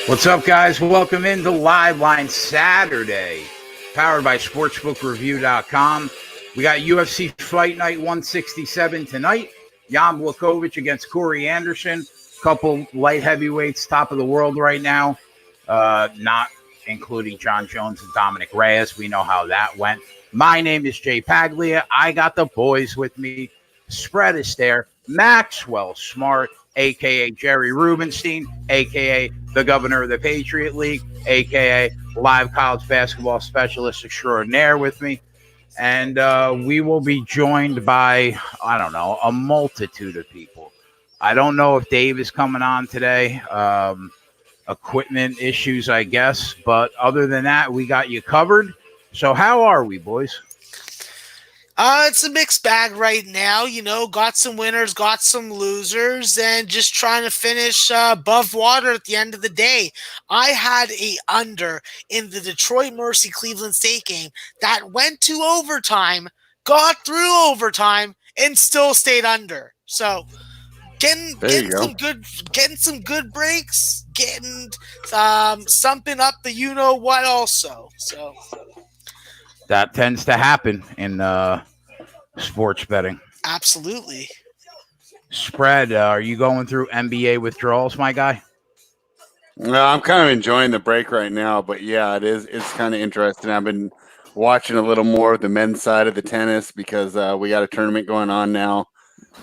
What's up, guys? Welcome into Live Line Saturday, powered by SportsbookReview.com. We got UFC Fight Night 167 tonight. Jan Blachowicz against Corey Anderson. Couple light heavyweights, top of the world right now. Not including John Jones and Dominic Reyes. We know how that went. My name is Jay Paglia. I got the boys with me. Spread is there. Maxwell Smart, a.k.a. Jerry Rubenstein, a.k.a. the governor of the Patriot League, a.k.a. live college basketball specialist extraordinaire with me. And we will be joined by, I don't know, a multitude of people. I don't know if Dave is coming on today. Equipment issues, I guess. But other than that, we got you covered. So how are we, boys? It's a mixed bag right now. You know, got some winners, got some losers, and just trying to finish above water at the end of the day. I had a under in the Detroit Mercy Cleveland State game that went to overtime, got through overtime, and still stayed under. So getting some good breaks, getting something up the you know what also. So that tends to happen in sports betting. Absolutely. Spread, are you going through NBA withdrawals, my guy? No, I'm kind of enjoying the break right now, but yeah, it's kind of interesting. I've been watching a little more of the men's side of the tennis because we got a tournament going on now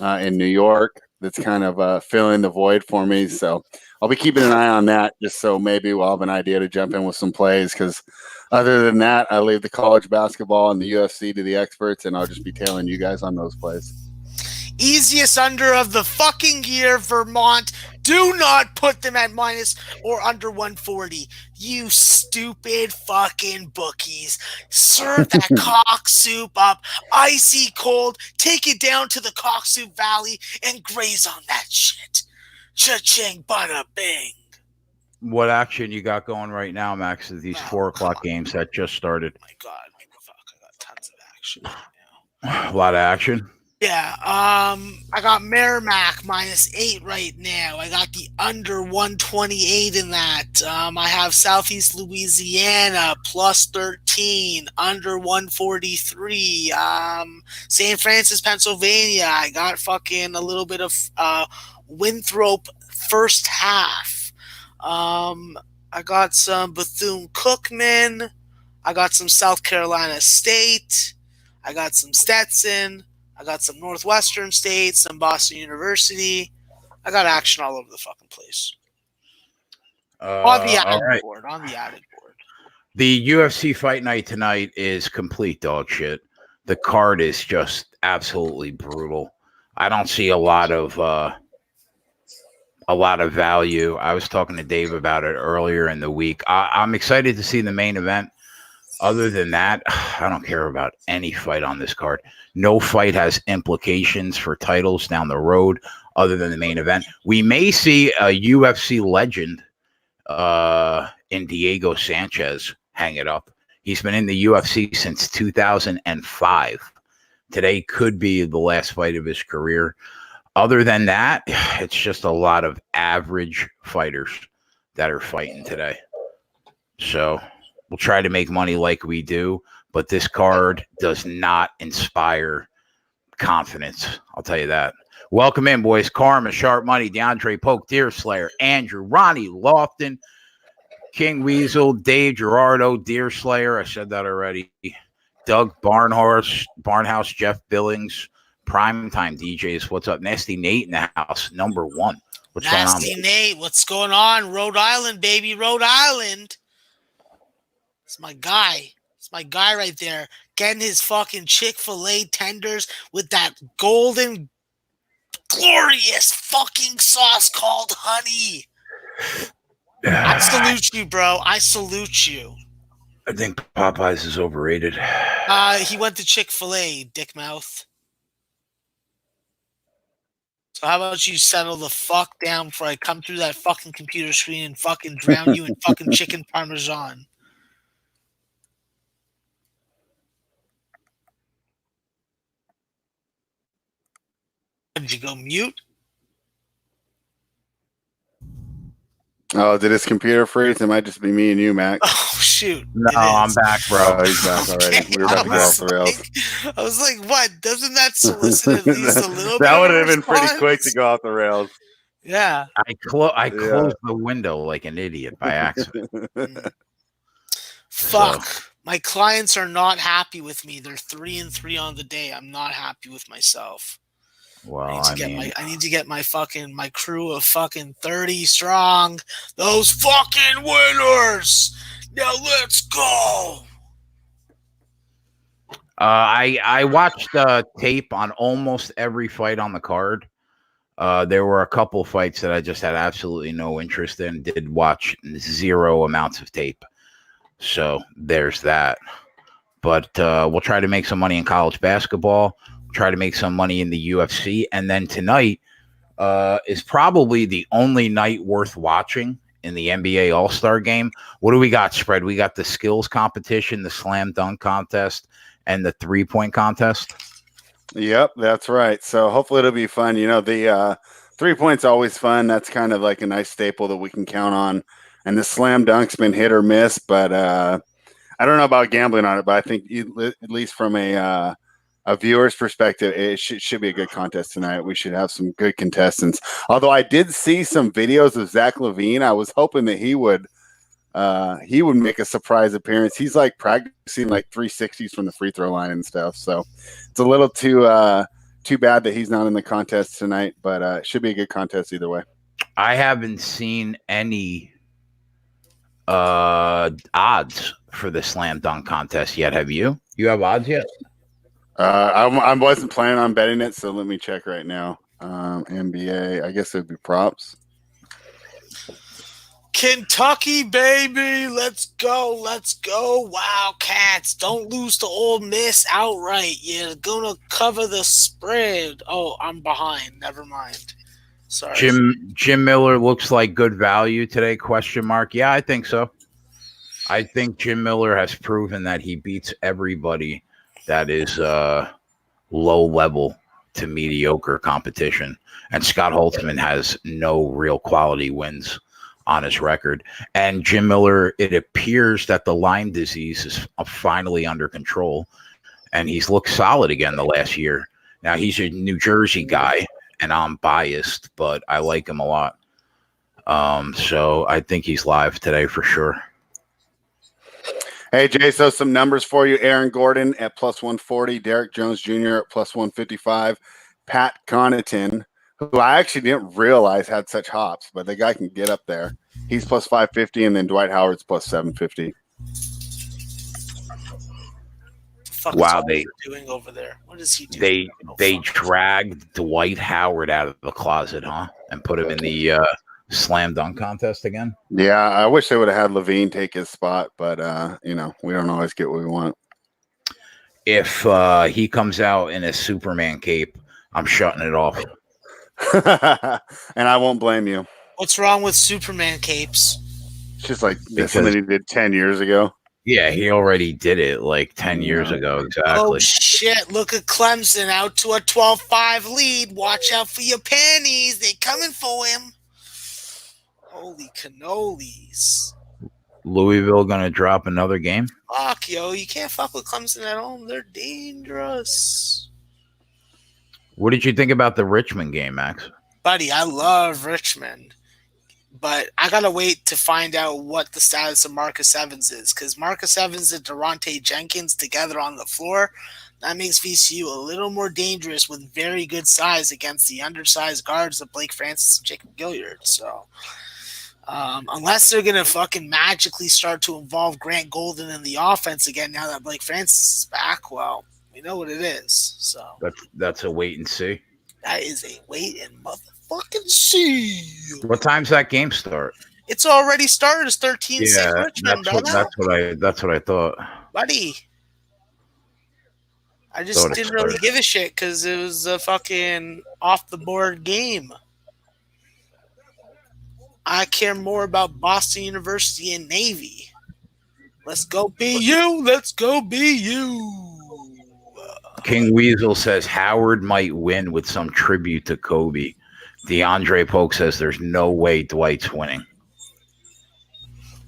in New York that's kind of filling the void for me. So I'll be keeping an eye on that just so maybe we'll have an idea to jump in with some plays because other than that, I leave the college basketball and the UFC to the experts, and I'll just be tailing you guys on those plays. Easiest under of the fucking year, Vermont. Do not put them at minus or under 140. You stupid fucking bookies. Serve that cock soup up, icy cold. Take it down to the cock soup valley and graze on that shit. Cha-ching, bada bing. What action you got going right now, Max, of these 4 o'clock games that just started? Oh my God, fuck, I got tons of action right now. A lot of action? Yeah, I got Merrimack -8 right now. I got the under 128 in that. I have Southeast Louisiana +13, under 143. St. Francis, Pennsylvania. I got fucking a little bit of Winthrop first half. I got some Bethune-Cookman. I got some South Carolina State. I got some Stetson. I got some Northwestern State, some Boston University. I got action all over the fucking place. On the added board. The UFC Fight Night tonight is complete dog shit. The card is just absolutely brutal. I don't see a lot of value. I was talking to Dave about it earlier in the week. I'm excited to see the main event. Other than that, I don't care about any fight on this card. No fight has implications for titles down the road other than the main event. We may see a UFC legend in Diego Sanchez hang it up. He's been in the UFC since 2005. Today could be the last fight of his career. Other than that, it's just a lot of average fighters that are fighting today. So we'll try to make money like we do, but this card does not inspire confidence. I'll tell you that. Welcome in, boys. Karma, Sharp Money, DeAndre Polk, Deerslayer, Andrew, Ronnie Lofton, King Weasel, Dave Gerardo, Deerslayer. I said that already. Doug Barnhouse, Jeff Billings, Primetime DJs. What's up? Nasty Nate in the house, number 1. What's going on? Nasty Nate, what's going on? Rhode Island, baby, Rhode Island. It's my guy. It's my guy right there. Getting his fucking Chick-fil-A tenders with that golden, glorious fucking sauce called honey. I salute you, bro. I salute you. I think Popeyes is overrated. He went to Chick-fil-A, dick mouth. So how about you settle the fuck down before I come through that fucking computer screen and fucking drown you in fucking chicken parmesan. Did you go mute? Oh, did his computer freeze? It might just be me and you, Mac. Oh shoot! No, I'm back, bro. Oh, he's back already. Okay, We were about to go off the rails. I was like, "What? Doesn't that solicit at least a little bit?" That would of have been pretty response? quick to go off the rails. Yeah. I closed the window like an idiot by accident. Fuck. My clients are not happy with me. They're 3-3 on the day. I'm not happy with myself. Well, I need to get my crew of fucking 30 strong. Those fucking winners. Now let's go. I watched tape on almost every fight on the card. There were a couple fights that I just had absolutely no interest in. Did watch zero amounts of tape. So there's that. But we'll try to make some money in college basketball. Try to make some money in the UFC. And then tonight is probably the only night worth watching in the NBA All-Star Game. What do we got, Spread? We got the skills competition, the slam dunk contest, and the three-point contest. Yep, that's right. So hopefully it'll be fun. You know, the 3 points always fun. That's kind of like a nice staple that we can count on. And the slam dunk's been hit or miss, but I don't know about gambling on it, but I think at least from a viewer's perspective, it should be a good contest tonight. We should have some good contestants. Although I did see some videos of Zach LaVine. I was hoping that he would make a surprise appearance. He's like practicing like 360s from the free throw line and stuff. So it's a little too bad that he's not in the contest tonight, but it should be a good contest either way. I haven't seen any odds for the slam dunk contest yet. Have you? You have odds yet? I wasn't planning on betting it, so let me check right now. NBA, I guess it would be props. Kentucky, baby. Let's go. Let's go. Wildcats. Don't lose to Ole Miss outright. You're going to cover the spread. Oh, I'm behind. Never mind. Sorry. Jim Miller looks like good value today, ? Yeah, I think so. I think Jim Miller has proven that he beats everybody that is low level to mediocre competition. And Scott Holtzman has no real quality wins on his record. And Jim Miller, it appears that the Lyme disease is finally under control. And he's looked solid again the last year. Now, he's a New Jersey guy, and I'm biased, but I like him a lot. So I think he's live today for sure. Hey, Jay, so some numbers for you. Aaron Gordon at plus 140, Derek Jones Jr. at plus 155, Pat Connaughton, who I actually didn't realize had such hops, but the guy can get up there. He's plus 550, and then Dwight Howard's plus 750. Wow, they doing over there. What is he doing? They dragged Dwight Howard out of the closet, huh? And put him in the slam dunk contest again. Yeah, I wish they would have had Levine take his spot, but we don't always get what we want. If he comes out in a Superman cape, I'm shutting it off. And I won't blame you. What's wrong with Superman capes? It's just like something he did 10 years ago. Yeah, he already did it like 10 years ago. Exactly. Oh, shit. Look at Clemson out to a 12-5 lead. Watch out for your panties. They coming for him. Holy cannolis. Louisville going to drop another game? Fuck, yo. You can't fuck with Clemson at home. They're dangerous. What did you think about the Richmond game, Max? Buddy, I love Richmond. But I got to wait to find out what the status of Marcus Evans is. Because Marcus Evans and Durante Jenkins together on the floor, that makes VCU a little more dangerous with very good size against the undersized guards of Blake Francis and Jacob Gilliard. So, unless they're going to fucking magically start to involve Grant Golden in the offense again now that Blake Francis is back, well, we know what it is. So that's a wait and see. That is a wait and motherfucking see. What time's that game start? It's already started. It's 13-6 yeah, Richmond, that's what I thought. Buddy. I just didn't really give a shit because it was a fucking off-the-board game. I care more about Boston University and Navy. Let's go BU. Let's go BU. King Weasel says Howard might win with some tribute to Kobe. DeAndre Polk says there's no way Dwight's winning.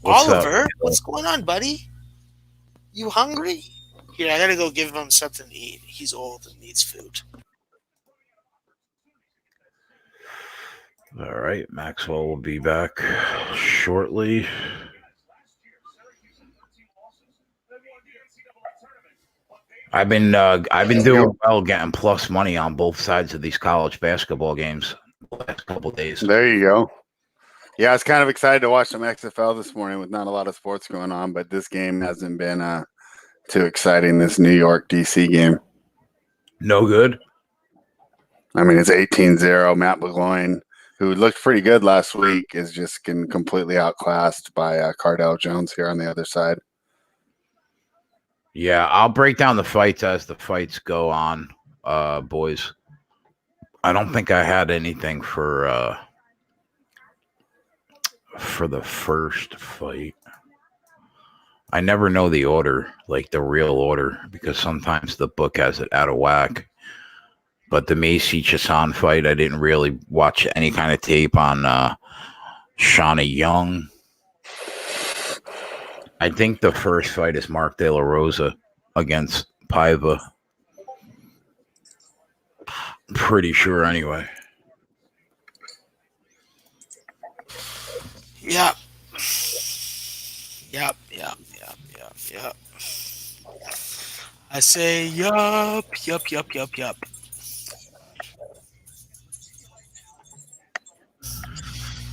What's Oliver, up? what's going on, buddy? You hungry? Here, I gotta go give him something to eat. He's old and needs food. All right, Maxwell will be back shortly. I've been doing well, getting plus money on both sides of these college basketball games the last couple of days. There you go. Yeah, I was kind of excited to watch some XFL this morning with not a lot of sports going on, but this game hasn't been too exciting, this New York DC game. No good? I mean, it's 18-0. Matt McGloin, who looked pretty good last week, is just getting completely outclassed by Cardell Jones here on the other side. Yeah, I'll break down the fights as the fights go on, boys. I don't think I had anything for the first fight. I never know the order, like the real order, because sometimes the book has it out of whack. But the Macy Chiasson fight, I didn't really watch any kind of tape on Shauna Young. I think the first fight is Mark De La Rosa against Paiva. Pretty sure anyway. Yep. I say yup.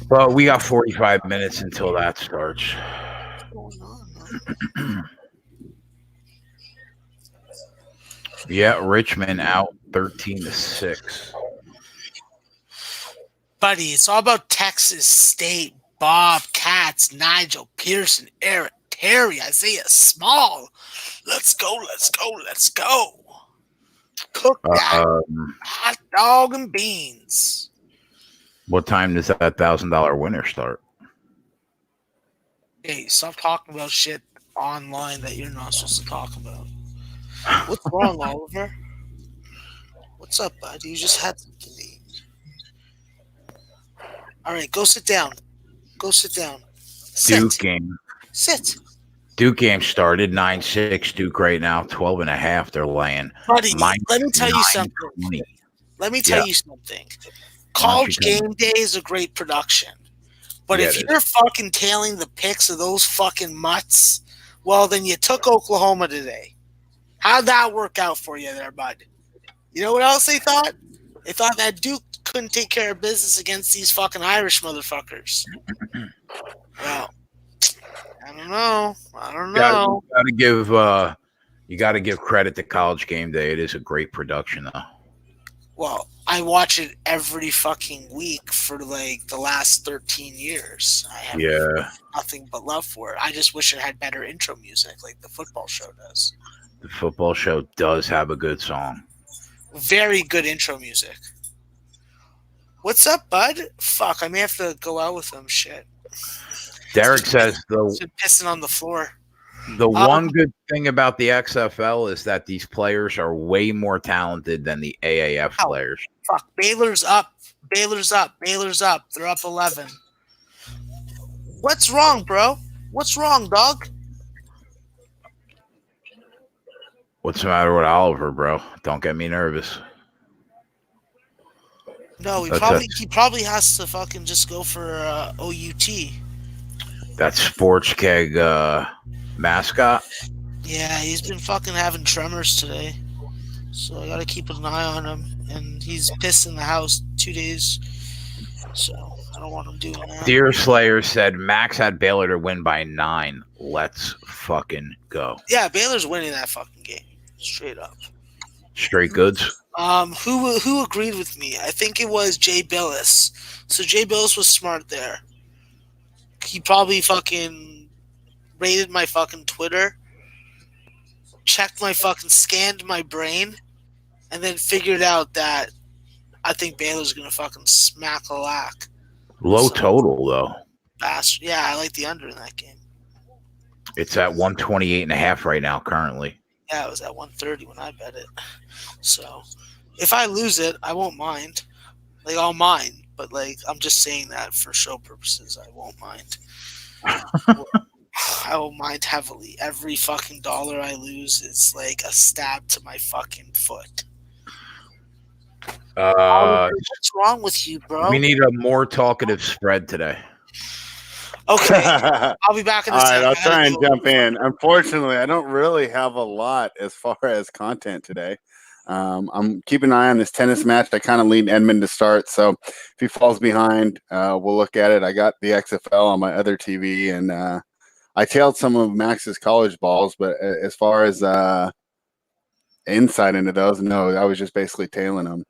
Well, we got 45 minutes until that starts. What's going on? Yeah, Richmond out 13-6. Buddy, it's all about Texas State, Bobcats, Nigel Pearson, Eric Terry, Isaiah Small. Let's go. Cook that hot dog and beans. What time does that $1,000 winner start? Hey, stop talking about shit online that you're not supposed to talk about. What's wrong, Oliver? What's up, bud? You just had something to eat. All right, go sit down. Sit. Duke game. Sit. Duke game started 9-6. Duke right now 12.5. They're laying. Buddy, let me tell you something. College Game Day is a great production. But if you're fucking tailing the picks of those fucking mutts, well, then you took Oklahoma today. How'd that work out for you there, bud? You know what else they thought? They thought that Duke couldn't take care of business against these fucking Irish motherfuckers. Well, I don't know. You got to give credit to College Game Day. It is a great production, though. Well, I watch it every fucking week for like the last 13 years. I have nothing but love for it. I just wish it had better intro music like the football show does. The football show does have a good song. Very good intro music. What's up, bud? Fuck, I may have to go out with him. Shit. Derek says pissing on the floor. The one good thing about the XFL is that these players are way more talented than the AAF players. Fuck, Baylor's up. They're up 11. What's wrong, bro? What's wrong, dog? What's the matter with Oliver, bro? Don't get me nervous. No, he probably has to fucking just go for OUT. That sports keg mascot? Yeah, he's been fucking having tremors today. So I gotta keep an eye on him. And he's pissed in the house 2 days. So I don't want him doing that. Deer Slayer said Max had Baylor to win by 9. Let's fucking go. Yeah, Baylor's winning that fucking game. Straight up. Straight goods? Who agreed with me? I think it was Jay Billis. So Jay Billis was smart there. He probably fucking raided my fucking Twitter, checked my fucking, scanned my brain, and then figured out that I think Baylor's gonna fucking smack a lack. Low total though. Bastard. Yeah, I like the under in that game. It's at 128.5 right now currently. Yeah, it was at 130 when I bet it. So if I lose it, I won't mind. Like, I'll mind. but like I'm just saying that for show purposes. I won't mind. I will mind heavily. Every fucking dollar I lose is like a stab to my fucking foot. What's wrong with you, bro? We need a more talkative spread today. Okay, I'll be back in a All second. right, I'll try and jump in. Unfortunately, I don't really have a lot as far as content today. I'm keeping an eye on this tennis match. I kind of lean Edmund to start, so if he falls behind, we'll look at it. I got the XFL on my other TV, and I tailed some of Max's college balls, but as far as insight into those, no, I was just basically tailing them.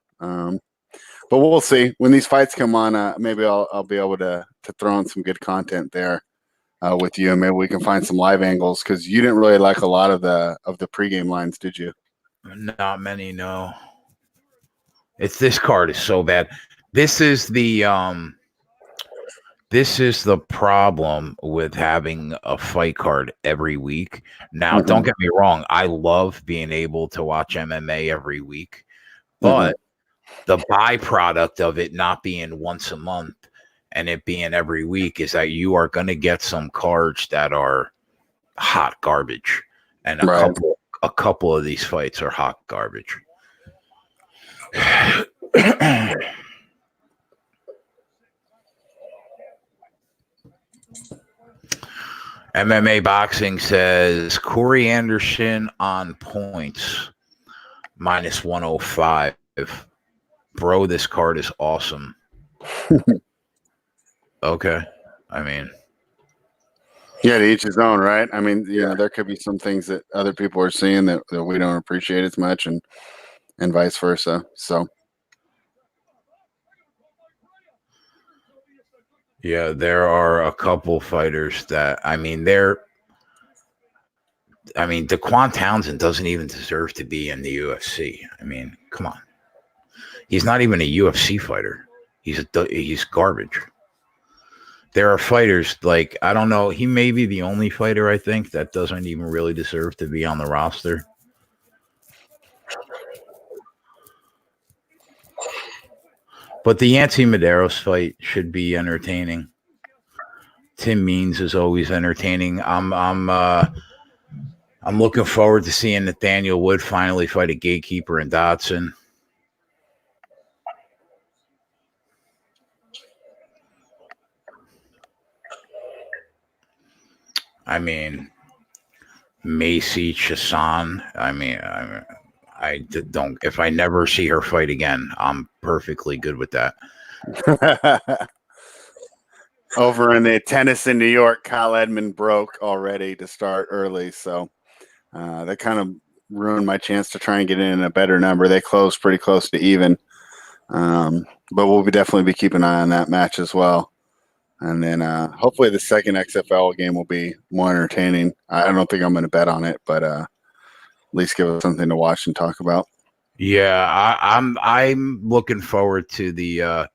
But we'll see when these fights come on. Maybe I'll be able to throw in some good content there with you, and maybe we can find some live angles because you didn't really like a lot of the pregame lines, did you? Not many, no. This card is so bad. This is the problem with having a fight card every week. Now, don't get me wrong. I love being able to watch MMA every week, but the byproduct of it not being once a month and it being every week is that you are going to get some cards that are hot garbage, and a couple of these fights are hot garbage. MMA Boxing says Corey Anderson on points -105. Bro, this card is awesome. Okay. I mean, yeah, to each his own, right? I mean, you know, there could be some things that other people are seeing that we don't appreciate as much, and vice versa. So, yeah, there are a couple fighters that Daquan Townsend doesn't even deserve to be in the UFC. I mean, come on. He's not even a UFC fighter. He's garbage. There are fighters like, I don't know, he may be the only fighter I think that doesn't even really deserve to be on the roster. But the Yancy Medeiros fight should be entertaining. Tim Means is always entertaining. I'm looking forward to seeing Nathaniel Wood finally fight a gatekeeper in Dodson. I mean, Macy Chasson. I don't. If I never see her fight again, I'm perfectly good with that. over in the tennis in New York, Kyle Edmund broke already to start early, so that kind of ruined my chance to try and get in a better number. They closed pretty close to even, but we'll definitely be keeping an eye on that match as well. And then hopefully the second XFL game will be more entertaining. I don't think I'm going to bet on it, but at least give us something to watch and talk about. Yeah, I'm looking forward to the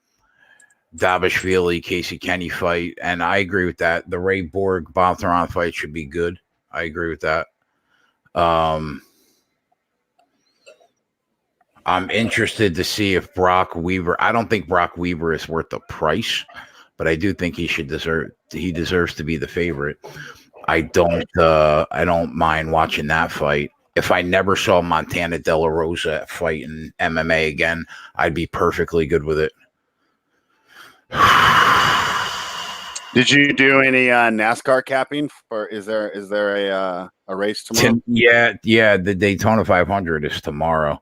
Davishvili Casey Kenny fight, and I agree with that. The Ray Borg Bontheron fight should be good. I agree with that. I'm interested to see if Brock Weaver. I don't think Brock Weaver is worth the price, but I do think he deserves to be the favorite. I don't mind watching that fight. If I never saw Montana De La Rosa fight in MMA again, I'd be perfectly good with it. Did you do any NASCAR capping? Or is there a race tomorrow? Yeah, the Daytona 500 is tomorrow.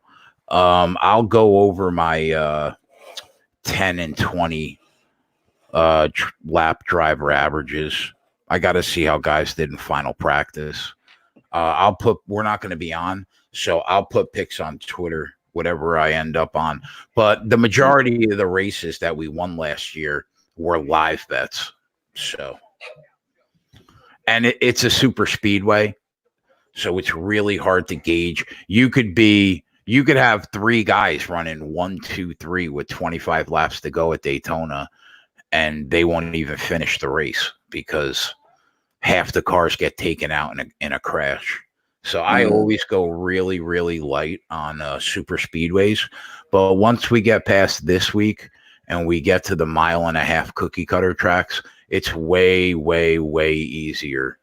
I'll go over my 10 and 20 lap driver averages. I got to see how guys did in final practice. We're not going to be on, so I'll put pics on Twitter, whatever I end up on. But the majority of the races that we won last year were live bets. So, and it's a super speedway, so it's really hard to gauge. You could have three guys running 1, 2, 3 with 25 laps to go at Daytona, and they won't even finish the race because half the cars get taken out in a crash. So I always go really, really light on super speedways. But once we get past this week and we get to the 1.5-mile cookie cutter tracks, it's way, way, way easier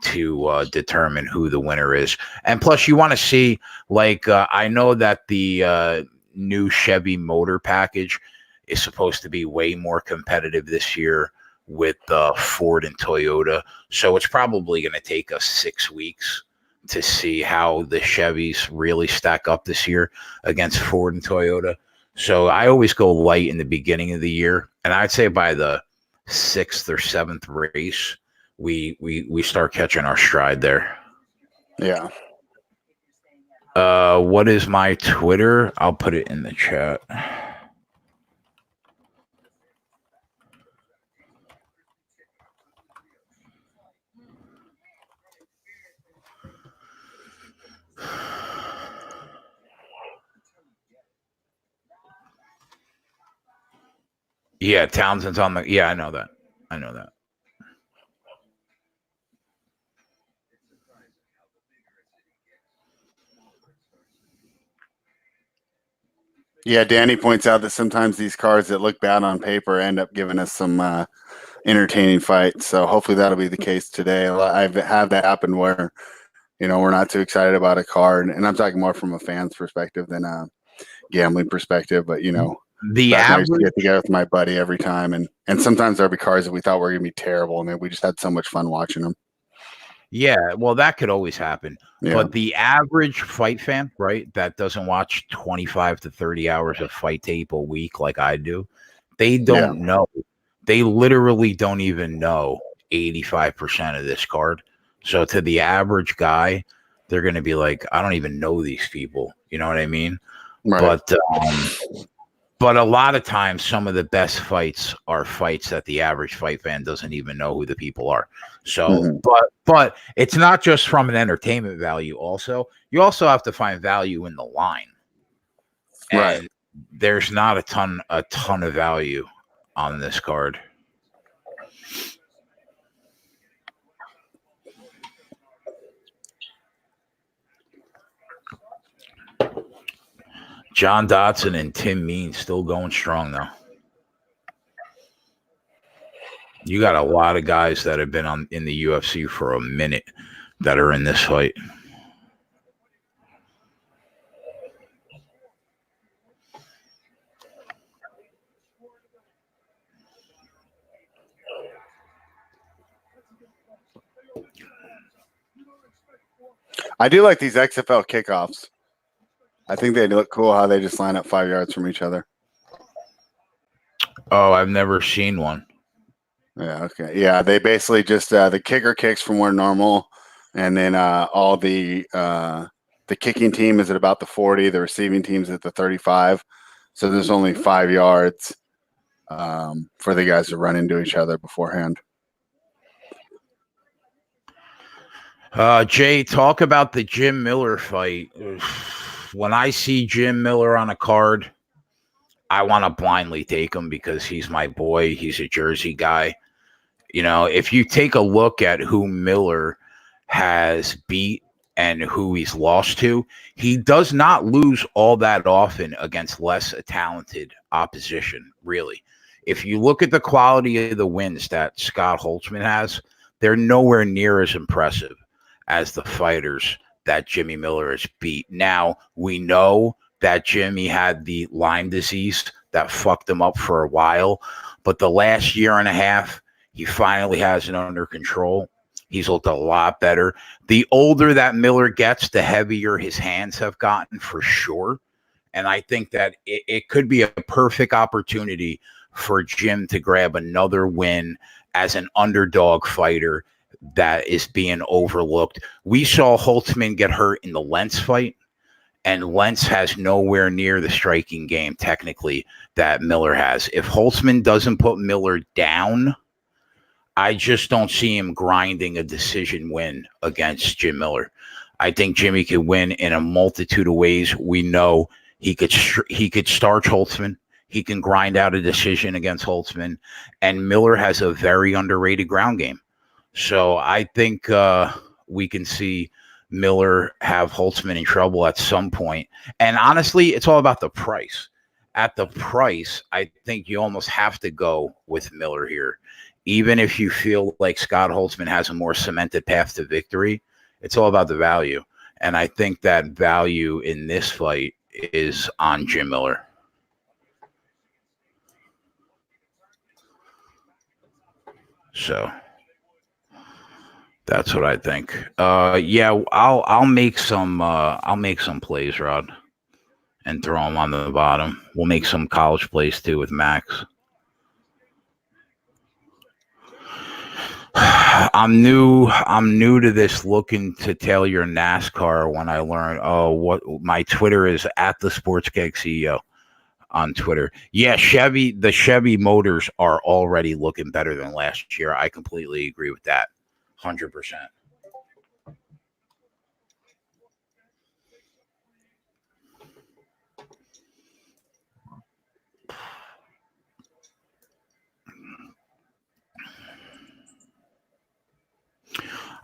to determine who the winner is. And plus, you want to see, like, I know that the new Chevy motor package is supposed to be way more competitive this year with Ford and Toyota. So it's probably going to take us 6 weeks to see how the Chevys really stack up this year against Ford and Toyota. So I always go light in the beginning of the year, and I'd say by the 6th or 7th race, we start catching our stride there. Yeah. What is my Twitter? I'll put it in the chat. Yeah, Townsend's on the. Yeah, I know that. Yeah, Danny points out that sometimes these cards that look bad on paper end up giving us some entertaining fights. So hopefully that'll be the case today. I've had that happen where, we're not too excited about a card, and I'm talking more from a fan's perspective than a gambling perspective. But the average, I used to get together with my buddy every time, and sometimes there'll be cards that we thought were going to be terrible, and then we just had so much fun watching them. Yeah, well, that could always happen. Yeah. But the average fight fan, right, that doesn't watch 25 to 30 hours of fight tape a week like I do, they don't know. They literally don't even know 85% of this card. So to the average guy, they're going to be like, I don't even know these people. You know what I mean? Right. But a lot of times, some of the best fights are fights that the average fight fan doesn't even know who the people are. So, but it's not just from an entertainment value. Also, you also have to find value in the line. And right. There's not a ton of value on this card. John Dodson and Tim Means still going strong, though. You got a lot of guys that have been in the UFC for a minute that are in this fight. I do like these XFL kickoffs. I think they look cool how they just line up 5 yards from each other. Oh, I've never seen one. Yeah, okay. Yeah, they basically just the kicker kicks from where normal, and then all the kicking team is at about the 40, the receiving team's at the 35. So there's only 5 yards for the guys to run into each other beforehand. Jay, talk about the Jim Miller fight. When I see Jim Miller on a card, I want to blindly take him because he's my boy. He's a Jersey guy. If you take a look at who Miller has beat and who he's lost to, he does not lose all that often against less talented opposition, really. If you look at the quality of the wins that Scott Holtzman has, they're nowhere near as impressive as the fighters that Jimmy Miller has beat. Now, we know that Jimmy had the Lyme disease that fucked him up for a while, but the last year and a half, he finally has it under control. He's looked a lot better. The older that Miller gets, the heavier his hands have gotten for sure. And I think that it could be a perfect opportunity for Jim to grab another win as an underdog fighter that is being overlooked. We saw Holtzman get hurt in the Lentz fight, and Lentz has nowhere near the striking game technically that Miller has. If Holtzman doesn't put Miller down, I just don't see him grinding a decision win against Jim Miller. I think Jimmy could win in a multitude of ways. We know he could starch Holtzman. He can grind out a decision against Holtzman, and Miller has a very underrated ground game. So I think we can see Miller have Holtzman in trouble at some point. And honestly, it's all about the price. at the price, I think you almost have to go with Miller here. Even if you feel like Scott Holtzman has a more cemented path to victory, it's all about the value. And I think that value in this fight is on Jim Miller. So that's what I think. Yeah, I'll make some plays, Rod, and throw them on the bottom. We'll make some college plays too with Max. I'm new to this, looking to tail your NASCAR when I learned what my Twitter is at the Sports Gag CEO on Twitter. Yeah, the Chevy motors are already looking better than last year. I completely agree with that. 100%.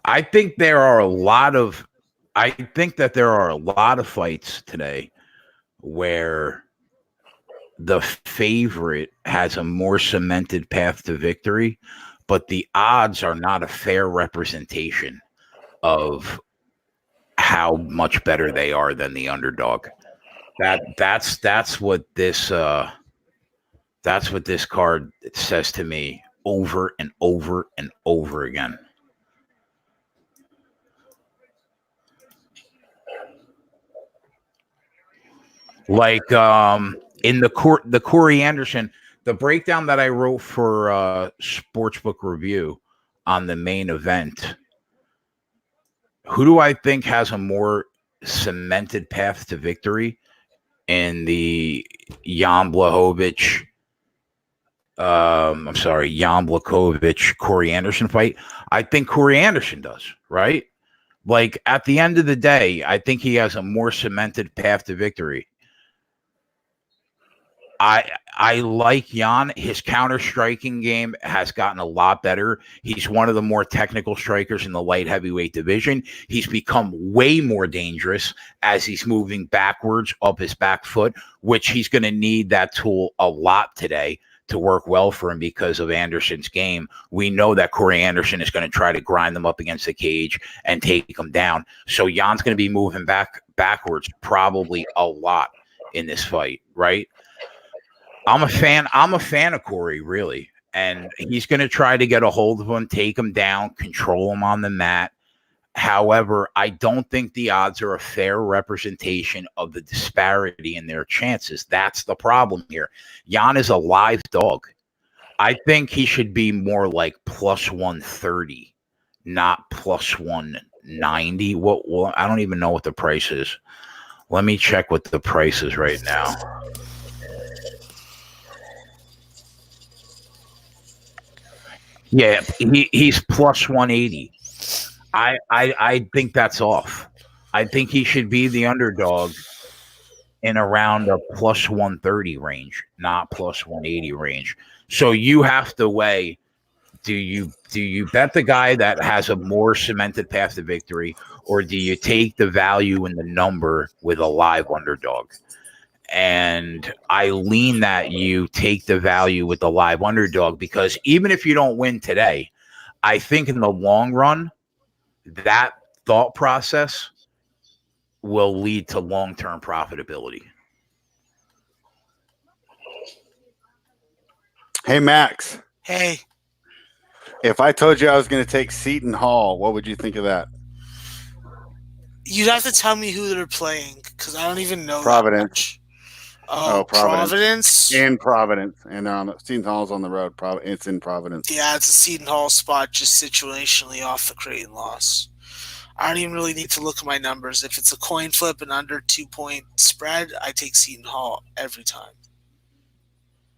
I think that there are a lot of fights today where the favorite has a more cemented path to victory, but the odds are not a fair representation of how much better they are than the underdog. That's what this card says to me over and over and over again. Like in the Corey Anderson, the breakdown that I wrote for Sportsbook Review on the main event, who do I think has a more cemented path to victory in the Jan Blachowicz, Corey Anderson fight? I think Corey Anderson does, right? Like, at the end of the day, I think he has a more cemented path to victory. I like Jan. His counter striking game has gotten a lot better. He's one of the more technical strikers in the light heavyweight division. He's become way more dangerous as he's moving backwards up his back foot, which he's going to need that tool a lot today to work well for him because of Anderson's game. We know that Corey Anderson is going to try to grind them up against the cage and take them down. So Jan's going to be moving backwards probably a lot in this fight, right? I'm a fan of Corey, really. And he's going to try to get a hold of him, take him down, control him on the mat. However, I don't think the odds are a fair representation of the disparity in their chances. That's the problem here. Jan is a live dog. I think he should be more like plus 130, not plus 190. Well, I don't even know what the price is. Let me check what the price is right now. Yeah, he's plus 180. I think that's off. I think he should be the underdog in around a plus 130 range, not plus 180 range. So you have to weigh, do you bet the guy that has a more cemented path to victory, or do you take the value in the number with a live underdog? And I lean that you take the value with the live underdog, because even if you don't win today, I think in the long run, that thought process will lead to long-term profitability. Hey, Max. Hey. If I told you I was going to take Seton Hall, what would you think of that? You'd have to tell me who they're playing, because I don't even know. Providence. Oh, Providence. In Providence. And Seton Hall's on the road. It's in Providence. Yeah, it's a Seton Hall spot, just situationally off the Creighton loss. I don't even really need to look at my numbers. If it's a coin flip and under 2-point spread, I take Seton Hall every time.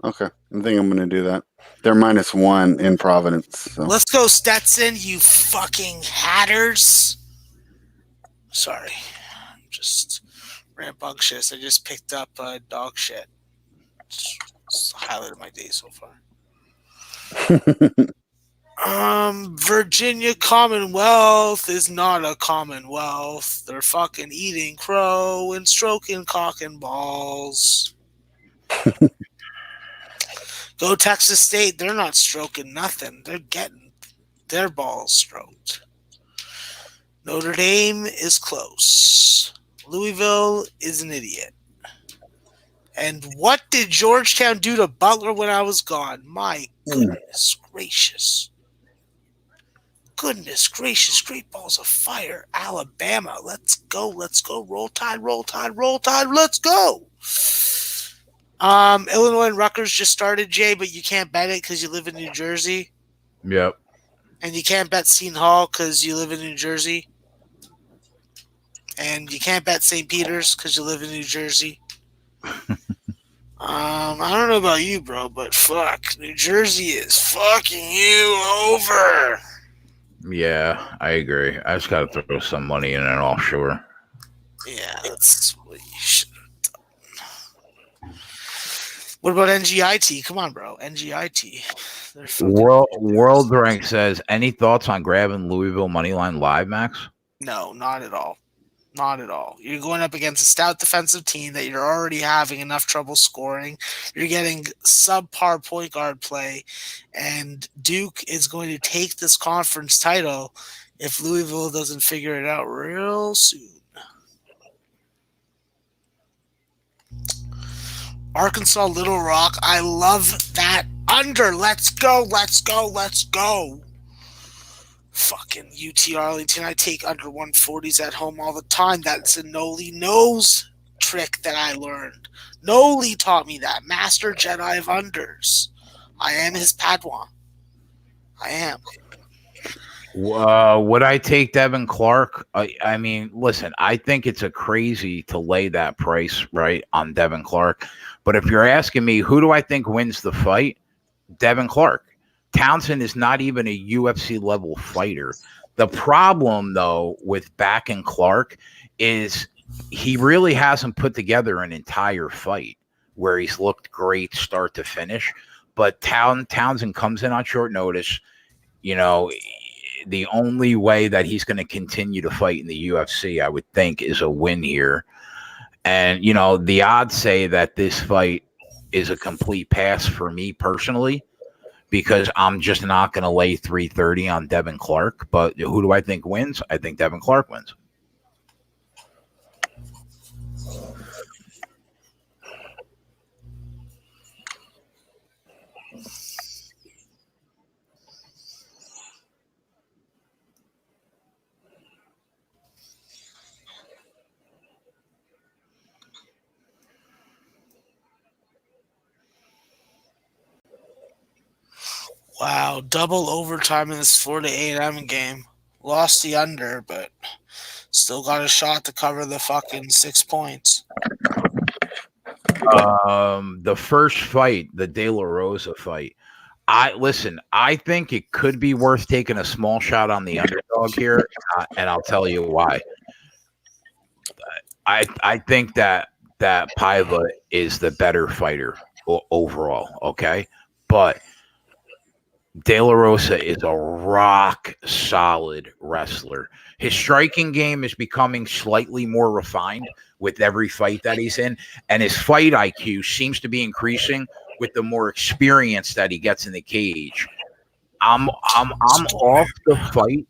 Okay. I think I'm going to do that. They're -1 in Providence. So. Let's go, Stetson, you fucking hatters. Sorry. I'm just rambunctious. I just picked up dog shit. It's the highlight of my day so far. Virginia Commonwealth is not a Commonwealth. They're fucking eating crow and stroking cock and balls. Go Texas State. They're not stroking nothing. They're getting their balls stroked. Notre Dame is close. Louisville is an idiot. And what did Georgetown do to Butler when I was gone? My goodness gracious. Goodness gracious. Great balls of fire. Alabama. Let's go. Let's go. Roll Tide, roll Tide, roll Tide. Let's go. Illinois and Rutgers just started, Jay, but you can't bet it because you live in New Jersey. Yep. And you can't bet Seton Hall because you live in New Jersey. And you can't bet St. Peter's because you live in New Jersey. I don't know about you, bro, but fuck, New Jersey is fucking you over. Yeah, I agree. I just got to throw some money in an offshore. Yeah, that's what you should have done. What about NGIT? Come on, bro. NGIT. World Rank says, any thoughts on grabbing Louisville Moneyline Live, Max? No, not at all. Not at all. You're going up against a stout defensive team that you're already having enough trouble scoring. You're getting subpar point guard play, and Duke is going to take this conference title if Louisville doesn't figure it out real soon. Arkansas Little Rock. I love that under. Let's go. Let's go. Let's go. Fucking UT Arlington. I take under 140s at home all the time. That's a Noli nose trick that I learned. Noli taught me that. Master Jedi of unders. I am his Padawan. I am. Would I take Devin Clark? I mean, listen, I think it's a crazy to lay that price, right, on Devin Clark. But if you're asking me, who do I think wins the fight? Devin Clark. Townsend is not even a UFC level fighter. The problem, though, with backing Clark is he really hasn't put together an entire fight where he's looked great start to finish. But Townsend comes in on short notice. You know, the only way that he's going to continue to fight in the UFC, I would think, is a win here. And, you know, the odds say that this fight is a complete pass for me personally, because I'm just not going to lay 330 on Devin Clark. But who do I think wins? I think Devin Clark wins. Wow, double overtime in this 4 to 8 A.M. game. Lost the under, but still got a shot to cover the fucking 6 points. The first fight, the De La Rosa fight. I think it could be worth taking a small shot on the underdog here, and I'll tell you why. I think that Paiva is the better fighter overall, okay? But De La Rosa is a rock-solid wrestler. His striking game is becoming slightly more refined with every fight that he's in, and his fight IQ seems to be increasing with the more experience that he gets in the cage. I'm off the fight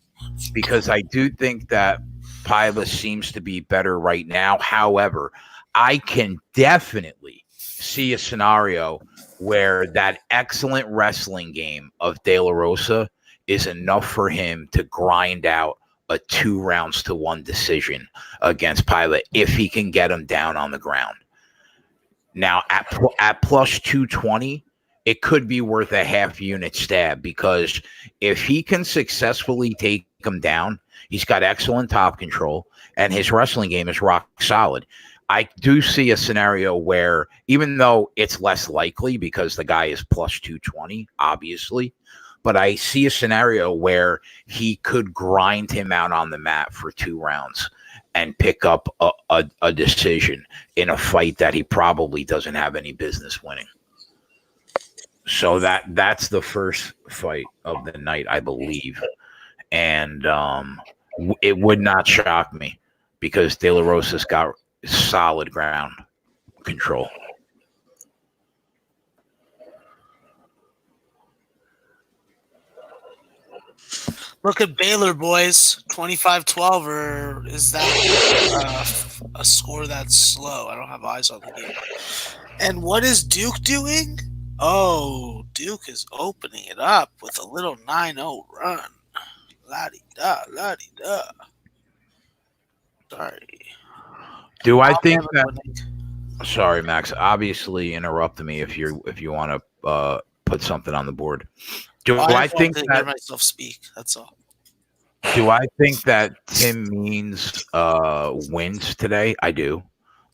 because I do think that Paiva seems to be better right now. However, I can definitely see a scenario where that excellent wrestling game of De La Rosa is enough for him to grind out a 2-1 decision against Paiva if he can get him down on the ground. Now, at plus 220, it could be worth a half-unit stab, because if he can successfully take him down, he's got excellent top control, and his wrestling game is rock solid. I do see a scenario where, even though it's less likely because the guy is plus 220, obviously, but I see a scenario where he could grind him out on the mat for 2 rounds and pick up a decision in a fight that he probably doesn't have any business winning. So that's the first fight of the night, I believe. And it would not shock me because De La Rosa's got solid ground control. Look at Baylor, boys. 25-12, or is that a score that's slow? I don't have eyes on the game. And what is Duke doing? Oh, Duke is opening it up with a little 9-0 run. La-di-da, la-di-da. Sorry. Do I think Alabama that? winning. Sorry, Max. Obviously, interrupt me if you want to put something on the board. Do I I just think wanted to hear that? myself speak. That's all. Do I think that Tim Means wins today? I do.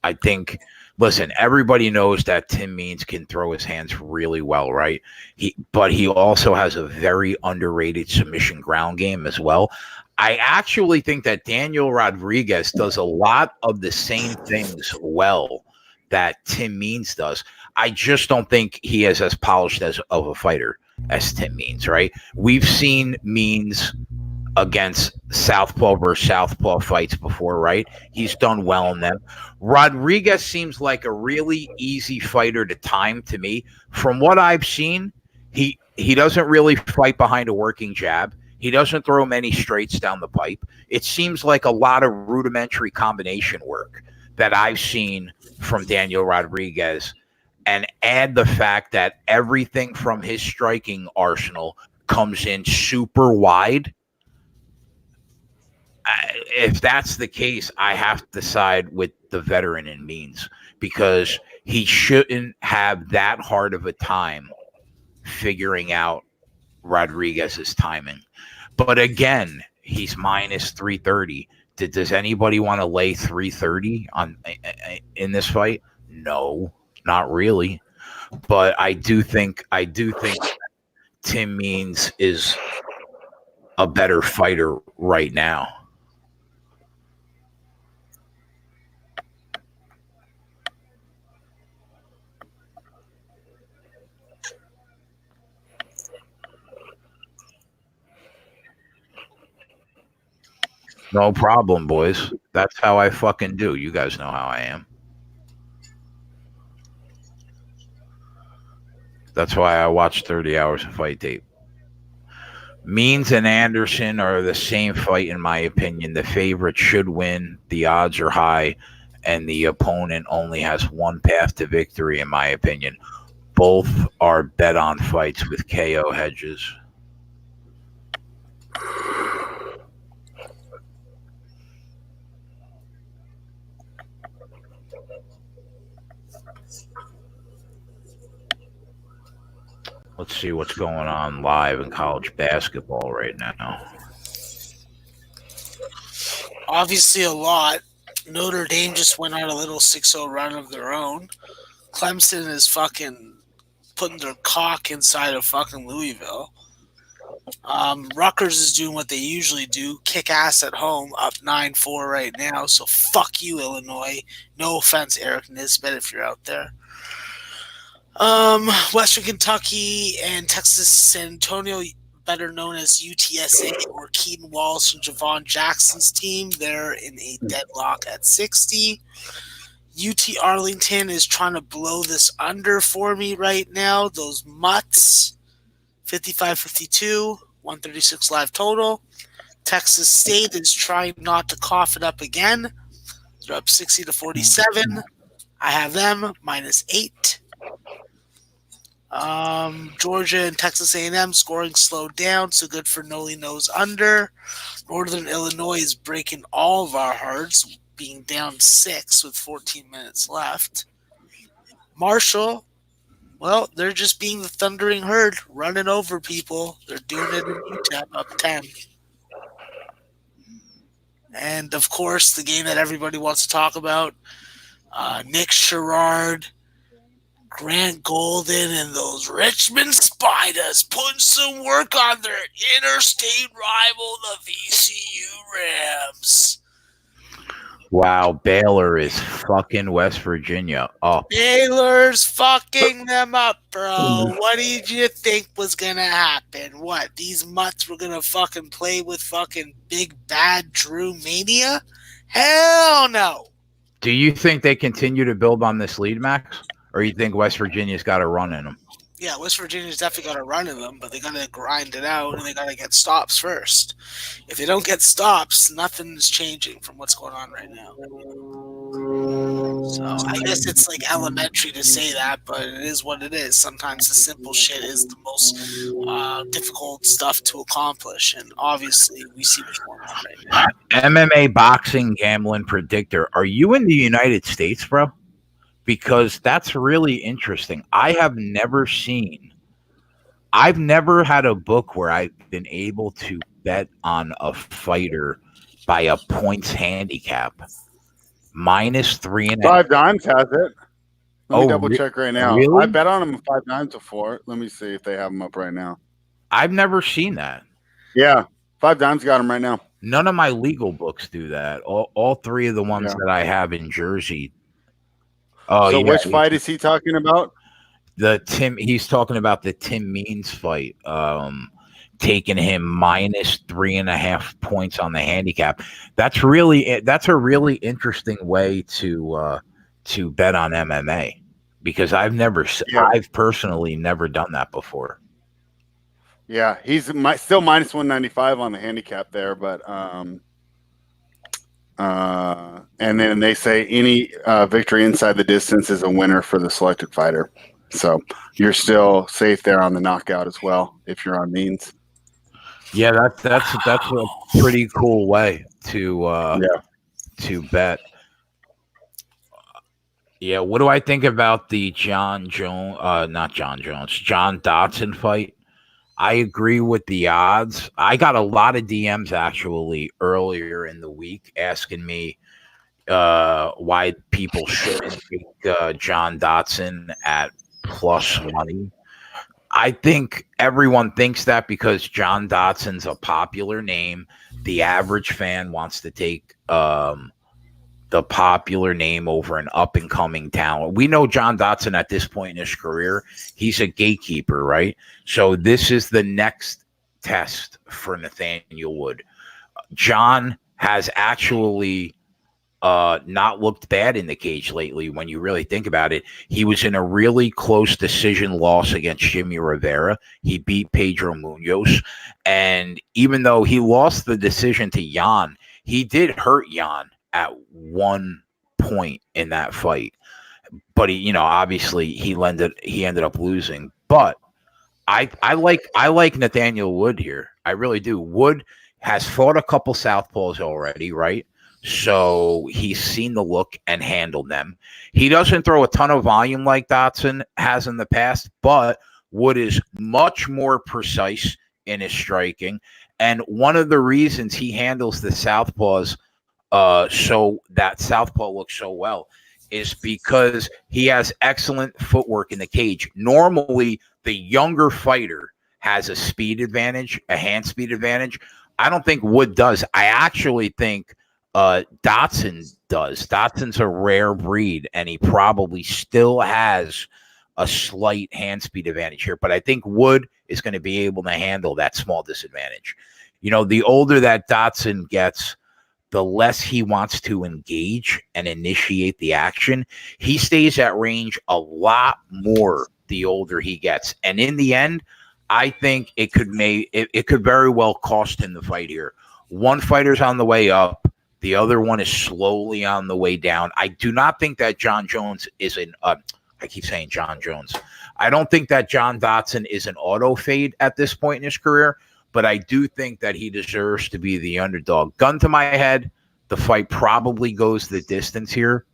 I think. Listen, everybody knows that Tim Means can throw his hands really well, right? But he also has a very underrated submission ground game as well. I actually think that Daniel Rodriguez does a lot of the same things well that Tim Means does. I just don't think he is as polished as of a fighter as Tim Means, right? We've seen Means against Southpaw versus Southpaw fights before, right? He's done well in them. Rodriguez seems like a really easy fighter to time to me. From what I've seen, he doesn't really fight behind a working jab. He doesn't throw many straights down the pipe. It seems like a lot of rudimentary combination work that I've seen from Daniel Rodriguez, and add the fact that everything from his striking arsenal comes in super wide. If that's the case, I have to side with the veteran in Means, because he shouldn't have that hard of a time figuring out Rodriguez's timing. But again, he's minus 330. Does anybody want to lay 330 on in this fight? No, not really. But I do think Tim Means is a better fighter right now. No problem, boys. That's how I fucking do. You guys know how I am. That's why I watch 30 hours of fight tape. Means and Anderson are the same fight, in my opinion. The favorite should win. The odds are high, and the opponent only has one path to victory, in my opinion. Both are bet on fights with KO hedges. Let's see what's going on live in college basketball right now. Obviously, a lot. Notre Dame just went on a little 6-0 run of their own. Clemson is fucking putting their cock inside of fucking Louisville. Rutgers is doing what they usually do, kick ass at home, up 9-4 right now. So fuck you, Illinois. No offense, Eric Nisbet, if you're out there. Western Kentucky and Texas San Antonio, better known as UTSA, or Keaton Wallace and Javon Jackson's team. They're in a deadlock at 60. UT Arlington is trying to blow this under for me right now. Those mutts, 55-52, 136 live total. Texas State is trying not to cough it up again. They're up 60-47. I have them minus 8. Georgia and Texas A&M scoring slowed down, so good for Noli Nose under. Northern Illinois is breaking all of our hearts, being down 6 with 14 minutes left. Marshall, well, they're just being the thundering herd, running over people. They're doing it in UTEP, up 10. And, of course, the game that everybody wants to talk about, Nick Sherrard, Grant Golden, and those Richmond Spiders putting some work on their interstate rival, the VCU Rams. Wow, Baylor is fucking West Virginia up. Baylor's fucking them up, bro. What did you think was going to happen? What, these mutts were going to fucking play with fucking big bad Drew Mania? Hell no. Do you think they continue to build on this lead, Max? Or you think West Virginia's got a run in them? Yeah, West Virginia's definitely got a run in them, but they got to grind it out and they got to get stops first. If they don't get stops, nothing's changing from what's going on right now. So I guess it's like elementary to say that, but it is what it is. Sometimes the simple shit is the most difficult stuff to accomplish, and obviously we see what's going on right now. MMA boxing gambling predictor. Are you in the United States, bro? Because that's really interesting. I've never had a book where I've been able to bet on a fighter by a points handicap. -3.5. Five Dimes has it. Let me double check right now. Really? I bet on them 5 Dimes before. Let me see if they have them up right now. I've never seen that. Yeah, 5 Dimes got them right now. None of my legal books do that. All three of the ones that I have in Jersey. Oh, so yeah, which fight is he talking about? He's talking about the Tim Means fight. Taking him -3.5 points on the handicap. That's a really interesting way to bet on MMA, because I've personally never done that before. Yeah, he's still -195 on the handicap there, but and then they say any victory inside the distance is a winner for the selected fighter. So you're still safe there on the knockout as well if you're on Means. Yeah, that's a pretty cool way to bet. Yeah, what do I think about the John Dodson fight? I agree with the odds. I got a lot of DMs actually earlier in the week asking me why people shouldn't take John Dodson at plus money. I think everyone thinks that because John Dodson's a popular name. The average fan wants to take the popular name over an up-and-coming talent. We know John Dodson at this point in his career, he's a gatekeeper, right? So this is the next test for Nathaniel Wood. John has actually not looked bad in the cage lately when you really think about it. He was in a really close decision loss against Jimmy Rivera. He beat Pedro Munoz. And even though he lost the decision to Jan, he did hurt Jan at one point in that fight. But obviously he ended up losing. But I like Nathaniel Wood here. I really do. Wood has fought a couple southpaws already, right? So he's seen the look and handled them. He doesn't throw a ton of volume like Dodson has in the past, but Wood is much more precise in his striking. And one of the reasons he handles the southpaws so that southpaw looks so well is because he has excellent footwork in the cage. Normally, the younger fighter has a speed advantage, a hand speed advantage. I don't think Wood does. I actually think Dodson does. Dodson's a rare breed, and he probably still has a slight hand speed advantage here. But I think Wood is going to be able to handle that small disadvantage. The older that Dodson gets, the less he wants to engage and initiate the action. He stays at range a lot more the older he gets. And in the end, I think it could very well cost him the fight here. One fighter's on the way up. The other one is slowly on the way down. I do not think that John Jones is I keep saying John Jones. I don't think that John Dodson is an auto fade at this point in his career, but I do think that he deserves to be the underdog. Gun to my head, the fight probably goes the distance here.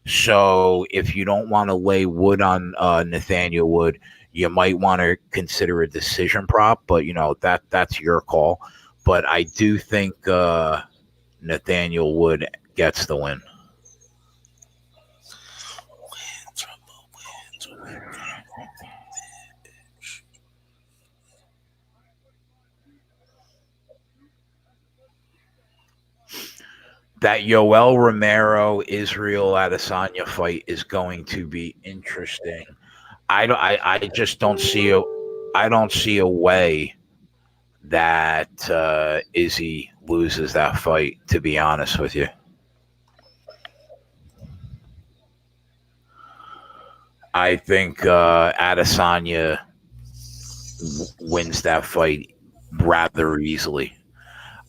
So if you don't want to lay Wood on Nathaniel Wood, you might want to consider a decision prop, but that's your call. But I do think Nathaniel Wood gets the win. That Yoel Romero Israel Adesanya fight is going to be interesting. I just don't see a way that Izzy loses that fight, to be honest with you. I think Adesanya wins that fight rather easily.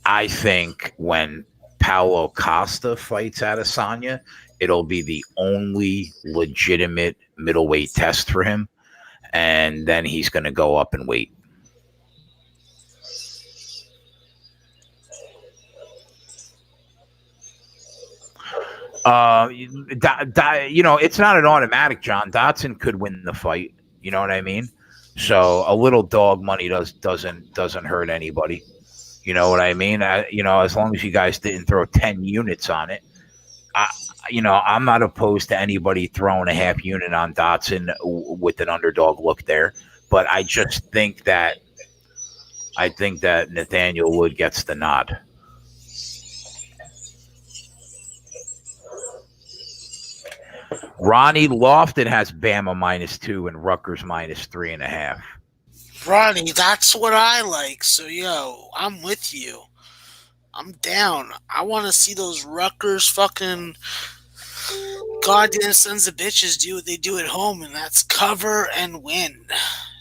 I think when Paulo Costa fights Adesanya, it'll be the only legitimate middleweight test for him, and then he's going to go up in weight. It's not an automatic, John. Dodson could win the fight. You know what I mean? So a little dog money doesn't hurt anybody. You know what I mean? As long as you guys didn't throw 10 units on it, I'm not opposed to anybody throwing a half unit on Dodson with an underdog look there. But I just think that Nathaniel Wood gets the nod. Ronnie Lofton has Bama -2 and Rutgers -3.5. Ronnie, that's what I like. So, I'm with you. I'm down. I want to see those Rutgers fucking goddamn sons of bitches do what they do at home, and that's cover and win.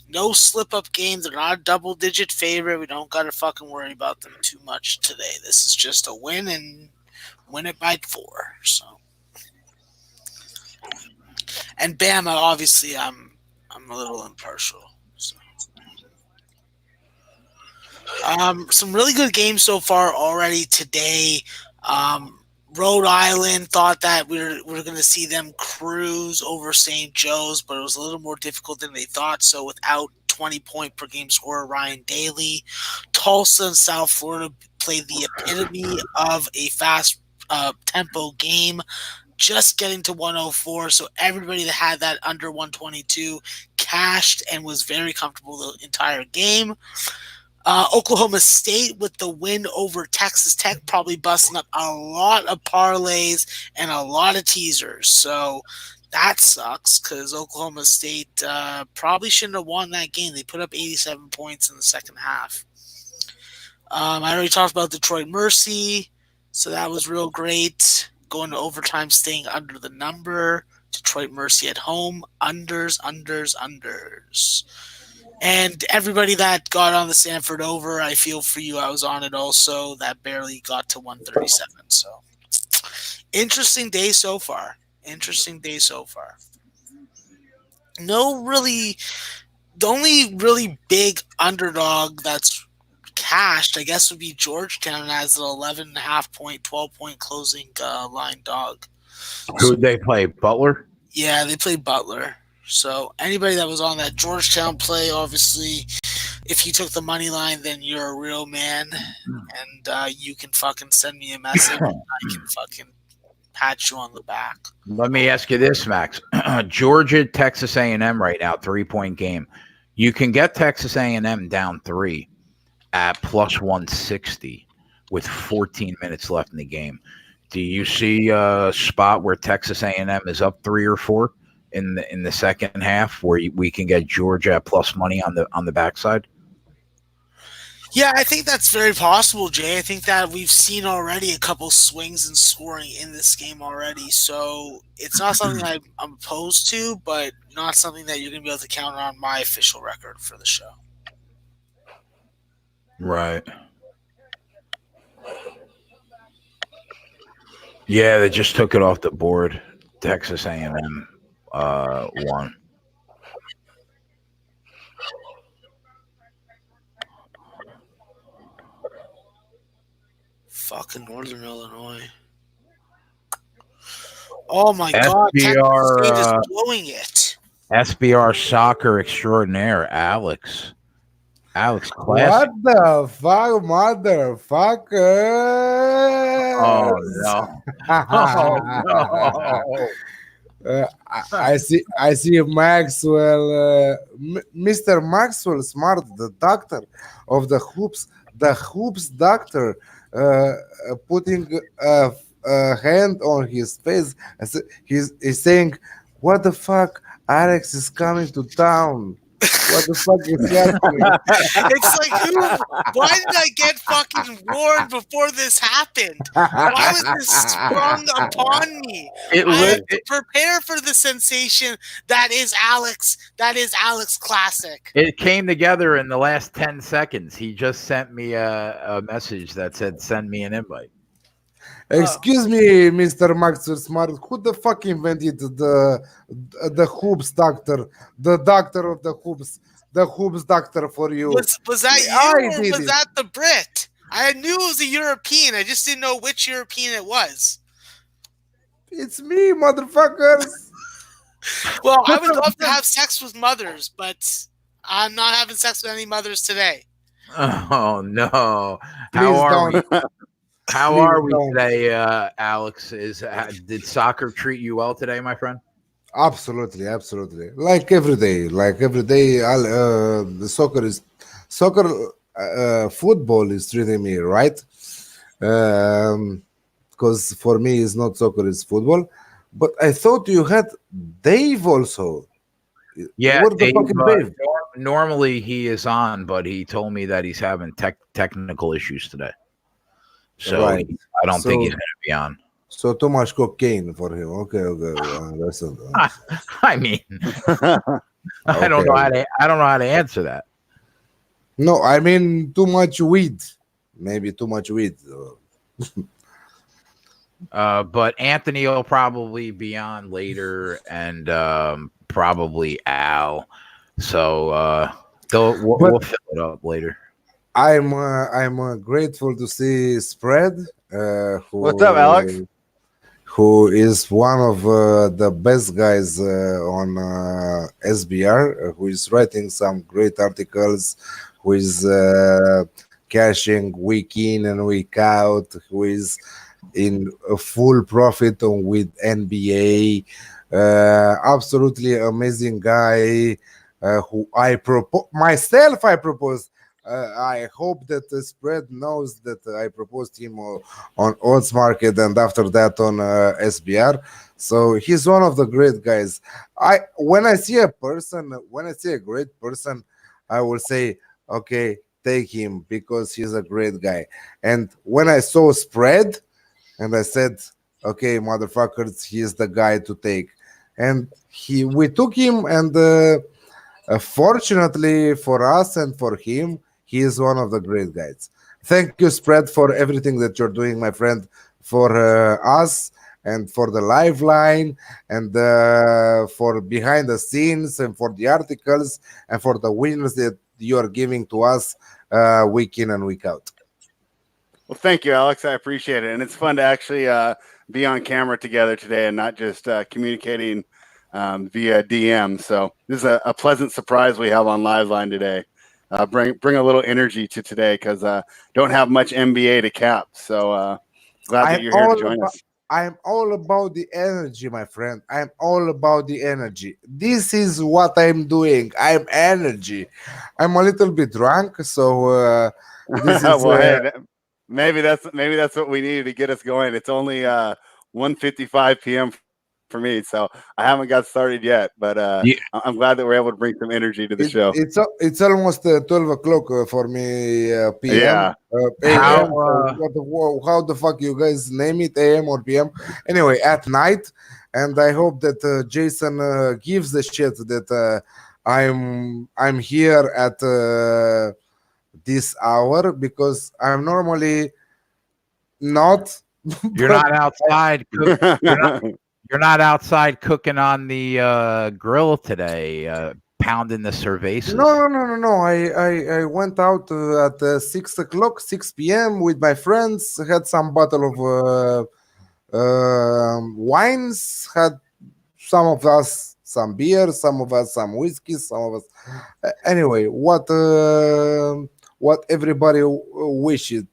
No slip-up games. They're not a double-digit favorite. We don't got to fucking worry about them too much today. This is just a win and win it by 4. So. And Bama, obviously, I'm a little impartial. So. Some really good games so far already today. Rhode Island thought that we were going to see them cruise over St. Joe's, but it was a little more difficult than they thought. So without 20-point per game scorer Ryan Daly, Tulsa and South Florida played the epitome of a fast tempo game, just getting to 104. So everybody that had that under 122 cashed and was very comfortable the entire game. Oklahoma State with the win over Texas Tech, probably busting up a lot of parlays and a lot of teasers. So that sucks because Oklahoma State probably shouldn't have won that game. They put up 87 points in the second half. I already talked about Detroit Mercy, so that was real great. Going to overtime, staying under the number. Detroit Mercy at home. Unders. And everybody that got on the Sanford over, I feel for you. I was on it also. That barely got to 137. So, interesting day so far. The only really big underdog that's cashed, I guess, would be Georgetown as an 11.5 point, 12-point closing line dog. Who would they play? Butler? Yeah, they played Butler. So anybody that was on that Georgetown play, obviously, if you took the money line, then you're a real man, and you can fucking send me a message, and I can fucking pat you on the back. Let me ask you this, Max. Georgia, Texas A&M right now, 3-point game. You can get Texas A&M down 3 at plus 160 with 14 minutes left in the game. Do you see a spot where Texas A&M is up 3 or 4? In the second half, where we can get Georgia at plus money on the backside? Yeah, I think that's very possible, Jay. I think that we've seen already a couple swings in scoring in this game already, so it's not something I'm opposed to, but not something that you're going to be able to count on my official record for the show. Right. Yeah, they just took it off the board. Texas A&M. One. Fucking Northern Illinois. Oh my God! Texas State is blowing it. SBR soccer extraordinaire, Alex Classic. What the fuck, motherfucker? Oh no! Oh no! I see Maxwell, Mr. Maxwell Smart, the doctor of the hoops doctor, putting a hand on his face. He's saying, "What the fuck? Alex is coming to town." What the fuck is happening? It's like, why did I get fucking warned before this happened? Why was this sprung upon me? I had to prepare for the sensation that is Alex Classic. It came together in the last 10 seconds. He just sent me a message that said, "Send me an invite." Excuse me, Mr. Maxwell Smart. Who the fuck invented the hoops doctor? The doctor of the hoops doctor for you. Was that you or was that the Brit? I knew it was a European. I just didn't know which European it was. It's me, motherfuckers. Well, I would love to have sex with mothers, but I'm not having sex with any mothers today. Oh no! Please How are we today, Alex? Did soccer treat you well today, my friend? Absolutely. Like every day, the football is treating me right. Because for me, it's not soccer, it's football. But I thought you had Dave also. Yeah, Dave? Normally he is on, but he told me that he's having technical issues today. So right. I don't think he's going to be on. So too much cocaine for him. Okay. I mean, I don't know how to answer that. No, I mean too much weed. Maybe too much weed. But Anthony will probably be on later, and probably Al. So we'll fill it up later. I'm grateful to see Spread. What's up, Alex? Who is one of the best guys on SBR, who is writing some great articles, who is cashing week in and week out, who is in a full profit with NBA. Absolutely amazing guy who I proposed. I hope that the Spread knows that I proposed him on odds market and after that on SBR. So he's one of the great guys. When I see a great person, I will say, okay, take him because he's a great guy. And when I saw Spread, and I said, okay, motherfuckers, he is the guy to take. And we took him, and fortunately for us and for him, he is one of the great guys. Thank you, Spread, for everything that you're doing, my friend, for us and for the live line and for behind the scenes and for the articles and for the winners that you are giving to us week in and week out. Well, thank you, Alex. I appreciate it. And it's fun to actually be on camera together today and not just communicating via DM. So this is a pleasant surprise we have on Live Line today. Bring a little energy to today because don't have much NBA to cap. So glad that you're here to join us. I'm all about the energy, my friend. I'm all about the energy. This is what I'm doing. I'm energy. I'm a little bit drunk, so this is well, hey, maybe that's what we needed to get us going. It's only 1:55 p.m. for me, so I haven't got started yet, but I'm glad that we're able to bring some energy to the show. It's almost 12 o'clock for me p.m. Yeah. How the fuck you guys name it, a.m. or p.m.? Anyway, at night, and I hope that Jason gives a shit that I'm here at this hour because I'm normally not. You're not outside. You're not outside cooking on the grill today, pounding the cervezas. No. I went out at 6 o'clock, 6 p.m. with my friends, had some bottle of wines, had some of us some beer, some of us some whiskey, some of us... Anyway, what everybody wish to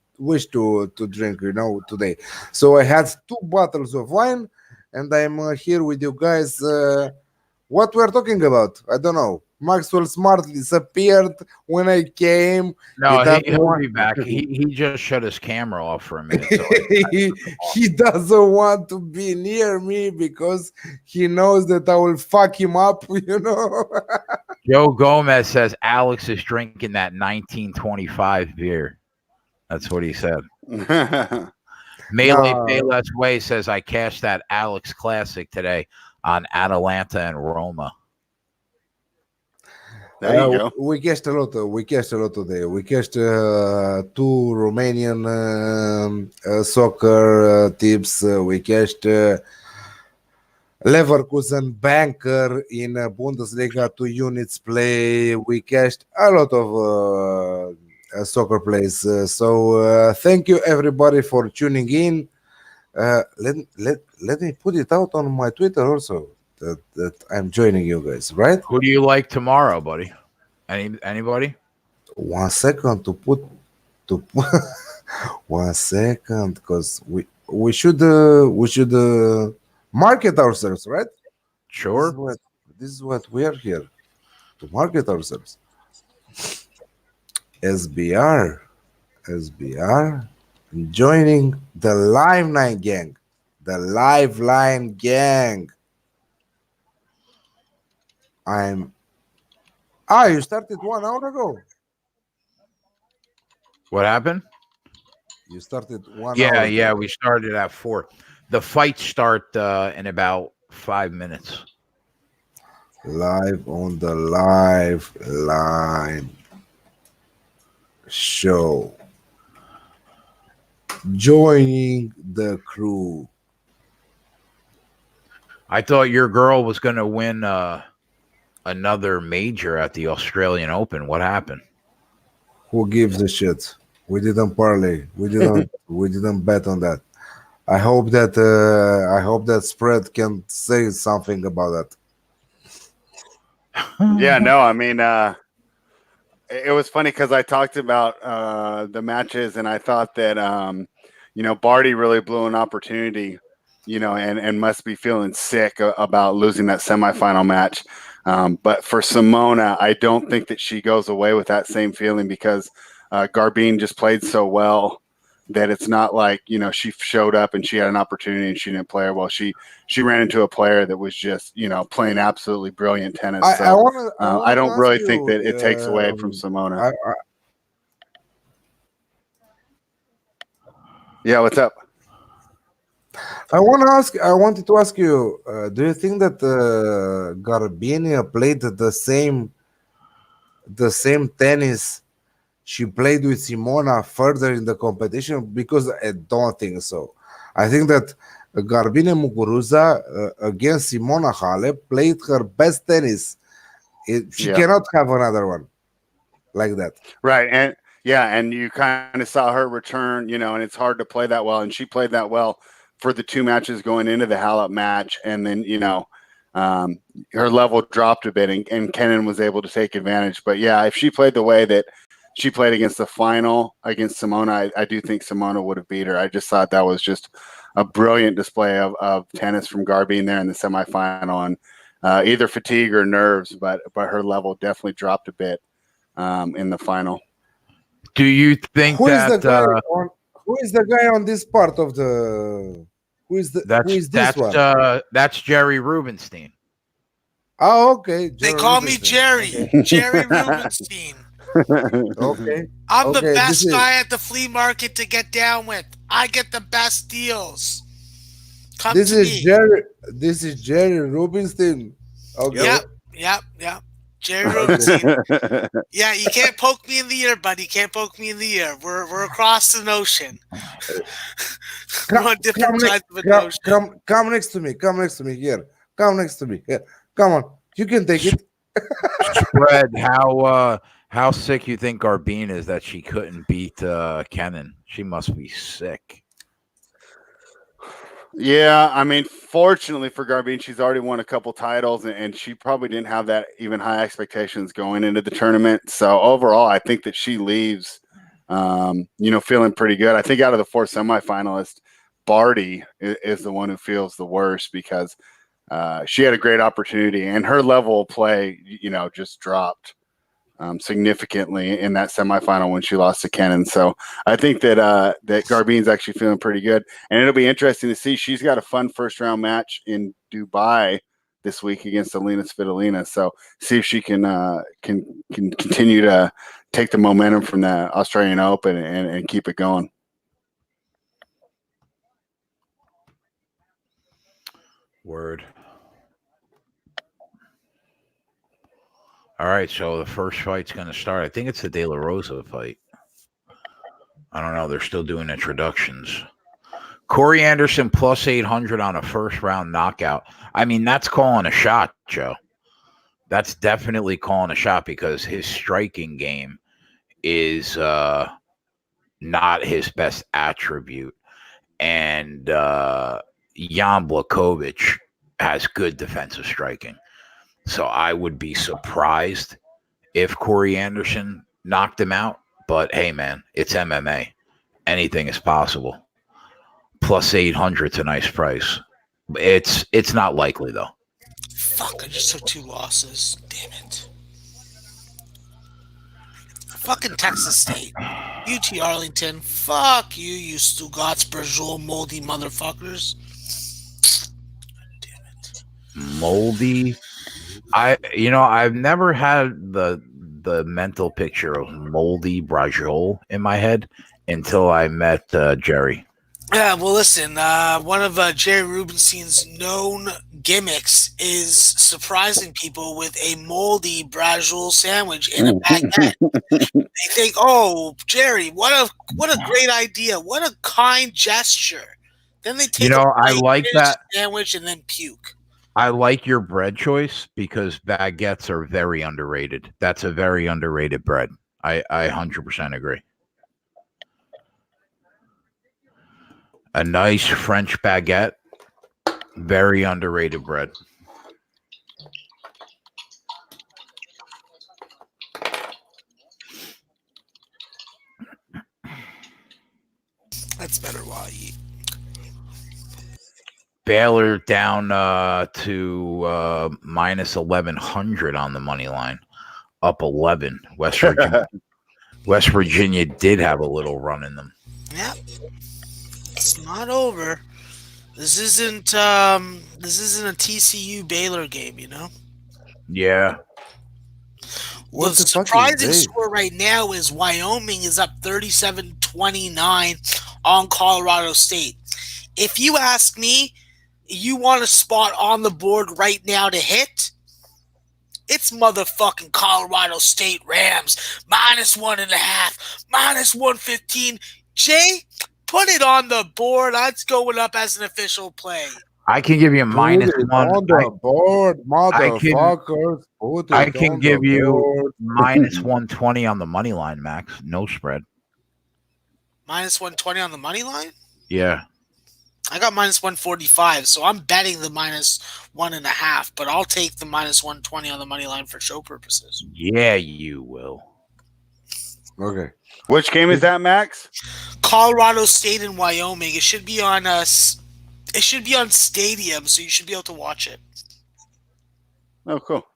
drink, today. So I had 2 bottles of wine, and I'm here with you guys. What we're talking about, I don't know. Maxwell Smart disappeared when I came. No, he'll be back. He just shut his camera off for a minute. So he doesn't want to be near me because he knows that I will fuck him up, Joe Gomez says Alex is drinking that 1925 beer. That's what he said. Melee Payless Way says I cashed that Alex Classic today on Atalanta and Roma. There you go. We cashed a lot. We cashed a lot today. We cashed 2 Romanian soccer tips. We cashed Leverkusen banker in Bundesliga 2 units play. We cashed a lot of soccer plays. So thank you everybody for tuning in. Let me put it out on my Twitter also that I'm joining you guys, right? Who do you like tomorrow, buddy? Anybody? 1 second to put 1 second, because we should market ourselves, right? Sure. This is what we are here to market ourselves. SBR joining the Live Line gang. The Live Line gang. You started 1 hour ago. What happened? You started 1 hour ago. Yeah, we started at 4. The fights start in about 5 minutes. Live on the Live Line show. Joining the crew. I thought your girl was going to win another major at the Australian Open. What happened? Who gives a shit? We didn't parlay. We didn't bet on that. I hope that spread can say something about that. Yeah, no, I mean, it was funny because I talked about the matches, and I thought that Barty really blew an opportunity, and must be feeling sick about losing that semifinal match. But for Simona, I don't think that she goes away with that same feeling, because Garbine just played so well that it's not like, she showed up and she had an opportunity and she didn't play her well. She ran into a player that was just, playing absolutely brilliant tennis. I don't really think that it takes away from Simona. Yeah, what's up? I wanted to ask you, do you think that Garbine played the same tennis she played with Simona further in the competition? Because I don't think so. I think that Garbine Muguruza against Simona Halep played her best tennis. She cannot have another one like that. Right. And you kind of saw her return, and it's hard to play that well. And she played that well for the 2 matches going into the Halep match. And then, her level dropped a bit, and Kenin was able to take advantage. But yeah, if she played the way that she played against the final against Simona, I do think Simona would have beat her. I just thought that was just a brilliant display of tennis from Garbine there in the semifinal, and either fatigue or nerves, but her level definitely dropped a bit in the final. Do you think who is the guy on this part of the? Who is this one? That's Jerry Rubenstein. Oh, okay. They call me Jerry. Okay. Jerry Rubenstein. Okay. I'm the best guy at the flea market to get down with. I get the best deals. This is Jerry Rubenstein. Okay. Yep. Jerry Rubenstein. Yeah, you can't poke me in the ear, buddy. You can't poke me in the ear. We're across the ocean. We're on different sides of the ocean. Come next to me. Here. Come next to me. Here. Come on. You can take it. Spread, how sick you think Garbine is that she couldn't beat Kenin? She must be sick. Yeah, I mean, fortunately for Garbine, she's already won a couple titles, and she probably didn't have that even high expectations going into the tournament. So overall, I think that she leaves, feeling pretty good. I think out of the 4 semifinalists, Barty is the one who feels the worst, because she had a great opportunity, and her level of play, just dropped significantly in that semifinal when she lost to Kenin. So I think that Garbine's actually feeling pretty good, and it'll be interesting to see. She's got a fun first round match in Dubai this week against Alina Svitolina. So see if she can continue to take the momentum from the Australian Open and keep it going. Word. All right, so the first fight's going to start. I think it's the De La Rosa fight. I don't know. They're still doing introductions. Corey Anderson plus 800 on a first-round knockout. I mean, that's calling a shot, Joe. That's definitely calling a shot because his striking game is not his best attribute. And Jan Blachowicz has good defensive striking. So I would be surprised if Corey Anderson knocked him out. But hey, man, it's MMA. Anything is possible. Plus 800 is a nice price. It's not likely, though. Fuck, I just took 2 losses. Damn it. Fucking Texas State. UT Arlington. Fuck you, you Stugatz, Brajol, moldy motherfuckers. Damn it. Moldy. I've never had the mental picture of moldy Brajol in my head until I met Jerry. Yeah, well, listen, one of Jerry Rubenstein's known gimmicks is surprising people with a moldy Brajol sandwich in a baguette. They think, "Oh, Jerry, what a great idea! What a kind gesture." Then they take I like that sandwich and then puke. I like your bread choice because baguettes are very underrated. That's a very underrated bread. I 100% agree. A nice French baguette, very underrated bread. That's better while I eat. Baylor down to minus 1,100 on the money line, up 11. West Virginia did have a little run in them. Yep. It's not over. This isn't a TCU Baylor game, you know? Yeah. Well, the surprising score right now is Wyoming is up 37-29 on Colorado State. If you ask me, you want a spot on the board right now to hit? It's motherfucking Colorado State Rams. minus 1.5, minus 115. Jay, put it on the board. That's going up as an official play. I can give you minus 1 on the board, motherfuckers. I can give you minus 120 on the money line, Max. No spread. Minus 120 on the money line? Yeah. I got minus 145, so I'm betting the minus 1.5, but I'll take the minus 120 on the money line for show purposes. Yeah, you will. Okay. Which game is that, Max? Colorado State and Wyoming. It should be on us. It should be on Stadium, so you should be able to watch it. Oh, cool.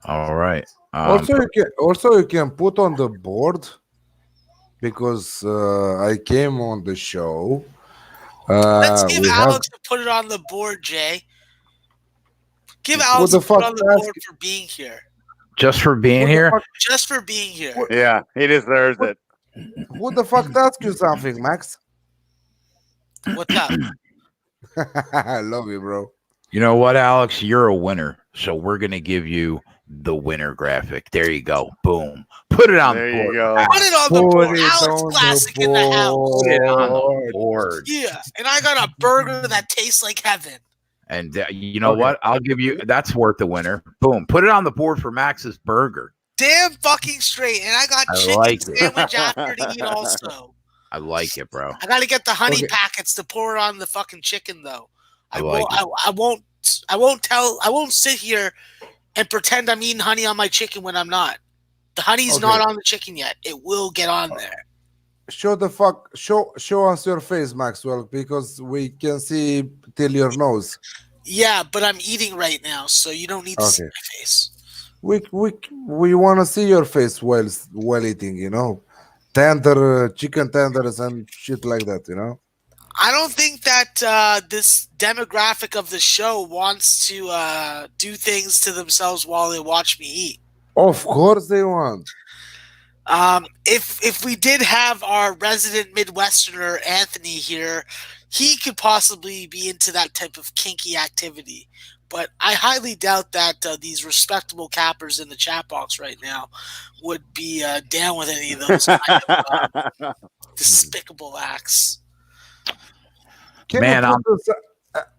All right. Also, you can put on the board because I came on the show. Let's give Alex to put it on the board, Jay. Give Alex to put it on the board for being here. Just for being here? Just for being here. Yeah, he deserves it. Who the fuck asked you something, Max? What's up? I love you, bro. You know what, Alex? You're a winner. So we're going to give you the winner graphic. There you go. Boom. Put it on the board. There you go. Put it on the board. Alex Classic in the house. Put it on the board. Yeah. And I got a burger that tastes like heaven. And you know what? I'll give you, that's worth the winner. Boom. Put it on the board for Max's burger. Damn fucking straight. And I got chicken sandwich after to eat also. I like it, bro. I got to get the honey packets to pour it on the fucking chicken, though. I won't sit here and pretend I'm eating honey on my chicken when I'm not. The honey's not on the chicken yet. It will get on there. Show us your face, Maxwell, because we can see till your nose. Yeah, but I'm eating right now, so you don't need to see my face. We want to see your face while eating, you know, chicken tenders and shit like that, you know. I don't think that this demographic of the show wants to do things to themselves while they watch me eat. Of course they want. If we did have our resident Midwesterner Anthony here, he could possibly be into that type of kinky activity. But I highly doubt that these respectable cappers in the chat box right now would be down with any of those kind of despicable acts. Can Man, you put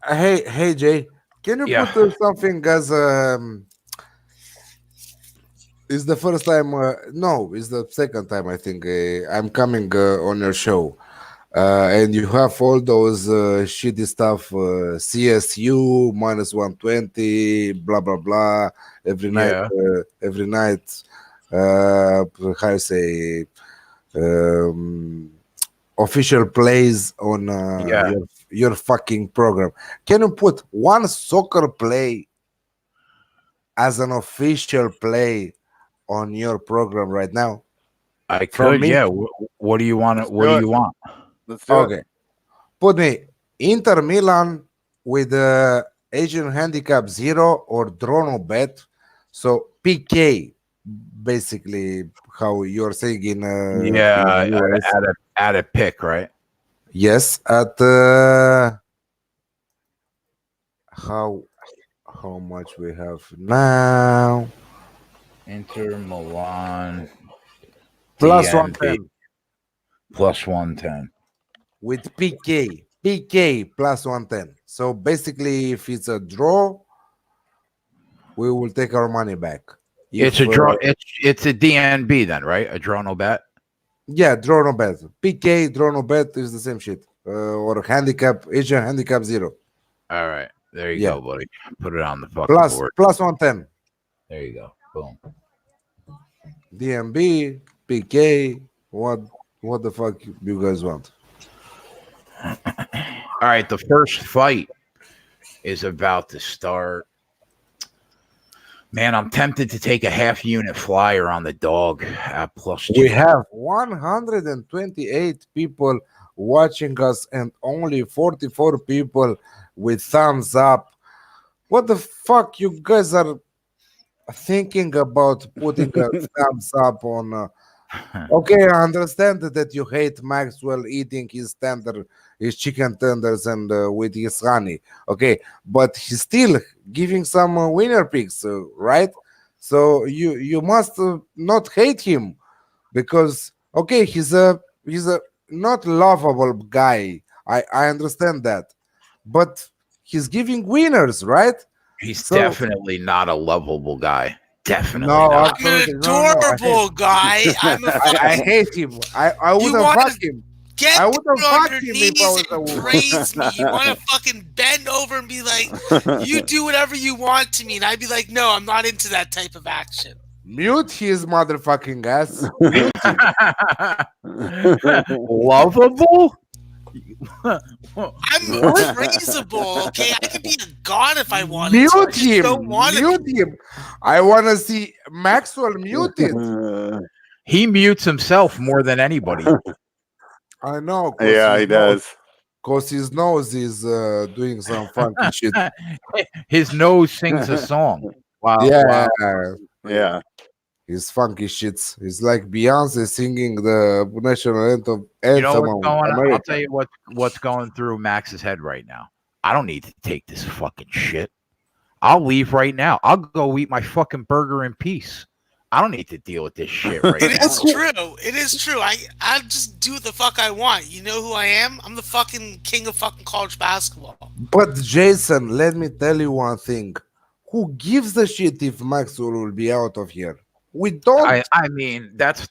hey Jay, can you put something as is the first time? No, it's the second time I think I'm coming on your show, and you have all those shitty stuff, CSU minus 120, blah blah blah. Every night, how you say, official plays on your fucking program. Can you put one soccer play as an official play on your program right now? I could, yeah. What do you want? What do you want? Let's do it. Put me Inter Milan with Asian handicap 0 or draw no bet. So PK, basically, how you're saying in US. At a pick, right? Yes, at how much we have now? Inter Milan plus DNB, 110 plus 110 with PK plus 110. So basically, if it's a draw, we will take our money back. It's a draw. It's a DNB then, right? A draw no bet. Yeah, draw no bet. PK draw no bet is the same shit. Or handicap, Asian handicap 0. All right, there you go, buddy. Put it on the fucking board. Plus 110. There you go. Boom. DNB, PK. What the fuck you guys want? All right, the first fight is about to start. Man, I'm tempted to take a half unit flyer on the dog at plus 2. We have 128 people watching us and only 44 people with thumbs up. What the fuck you guys are thinking about putting a thumbs up on? Okay, I understand that you hate Maxwell eating his chicken tenders and with his honey. Okay, but he's still giving some winner picks, right? So you must not hate him because okay, he's a not lovable guy. I understand that, but he's giving winners, right? He's definitely not a lovable guy. Definitely not. I'm an adorable guy. I hate him. I wouldn't fuck him. I wouldn't fuck him if I was a woman. Praise me. You want to fucking bend over and be like, you do whatever you want to me. And I'd be like, no, I'm not into that type of action. Mute his motherfucking ass. Lovable? I'm praisable, okay? I could be a god if I wanted mute to. Mute him. I want to see Maxwell muted. He mutes himself more than anybody. I know. Yeah, he does. Because his nose is doing some funky shit. His nose sings a song. Wow. Yeah. His funky shits. It's like Beyonce singing the national anthem. You know what's going on? I'll tell you what's going through Max's head right now. I don't need to take this fucking shit. I'll leave right now. I'll go eat my fucking burger in peace. I don't need to deal with this shit right now. It is true. It is true. I just do what the fuck I want. You know who I am? I'm the fucking king of fucking college basketball. But Jason, let me tell you one thing. Who gives a shit if Maxwell will be out of here? We don't. I mean, that's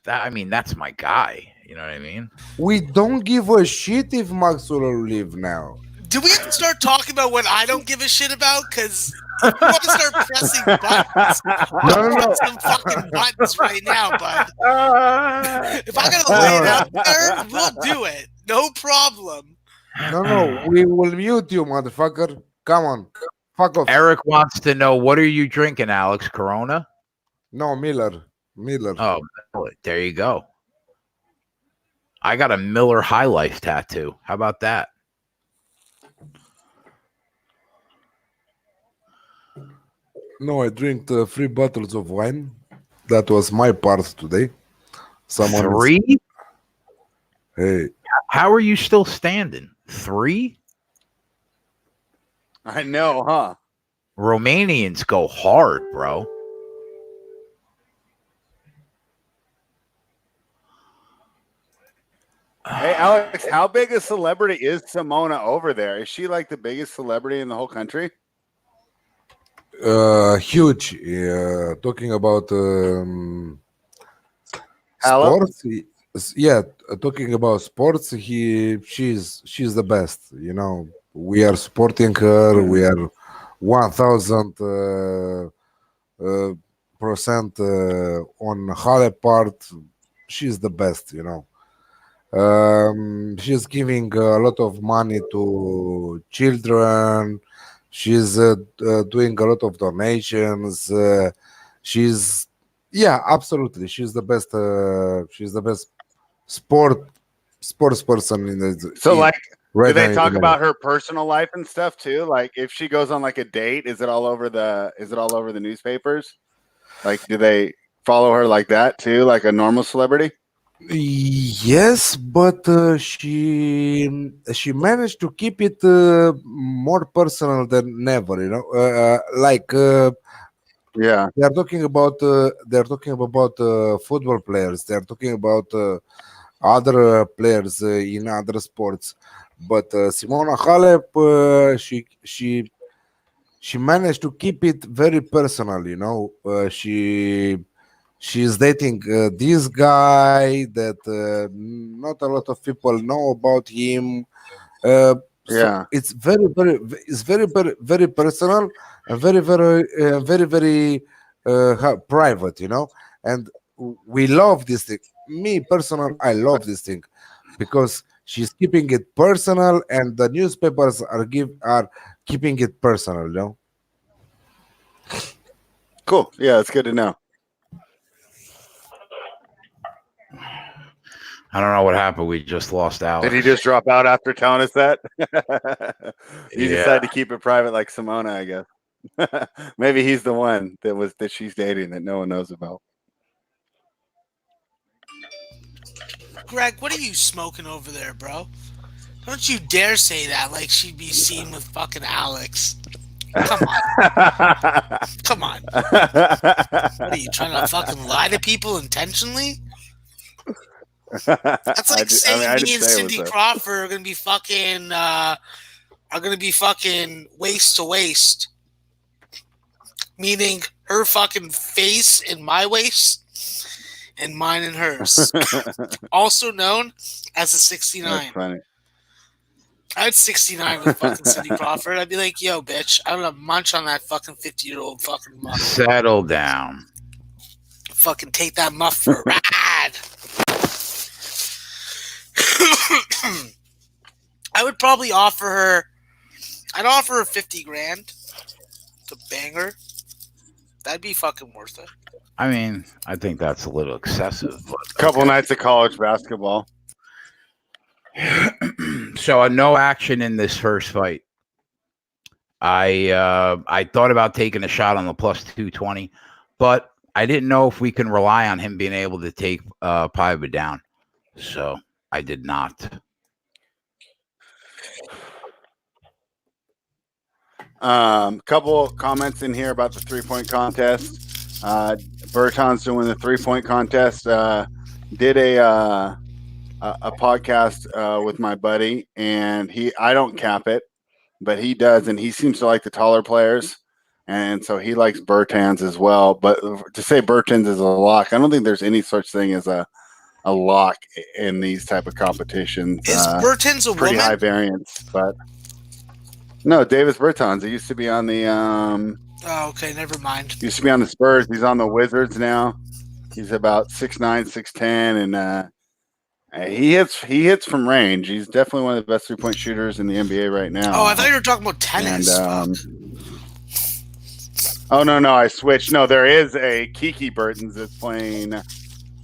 my guy. You know what I mean? We don't give a shit if Maxwell will leave now. Do we have to start talking about what I don't give a shit about? Because we want to start pressing buttons. No. Some fucking buttons right now, bud. If I gotta lay it out there, we'll do it. No problem. No. We will mute you, motherfucker. Come on. Fuck off. Eric wants to know, what are you drinking, Alex? Corona? No, Miller. Oh, there you go. I got a Miller High Life tattoo. How about that? No, I drink 3 bottles of wine. That was my part today. Someone is, 3? hey, How are you still standing? 3? I know, huh? Romanians go hard, bro. Hey, Alex, how big a celebrity is Simona over there? Is she like the biggest celebrity in the whole country? huge. Talking about Hello? sports. Yeah, talking about sports. She's the best. You know, we are supporting her. We are 1,000 percent on Halle part. She's the best. You know. She's giving a lot of money to children. She's doing a lot of donations. She's, yeah, absolutely. She's the best. She's the best sports person in the. So, like, right do they now talk in the about her personal life and stuff too? Like, if she goes on like a date, is it all over the newspapers? Like, do they follow her like that too, like a normal celebrity? Yes, but she managed to keep it more personal than ever. You know, Yeah. they're talking about football players. They're talking about other players in other sports. But Simona Halep, she managed to keep it very personal. You know, she's dating this guy that not a lot of people know about him. So Yeah. it's very personal and very private, you know. And we love this thing. Me personal, I love this thing because she's keeping it personal, and the newspapers are keeping it personal, you know. Cool. Yeah, it's good to know. I don't know what happened. We just lost Alex. Did he just drop out after telling us that? You Yeah. decided to keep it private like Simona, I guess. Maybe he's the one that she's dating that no one knows about. Greg, what are you smoking over there, bro? Don't you dare say that like she'd be seen with fucking Alex. Come on. Come on. What are you trying to fucking lie to people intentionally? That's like saying me and Cindy Crawford are gonna be fucking waist to waist. Meaning her fucking face in my waist and mine in hers. Also known as a 69. That's funny. I had 69 with fucking Cindy Crawford. I'd be like, yo, bitch, I don't know, munch on that fucking 50-year-old fucking muff. Settle down. Fucking take that muff for a ride. I would probably offer her, I'd offer her 50 grand to bang her. That'd be fucking worth it. I mean, I think that's a little excessive. But Couple nights of college basketball. So no action in this first fight. I thought about taking a shot on the plus 220, but I didn't know if we can rely on him being able to take Paiva down. So I did not. Couple comments in here about the 3-point contest. Berton's doing the 3-point contest. Did a podcast with my buddy, and I don't cap it, but he does, and he seems to like the taller players, and so he likes Bertans as well. But to say Bertans is a lock, I don't think there's any such thing as a lock in these type of competitions. Is Bertans a pretty woman? high variance, but no, Davis Bertans. He used to be on the Oh, okay, never mind. used to be on the Spurs. He's on the Wizards now. He's about 6'9", 6'10", and he hits from range. He's definitely one of the best 3-point shooters in the NBA right now. Oh, I thought you were talking about tennis. And, oh no, I switched. No, there is a Kiki Bertans that's playing.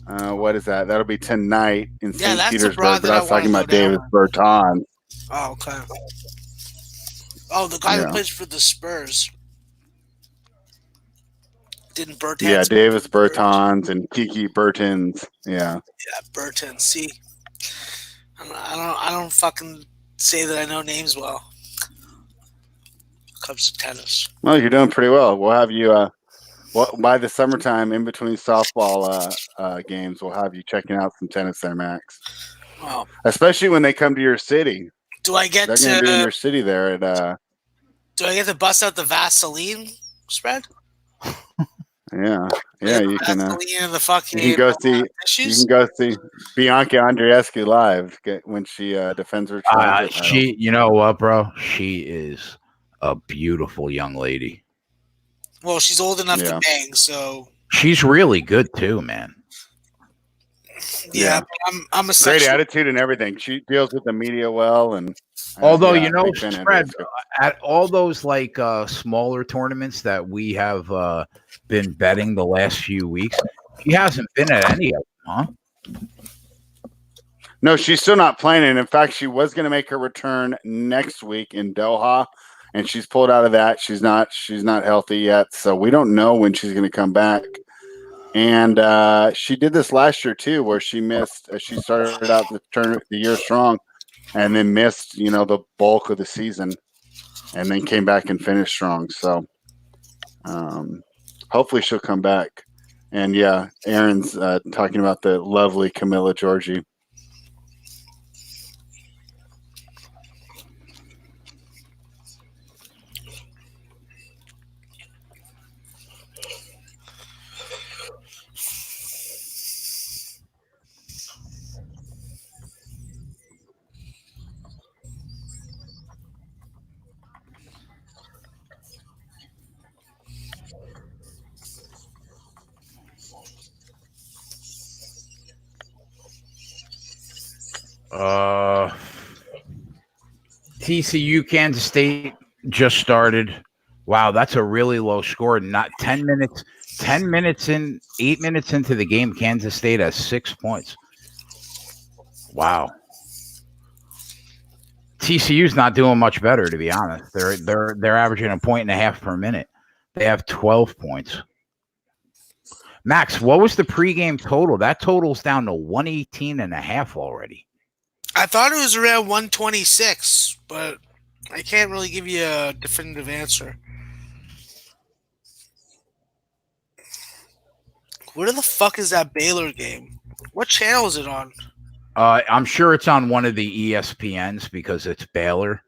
What is that? That'll be tonight in St. Petersburg. But I was talking about Davis Bertans. Oh, okay. Oh, the guy that plays for the Spurs. Didn't Bertans? Yeah, Davis Bertans and Kiki Bertans. Yeah. Yeah, Bertans. See, I don't fucking say that I know names well. Comes to tennis. Well, you're doing pretty well. We'll have you. By the summertime, in between softball games, we'll have you checking out some tennis there, Max. Well, especially when they come to your city. Do I get They're going to be in your city there at. Do I get to bust out the Vaseline spread? Yeah, you can. The fucking you can go see Bianca Andreescu live when she defends her title. You know what, bro? She is a beautiful young lady. Well, she's old enough to bang, so she's really good too, man. Yeah, I'm a great attitude and everything. She deals with the media well, and although Fred, at all those like smaller tournaments that we have been betting the last few weeks, she hasn't been at any of them, huh? No, she's still not playing. And in fact, she was going to make her return next week in Doha, and she's pulled out of that. She's not healthy yet, so we don't know when she's going to come back. And she did this last year too, where she missed. She started out the year strong, and then missed, the bulk of the season, and then came back and finished strong. So, hopefully she'll come back. And yeah, Aaron's talking about the lovely Camilla Giorgi. TCU Kansas State just started. Wow, that's a really low score. Not 10 minutes. 8 minutes into the game, Kansas State has 6 points. Wow. TCU's not doing much better, to be honest. They're averaging 1.5 per minute. They have 12 points. Max, what was the pregame total? That total's down to 118.5 already. I thought it was around 126, but I can't really give you a definitive answer. Where the fuck is that Baylor game? What channel is it on? I'm sure it's on one of the ESPNs because it's Baylor.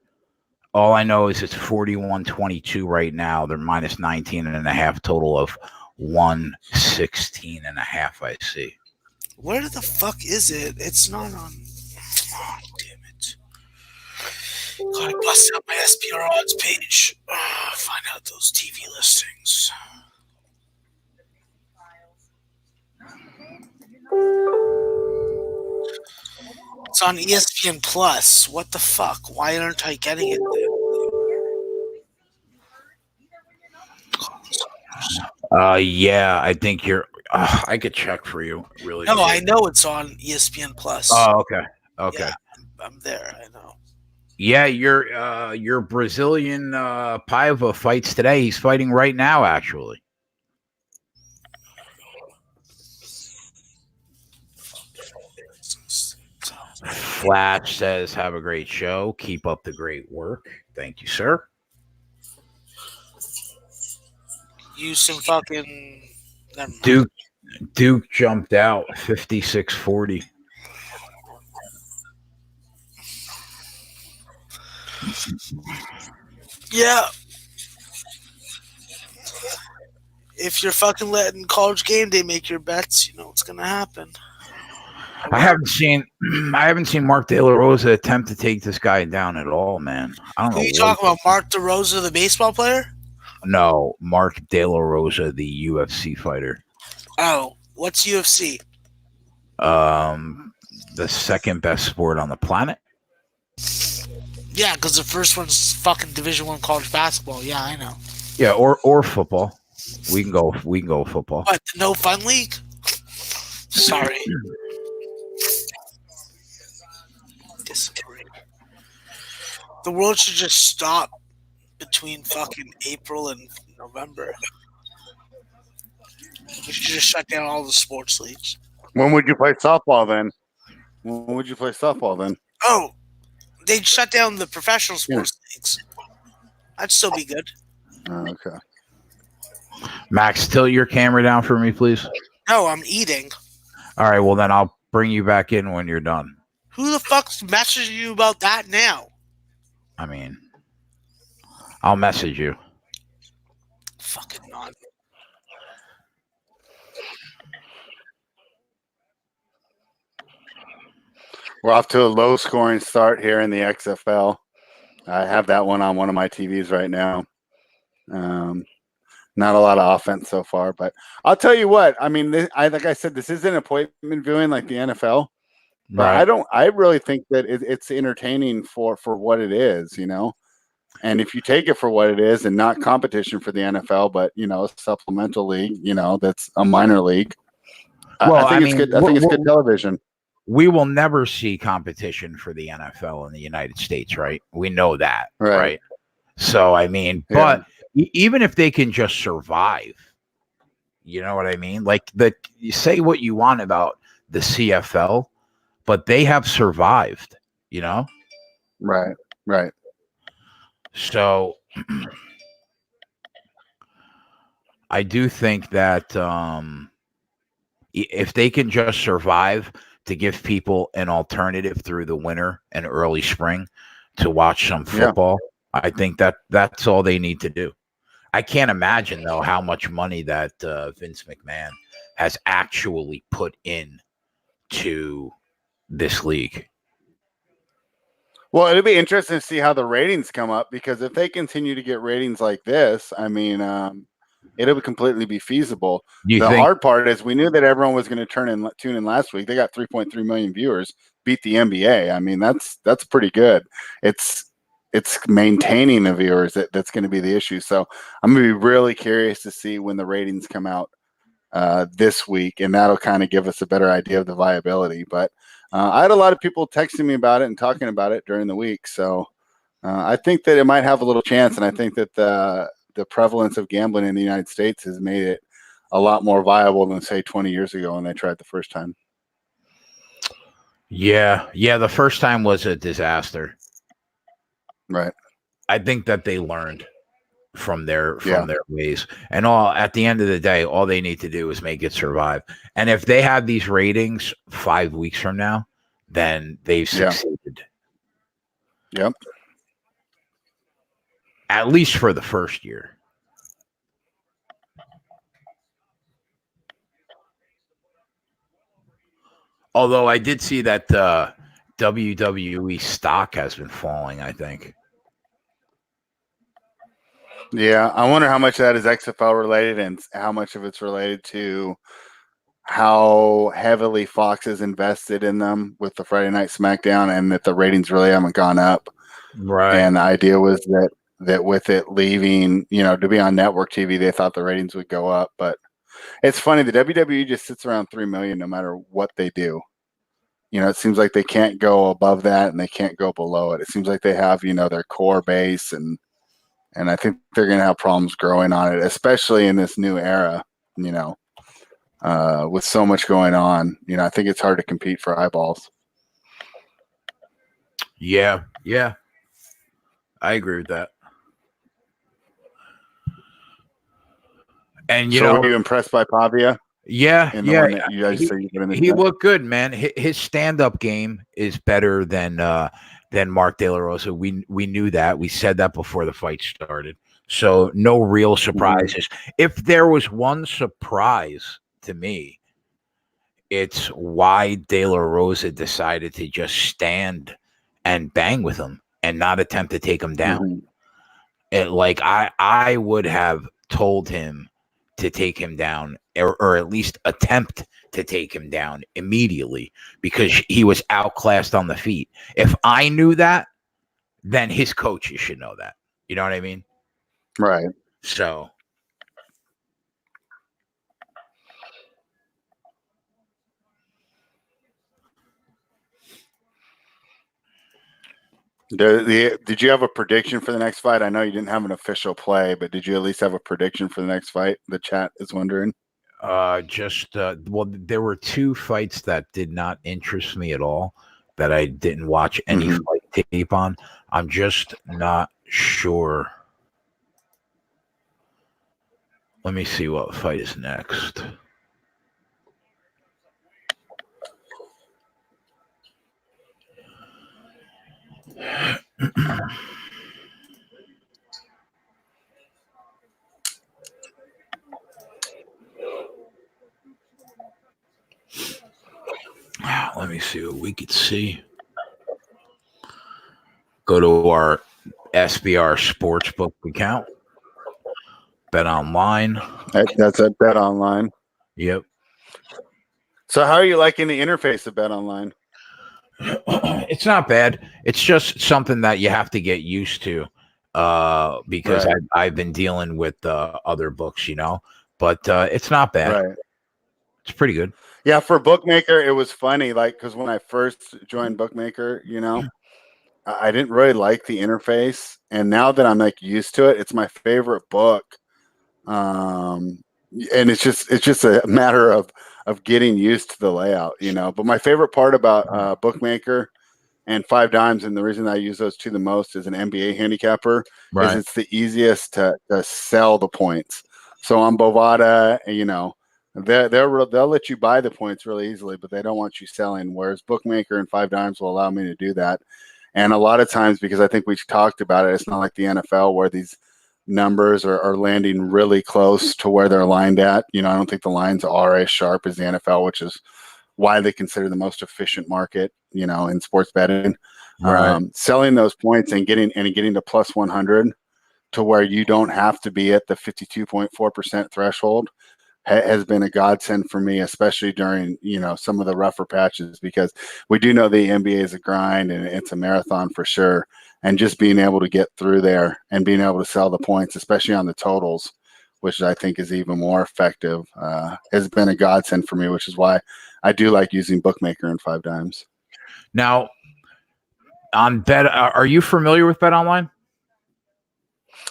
All I know is it's 41-22 right now. They're minus 19.5, total of 116.5, I see. Where the fuck is it? It's not on. Oh, damn it. Gotta bust out my SPR odds page. Find out those TV listings. It's on ESPN Plus. What the fuck? Why aren't I getting it there? Yeah, I think you're. I could check for you. Really? No, I know it's on ESPN Plus. Oh, okay. Okay. Yeah, I'm there. I know. Yeah, your Brazilian Paiva fights today. He's fighting right now, actually. Flash says, "Have a great show. Keep up the great work." Thank you, sir. You some fucking Duke jumped out 56-40. Yeah. If you're fucking letting College Game Day make your bets, you know what's gonna happen. I haven't seen Mark De La Rosa attempt to take this guy down at all, man. I don't know. Who are you talking about? Mark De Rosa, the baseball player? No, Mark De La Rosa, the UFC fighter. Oh, what's UFC? The second best sport on the planet. Yeah, because the first one's fucking Division I college basketball. Yeah, I know. Yeah, or football. We can go football. What, the No Fun League? Sorry. Disagree. The world should just stop between fucking April and November. We should just shut down all the sports leagues. When would you play softball then? When would you play softball then? Oh, they'd shut down the professional sports leagues. That'd still be good. Oh, okay. Max, tilt your camera down for me, please. No, I'm eating. All right, well, then I'll bring you back in when you're done. Who the fuck's messaging you about that now? I mean, I'll message you. Fucking non. We're off to a low-scoring start here in the XFL. I have that one on one of my TVs right now. Not a lot of offense so far, but I'll tell you what. I mean, like I said, this isn't appointment viewing like the NFL, but Right. I really think that it's entertaining for what it is, you know. And if you take it for what it is and not competition for the NFL, but a supplemental league, that's a minor league. Well, I think it's good. I think it's good television. We will never see competition for the NFL in the United States, right? We know that, right? So, I mean, but even if they can just survive, you know what I mean? Like, you say what you want about the CFL, but they have survived, you know? Right. So, I do think that if they can just survive to give people an alternative through the winter and early spring to watch some football, I think that's all they need to do. I can't imagine, though, how much money that Vince McMahon has actually put in to this league. Well, it'll be interesting to see how the ratings come up, because if they continue to get ratings like this, I mean, it'll completely be feasible. Hard part is we knew that everyone was going to tune in last week. They got 3.3 million viewers, beat the NBA. I mean, that's pretty good. It's maintaining the viewers that's going to be the issue. So I'm going to be really curious to see when the ratings come out this week, and that'll kind of give us a better idea of the viability. But I had a lot of people texting me about it and talking about it during the week. So I think that it might have a little chance, and I think that the prevalence of gambling in the United States has made it a lot more viable than, say, 20 years ago when they tried the first time. Yeah. The first time was a disaster. Right. I think that they learned from their ways, and at the end of the day, all they need to do is make it survive. And if they have these ratings 5 weeks from now, then they've succeeded. Yep. At least for the first year. Although I did see that WWE stock has been falling, I think. Yeah, I wonder how much of that is XFL related and how much of it's related to how heavily Fox is invested in them with the Friday Night SmackDown, and that the ratings really haven't gone up. Right. And the idea was that with it leaving, to be on network TV, they thought the ratings would go up. But it's funny, the WWE just sits around 3 million no matter what they do. It seems like they can't go above that and they can't go below it. It seems like they have, their core base, and I think they're going to have problems growing on it, especially in this new era, with so much going on. I think it's hard to compete for eyeballs. Yeah. I agree with that. And were you impressed by Pavia? Yeah. He looked good, man. His stand-up game is better than Mark De La Rosa. We knew that. We said that before the fight started. So no real surprises. Mm-hmm. If there was one surprise to me, it's why De La Rosa decided to just stand and bang with him and not attempt to take him down. Mm-hmm. I would have told him to take him down, or at least attempt to take him down immediately, because he was outclassed on the feet. If I knew that, then his coaches should know that. You know what I mean? Right. So. Did you have a prediction for the next fight? I know you didn't have an official play, but did you at least have a prediction for the next fight? The chat is wondering. Well, there were two fights that did not interest me at all, that I didn't watch any fight tape on. I'm just not sure. Let me see what fight is next. Let me see what we could see. Go to our SBR Sportsbook account. Bet online. That's at Bet Online. Yep. So how are you liking the interface of Bet Online? It's not bad. It's just something that you have to get used to, because Right. I've been dealing with other books, but it's not bad. Right. It's pretty good. Yeah, for Bookmaker, it was funny, because when I first joined Bookmaker, I didn't really like the interface, and now that I'm used to it, it's my favorite book. And it's just a matter of getting used to the layout, But my favorite part about Bookmaker and 5 Dimes, and the reason I use those two the most as an NBA handicapper, is it's the easiest to sell the points. So on Bovada, they'll let you buy the points really easily, but they don't want you selling. Whereas Bookmaker and 5 Dimes will allow me to do that. And a lot of times, because I think we've talked about it, it's not like the NFL where these numbers are landing really close to where they're lined at. I don't think the lines are as sharp as the NFL, which is why they consider the most efficient market, in sports betting. Right. Selling those points and getting to plus 100 to where you don't have to be at the 52.4% threshold has been a godsend for me, especially during, some of the rougher patches, because we do know the NBA is a grind and it's a marathon for sure. And just being able to get through there and being able to sell the points, especially on the totals, which I think is even more effective, has been a godsend for me, which is why I do like using Bookmaker and 5 Dimes. Now, on Bet, are you familiar with Bet Online?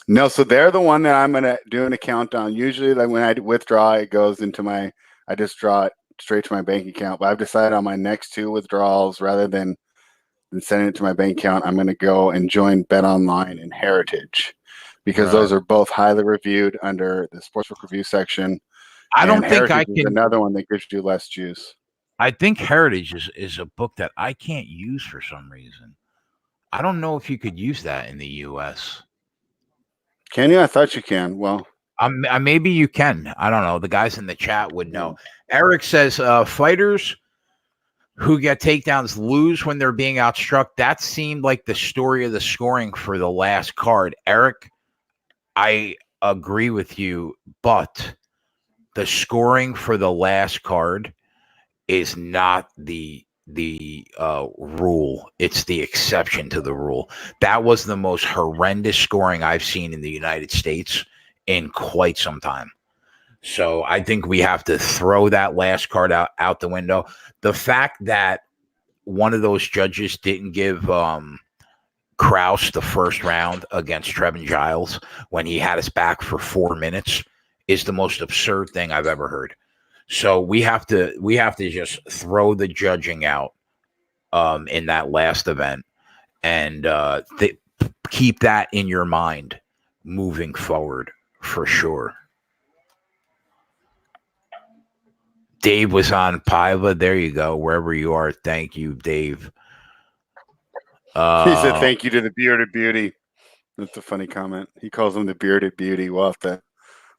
No, so they're the one that I'm going to do an account on. Usually, when I withdraw, it goes into I just draw it straight to my bank account. But I've decided on my next 2 withdrawals, rather than sending it to my bank account, I'm going to go and join Bet Online and Heritage, because those are both highly reviewed under the Sportsbook review section. I don't think I can. Another one that gives you less juice. I think Heritage is a book that I can't use for some reason. I don't know if you could use that in the U.S. Can you? I thought you can. Well, maybe you can. I don't know. The guys in the chat would know. Eric says fighters who get takedowns lose when they're being outstruck. That seemed like the story of the scoring for the last card. Eric, I agree with you, but the scoring for the last card is not the rule. It's the exception to the rule. That was the most horrendous scoring I've seen in the United States in quite some time. So I think we have to throw that last card out the window. The fact that one of those judges didn't give Kraus the first round against Trevin Giles when he had us back for 4 minutes is the most absurd thing I've ever heard. So we have to just throw the judging out in that last event, and keep that in your mind moving forward for sure. Dave was on Paiva. There you go. Wherever you are, thank you, Dave. He said thank you to the bearded beauty. That's a funny comment. He calls him the bearded beauty. We'll have to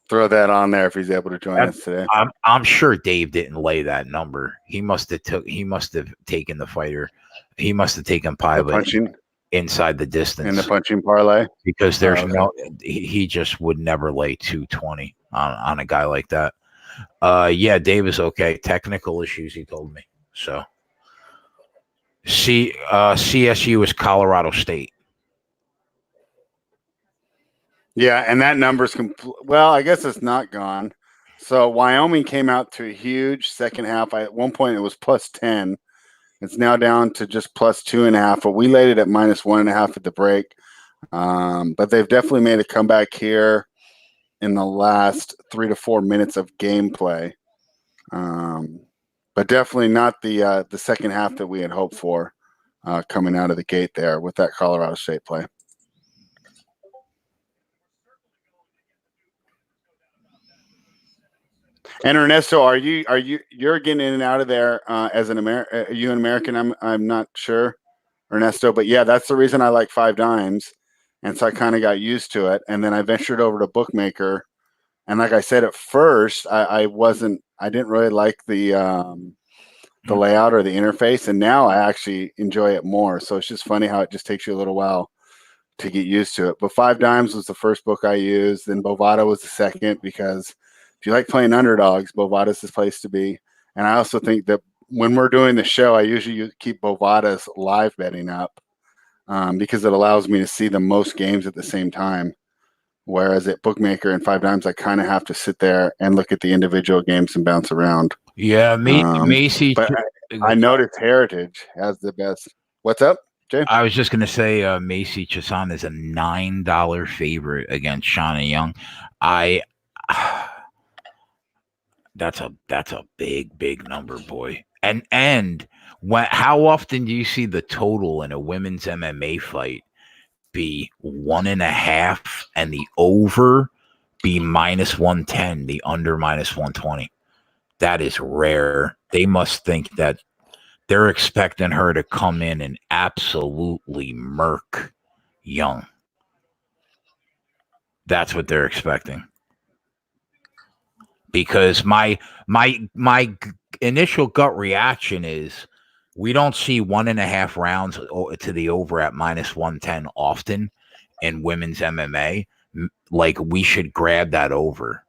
throw that on there if he's able to join us today. I'm sure Dave didn't lay that number. He must have taken the fighter. He must have taken Paiva inside the distance in the punching parlay, because there's he just would never lay 220 on a guy like that. Yeah, Dave is okay. Technical issues, he told me. So CSU is Colorado State. Yeah, and that number's well, I guess it's not gone. So Wyoming came out to a huge second half. At one point it was plus 10. It's now down to just plus 2.5, but we laid it at minus 1.5 at the break. But they've definitely made a comeback here in the last 3 to 4 minutes of gameplay. But definitely not the second half that we had hoped for coming out of the gate there with that Colorado State play. And Ernesto, you're getting in and out of there as an American? Are you an American? I'm not sure, Ernesto, but yeah, that's the reason I like 5 Dimes, and so I kind of got used to it, and then I ventured over to Bookmaker, and like I said at first, I didn't really like the layout or the interface, and now I actually enjoy it more. So it's just funny how it just takes you a little while to get used to it. But 5 Dimes was the first book I used, then Bovada was the second, because if you like playing underdogs, Bovada's the place to be. And I also think that when we're doing the show, I usually keep Bovada's live betting up because it allows me to see the most games at the same time. Whereas at Bookmaker and 5 Dimes, I kind of have to sit there and look at the individual games and bounce around. Yeah, Macy. But I noticed Heritage has the best. What's up, Jay? I was just going to say Macy Chiasson is a $9 favorite against Shauna Young. That's a big number, boy. And how often do you see the total in a women's MMA fight be 1.5 and the over be -110, the under -120? That is rare. They must think that they're expecting her to come in and absolutely murk Young. That's what they're expecting. Because my initial gut reaction is we don't see 1.5 rounds to the over at -110 often in women's MMA. Like, we should grab that over.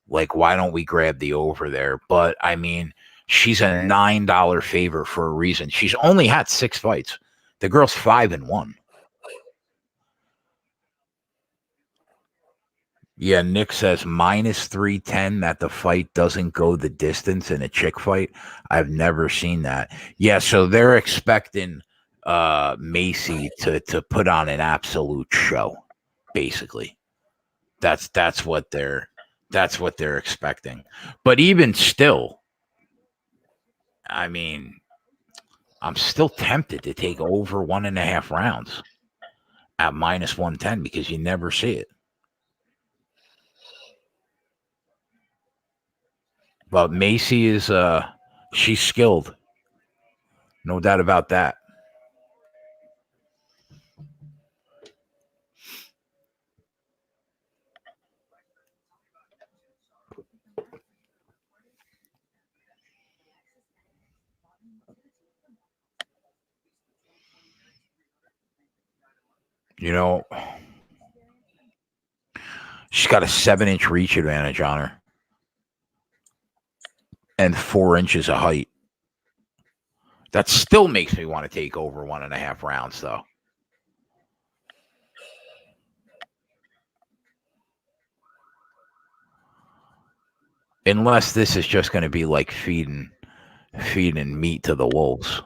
Like, why don't we grab the over there? But I mean, she's a $9 favorite for a reason. She's only had 6 fights. The girl's 5-1. Yeah, Nick says -310 that the fight doesn't go the distance in a chick fight. I've never seen that. Yeah, so they're expecting Macy to put on an absolute show, basically. That's what they're expecting. But even still, I mean, I'm still tempted to take over 1.5 rounds at -110 because you never see it. But Macy is she's skilled. No doubt about that. You know, she's got a 7-inch reach advantage on her and 4 inches of height. That still makes me want to take over 1.5 rounds, though. Unless this is just going to be like feeding meat to the wolves.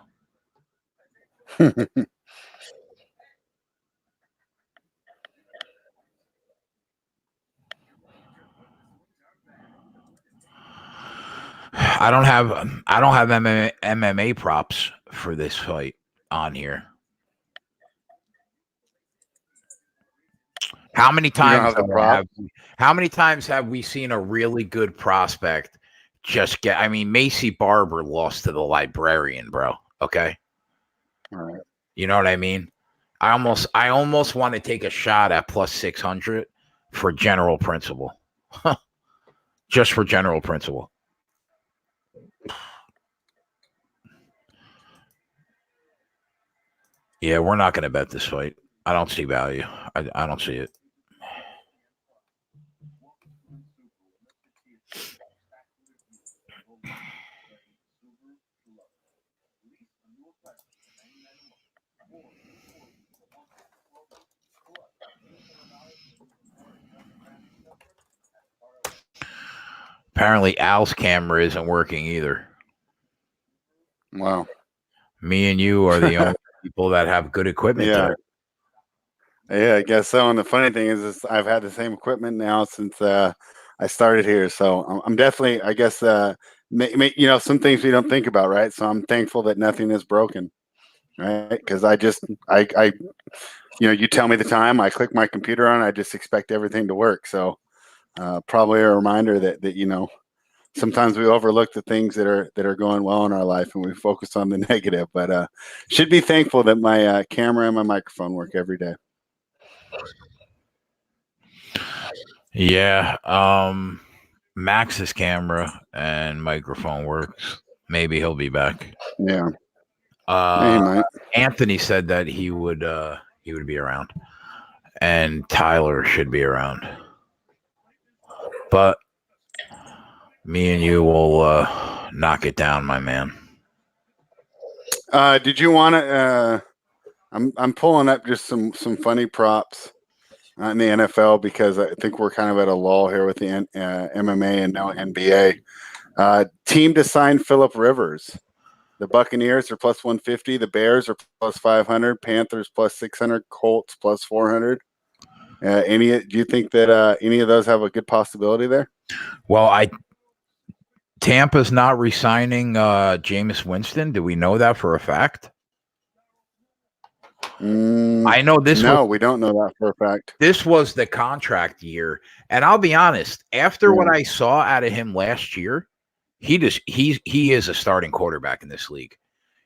I don't have MMA props for this fight on here. How many times have we seen a really good prospect just get? I mean, Macy Barber lost to the librarian, bro. Okay, all right. You know what I mean? I almost want to take a shot at +600 for general principle, just for general principle. Yeah, we're not going to bet this fight. I don't see value. I don't see it. Apparently, Al's camera isn't working either. Wow. Me and you are the only people that have good equipment. Yeah. Yeah, I guess so. And the funny thing is I've had the same equipment now since I started here. So I'm definitely, I guess, some things we don't think about, right? So I'm thankful that nothing is broken, right? Because you tell me the time, I click my computer on, I just expect everything to work. So probably a reminder that sometimes we overlook the things that are going well in our life and we focus on the negative. But should be thankful that my camera and my microphone work every day. Yeah. Max's camera and microphone works. Maybe he'll be back. Yeah. He might. Anthony said that he would be around, and Tyler should be around. But me and you will knock it down, my man. Did you want to? I'm pulling up just some funny props in the NFL because I think we're kind of at a lull here with the MMA and now NBA. Team to sign Phillip Rivers. The Buccaneers are plus 150. The Bears are plus 500. Panthers plus 600. Colts plus 400. Do you think that any of those have a good possibility there? Well, Tampa's not re-signing Jameis Winston. Do we know that for a fact? I know this. No, we don't know that for a fact. This was the contract year, and I'll be honest. After what I saw out of him last year, he is a starting quarterback in this league.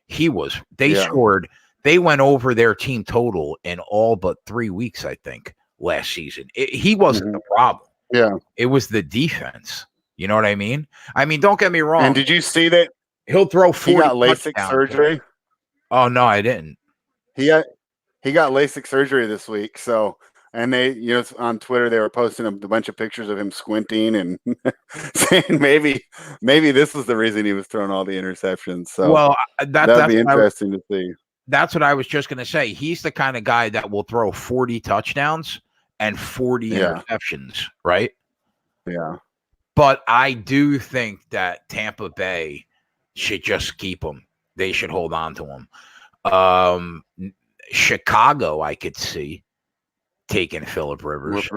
Scored. They went over their team total in all but 3 weeks, I think, last season. He wasn't the problem. Yeah, it was the defense. You know what I mean? Don't get me wrong. And did you see that he'll throw 40? He got LASIK surgery. Oh no, I didn't. He got LASIK surgery this week. So, and they, on Twitter, they were posting a bunch of pictures of him squinting and saying maybe this was the reason he was throwing all the interceptions. So, well, that'd be interesting to see. That's what I was just going to say. He's the kind of guy that will throw 40 touchdowns and 40 interceptions, right? Yeah. But I do think that Tampa Bay should just keep him. They should hold on to him. Chicago, I could see taking Phillip Rivers.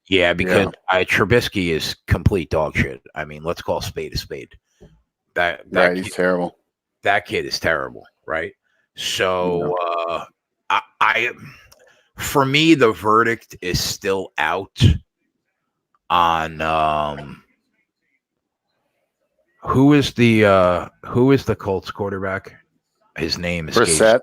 Yeah, because Trubisky is complete dog shit. Let's call a spade a spade. He's terrible. That kid is terrible, right? So for me, the verdict is still out on who is the Colts quarterback? His name is Brissett.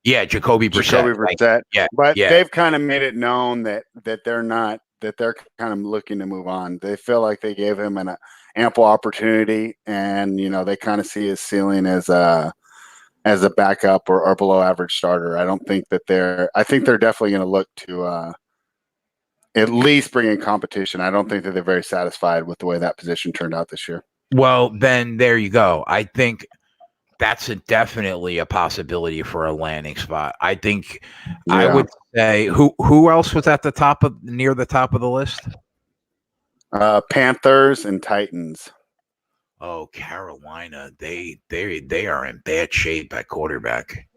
Yeah, Jacoby Brissett. Yeah, but they've kind of made it known that they're kind of looking to move on. They feel like they gave him an ample opportunity, and they kind of see his ceiling as a backup or below average starter. I don't think that I think they're definitely going to look to at least bring in competition. I don't think that they're very satisfied with the way that position turned out this year. Well, then there you go. I think that's definitely a possibility for a landing spot. I think I would say who else was at near the top of the list? Panthers and Titans. Oh, Carolina. They are in bad shape at quarterback.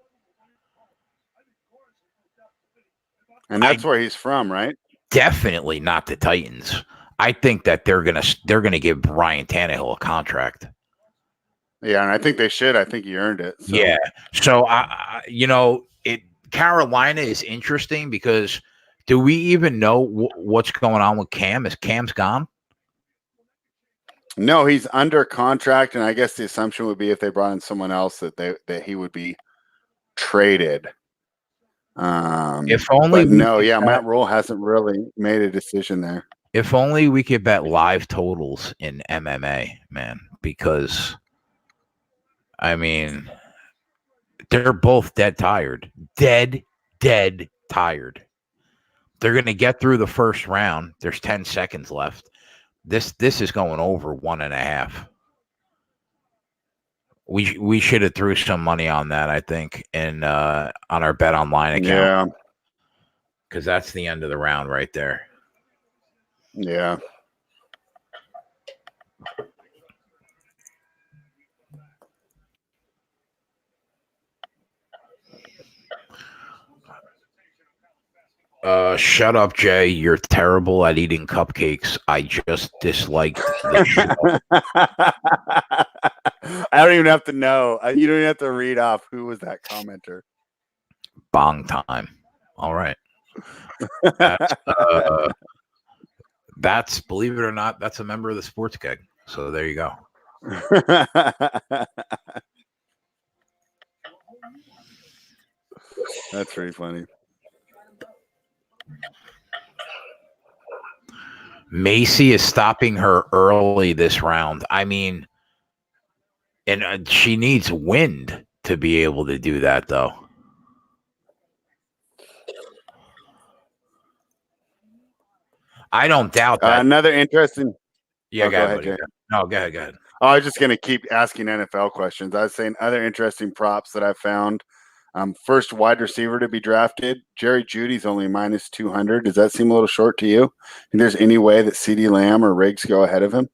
And that's where he's from, right? Definitely not the Titans. I think that they're gonna give Ryan Tannehill a contract. Yeah, and I think they should. I think he earned it. So. Yeah. So Carolina is interesting because do we even know what's going on with Cam? Is Cam's gone? No, he's under contract, and I guess the assumption would be if they brought in someone else that he would be traded. If only Matt Rule hasn't really made a decision there. If only we could bet live totals in MMA, man, because they're both dead tired. Dead tired. They're going to get through the first round. There's 10 seconds left. This is going over 1.5. We should have threw some money on that, I think, on our Bet Online account. Yeah. Because that's the end of the round right there. Yeah. Shut up, Jay. You're terrible at eating cupcakes. I just disliked the show. I don't even have to know. You don't even have to read off who was that commenter. Bong time. All right. That's, believe it or not, that's a member of the Sports Keg. So there you go. That's pretty funny. Macy is stopping her early this round. I mean, and she needs wind to be able to do that, though. I don't doubt that. Another interesting. Yeah, go ahead, Jay. No, go ahead. I was just going to keep asking NFL questions. I was saying other interesting props that I found. First wide receiver to be drafted, Jerry Jeudy's only minus 200. Does that seem a little short to you? And there's any way that CeeDee Lamb or Riggs go ahead of him?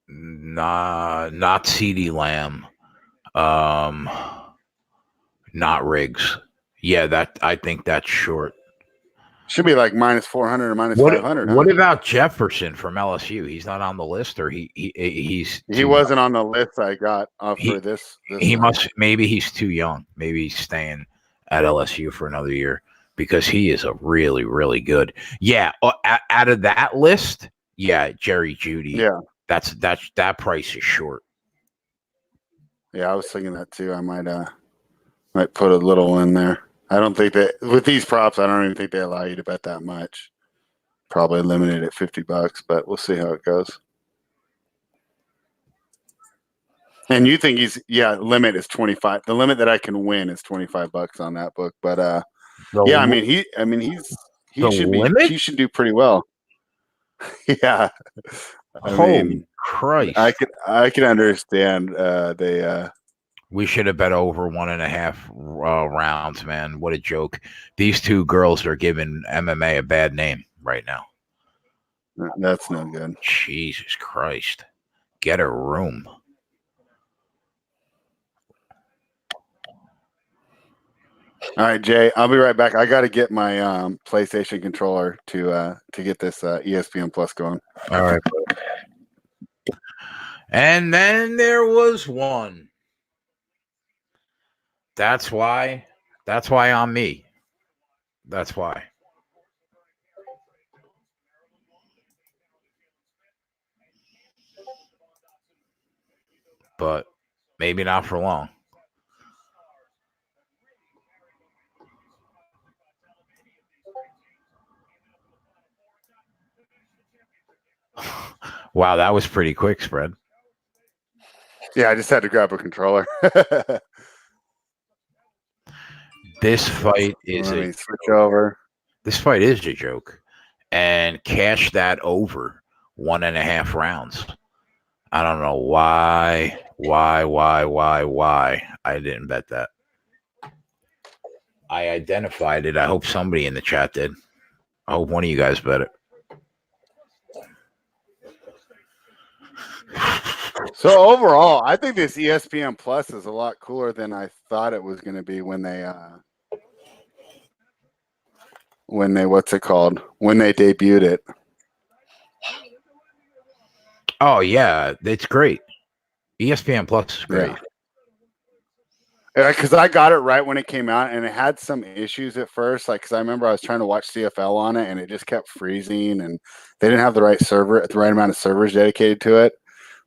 Nah, not CeeDee Lamb. Not Riggs. Yeah, I think that's short. Should be like minus 400 or minus 500. What about Jefferson from LSU? He's not on the list, or he wasn't on the list I got for this. Maybe he's too young. Maybe he's staying at LSU for another year because he is a really, really good. Yeah, out of that list, yeah, Jerry Jeudy. Yeah, that price is short. Yeah, I was thinking that too. I might put a little in there. I don't think that with these props, I don't even think they allow you to bet that much. Probably limited at $50, but we'll see how it goes. And you think limit is 25. The limit that I can win is $25 on that book. But he should do pretty well. Yeah. Holy Christ. I can understand we should have bet over 1.5 rounds, man. What a joke. These two girls are giving MMA a bad name right now. That's no good. Jesus Christ. Get a room. All right, Jay, I'll be right back. I got to get my PlayStation controller to get this ESPN Plus going. All right. And then there was one. That's why I'm me. That's why. But maybe not for long. Wow, that was pretty quick, Spread. Yeah, I just had to grab a controller. This fight is switch over. This fight is a joke. And cash that over 1.5 rounds. I don't know why I didn't bet that. I identified it. I hope somebody in the chat did. I hope one of you guys bet it. So overall, I think this ESPN Plus is a lot cooler than I thought it was going to be when they debuted it. Oh yeah, it's great. ESPN Plus is great. Yeah, because I got it right when it came out, and it had some issues at first. Like, because I remember I was trying to watch CFL on it, and it just kept freezing, and they didn't have the right amount of servers dedicated to it.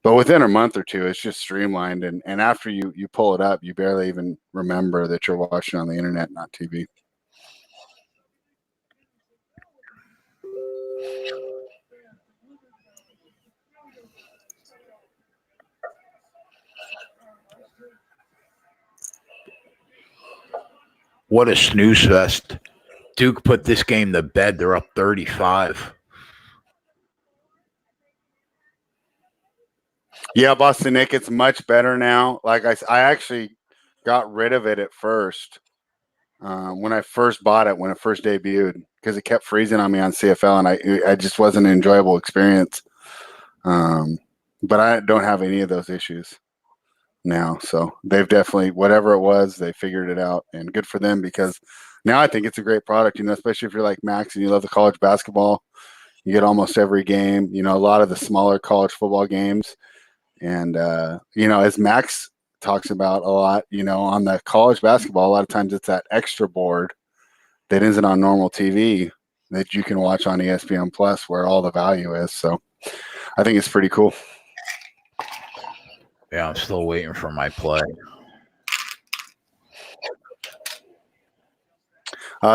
But within a month or two, it's just streamlined, and after you pull it up, you barely even remember that you're watching on the internet, not TV. What a snooze fest. Duke put this game to bed. They're up 35. Yeah, Boston Nick, it's much better now. Like I actually got rid of it at first when I first bought it, when it first debuted, because it kept freezing on me on CFL, and I just wasn't an enjoyable experience. But I don't have any of those issues now. So they've definitely, whatever it was, they figured it out, and good for them, because now I think it's a great product, especially if you're like Max and you love the college basketball. You get almost every game, a lot of the smaller college football games. And, as Max talks about a lot, on the college basketball, a lot of times it's that extra board that isn't on normal TV that you can watch on ESPN Plus where all the value is. So I think it's pretty cool. Yeah, I'm still waiting for my play.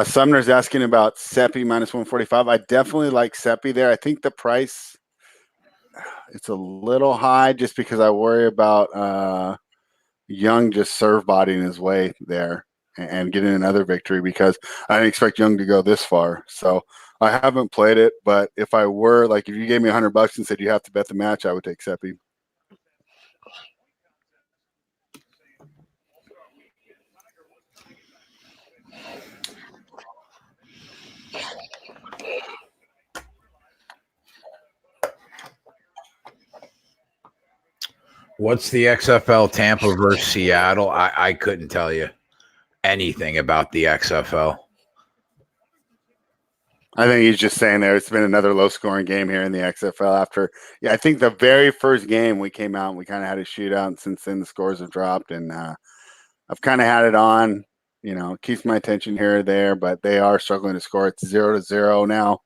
Sumner's asking about Seppi minus 145. I definitely like Seppi there. I think the price, it's a little high just because I worry about Young just serve bodying his way there and getting another victory, because I didn't expect Young to go this far. So I haven't played it, but if I were, like, if you gave me $100 and said you have to bet the match, I would take Seppi. What's the XFL Tampa versus Seattle? I couldn't tell you anything about the XFL. I think he's just saying there it's been another low-scoring game here in the XFL after, I think the very first game we came out and we kind of had a shootout, and since then the scores have dropped, and I've kind of had it on, keeps my attention here or there, but they are struggling to score. It's 0-0 now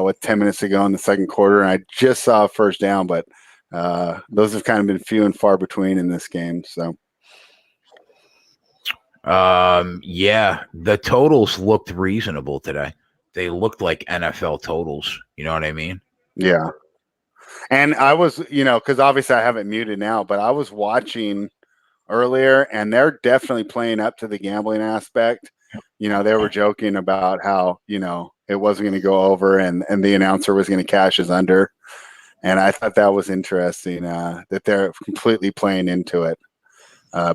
with 10 minutes to go in the second quarter, and I just saw a first down, but those have kind of been few and far between in this game. So, yeah, the totals looked reasonable today. They looked like NFL totals. You know what I mean? Yeah. And I was, because obviously I have it muted now, but I was watching earlier, and they're definitely playing up to the gambling aspect. They were joking about how, it wasn't going to go over and the announcer was going to cash his under. And I thought that was interesting that they're completely playing into it.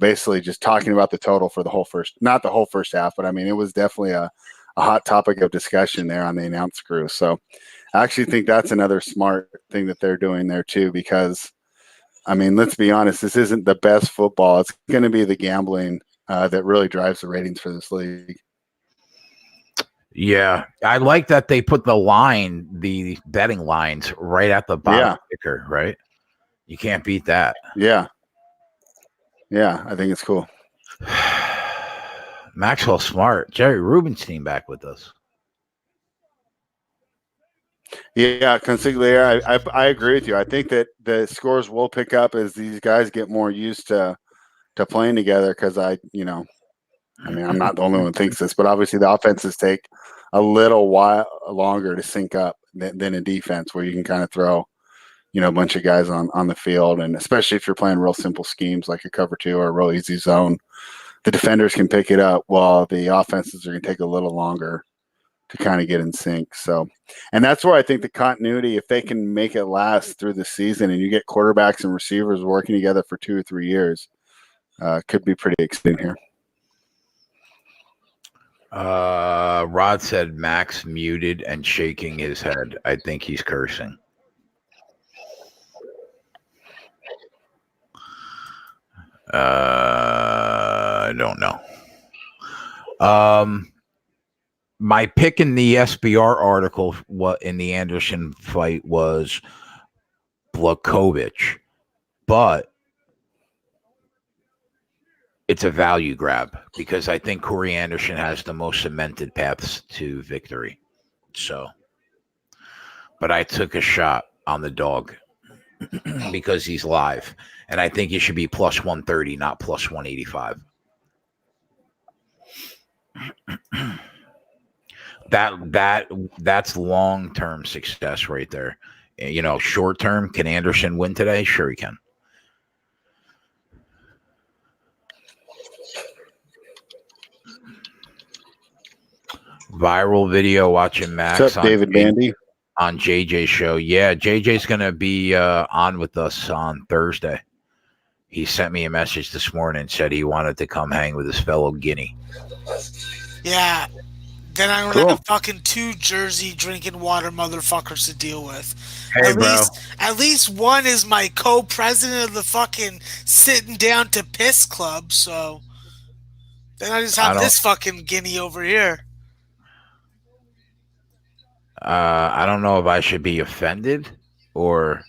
Basically just talking about the total for the whole not the whole first half, but I mean, it was definitely a hot topic of discussion there on the announce crew. So I actually think that's another smart thing that they're doing there too, because I mean, let's be honest, this isn't the best football. It's going to be the gambling that really drives the ratings for this league. Yeah, I like that they put the betting lines right at the bottom ticker, right? You can't beat that. Yeah. Yeah, I think it's cool. Maxwell Smart, Jerry Rubenstein back with us. Yeah, Consigliere, I agree with you. I think that the scores will pick up as these guys get more used to playing together, because I'm not the only one who thinks this, but obviously the offenses take a little while longer to sync up than a defense, where you can kind of throw, a bunch of guys on the field, and especially if you're playing real simple schemes like a cover two or a real easy zone, the defenders can pick it up while the offenses are going to take a little longer to kind of get in sync. So, and that's where I think the continuity, if they can make it last through the season and you get quarterbacks and receivers working together for 2 or 3 years, could be pretty exciting here. Rod said Max muted and shaking his head. I think he's cursing. I don't know. My pick in the SBR article, in the Anderson fight, was Blachowicz, but it's a value grab because I think Corey Anderson has the most cemented paths to victory. So, but I took a shot on the dog because he's live, and I think he should be plus 130, not plus 185. That's long-term success right there. Short-term, can Anderson win today? Sure he can. Viral video watching Max. What's up, David Bandy? On JJ's show. Yeah, JJ's going to be on with us on Thursday. He sent me a message this morning and said he wanted to come hang with his fellow Guinea. Yeah. Then I'm going to have fucking 2 Jersey drinking water motherfuckers to deal with. Hey, at least one is my co-president of the fucking sitting down to piss club, so then I just have this fucking Guinea over here. I don't know if I should be offended or...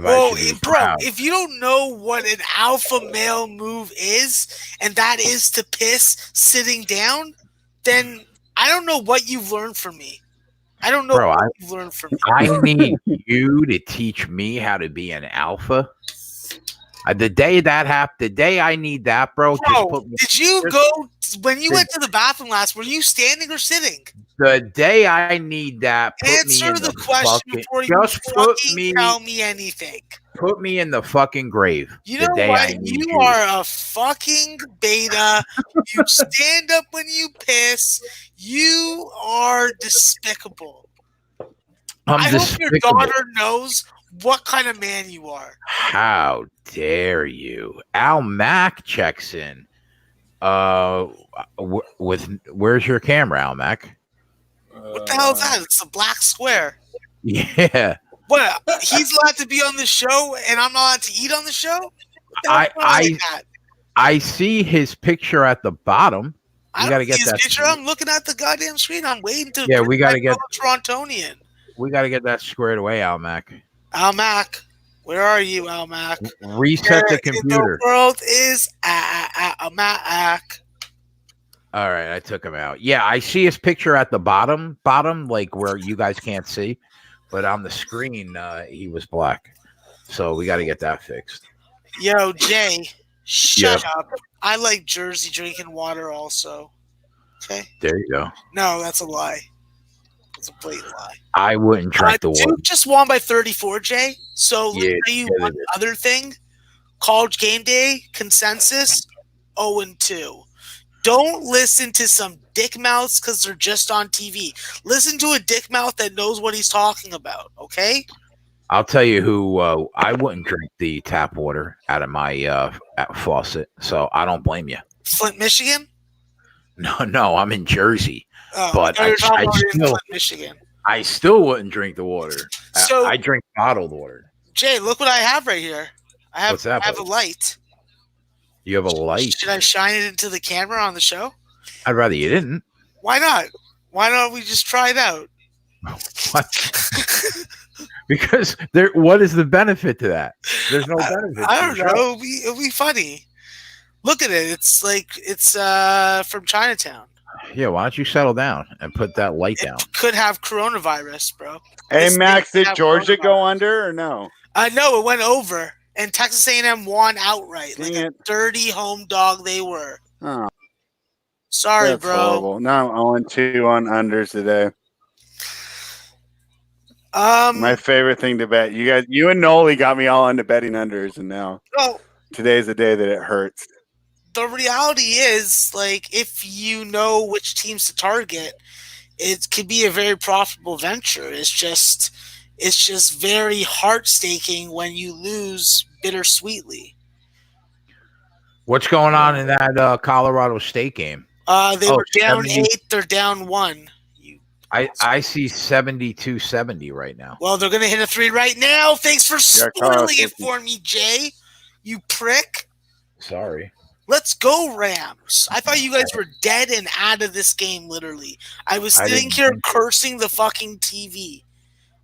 Well, bro, if you don't know what an alpha male move is, and that is to piss sitting down, then I don't know what you've learned from me. I don't know what you've learned from me. I need you to teach me how to be an alpha. The day that happened, the day I need that, bro. Just put me, did you go when you went to the bathroom last? Were you standing or sitting? The day I need that, answer the question before you fucking tell me anything. Put me in the fucking grave. You know what? You are a fucking beta. You stand up when you piss. You are despicable. I hope your daughter knows what kind of man you are. How dare you? Al Mack checks in. Where's your camera, Al Mack? What the hell is that? It's a black square. Yeah. What? He's allowed to be on the show, and I'm not allowed to eat on the show? I see his picture at the bottom. I gotta get that picture. I'm looking at the goddamn screen. I'm waiting to. Yeah, we gotta get Torontonian. We gotta get that squared away, Al Mack. Al Mack, where are you, Al Mack? Reset the computer. The world is Al Mack. All right, I took him out. Yeah, I see his picture at the bottom, like where you guys can't see, but on the screen, he was black. So we got to get that fixed. Yo, Jay, shut up. I like Jersey drinking water also. Okay. There you go. No, that's a lie. It's a blatant lie. I wouldn't drink the water. Duke just won by 34, Jay. So let me tell you one other thing. College game day consensus 0-2. Don't listen to some dick mouths because they're just on TV. Listen to a dick mouth that knows what he's talking about, okay? I'll tell you who I wouldn't drink the tap water out of my faucet, so I don't blame you. Flint, Michigan? No, I'm in Jersey. But I still, Michigan. I still wouldn't drink the water. So, I drink bottled water. Jay, look what I have right here. What's that, I have a light. You have a light? Should I shine it into the camera on the show? I'd rather you didn't. Why not? Why don't we just try it out? What? Because what is the benefit to that? There's no benefit. I don't know. It'll be funny. Look at it. It's from Chinatown. Yeah, why don't you settle down and put that light down? Could have coronavirus, bro. Hey, Max, did Georgia go under or no? No, it went over. And Texas A&M won outright. Dang like a dirty home dog they were. Oh, sorry, that's bro. Horrible. Now I'm 0-2 on unders today. My favorite thing to bet. You and Noli got me all into betting unders, and now today's the day that it hurts. The reality is, like, if you know which teams to target, it could be a very profitable venture. It's just very heart-staking when you lose bittersweetly. What's going on in that Colorado State game? They were down 8. They're down 1. I see 72-70 right now. Well, they're going to hit a 3 right now. Thanks for spoiling it for me, Jay. You prick. Sorry. Let's go, Rams. I thought you guys were dead and out of this game, literally. I was sitting here cursing the fucking TV.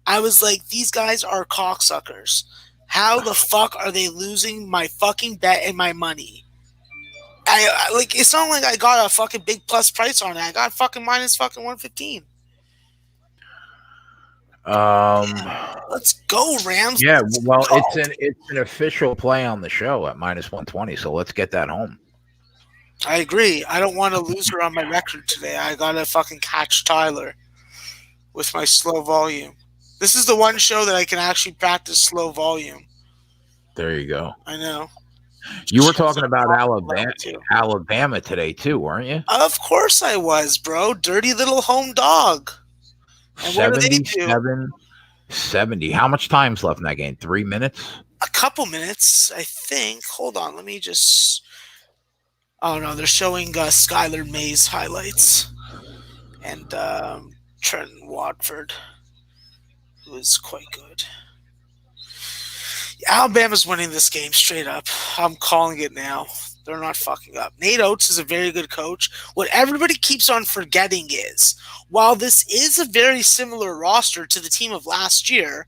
I was like, these guys are cocksuckers. How the fuck are they losing my fucking bet and my money? I like, it's not like I got a fucking big plus price on it. I got fucking minus fucking 115. Let's go, Rams. Yeah, well, it's an official play on the show at minus 120, so let's get that home. I agree. I don't want to lose her on my record today. I gotta fucking catch Tyler with my slow volume. This is the one show that I can actually practice slow volume. There you go. I know. You were talking about Alabama today too, weren't you? Of course I was, bro. Dirty little home dog. And 77-70. How much time's left in that game? 3 minutes? A couple minutes, I think. Hold on, let me just... Oh, no, they're showing Skylar May's highlights. And Trenton Watford, who is quite good. Alabama's winning this game straight up. I'm calling it now. They're not fucking up. Nate Oates is a very good coach. What everybody keeps on forgetting is, while this is a very similar roster to the team of last year,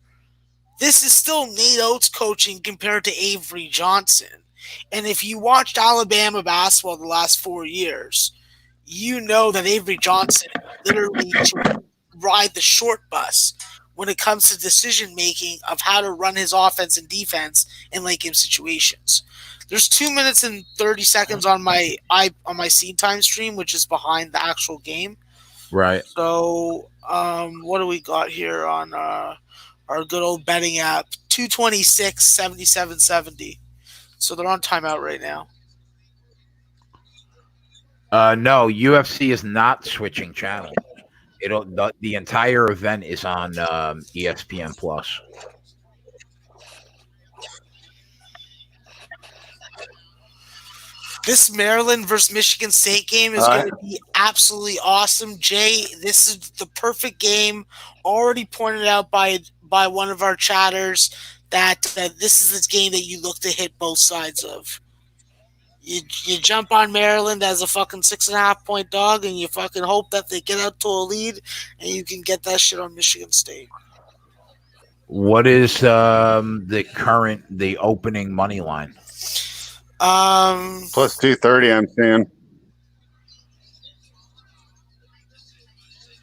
this is still Nate Oates coaching compared to Avery Johnson. And if you watched Alabama basketball the last 4 years, you know that Avery Johnson literally should ride the short bus when it comes to decision making of how to run his offense and defense in late game situations. There's 2 minutes and 30 seconds on my scene time stream, which is behind the actual game. Right. So, what do we got here on our good old betting app? 226, 77, 70. So they're on timeout right now. No, UFC is not switching channels. The entire event is on ESPN Plus. This Maryland versus Michigan State game is going to be absolutely awesome. Jay, this is the perfect game. Already pointed out by one of our chatters that this is the game that you look to hit both sides of. You jump on Maryland as a fucking 6.5 point dog, and you fucking hope that they get out to a lead, and you can get that shit on Michigan State. What is the opening money line? Plus 230, I'm seeing.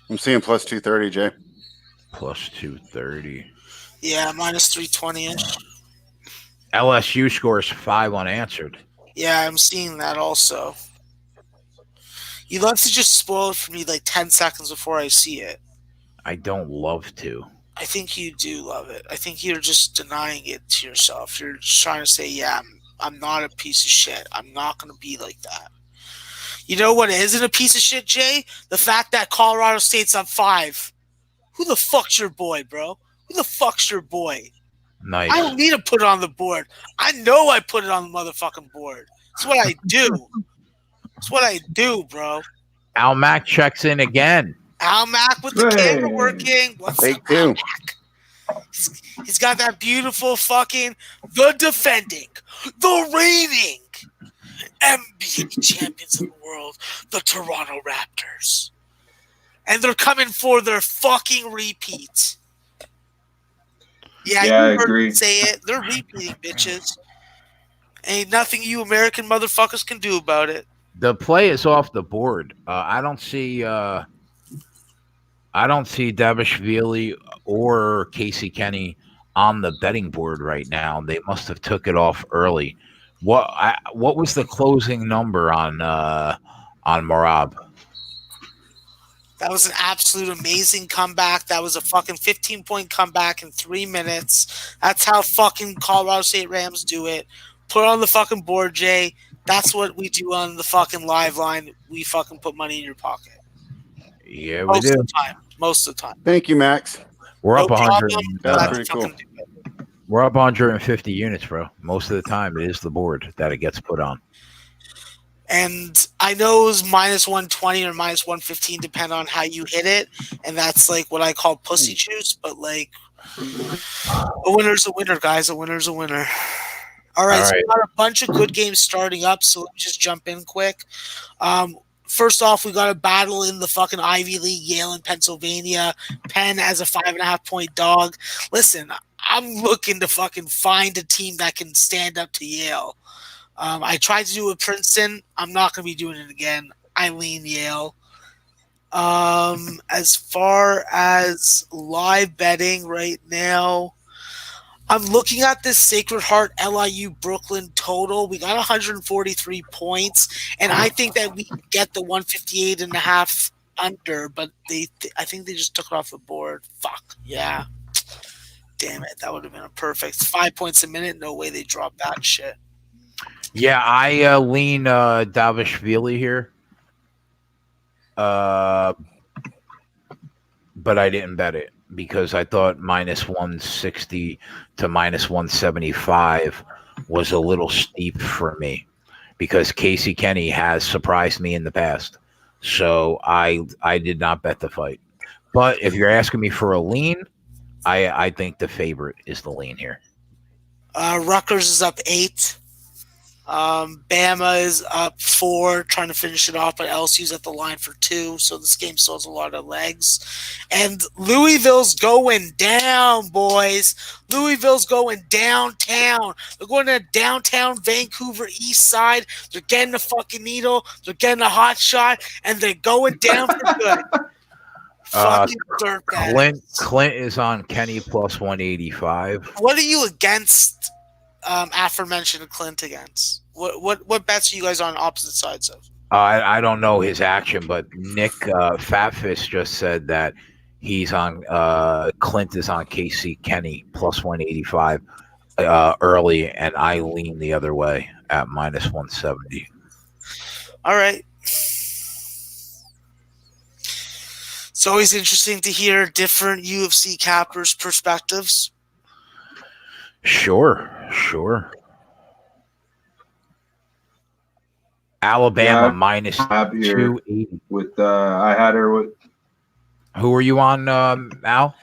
I'm seeing plus 230, Jay. Plus 230. Yeah, minus 320-ish. LSU scores 5 unanswered. Yeah, I'm seeing that also. You love to just spoil it for me like 10 seconds before I see it. I don't love to. I think you do love it. I think you're just denying it to yourself. You're just trying to say, yeah, I'm not a piece of shit. I'm not going to be like that. You know what isn't a piece of shit, Jay? The fact that Colorado State's up 5. Who the fuck's your boy, bro? Who the fuck's your boy? Nice. I don't need to put it on the board. I know I put it on the motherfucking board. It's what I do. It's what I do, bro. Al Mack checks in again. Al Mack with the camera working. What's Take up, two. Al Mack? He's got that beautiful fucking the defending, the reigning NBA champions of the world, the Toronto Raptors. And they're coming for their fucking repeat. Yeah, you I heard agree. me say it. They're repeating, bitches. Ain't nothing you American motherfuckers can do about it. The play is off the board. I don't see Davishvili or Casey Kenny on the betting board right now. They must have took it off early. What was the closing number on Marab? That was an absolute amazing comeback. That was a fucking 15-point comeback in 3 minutes. That's how fucking Colorado State Rams do it. Put it on the fucking board, Jay. That's what we do on the fucking live line. We fucking put money in your pocket. Yeah, we Most do. of the time. Most of the time. Thank you, Max. We're up No 100. problem. That's Let's pretty cool. fucking do it. We're up 150 units, bro. Most of the time, it is the board that it gets put on. And I know it was minus 120 or minus 115, depending on how you hit it. And that's like what I call pussy juice. But like, a winner's a winner, guys. A winner's a winner. All right. So we got a bunch of good games starting up. So let me just jump in quick. First off, we got a battle in the fucking Ivy League, Yale and Pennsylvania. Penn as a 5.5 point dog. Listen, I'm looking to fucking find a team that can stand up to Yale. I tried to do it with Princeton. I'm not going to be doing it again. I lean Yale. As far as live betting right now, I'm looking at this Sacred Heart LIU Brooklyn total. We got 143 points, and I think that we can get the 158.5 under, but I think they just took it off the board. Fuck. Yeah. Damn it. That would have been a perfect 5 points a minute. No way they dropped that shit. Yeah, I lean Davishvili here. But I didn't bet it because I thought minus 160 to minus 175 was a little steep for me because Casey Kenny has surprised me in the past. So I did not bet the fight. But if you're asking me for a lean, I think the favorite is the lean here. Rutgers is up 8. Bama is up 4, trying to finish it off, but LSU's at the line for 2, so this game still has a lot of legs. And Louisville's going down, boys. Louisville's going downtown. They're going to downtown Vancouver East Side. They're getting a fucking needle. They're getting a hot shot, and they're going down for good. Fucking dirtbags. Clint is on Kenny plus 185. What are you against? Aforementioned Clint against? What bets are you guys on opposite sides of? I don't know his action, but Nick Fatfist just said that he's on Clint is on KC Kenny plus 185 early, and I lean the other way at minus 170. All right. It's always interesting to hear different UFC cappers' perspectives. Sure. Alabama minus 280. With I had her with. Who are you on, Al?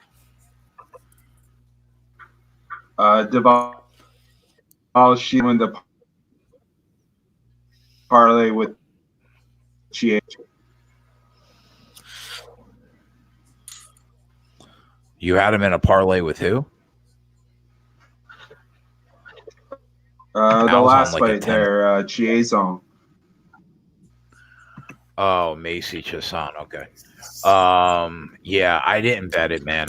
She won the parlay with GH. You had him in a parlay with who? The last fight there, Chiazon. Oh, Macy Chiasson. Okay. Yeah, I didn't bet it, man.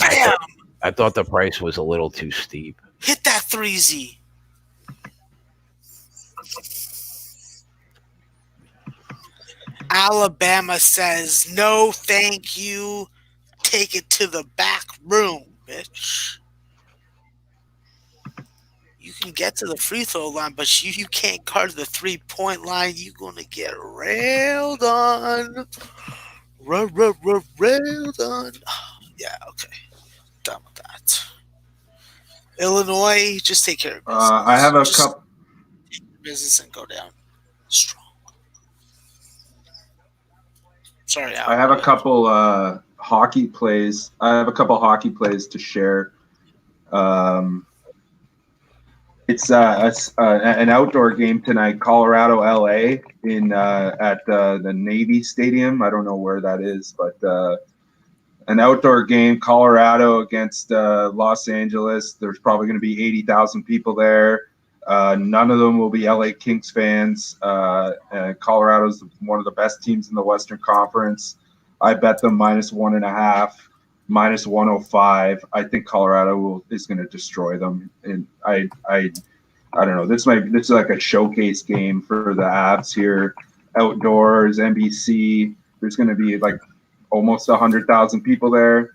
I thought the price was a little too steep. Hit that 3Z. Alabama says, no, thank you. Take it to the back room, bitch. You can get to the free throw line, but you can't guard the 3-point line. You're going to get railed on. Railed on. Yeah, okay. Done with that. Illinois, just take care of business. I have a couple. Take your business and go down strong. Sorry, Al. I have a couple hockey plays. I have a couple hockey plays to share. It's an outdoor game tonight, Colorado, LA, at the Navy Stadium. I don't know where that is, but an outdoor game, Colorado against Los Angeles. There's probably going to be 80,000 people there. None of them will be LA Kings fans. Colorado's one of the best teams in the Western Conference. I bet them minus 1.5, minus 105. I think Colorado is going to destroy them. And I don't know. This is like a showcase game for the Avs here. Outdoors, NBC. There's going to be like almost 100,000 people there.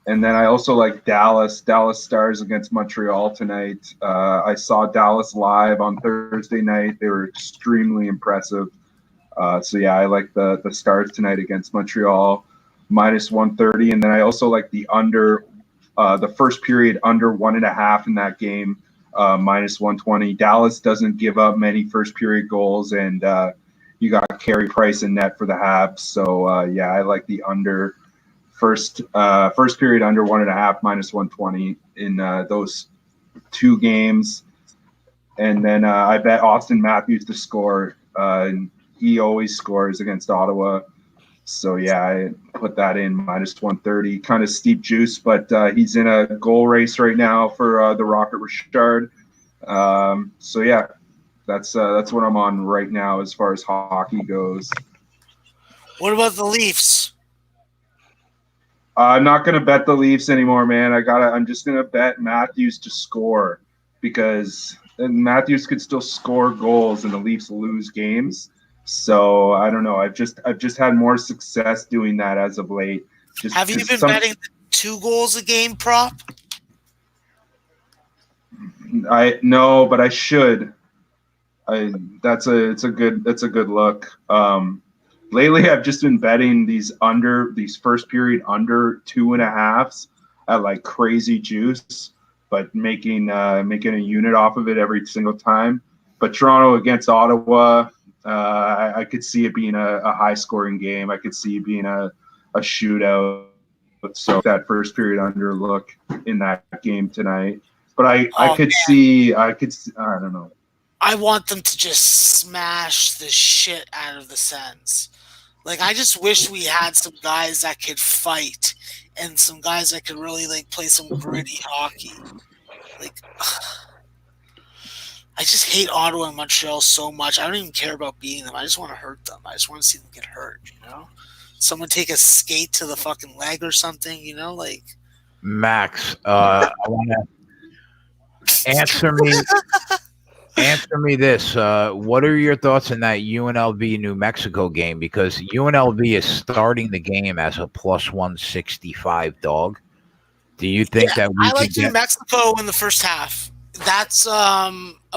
And then I also like Dallas. Dallas Stars against Montreal tonight. I saw Dallas live on Thursday night. They were extremely impressive. So yeah, I like the Stars tonight against Montreal, minus 130. And then I also like the under, the first period under 1.5 in that game, minus 120. Dallas doesn't give up many first period goals, and you got Carey Price and net for the Habs. So yeah, I like the under. First period under 1.5, minus 120 in those two games. And then I bet Austin Matthews to score. He always scores against Ottawa. So, yeah, I put that in minus 130. Kind of steep juice, but he's in a goal race right now for the Rocket Richard. So, yeah, that's what I'm on right now as far as hockey goes. What about the Leafs? I'm not gonna bet the Leafs anymore, man. I'm just gonna bet Matthews to score, because Matthews could still score goals and the Leafs lose games. So I don't know. I've just had more success doing that as of late. Have you been betting 2 goals a game prop? No, but I should. It's a good look. Lately, I've just been betting these first period under 2.5s at like crazy juice, but making a unit off of it every single time. But Toronto against Ottawa, I could see it being a high scoring game. I could see it being a shootout. So that first period under look in that game tonight. But I don't know. I want them to just smash the shit out of the Sens. Like, I just wish we had some guys that could fight and some guys that could really, like, play some gritty hockey. Like, I just hate Ottawa and Montreal so much. I don't even care about beating them. I just want to hurt them. I just want to see them get hurt, you know? Someone take a skate to the fucking leg or something, you know? Like, Max, I want to answer me this. What are your thoughts on that UNLV New Mexico game? Because UNLV is starting the game as a plus 165 dog. Do you think that we I like can New Mexico in the first half. That's a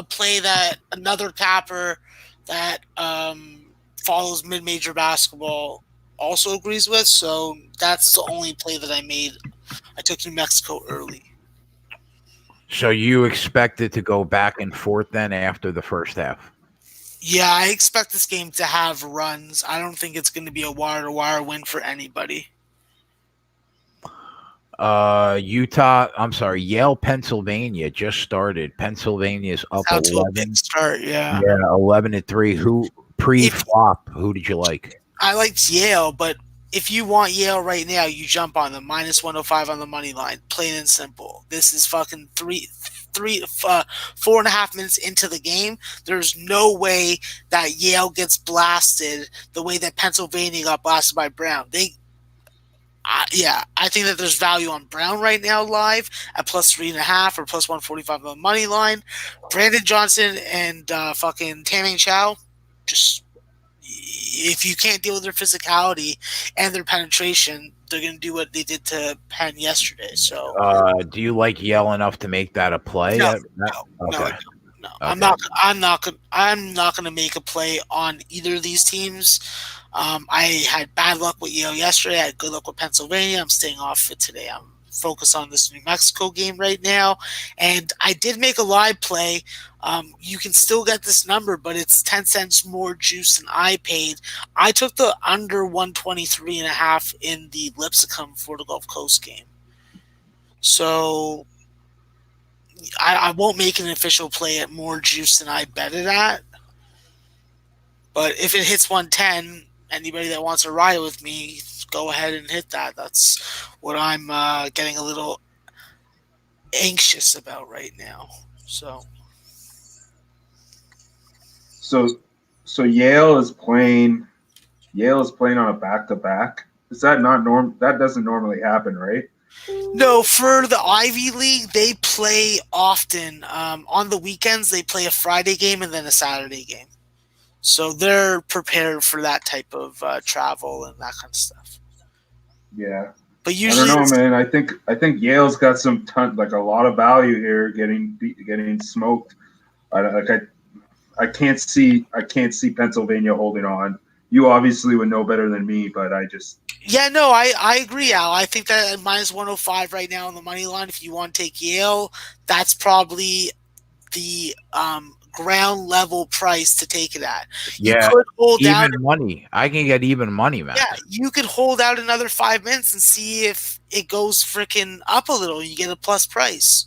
play that another capper that follows mid-major basketball also agrees with. So that's the only play that I made. I took New Mexico early. So you expect it to go back and forth then after the first half? Yeah, I expect this game to have runs. I don't think it's going to be a wire-to-wire win for anybody. Yale, Pennsylvania just started. Pennsylvania's up Out to a 11. big start, yeah. Yeah, 11-3. Who pre-flop? Who did you like? I liked Yale, but if you want Yale right now, you jump on them. Minus 105 on the money line. Plain and simple. This is fucking 4.5 minutes into the game. There's no way that Yale gets blasted the way that Pennsylvania got blasted by Brown. I think that there's value on Brown right now live at plus 3.5 or plus 145 on the money line. Brandon Johnson and fucking Taming Chow, just if you can't deal with their physicality and their penetration, they're going to do what they did to Penn yesterday. So, do you like Yale enough to make that a play? No, Okay. no. Okay. I'm not going to make a play on either of these teams. I had bad luck with Yale yesterday. I had good luck with Pennsylvania. I'm staying off it today. I'm focused on this New Mexico game right now. And I did make a live play. You can still get this number, but it's 10 cents more juice than I paid. I took the under 123.5 in the Lipscomb Florida Gulf Coast game. So I won't make an official play at more juice than I bet it at. But if it hits 110, anybody that wants to ride with me, go ahead and hit that. That's what I'm getting a little anxious about right now. So Yale is playing on a back-to-back. Is that not norm? That doesn't normally happen, right? No, for the Ivy League, they play often. On the weekends, they play a Friday game and then a Saturday game. So they're prepared for that type of travel and that kind of stuff. Yeah, but usually I don't know, man. I think Yale's got a lot of value here, getting smoked. I can't see Pennsylvania holding on. You obviously would know better than me, but I just. Yeah, no, I agree, Al. I think that at minus 105 right now on the money line, if you want to take Yale, that's probably the ground level price to take it at. Yeah, you could hold even out money. I can get even money, man. Yeah, you could hold out another 5 minutes and see if it goes freaking up a little. You get a plus price.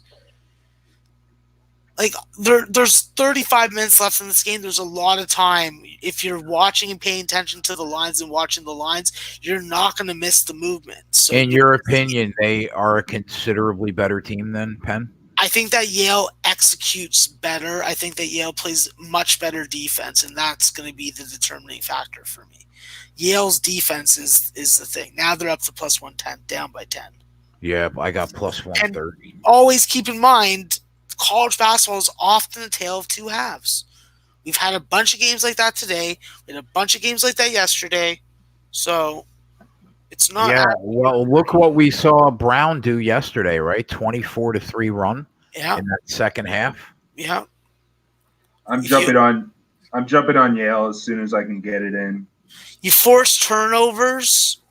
Like there's 35 minutes left in this game. There's a lot of time. If you're watching and paying attention to the lines and watching the lines, you're not going to miss the movement. So in your opinion, they are a considerably better team than Penn? I think that Yale executes better. I think that Yale plays much better defense, and that's going to be the determining factor for me. Yale's defense is the thing. Now they're up to plus 110, down by 10. Yeah, I got plus 130. And always keep in mind, college basketball is often a tale of two halves. We've had a bunch of games like that today. We had a bunch of games like that yesterday. So it's not. Yeah, well, look what we saw Brown do yesterday, right? 24-3 run in that second half. Yeah. I'm jumping on Yale as soon as I can get it in. You force turnovers,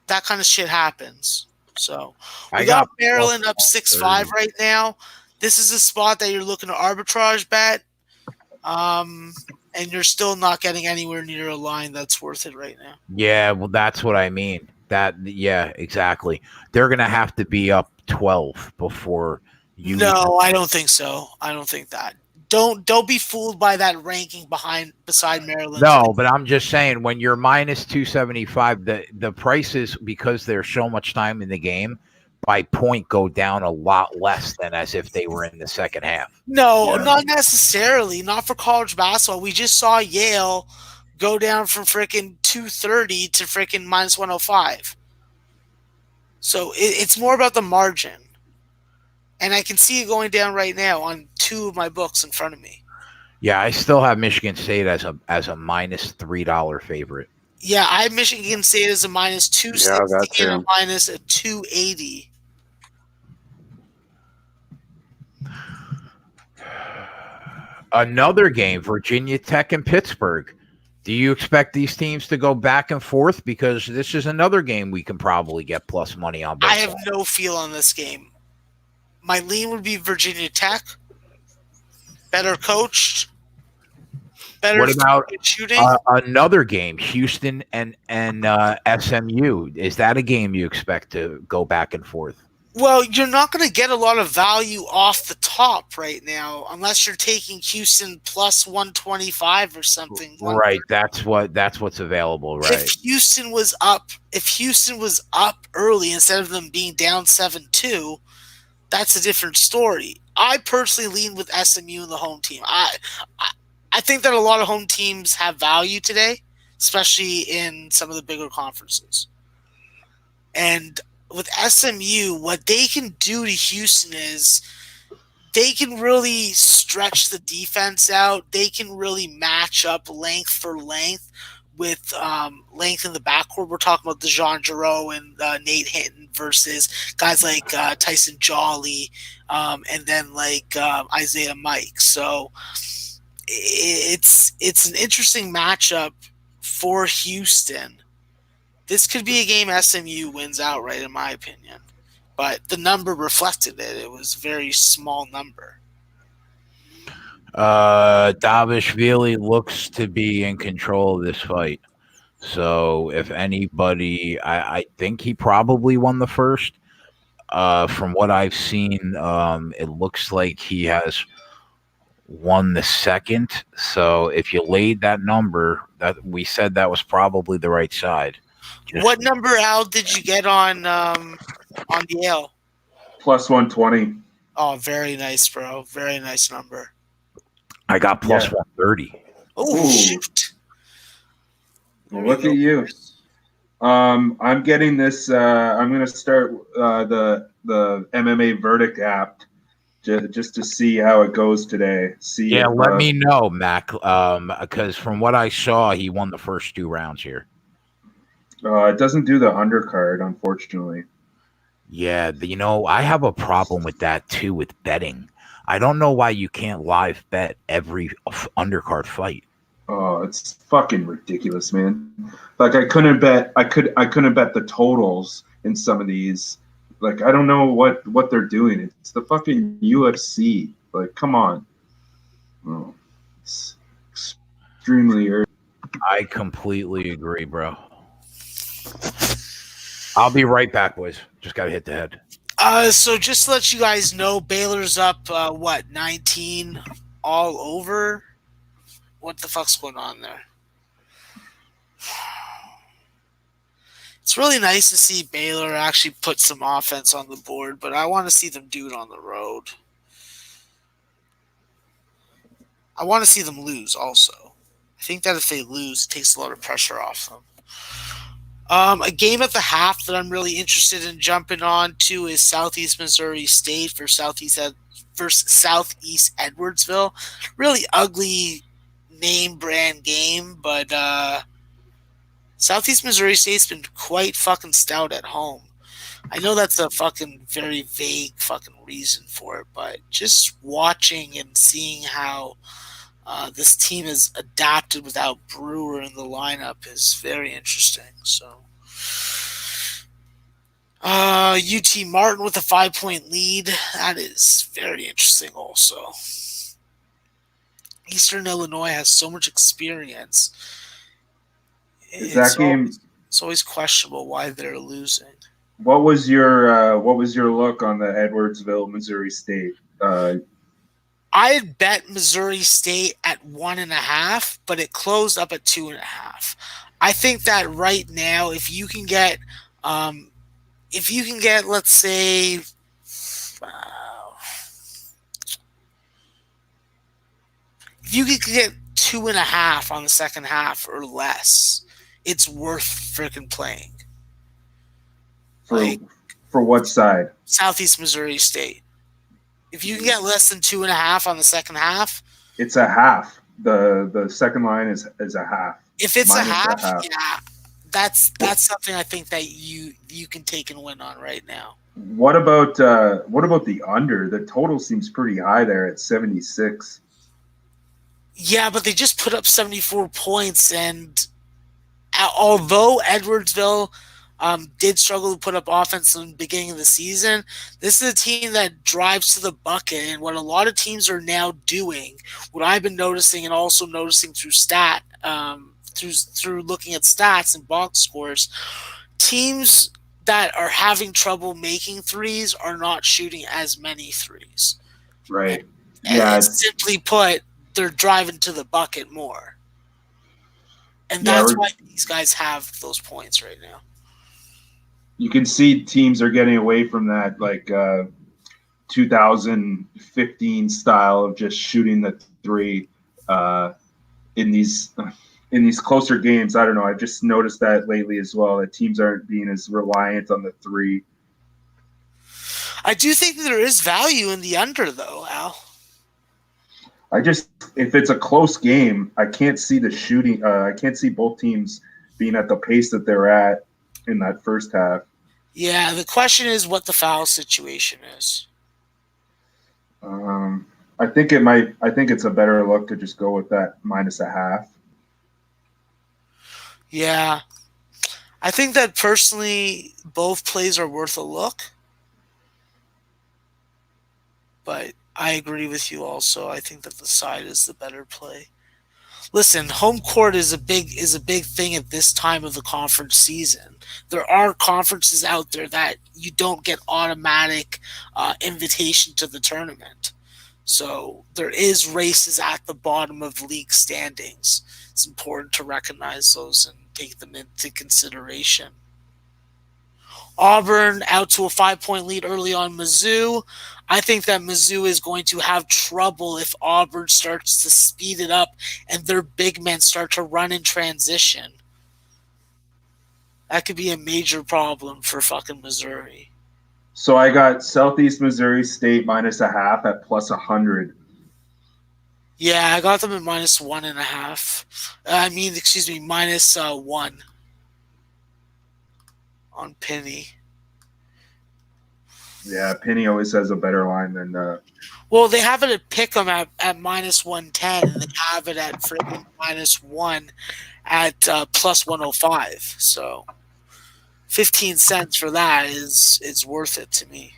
that kind of shit happens. So we got Maryland up 6-5 right now. This is a spot that you're looking to arbitrage bet, and you're still not getting anywhere near a line that's worth it right now. Yeah, well, that's what I mean. Yeah, exactly. They're going to have to be up 12 before you. No, I don't think so. I don't think that. Don't be fooled by that ranking beside Maryland. No, but I'm just saying when you're minus 275, the prices, because there's so much time in the game, by point go down a lot less than as if they were in the second half. No, not necessarily. Not for college basketball. We just saw Yale go down from freaking 230 to freaking minus 105. So it's more about the margin. And I can see it going down right now on two of my books in front of me. Yeah, I still have Michigan State as a minus $3 favorite. Yeah, I have Michigan State as a minus 260 and a minus a 280. Another game, Virginia Tech and Pittsburgh. Do you expect these teams to go back and forth? Because this is another game we can probably get plus money on. I have no feel on this game. My lean would be Virginia Tech. Better coached. Better what about shooting. Another game, Houston and SMU? Is that a game you expect to go back and forth? Well, you're not going to get a lot of value off the top right now unless you're taking Houston plus 125 or something. Right, that's what's available, right? If Houston was up early instead of them being down 7-2, that's a different story. I personally lean with SMU and the home team. I think that a lot of home teams have value today, especially in some of the bigger conferences. And with SMU, what they can do to Houston is they can really stretch the defense out. They can really match up length for length with length in the backcourt. We're talking about DeJon Jarreau and Nate Hinton versus guys like Tyson Jolly and then like Isaiah Mike. So it's an interesting matchup for Houston. This could be a game SMU wins outright, in my opinion. But the number reflected it. It was a very small number. Davishvili looks to be in control of this fight. So if anybody, I think he probably won the first. From what I've seen, it looks like he has won the second. So if you laid that number, that we said that was probably the right side. What number, Al, did you get on Yale? Plus 120. Oh, very nice, bro. Very nice number. I got plus 130. Oh, shoot. Well, look at you. I'm getting this. I'm going to start the MMA Verdict app just to see how it goes today. Let me know, Mac, because from what I saw, he won the first 2 rounds here. It doesn't do the undercard, unfortunately. Yeah, I have a problem with that too with betting. I don't know why you can't live bet every undercard fight. Oh, it's fucking ridiculous, man. Like I couldn't bet the totals in some of these. Like I don't know what they're doing. It's the fucking UFC. Like come on. Oh, it's extremely urgent. I completely agree, bro. I'll be right back, boys. Just got to hit the head. So just to let you guys know, Baylor's up, 19 all over? What the fuck's going on there? It's really nice to see Baylor actually put some offense on the board, but I want to see them do it on the road. I want to see them lose also. I think that if they lose, it takes a lot of pressure off them. A game at the half that I'm really interested in jumping on to is Southeast Missouri State versus Southeast Edwardsville. Really ugly name brand game, but Southeast Missouri State's been quite fucking stout at home. I know that's a fucking very vague fucking reason for it, but just watching and seeing how this team has adapted without Brewer in the lineup is very interesting. So, UT Martin with a 5-point lead. That is very interesting also. Eastern Illinois has so much experience. It's always questionable why they're losing. What was your look on the Edwardsville, Missouri State? I had bet Missouri State at 1.5, but it closed up at 2.5. I think that right now, if you can get, let's say, if you could get 2.5 on the second half or less, it's worth freaking playing. For what side? Southeast Missouri State. If you can get less than 2.5 on the second half, it's a half. The second line is a half. If it's a half, yeah, that's something I think that you can take and win on right now. What about the under? The total seems pretty high there at 76. Yeah, but they just put up 74 points, and although Edwardsville did struggle to put up offense in the beginning of the season, this is a team that drives to the bucket, and what a lot of teams are now doing, what I've been noticing and also noticing through through looking at stats and box scores, teams that are having trouble making threes are not shooting as many threes. Right. And simply put, they're driving to the bucket more. And that's why these guys have those points right now. You can see teams are getting away from that 2015 style of just shooting the three in these closer games. I don't know. I've just noticed that lately as well, that teams aren't being as reliant on the three. I do think there is value in the under, though, Al. If it's a close game, I can't see the shooting. I can't see both teams being at the pace that they're at in that first half. Yeah, the question is what the foul situation is. I think it's a better look to just go with that -0.5. Yeah. I think that personally both plays are worth a look. But I agree with you also. I think that the side is the better play. Listen, home court is a big thing at this time of the conference season. There are conferences out there that you don't get automatic invitation to the tournament. So there is races at the bottom of league standings. It's important to recognize those and take them into consideration. Auburn out to a 5-point lead early on Mizzou. I think that Mizzou is going to have trouble if Auburn starts to speed it up and their big men start to run in transition. That could be a major problem for fucking Missouri. So I got Southeast Missouri State -0.5 at +100. Yeah, I got them at -1.5. -1 on Penny. Yeah, Penny always has a better line than. Well, they have it at Pick'em at -110, and they have it at freaking -1 at +105. So 15 cents for that is worth it to me.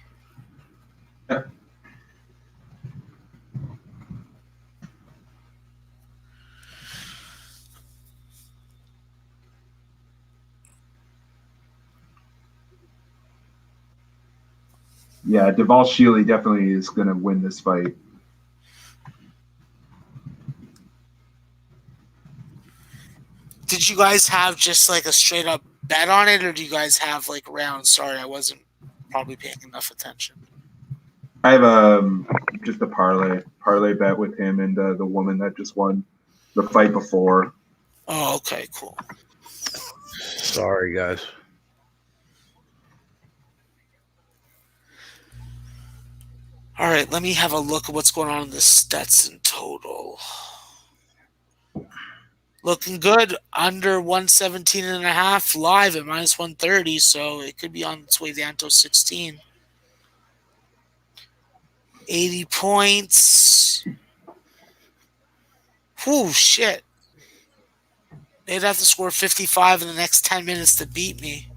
Yeah, Deval Shealy definitely is going to win this fight. Did you guys have just like a straight up bet on it, or do you guys have like rounds? Sorry, I wasn't probably paying enough attention. I have just a parlay bet with him and the woman that just won the fight before. Oh, okay, cool. Sorry, guys. All right, let me have a look at what's going on in the Stetson total. Looking good. Under 117.5 live at -130, so it could be on its way down to 16. 80 points. Whew, shit. They'd have to score 55 in the next 10 minutes to beat me.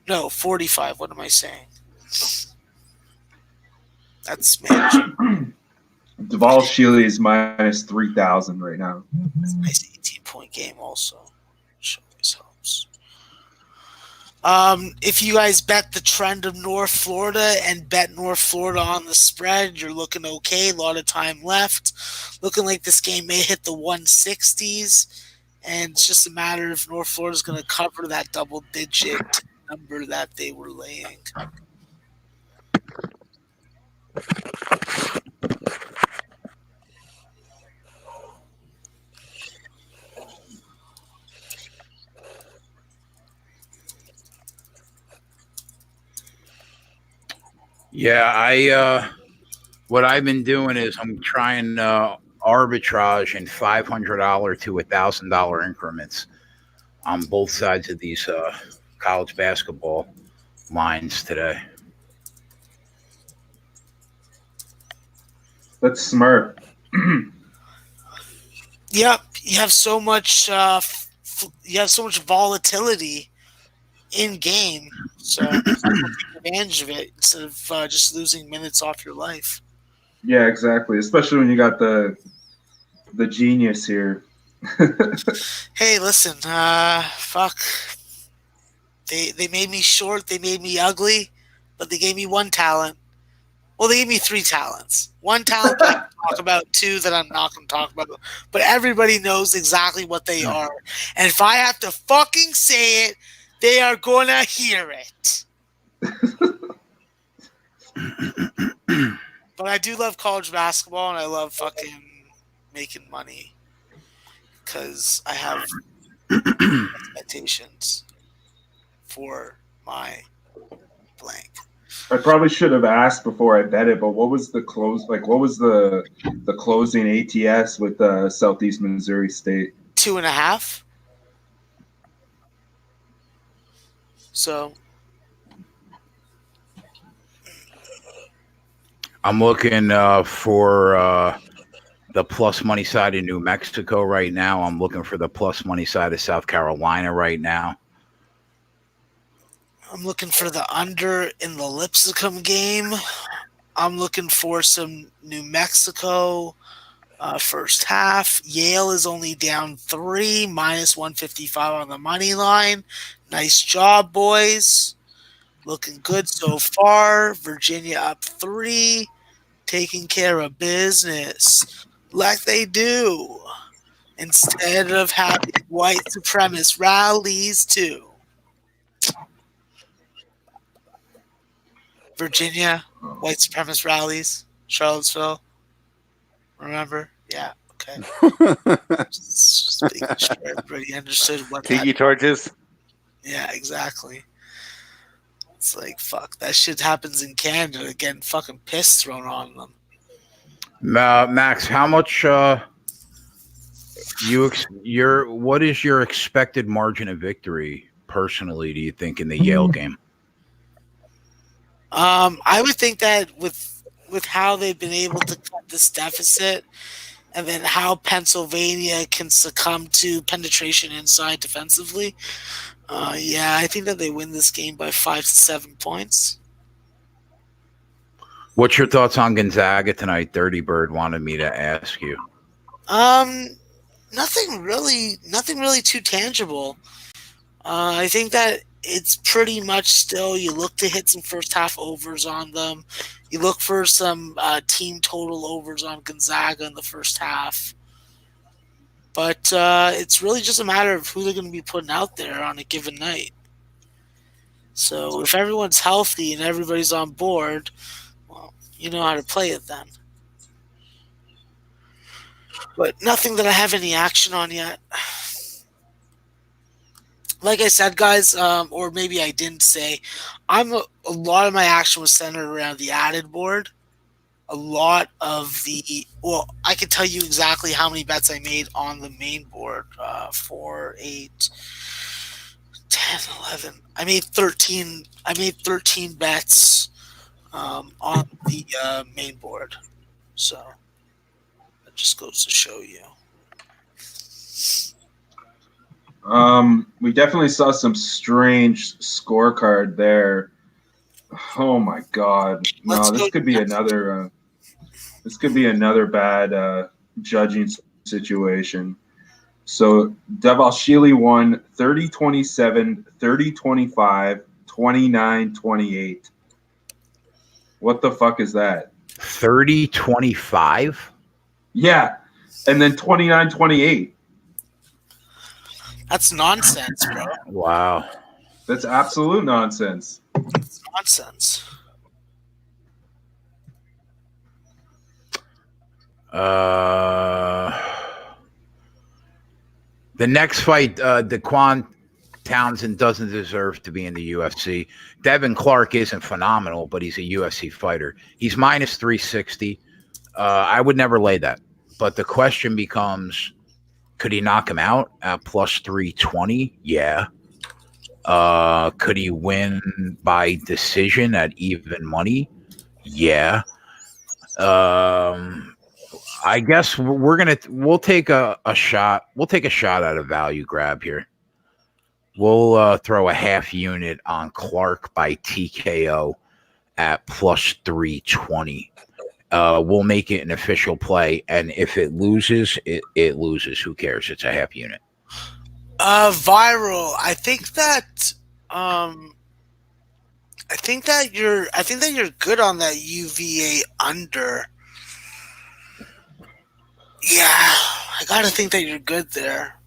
No, 45. What am I saying? That's manageable. Deval Shealy is -3,000 right now. That's a nice 18-point game also. Sure, this helps. If you guys bet the trend of North Florida and bet North Florida on the spread, you're looking okay. A lot of time left. Looking like this game may hit the 160s. And it's just a matter if North Florida is going to cover that double-digit number that they were laying. Yeah, what I've been doing is I'm trying arbitrage in $500 to $1,000 increments on both sides of these college basketball lines today. That's smart. Yep, you have so much volatility in game, so take advantage of it instead of just losing minutes off your life. Yeah, exactly. Especially when you got the genius here. Hey, listen, fuck. They made me short, they made me ugly, but they gave me one talent. Well, they gave me 3 talents. One talent that I can talk about, 2 that I'm not going to talk about. But everybody knows exactly what they are. And if I have to fucking say it, they are going to hear it. But I do love college basketball, and I love fucking making money. Because I have expectations for my blank. I probably should have asked before I bet it, but what was the close? Like, what was the closing ATS with Southeast Missouri State? 2.5. So I'm looking for the plus money side of New Mexico right now. I'm looking for the plus money side of South Carolina right now. I'm looking for the under in the Lipscomb game. I'm looking for some New Mexico first half. Yale is only down 3, minus 155 on the money line. Nice job, boys. Looking good so far. Virginia up 3, taking care of business like they do, instead of having white supremacist rallies too. Virginia, white supremacist rallies, Charlottesville. Remember? Yeah, okay. Just making sure everybody understood what Tiki torches. Yeah, exactly. It's like, fuck, that shit happens in Canada, getting fucking piss thrown on them. Max, how much what is your expected margin of victory personally, do you think, in the Yale game? I would think that with how they've been able to cut this deficit, and then how Pennsylvania can succumb to penetration inside defensively, I think that they win this game by 5 to 7 points. What's your thoughts on Gonzaga tonight? Dirty Bird wanted me to ask you. Nothing really too tangible. I think that it's pretty much still, you look to hit some first half overs on them. You look for some team total overs on Gonzaga in the first half. But it's really just a matter of who they're going to be putting out there on a given night. So if everyone's healthy and everybody's on board, well, you know how to play it then. But nothing that I have any action on yet. Like I said, guys, or maybe I didn't say, a lot of my action was centered around the added board. A lot of I can tell you exactly how many bets I made on the main board. 4, 8, 10, 11. I made 13 bets on the main board. So that just goes to show you. We definitely saw some strange scorecard there. Oh my God! No, this could be another. This could be another bad judging situation. So Devashili won 30-27, 30-25, 29-28. What the fuck is that? 30-25? Yeah. And then 29-28. That's nonsense, bro. Wow. That's absolute nonsense. It's nonsense. The next fight, Daquan Townsend doesn't deserve to be in the UFC. Devin Clark isn't phenomenal, but he's a UFC fighter. He's minus 360. I would never lay that. But the question becomes, could he knock him out at plus 320? Yeah. Could he win by decision at even money? Yeah. I guess we'll take a shot. We'll take a shot at a value grab here. We'll throw a half unit on Clark by TKO at plus 320. We'll make it an official play, and if it loses, it loses. Who cares? It's a half unit. Viral. I think that you're good on that UVA under. Yeah, I gotta think that you're good there.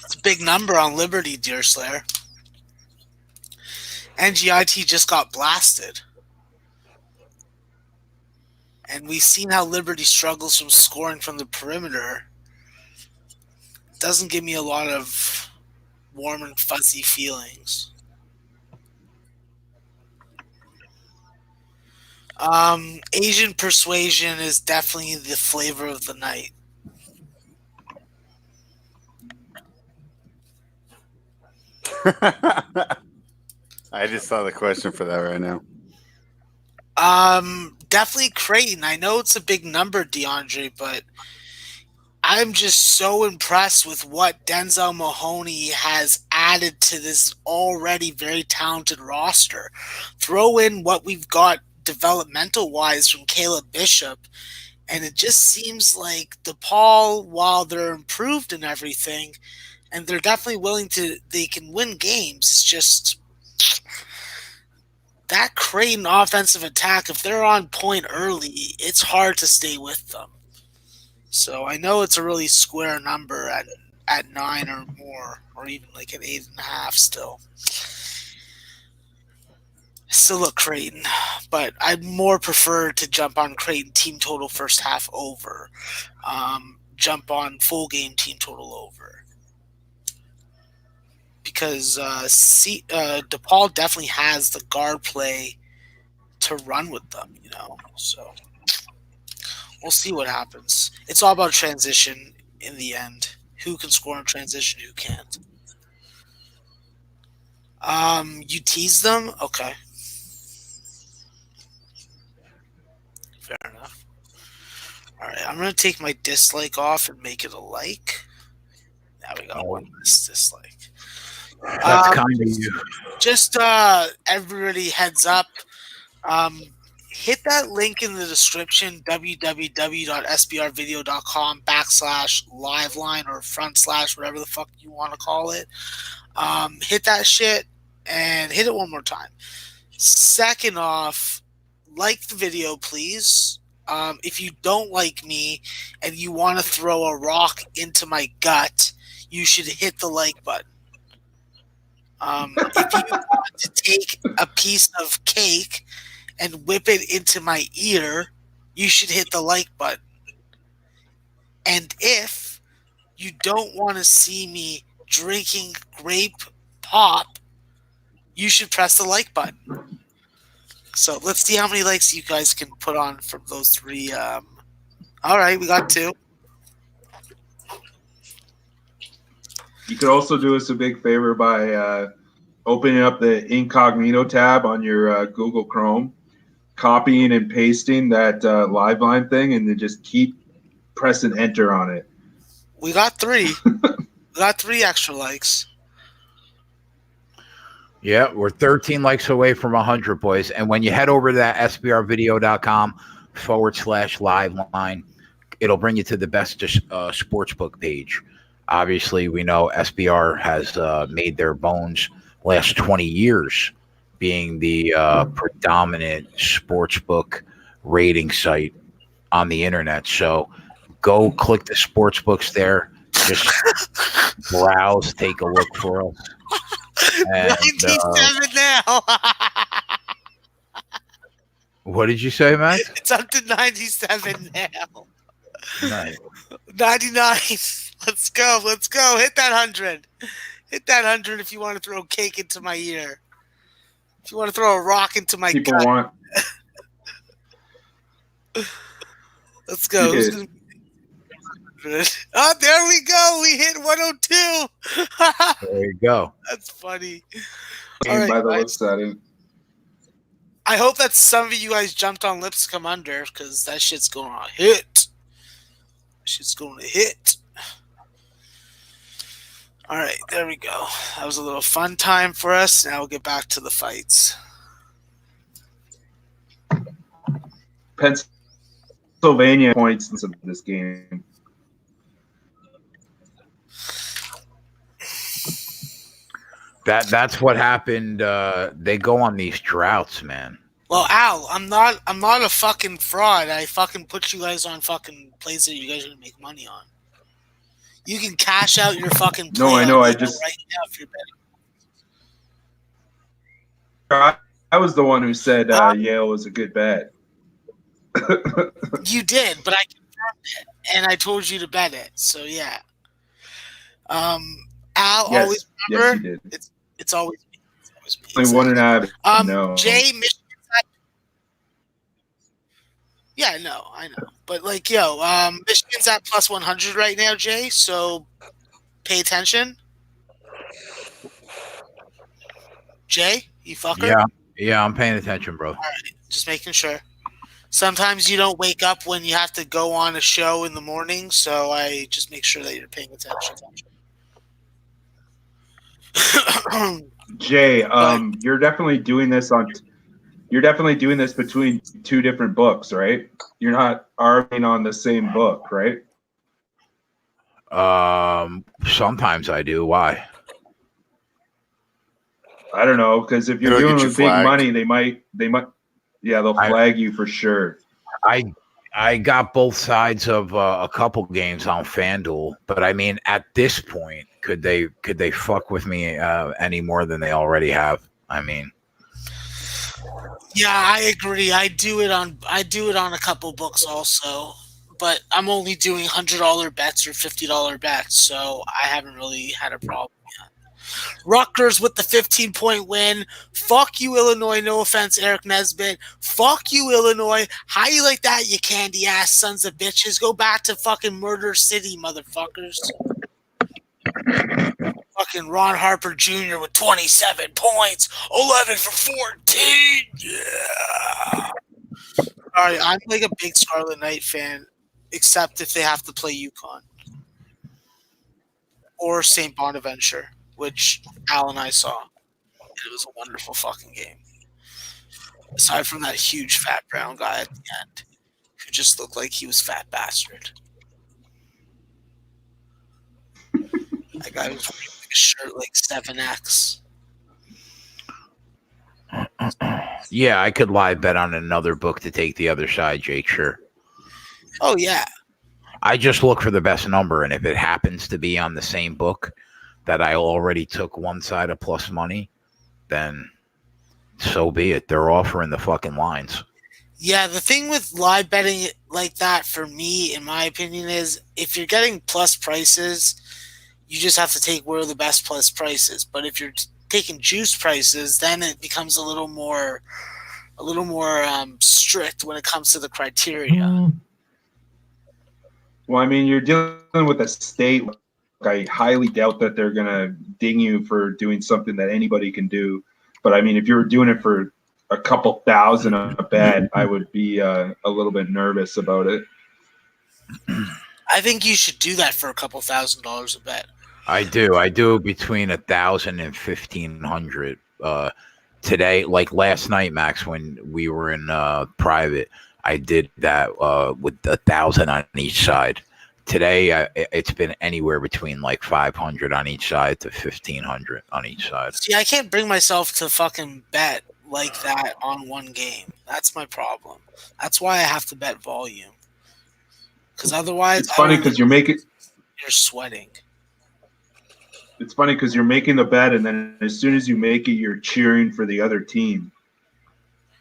It's a big number on Liberty, Deerslayer. NGIT just got blasted. And we've seen how Liberty struggles from scoring from the perimeter. It doesn't give me a lot of warm and fuzzy feelings. Asian persuasion is definitely the flavor of the night. I just saw the question for that right now. Definitely Creighton. I know it's a big number, DeAndre, but I'm just so impressed with what Denzel Mahoney has added to this already very talented roster. Throw in what we've got developmental-wise from Caleb Bishop, and it just seems like DePaul, while they're improved and everything, and they're definitely willing to, they can win games. It's just that Creighton offensive attack, if they're on point early, it's hard to stay with them. So I know it's a really square number at 9 or more, or even like at 8.5 still. Still look Creighton, but I'd more prefer to jump on Creighton team total first half over. Jump on full game team total over. Because DePaul definitely has the guard play to run with them, you know. So we'll see what happens. It's all about transition in the end. Who can score in transition, who can't. You tease them? Okay. Fair enough. All right, I'm going to take my dislike off and make it a like. Now we got one less dislike. That's kind of you. Just everybody heads up. Hit that link in the description, www.sbrvideo.com/liveline or / whatever the fuck you want to call it. Hit that shit and hit it one more time. Second off, like the video, please. If you don't like me and you want to throw a rock into my gut, you should hit the like button. If you want to take a piece of cake and whip it into my ear, you should hit the like button. And if you don't want to see me drinking grape pop, you should press the like button. So let's see how many likes you guys can put on from those three. All right, we got 2. You could also do us a big favor by opening up the incognito tab on your Google Chrome, copying and pasting that live line thing, and then just keep pressing enter on it. We got 3. We got 3 extra likes. Yeah, we're 13 likes away from 100, boys. And when you head over to that sbrvideo.com/live line, it'll bring you to the best sportsbook page. Obviously, we know SBR has made their bones last 20 years being the predominant sportsbook rating site on the internet. So go click the sportsbooks there. Just browse, take a look for us. And, 97 now. What did you say, Matt? It's up to 97 now. Nice. 99. Let's go. Let's go. Hit that 100. Hit that 100 if you want to throw cake into my ear. If you want to throw a rock into my People gut. want. Let's go. Yeah. Oh, there we go. We hit 102. There you go. That's funny. By All the right, looks at it. I hope that some of you guys jumped on Lips Come Under because that shit's going to hit. Shit's going to hit. All right, there we go. That was a little fun time for us. Now we'll get back to the fights. Pennsylvania points in this game. That's what happened. They go on these droughts, man. Well, Al, I'm not a fucking fraud. I fucking put you guys on fucking plays that you guys are gonna make money on. You can cash out your fucking play. No, I know. I right just now if you're betting. I was the one who said Yale was a good bet. You did, but I confirmed it, and I told you to bet it. So yeah. Al, always remember, yes, you did. It's always me. It's always me. Only one and a half. No. Jay, Michigan's at... Yeah, no, I know. But like, Michigan's at plus 100 right now, Jay. So pay attention. Jay, you fucker. Yeah, I'm paying attention, bro. All right, just making sure. Sometimes you don't wake up when you have to go on a show in the morning, so I just make sure that you're paying attention. Jay, you're definitely doing this between 2 different books, right? You're not arguing on the same book, right? Sometimes I do. Why? I don't know, because if you're They'll doing get you with big flagged. money, they might, they'll flag you for sure. I got both sides of a couple games on FanDuel, but I mean, at this point, could they fuck with me any more than they already have? I mean, Yeah, I agree. I do it on a couple books also, but I'm only doing $100 bets or $50 bets, so I haven't really had a problem yet. Rutgers with the 15-point win. Fuck you, Illinois. No offense, Eric Nesbitt. Fuck you, Illinois. How you like that, you candy ass sons of bitches? Go back to fucking Murder City, motherfuckers. Fucking Ron Harper Jr. with 27 points, 11 for 14. Yeah. All right, I'm like a big Scarlet Knight fan, except if they have to play UConn or St. Bonaventure, which Al and I saw. It was a wonderful fucking game. Aside from that huge fat brown guy at the end, who just looked like he was fat bastard. That guy was wearing like a shirt like 7X. yeah, I could live bet on another book to take the other side, Jake. Sure. Oh yeah. I just look for the best number, and if it happens to be on the same book that I already took one side of plus money, then so be it. They're offering the fucking lines. Yeah, the thing with live betting like that for me, in my opinion, is if you're getting plus prices, you just have to take where the best plus prices. But if you're taking juice prices, then it becomes a little more strict when it comes to the criteria. Well, I mean, you're dealing with a state I highly doubt that they're going to ding you for doing something that anybody can do. But I mean, if you were doing it for a couple thousand a bet, I would be a little bit nervous about it. I think you should do that for a couple $1,000s a bet. I do between 1,000 and 1,500. Today, like last night, Max, when we were in private, I did that with 1,000 on each side. Today, it's been anywhere between like 500 on each side to 1,500 on each side. See, I can't bring myself to fucking bet like that on one game. That's my problem. That's why I have to bet volume. Because otherwise, it's funny because you're sweating. It's funny because you're making the bet, and then as soon as you make it, you're cheering for the other team.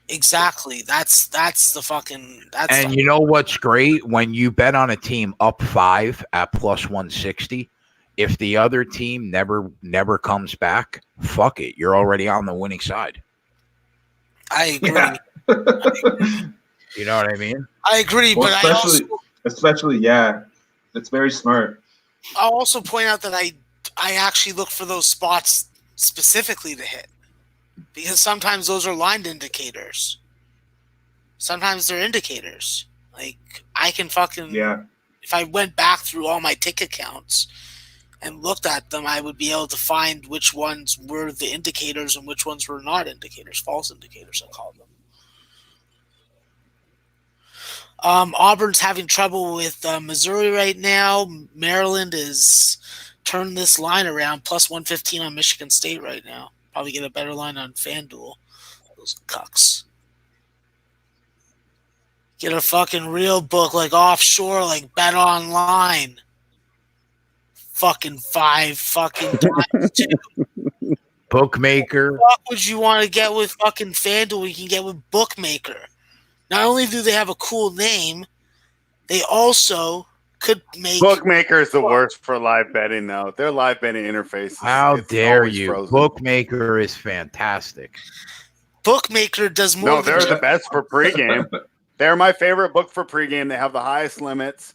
Exactly. That's the fucking. You know what's great? When you bet on a team up 5 at plus 160, if the other team never comes back, fuck it. You're already on the winning side. I agree. Yeah. You know what I mean? I agree, Well, but especially, yeah, it's very smart. I'll also point out that I actually look for those spots specifically to hit, because sometimes those are line indicators. Sometimes they're indicators. Like, I can fucking if I went back through all my ticket counts and looked at them, I would be able to find which ones were the indicators and which ones were not indicators, false indicators, I call them. Auburn's having trouble with Missouri right now. Maryland is turning this line around, plus 115 on Michigan State right now. Probably get a better line on FanDuel. Those cucks. Get a fucking real book like offshore, like Bet Online. Fucking 5 fucking times 2. Bookmaker. What would you want to get with fucking FanDuel? You can get with Bookmaker. Not only do they have a cool name, they also could make... Bookmaker is the worst for live betting, though. Their live betting interface. How dare you? Frozen. Bookmaker is fantastic. Bookmaker does more. No, they're the best for pregame. They're my favorite book for pregame. They have the highest limits.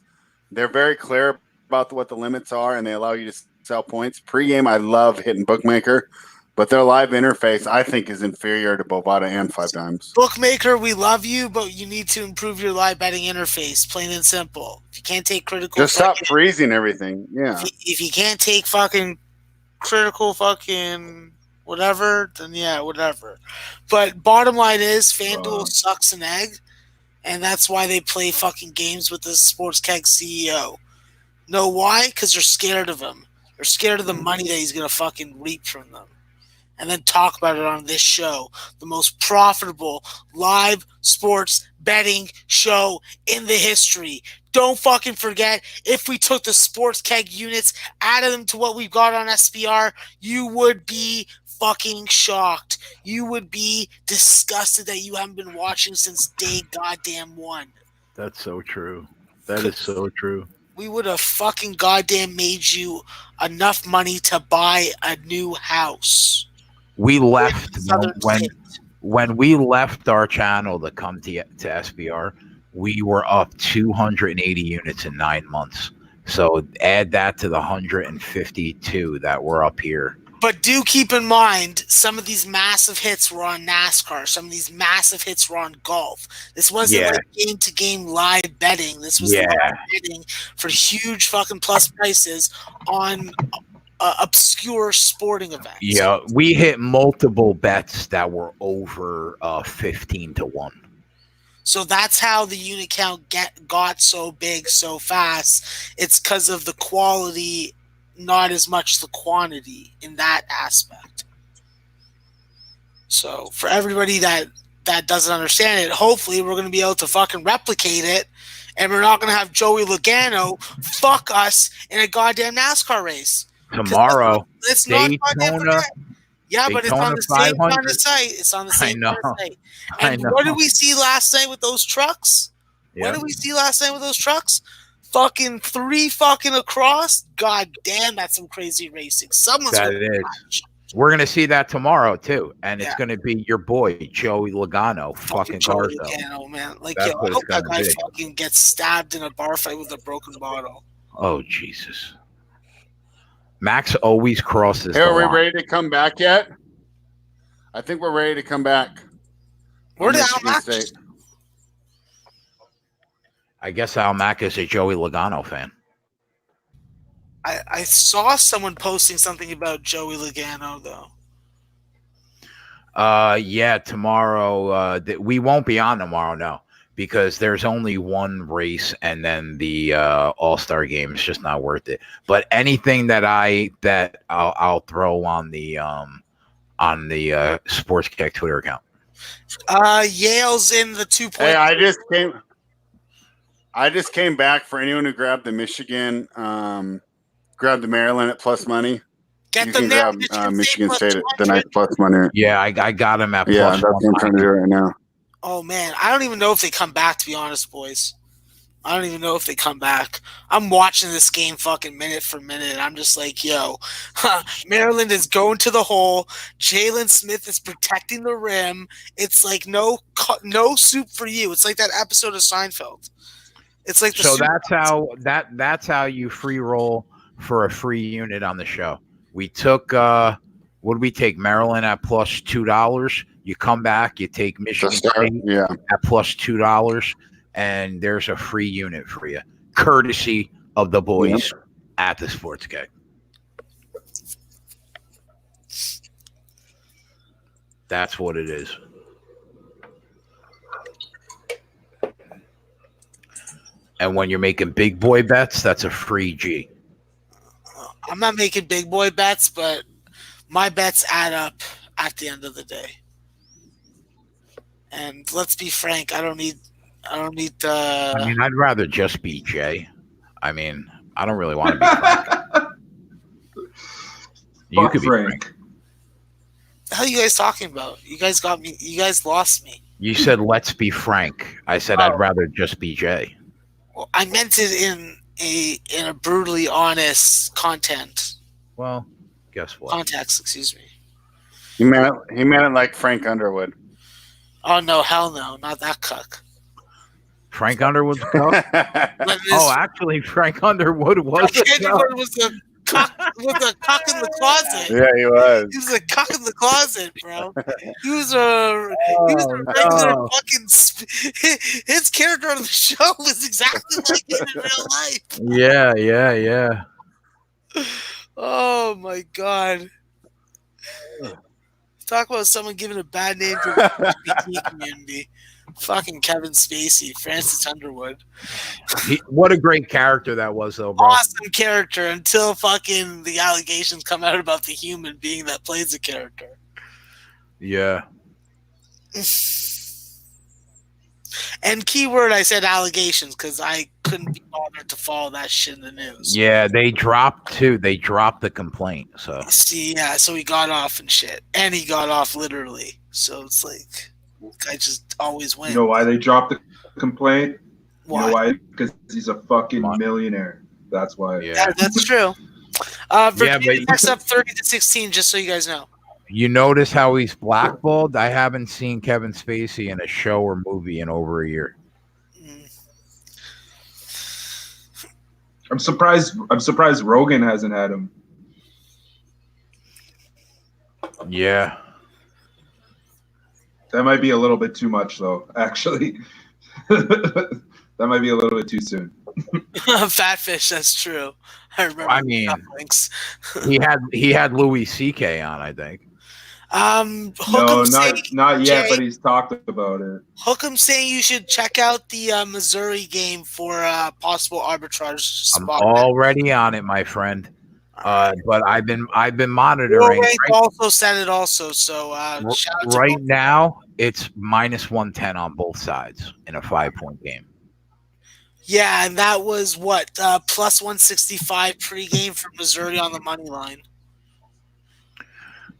They're very clear about what the limits are, and they allow you to sell points. Pregame, I love hitting Bookmaker. But their live interface, I think, is inferior to Bovada and 5 Dimes. Bookmaker, we love you, but you need to improve your live betting interface, plain and simple. If you can't take critical... Just stop freezing everything, yeah. If you can't take fucking critical fucking whatever, then yeah, whatever. But bottom line is, FanDuel sucks an egg, and that's why they play fucking games with the Sports Keg CEO. Know why? Because they're scared of him. They're scared of the money that he's going to fucking reap from them. And then talk about it on this show, the most profitable live sports betting show in the history. Don't fucking forget, if we took the Sports Keg units, added them to what we've got on SPR, you would be fucking shocked. You would be disgusted that you haven't been watching since day goddamn one. That's so true. That is so true. We would have fucking goddamn made you enough money to buy a new house. We left when we left our channel to come to SBR, we were up 280 units in 9 months. So add that to the 152 that were up here. But do keep in mind, some of these massive hits were on NASCAR. Some of these massive hits were on golf. This wasn't like game-to-game live betting. This was live betting for huge fucking plus prices on obscure sporting events. Yeah, we hit multiple bets that were over 15-1. So that's how the unit count got so big so fast. It's because of the quality, not as much the quantity in that aspect. So for everybody that doesn't understand it, hopefully we're going to be able to fucking replicate it, and we're not going to have Joey Logano fuck us in a goddamn NASCAR race. Tomorrow, let's Daytona. Yeah, but it's on the same 500. kind of site. It's on the same kind of site. I And know. what did we see last night with those trucks? What did we see last night with those trucks? Fucking 3 fucking across. God damn, that's some crazy racing. Someone's that gonna is. watch. We're gonna see that tomorrow too, and it's gonna be your boy Joey Logano, fucking Joey Garzo. Logano, man. Like, That's yo, I what hope it's that gonna guy be. fucking gets stabbed in a bar fight with a broken bottle. Oh Jesus! Max always crosses Hey, the are we line. ready to come back yet? I think we're ready to come back. Where did Al Michigan Mack State. I guess Al Mack is a Joey Logano fan. I saw someone posting something about Joey Logano though. Yeah, tomorrow. We won't be on tomorrow, no, because there's only one race, and then the All-Star game is just not worth it. But anything that I'll throw on the Sports Kick Twitter account. Yale's in the 2 point. Hey, I just came back for anyone who grabbed the Michigan, grabbed the Maryland at plus money. Get You them can there. grab Michigan State at the 200. night plus money. Yeah, I got him at Yeah, plus that's what I'm trying to do right now. Oh man, I don't even know if they come back. To be honest, boys, I don't even know if they come back. I'm watching this game fucking minute for minute. And I'm just like, yo, Maryland is going to the hole. Jalen Smith is protecting the rim. It's like no soup for you. It's like that episode of Seinfeld. It's like the So soup- that's how you free roll for a free unit on the show. We took what did we take? Maryland at plus $2. You come back, you take Michigan State Yeah. at plus $2, and there's a free unit for you, courtesy of the boys at the Sports Kick. That's what it is. And when you're making big boy bets, that's a free G. I'm not making big boy bets, but my bets add up at the end of the day. And let's be frank, I don't need the. I mean, I'd rather just be Jay. I mean, I don't really want to be Frank. You Fuck could be Frank. Frank. The hell are you guys talking about? You guys got me. You guys lost me. You said let's be Frank. I said I'd rather just be Jay. Well, I meant it in a brutally honest context. Well, guess what? Context, excuse me. He meant it like Frank Underwood. Oh no, hell no, not that cuck. Frank Underwood's cuck? But Oh, actually, Frank Underwood was a cuck. Underwood was a cock in the closet. Yeah, he was. He was a cock in the closet, bro. He was a regular no. fucking. His character on the show was exactly like him in real life. Yeah. Oh my god! Talk about someone giving a bad name to the LGBT community. Fucking Kevin Spacey, Francis Underwood. What a great character that was, though, bro. Awesome character until fucking the allegations come out about the human being that plays the character. Yeah. And keyword, I said allegations because I couldn't be bothered to follow that shit in the news. Yeah, they dropped too. They dropped the complaint. So See, yeah, so he got off and shit. And he got off literally. So it's like, I just always win. You know why they dropped the complaint? Why? You know why? Because he's a fucking millionaire. That's why. yeah. Yeah, that's true. Virginia Tech's up 30-16, just so you guys know. You notice how he's blackballed? I haven't seen Kevin Spacey in a show or movie in over a year. I'm surprised Rogan hasn't had him. Yeah. That might be a little bit too much, though. Actually, that might be a little bit too soon. Fat fish, that's true. I remember. I mean, he had Louis C.K. on, I think. No, not yet, but he's talked about it. Hook'em saying you should check out the Missouri game for possible arbitrage spot. I'm already on it, my friend. But I've been monitoring. Also said it also. So right now, it's minus 110 on both sides in a 5-point game. Yeah, and that was what plus 165 pregame for Missouri on the money line.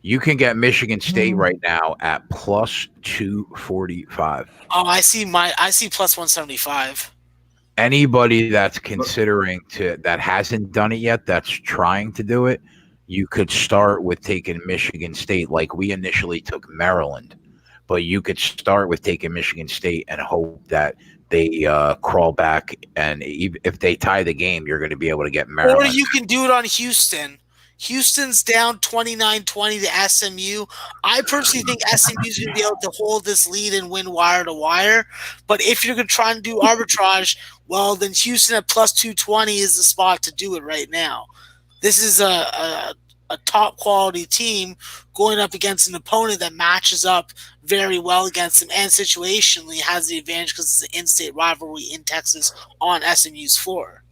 You can get Michigan State right now at plus 245. Oh, I see plus 175. Anybody that's considering that hasn't done it yet, that's trying to do it, you could start with taking Michigan State like we initially took Maryland. But you could start with taking Michigan State and hope that they crawl back, and if they tie the game, you're going to be able to get Maryland. Or you can do it on Houston. Houston's down 29-20 to SMU. I personally think SMU is going to be able to hold this lead and win wire to wire. But if you're going to try and do arbitrage, well, then Houston at plus 220 is the spot to do it right now. This is a top quality team going up against an opponent that matches up very well against them and situationally has the advantage because it's an in-state rivalry in Texas on SMU's floor.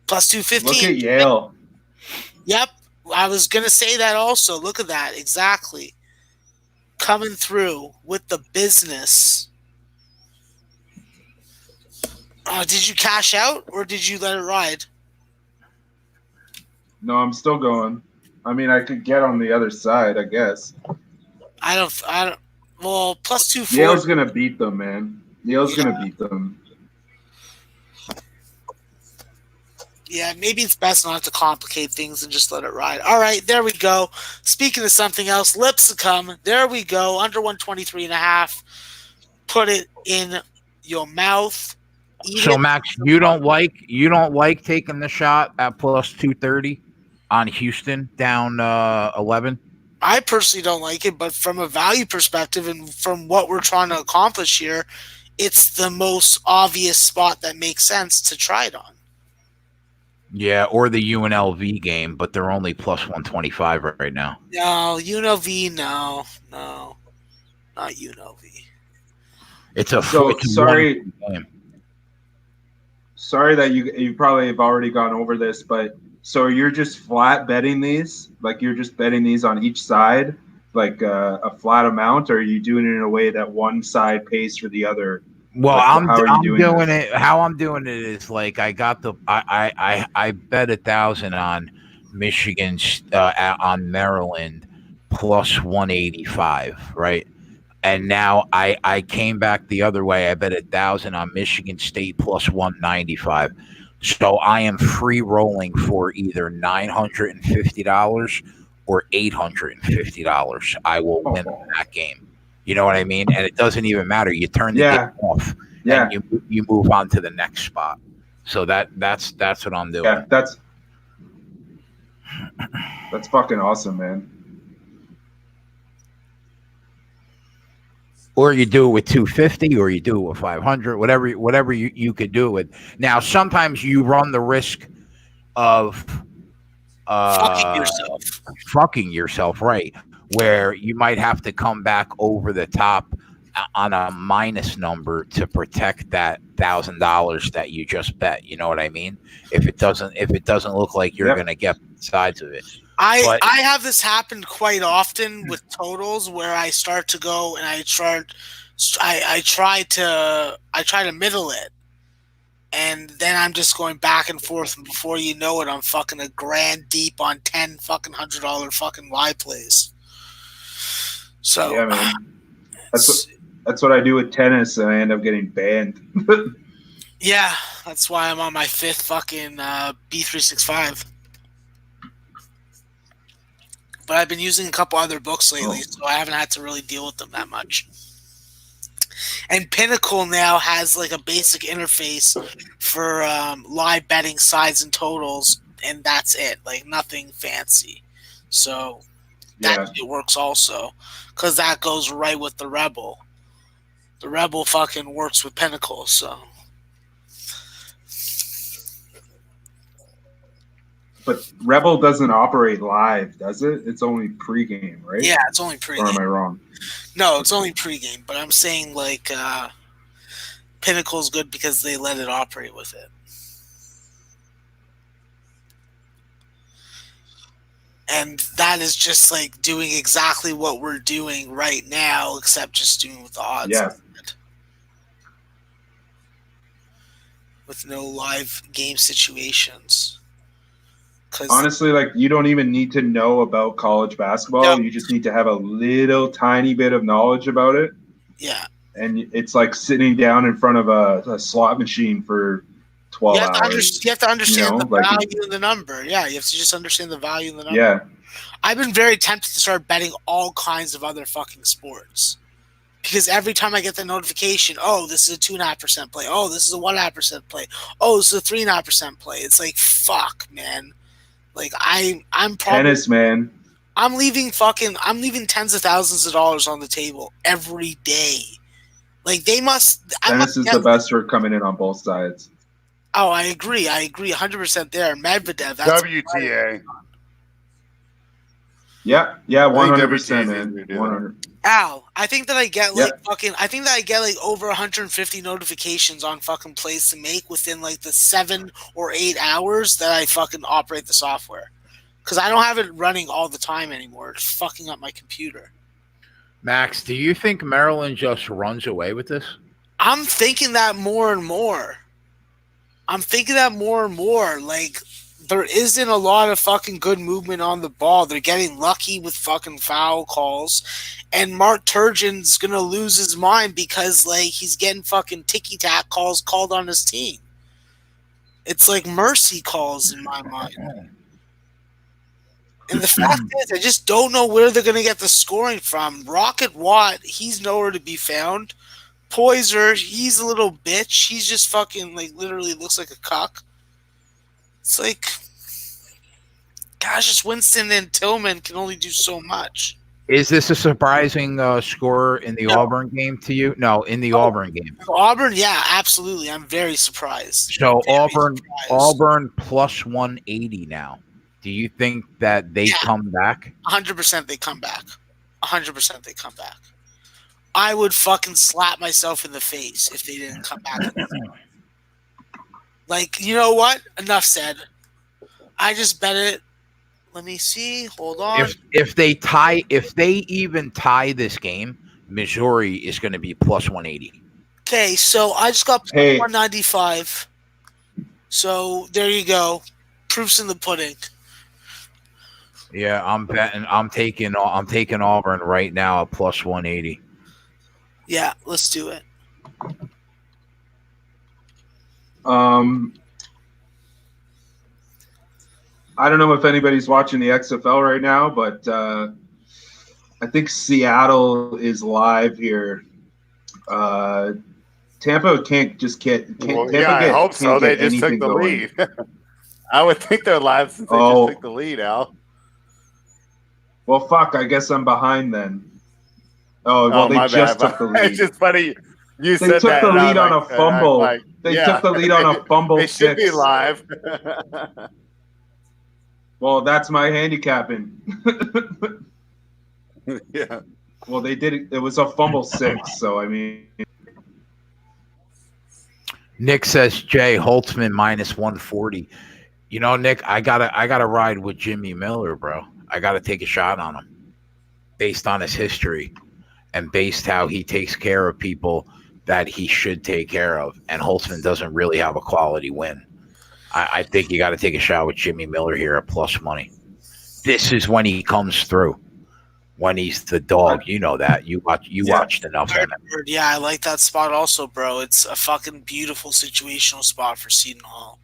Plus 215. Look at Yale. Yep. I was going to say that also. Look at that. Exactly. Coming through with the business. Did you cash out or did you let it ride? No, I'm still going. I mean, I could get on the other side, I guess. I don't. Well, plus 240. Yale's going to beat them, man. Yale's going to beat them. Yeah, maybe it's best not to complicate things and just let it ride. All right, there we go. Speaking of something else, Lipscomb. There we go. Under 123.5. Put it in your mouth. So Max, you don't like taking the shot at plus 230 on Houston down 11? I personally don't like it, but from a value perspective and from what we're trying to accomplish here, it's the most obvious spot that makes sense to try it on. Yeah, or the UNLV game, but they're only plus 125 right now. No, UNLV, no, not UNLV. It's a sorry. game. Sorry that you probably have already gone over this, but so you're just flat betting these? Like you're just betting these on each side, like a flat amount, or are you doing it in a way that one side pays for the other? Well, like, I'm doing this? it. How I'm doing it is like I got I bet 1,000 on Michigan on Maryland plus 185, right? And now I came back the other way. I bet 1,000 on Michigan State plus 195. So I am free rolling for either $950 or $850. I will win that game. You know what I mean? And it doesn't even matter. You turn the game off, and you move on to the next spot. So that's what I'm doing. Yeah, that's fucking awesome, man. Or you do it with 250, or you do it with 500, whatever you could do it with. Now, sometimes you run the risk of fucking yourself, right? Where you might have to come back over the top on a minus number to protect that $1,000 that you just bet. You know what I mean? If it doesn't look like you're going to get sides of it. I have this happen quite often with totals where I start to go and I try to middle it, and then I'm just going back and forth, and before you know it, I'm fucking a grand deep on 10 fucking $100 fucking live plays. So yeah, man, that's what I do with tennis, and I end up getting banned. Yeah, that's why I'm on my 5th fucking B365. But I've been using a couple other books lately, so I haven't had to really deal with them that much. And Pinnacle now has like a basic interface for live betting sides and totals, and that's it. Like nothing fancy. So that shit works also, because that goes right with the Rebel. The Rebel fucking works with Pinnacle, so. But Rebel doesn't operate live, does it? It's only pregame, right? Yeah, it's only pregame. Or am I wrong? No, it's only pregame. But I'm saying like Pinnacle's good because they let it operate with it. And that is just like doing exactly what we're doing right now, except just doing with the odds. Yeah. With no live game situations. Honestly, like you don't even need to know about college basketball. No. You just need to have a little tiny bit of knowledge about it. Yeah. And it's like sitting down in front of a slot machine for 12 hours. You have to understand the value in the number. Yeah, you have to just understand the value in the number. Yeah. I've been very tempted to start betting all kinds of other fucking sports. Because every time I get the notification, oh, this is a 2.5% play. Oh, this is a 1.5% play. Oh, this is a 3.5% play. It's like, fuck, man. Like I'm probably Tennis, man. I'm leaving tens of thousands of dollars on the table every day. Like they must. Tennis is the best for coming in on both sides. Oh, I agree 100% there. Medvedev. That's WTA. Yeah, 100%, WTA man. 100. Al, I think that I get Yeah. like over 150 notifications on fucking plays to make within like the 7 or 8 hours that I fucking operate the software. Because I don't have it running all the time anymore. It's fucking up my computer. Max, do you think Maryland just runs away with this? I'm thinking that more and more. Like, there isn't a lot of fucking good movement on the ball. They're getting lucky with fucking foul calls. And Mark Turgeon's going to lose his mind because, like, he's getting fucking ticky-tack calls called on his team. It's like mercy calls in my mind. And the fact is, I just don't know where they're going to get the scoring from. Rocket Watt, he's nowhere to be found. Poiser, he's a little bitch. He's just fucking, like, literally looks like a cuck. It's like, gosh, just Winston and Tillman can only do so much. Is this a surprising score in the Auburn game to you? No, in the Auburn game. Auburn, yeah, absolutely. I'm very surprised. So Auburn plus 180 now. Do you think that they come back? 100% they come back. 100% they come back. I would fucking slap myself in the face if they didn't come back. Like, you know what? Enough said. I just bet it. Let me see. Hold on. If they even tie this game, Missouri is going to be plus 180. Okay, so I just got plus 195. So there you go. Proof's in the pudding. Yeah, I'm betting. I'm taking Auburn right now at plus 180. Yeah, let's do it. I don't know if anybody's watching the XFL right now, but I think Seattle is live here. Tampa can't I hope so. They just took the lead. I would think they're live since they just took the lead, Al. Well, fuck. I guess I'm behind then. Oh, well, they just took the lead. It's just funny. They took the lead on a fumble. They took the lead on a fumble. They should be live. Well, that's my handicapping. Yeah. Well, they did it. It was a fumble 6. So I mean, Nick says Jay Holtzman minus 140. You know, Nick, I gotta ride with Jimmy Miller, bro. I gotta take a shot on him based on his history and based how he takes care of people that he should take care of. And Holtzman doesn't really have a quality win. I think you got to take a shot with Jimmy Miller here at plus money. This is when he comes through. When he's the dog, you know that. You watched enough of him. Yeah, I like that spot also, bro. It's a fucking beautiful situational spot for Seton Hall.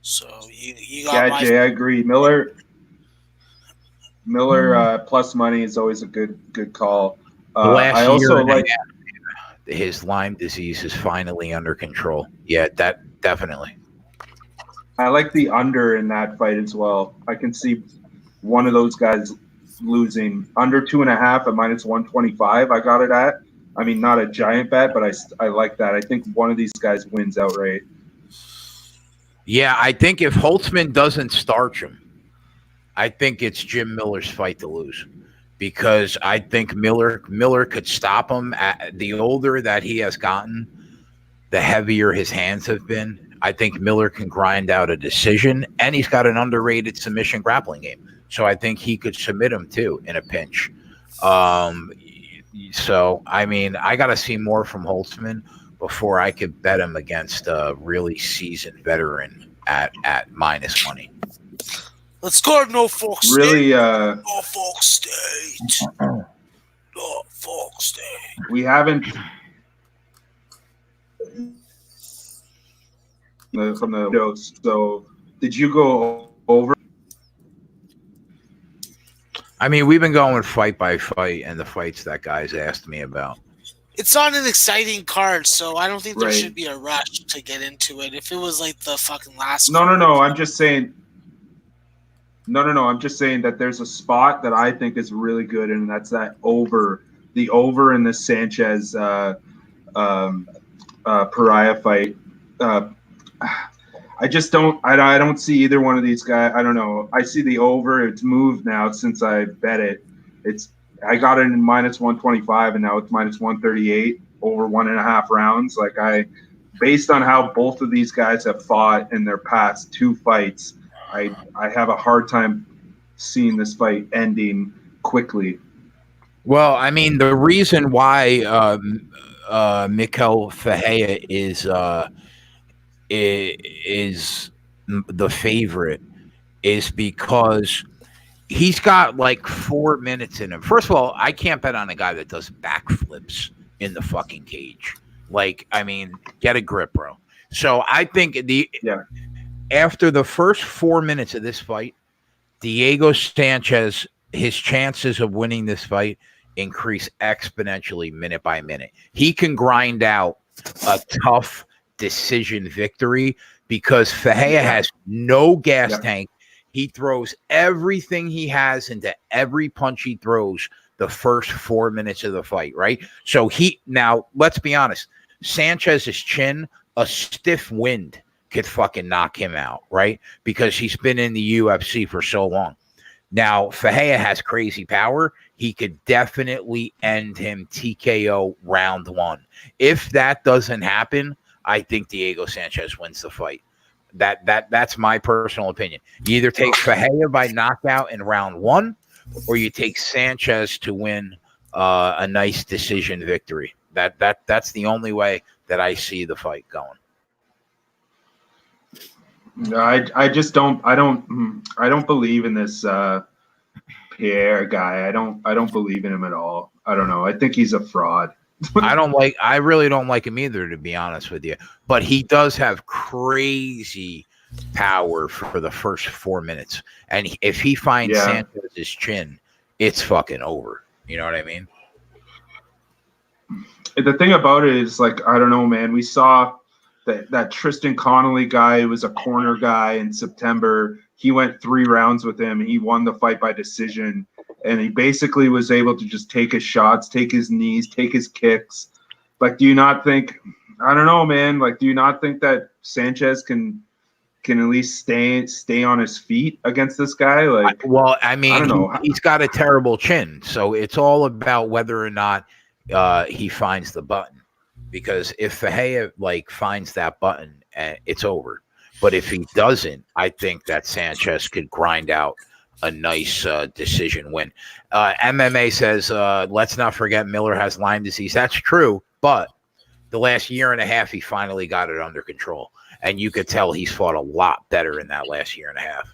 So you got Jay, I agree. Miller plus money is always a good call. I also like his Lyme disease is finally under control. Yeah, that definitely. I like the under in that fight as well. I can see one of those guys losing under 2.5 at minus 125. I got it at. I mean, not a giant bet, but I like that. I think one of these guys wins outright. Yeah, I think if Holtzman doesn't starch him, I think it's Jim Miller's fight to lose, because I think Miller could stop him. The older that he has gotten, the heavier his hands have been. I think Miller can grind out a decision, and he's got an underrated submission grappling game. So I think he could submit him too in a pinch. So, I mean, I got to see more from Holtzman before I could bet him against a really seasoned veteran at minus money. Let's go to Norfolk State. Really, Norfolk State. Norfolk State. We haven't from the jokes. So, did you go over? I mean, we've been going fight by fight, and the fights that guys asked me about. It's not an exciting card, so I don't think there should be a rush to get into it. If it was like the fucking last No. I'm just saying. No. I'm just saying that there's a spot that I think is really good, and that's the over in the Sanchez Pariah fight. I just don't. I don't see either one of these guys. I don't know. I see the over. It's moved now since I bet it. I got it in -125, and now it's -138 over 1.5 rounds. Based on how both of these guys have fought in their past 2 fights, I have a hard time seeing this fight ending quickly. Well, I mean, the reason why Mikel Fahea is the favorite is because he's got like 4 minutes in him. First of all, I can't bet on a guy that does backflips in the fucking cage. Like, I mean, get a grip, bro. So I think after the first 4 minutes of this fight, Diego Sanchez, his chances of winning this fight increase exponentially minute by minute. He can grind out a tough decision victory because Fahea has no gas tank. He throws everything he has into every punch he throws the first 4 minutes of the fight, right? So now let's be honest, Sanchez's chin, a stiff wind could fucking knock him out, right? Because he's been in the UFC for so long. Now, Fahea has crazy power. He could definitely end him TKO round 1. If that doesn't happen, I think Diego Sanchez wins the fight. That's my personal opinion. You either take Fahea by knockout in round 1, or you take Sanchez to win a nice decision victory. That's the only way that I see the fight going. No, I just don't. I don't believe in this Pierre guy. I don't believe in him at all. I don't know. I think he's a fraud. I really don't like him either, to be honest with you. But he does have crazy power for the first 4 minutes. And if he finds Sanchez's chin, it's fucking over. You know what I mean? The thing about it is, like, I don't know, man. We saw that Tristan Connolly guy who was a corner guy in September. He went 3 rounds with him. He won the fight by decision. And he basically was able to just take his shots, take his knees, take his kicks. Like, do you not think – I don't know, man. Like, do you not think that Sanchez can at least stay on his feet against this guy? Like, well, I mean, I don't know. He's got a terrible chin. So it's all about whether or not he finds the button. Because if Fahea, like, finds that button, it's over. But if he doesn't, I think that Sanchez could grind out a nice decision win. MMA says, let's not forget Miller has Lyme disease. That's true, but the last year and a half, he finally got it under control. And you could tell he's fought a lot better in that last year and a half.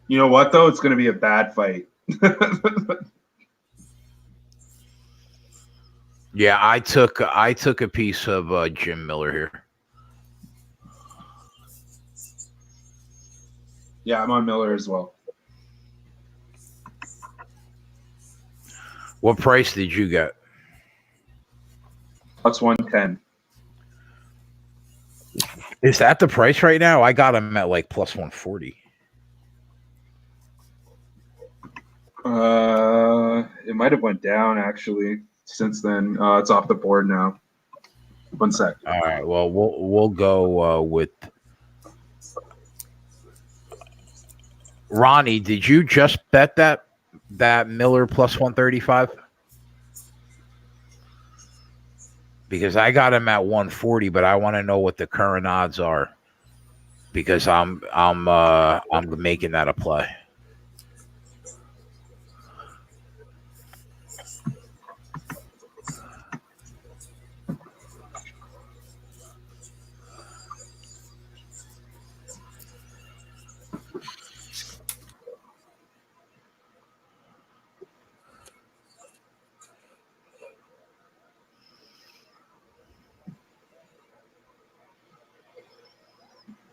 You know what, though? It's going to be a bad fight. Yeah, I took a piece of Jim Miller here. Yeah, I'm on Miller as well. What price did you get? Plus 110. Is that the price right now? I got him at like plus 140. It might have went down actually since then. It's off the board now. 1 sec. All right. Well, we'll go with Ronnie. Did you just bet that Miller plus 135? Because I got him at 140, but I want to know what the current odds are because I'm making that a play.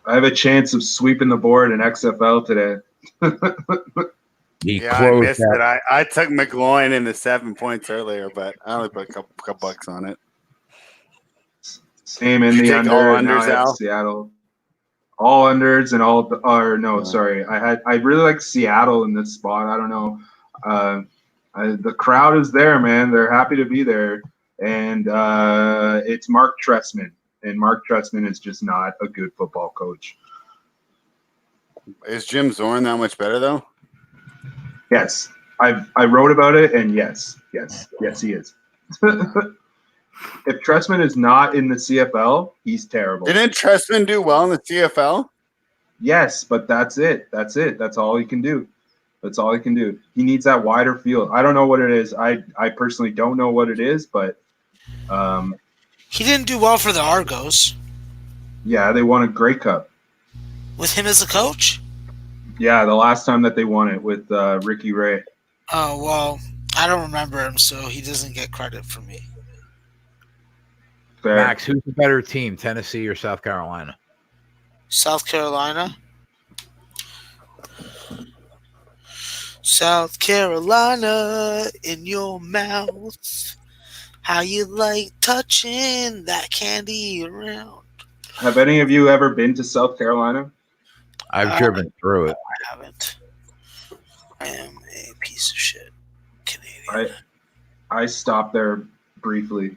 I have a chance of sweeping the board in XFL today. I missed it. I took McGloin in the 7 points earlier, but I only put a couple bucks on it. Same in the under. All and now unders, I have Al? Seattle. All unders and all. Or no, sorry. I really like Seattle in this spot. I don't know. The crowd is there, man. They're happy to be there, and it's Mark Trestman, and Mark Trestman is just not a good football coach. Is Jim Zorn that much better though? Yes, I wrote about it, and yes, he is. If Trestman is not in the CFL, he's terrible. Didn't Trestman do well in the CFL? Yes, but that's it. That's all he can do. He needs that wider field. I don't know what it is. I personally don't know what it is, but he didn't do well for the Argos. Yeah, they won a Grey Cup. With him as a coach? Yeah, the last time that they won it with Ricky Ray. Oh, well, I don't remember him, so he doesn't get credit for me. Fair. Max, who's the better team, Tennessee or South Carolina? South Carolina. South Carolina in your mouth. How you like touching that candy around? Have any of you ever been to South Carolina? I've driven through it. I haven't. I am a piece of shit Canadian. I stopped there briefly.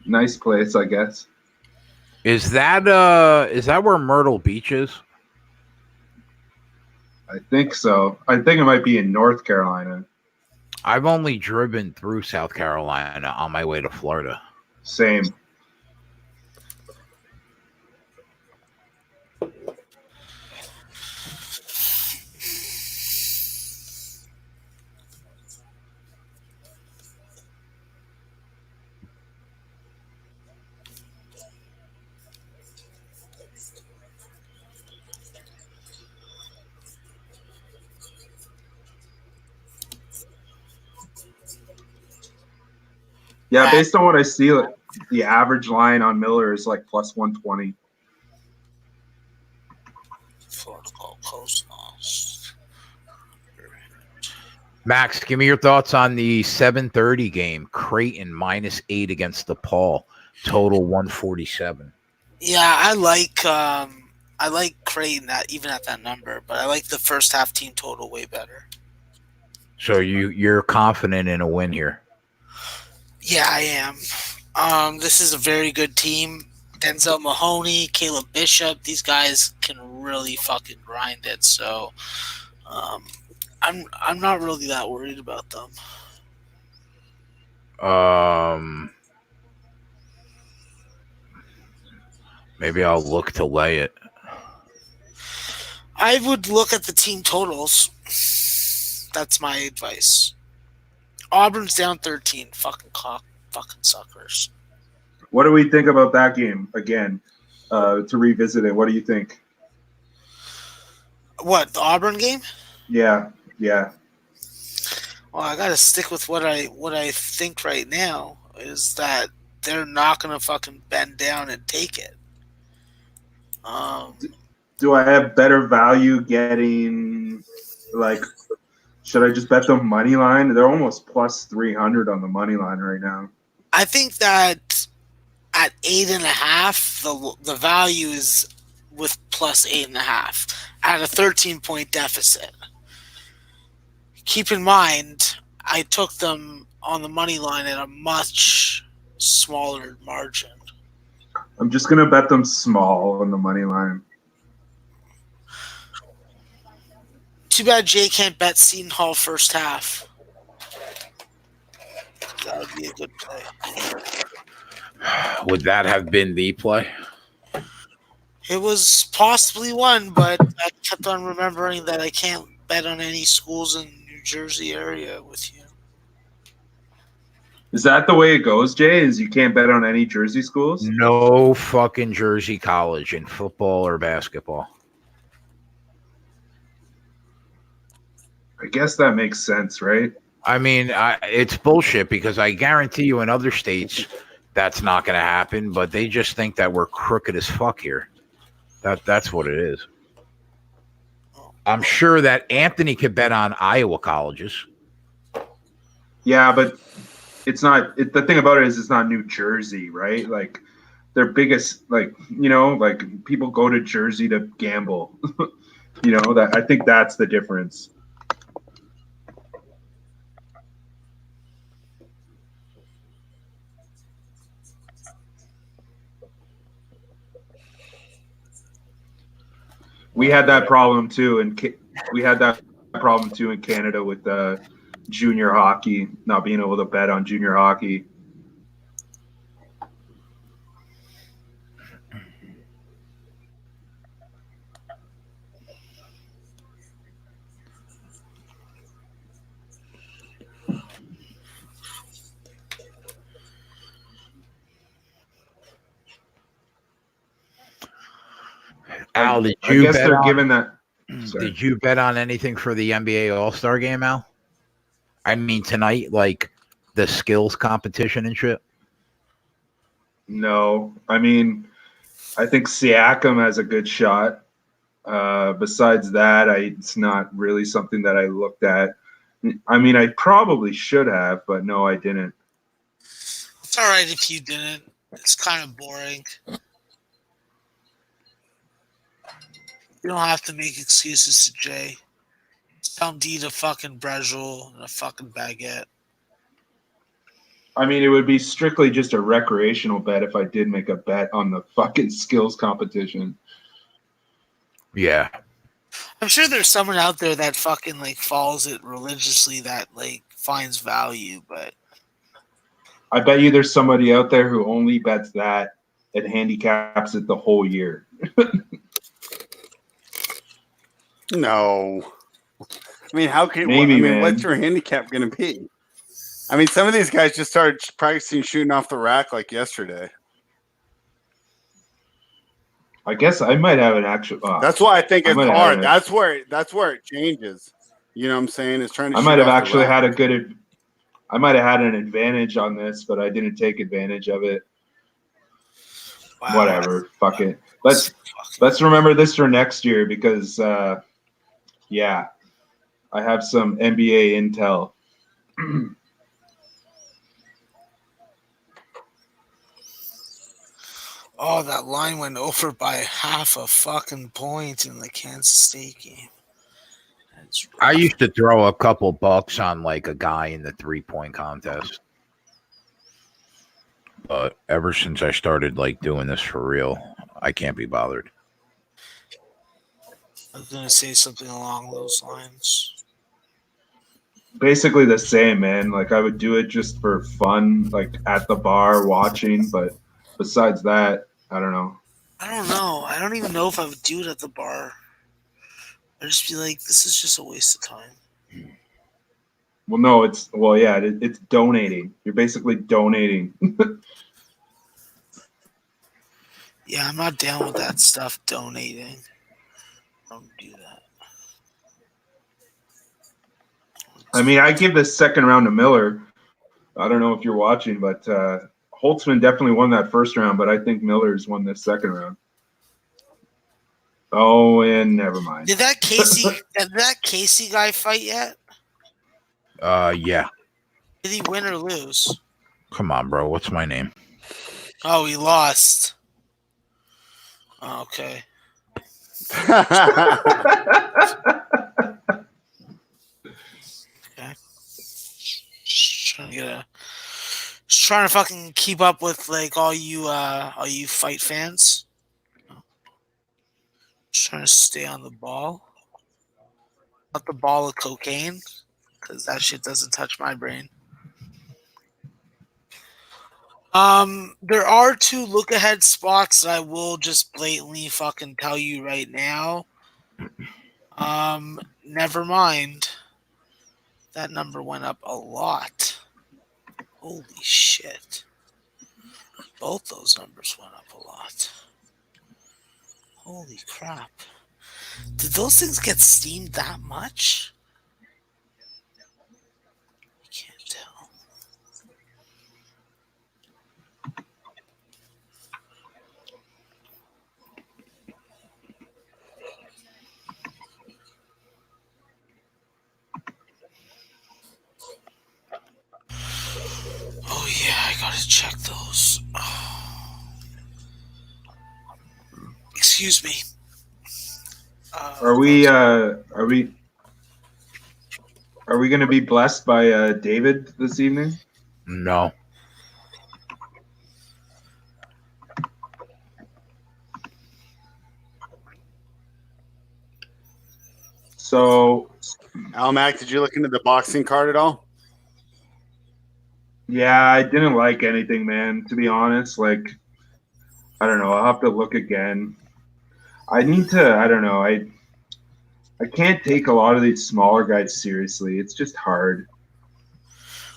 Nice place, I guess. Is that where Myrtle Beach is? I think so. I think it might be in North Carolina. I've only driven through South Carolina on my way to Florida. Same. Yeah, based on what I see, like, the average line on Miller is like plus 120. Florida Gold Coast lost. Max, give me your thoughts on the 7:30 game. Creighton -8 against DePaul. Total 147. Yeah, I like Creighton even at that number, but I like the first half team total way better. So you're confident in a win here? Yeah, I am. This is a very good team. Denzel Mahoney, Caleb Bishop, these guys can really fucking grind it. So, I'm not really that worried about them. Maybe I'll look to lay it. I would look at the team totals. That's my advice. Auburn's down 13. Fucking suckers. What do we think about that game again? To revisit it, what do you think? What, the Auburn game? Yeah. Well, I gotta stick with what I think right now is that they're not gonna fucking bend down and take it. Do I have better value getting, like, should I just bet the money line? They're almost plus 300 on the money line right now. I think that at 8.5, the value is with plus 8.5 at a 13-point deficit. Keep in mind, I took them on the money line at a much smaller margin. I'm just gonna bet them small on the money line. Too bad Jay can't bet Seton Hall first half. That would be a good play. Would that have been the play? It was possibly one, but I kept on remembering that I can't bet on any schools in New Jersey area with you. Is that the way it goes, Jay? Is you can't bet on any Jersey schools? No fucking Jersey college in football or basketball. I guess that makes sense, right? I mean, it's bullshit because I guarantee you in other states that's not going to happen, but they just think that we're crooked as fuck here. That's what it is. I'm sure that Anthony could bet on Iowa colleges. Yeah, but it's not. The thing about it is, it's not New Jersey, right? Like their biggest, like people go to Jersey to gamble. That I think that's the difference. We had that problem too, and we had that problem too in Canada with junior hockey, not being able to bet on junior hockey. Al, did I you guess bet they're on, given that. Did you bet on anything for the NBA All-Star game, Al? I mean, tonight, like the skills competition and shit? No, I mean, I think Siakam has a good shot. Besides that, it's not really something that I looked at. I mean, I probably should have, but no, I didn't. It's all right if you didn't. It's kind of boring. You don't have to make excuses to Jay. Don't eat a fucking brejol and a fucking baguette. I mean, it would be strictly just a recreational bet if I did make a bet on the fucking skills competition. Yeah. I'm sure there's someone out there that fucking like follows it religiously that like finds value, but I bet you there's somebody out there who only bets that and handicaps it the whole year. No. I mean, how can Maybe, man. man. What's your handicap going to be? I mean, some of these guys just started practicing shooting off the rack like yesterday. I guess I might have an actual. That's why I think it's hard. Have That's where it changes. You know what I'm saying? It's trying to. I might have actually had a good. I might have had an advantage on this, but I didn't take advantage of it. wow. Whatever. Fuck it. Let's remember this for next year because, yeah, I have some NBA intel. Oh, that line went over by half a fucking point in the Kansas State game. I used to throw a couple bucks on like a guy in the 3-point contest. But ever since I started like doing this for real, I can't be bothered. I was going to say something along those lines. Basically the same, man. Like I would do it just for fun, like at the bar watching, but besides that, I don't know. I don't know. I don't even know if I would do it at the bar. I'd just be like, this is just a waste of time. Well, no, it's donating. You're basically donating. Yeah, I'm not down with that stuff, donating. Don't do that. I mean, I give this second round to Miller. I don't know if you're watching, but Holtzman definitely won that first round, but I think Miller's won this second round. Oh, and never mind. Did that Casey guy fight yet? Yeah. Did he win or lose? Come on, bro. What's my name? Oh, he lost. Oh, okay. Okay. Just trying to fucking keep up with like all you fight fans. Just trying to stay on the ball. Not the ball of cocaine, because that shit doesn't touch my brain. There are 2 look-ahead spots that I will just blatantly fucking tell you right now. Never mind. That number went up a lot. Holy shit. Both those numbers went up a lot. Holy crap. Did those things get steamed that much? I can't tell. check those. Excuse me. Are we going to be blessed by David this evening? No. So, Almac, did you look into the boxing card at all? yeah, I didn't like anything, man. To be honest, like, I don't know. I'll have to look again. I need to. I don't know. I can't take a lot of these smaller guys seriously. It's just hard.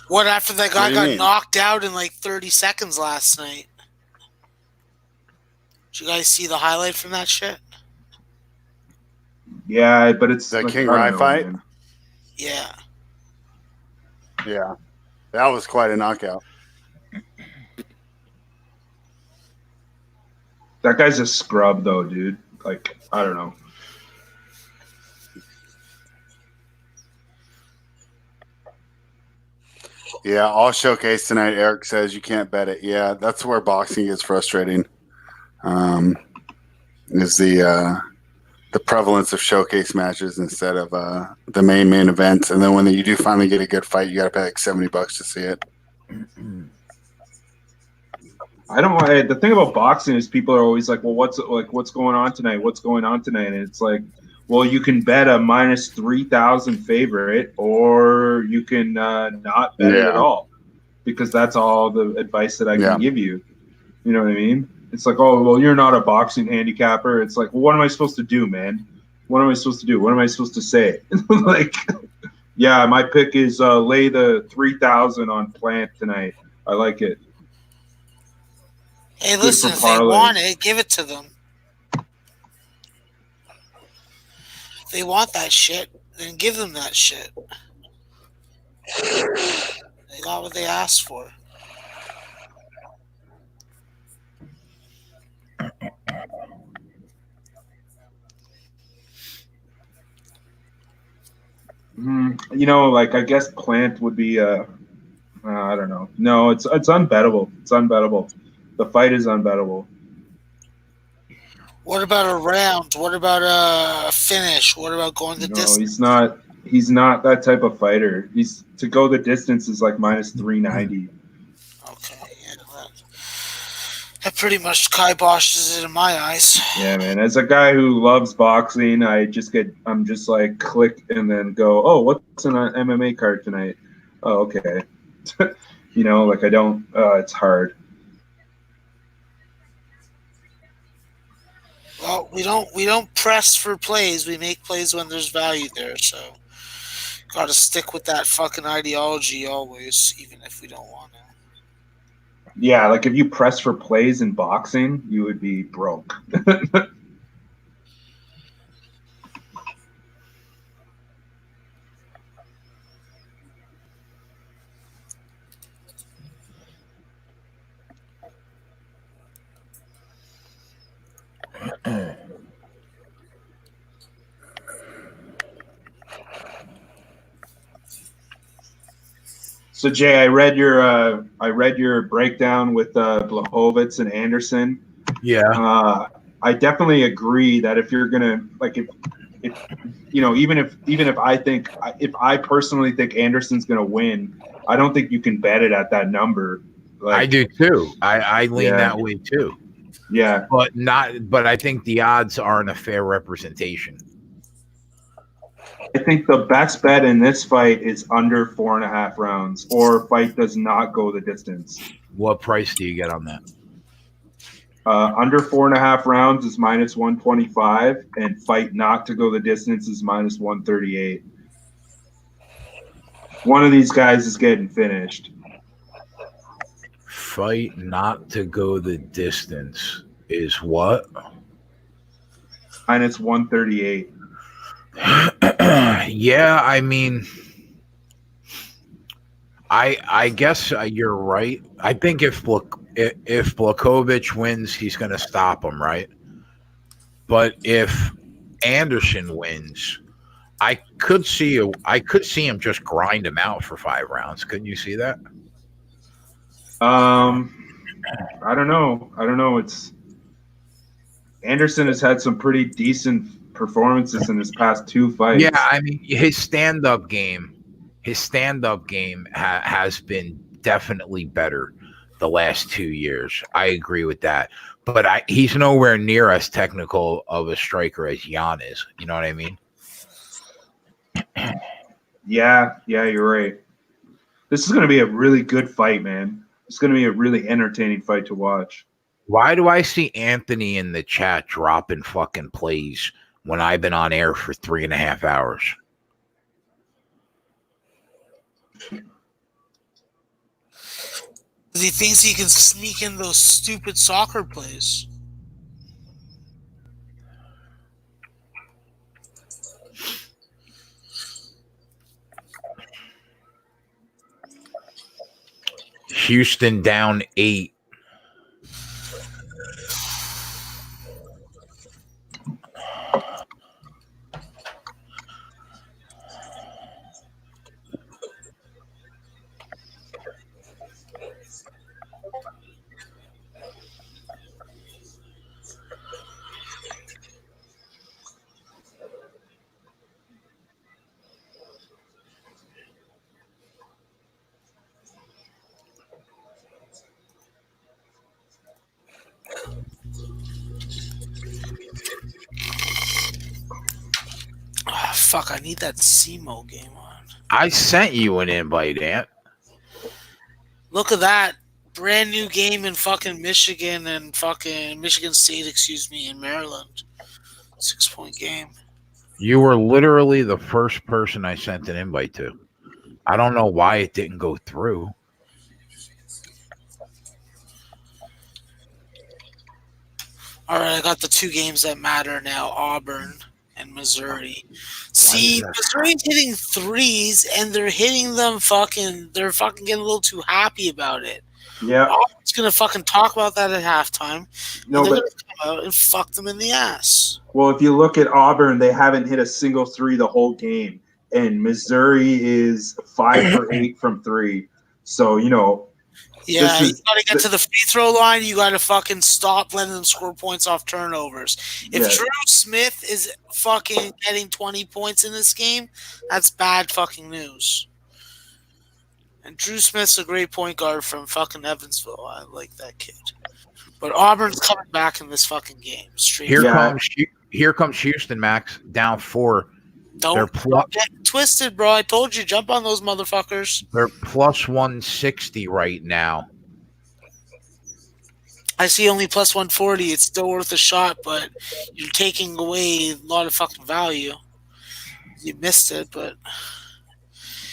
What after that What guy do you got mean? knocked out in like 30 seconds last night? Did you guys see the highlight from that shit? Yeah, but it's The like, King I don't Rye know, fight? man. Yeah. Yeah, that was quite a knockout. That guy's a scrub, though, dude. Like, I don't know. Yeah, all showcase tonight. Eric says you can't bet it. Yeah, that's where boxing gets frustrating. Is the prevalence of showcase matches instead of the main events, and then when you do finally get a good fight, you got to pay like $70 to see it. I don't. The thing about boxing is people are always like, "Well, what's going on tonight? What's going on tonight?" And it's like, well, you can bet a minus 3,000 favorite, or you can not bet it at all, because that's all the advice that I can give you. You know what I mean? It's like, oh, well, you're not a boxing handicapper. It's like, well, what am I supposed to do, man? What am I supposed to do? What am I supposed to say? Like, yeah, my pick is lay the 3,000 on Plant tonight. I like it. Hey, Good listen, for if they parlays. want it, give it to them. If they want that shit, then give them that shit. They got what they asked for. You know, like, I guess Plant would be I don't know. No, it's unbettable. It's unbettable. The fight is unbettable. What about a round? What about a finish? What about going the No, distance? he's not that type of fighter. He's to go the distance is like minus 390. Okay, yeah, that pretty much kiboshes it in my eyes. Yeah, man. As a guy who loves boxing, I'm just like click and then go, oh, what's an MMA card tonight? Oh, okay. You know, like I don't. It's hard. Well, we don't press for plays. We make plays when there's value there. So, got to stick with that fucking ideology always, even if we don't want to. Yeah, like if you press for plays in boxing, you would be broke. So Jay, I read your breakdown with Blachowicz and Anderson. Yeah. I definitely agree that if you're gonna like if you know even if I personally think Anderson's gonna win, I don't think you can bet it at that number. Like, I do too. I lean that way too. Yeah, but I think the odds aren't a fair representation. I think the best bet in this fight is under 4.5 rounds, or fight does not go the distance. What price do you get on that? Under 4.5 rounds is minus 125, and fight not to go the distance is minus 138. One of these guys is getting finished. Fight not to go the distance is what? Minus 138. Yeah, I mean, I guess you're right. I think if Blachowicz wins, he's going to stop him, right? But if Anderson wins, I could see him just grind him out for 5 rounds. Couldn't you see that? I don't know. It's Anderson has had some pretty decent performances in his past 2 fights. Yeah, I mean his stand-up game has been definitely better the last 2 years. I agree with that. But he's nowhere near as technical of a striker as Jan is. You know what I mean? Yeah, you're right. This is going to be a really good fight, man. It's going to be a really entertaining fight to watch. Why do I see Anthony in the chat dropping fucking plays when I've been on air for 3.5 hours? Because he thinks he can sneak in those stupid soccer plays. Houston down 8. Oh, fuck, I need that SEMO game on. I sent you an invite, Ant. Look at that. Brand new game in fucking Michigan and fucking Michigan State, in Maryland. 6-point game. You were literally the first person I sent an invite to. I don't know why it didn't go through. All right, I got the 2 games that matter now, Auburn and Missouri. See, Missouri's hitting threes, and they're hitting them they're fucking getting a little too happy about it. Yeah. Auburn's going to fucking talk about that at halftime. No, they're but going to come out and fuck them in the ass. Well, if you look at Auburn, they haven't hit a single 3 the whole game, and Missouri is 5 for 8 from 3. So, you know. Yeah, you got to get to the free throw line. You got to fucking stop letting them score points off turnovers. If Drew Smith is fucking getting 20 points in this game, that's bad fucking news. And Drew Smith's a great point guard from fucking Evansville. I like that kid. But Auburn's coming back in this fucking game. Here comes Houston, Max, down 4. Don't get twisted, bro. I told you, jump on those motherfuckers. They're plus 160 right now. I see only plus 140. It's still worth a shot, but you're taking away a lot of fucking value. You missed it, but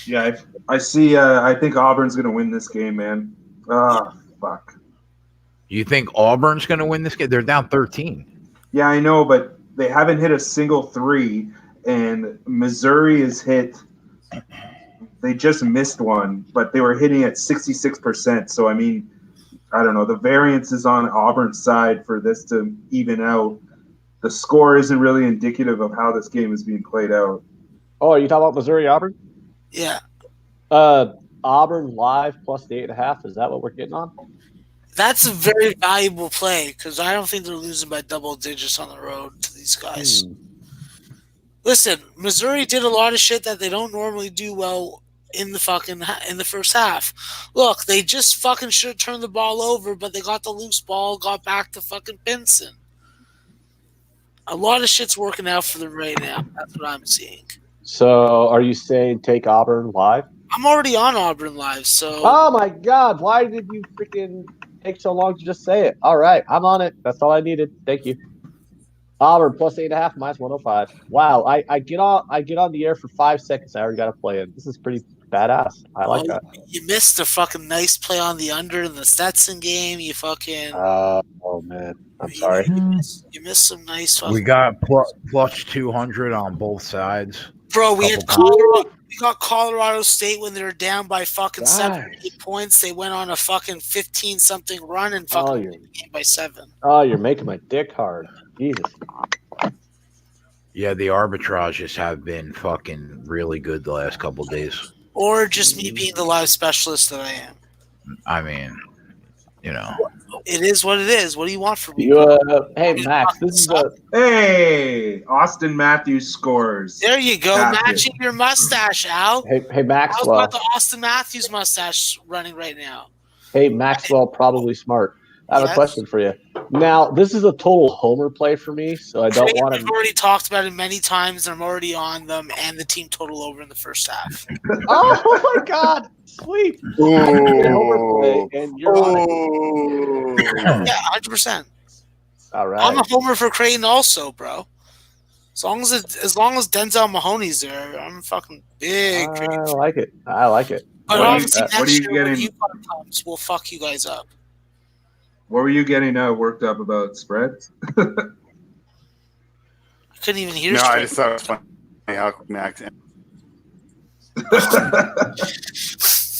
yeah, I see. I think Auburn's gonna win this game, man. Fuck. You think Auburn's gonna win this game? They're down 13. Yeah, I know, but they haven't hit a single 3. And Missouri is hit. They just missed one, but they were hitting at 66%. So, I mean, I don't know. The variance is on Auburn's side for this to even out. The score isn't really indicative of how this game is being played out. Oh, are you talking about Missouri-Auburn? Yeah. Auburn live plus the 8.5. Is that what we're getting on? That's a very valuable play because I don't think they're losing by double digits on the road to these guys. Listen, Missouri did a lot of shit that they don't normally do well in the first half. Look, they just fucking should have turned the ball over, but they got the loose ball, got back to fucking Pinson. A lot of shit's working out for them right now. That's what I'm seeing. So, are you saying take Auburn live? I'm already on Auburn live, so. Oh my God! Why did you freaking take so long to just say it? All right, I'm on it. That's all I needed. Thank you. Auburn plus 8.5 minus 105. Wow, I get on the air for 5 seconds. I already got a play in. This is pretty badass. I like that. You missed a fucking nice play on the under in the Stetson game. You fucking. Oh man, I'm sorry. You missed some nice. We got plus 200 on both sides. Bro, we got Colorado State when they were down by fucking 7 or 8 points. They went on a fucking 15-something run and fucking won the game by 7. Oh, you're making my dick hard. Jesus. Yeah, the arbitrages have been fucking really good the last couple of days. Or just me being the live specialist that I am. I mean, you know. It is what it is. What do you want from me? Hey, Max, this is Hey, Austin Matthews scores. There you go, matching your mustache, Al. Hey, How's Maxwell. about the Austin Matthews mustache running right now? Hey, Maxwell, probably smart. I have Yes. a question for you. Now, this is a total homer play for me, so I don't want We've to. already talked about it many times. I'm already on them, and the team total over in the first half. Oh my God! Sweet. Homer play, and you're on it. Yeah, 100%. All right. I'm a homer for Creighton also, bro. As long as Denzel Mahoney's there, I'm fucking big. I like it. I like it. But obviously what are next you year when getting- UConn comes, we'll fuck you guys up. What were you getting worked up about spreads? I couldn't even hear. No, I straight. just thought it was funny how Max.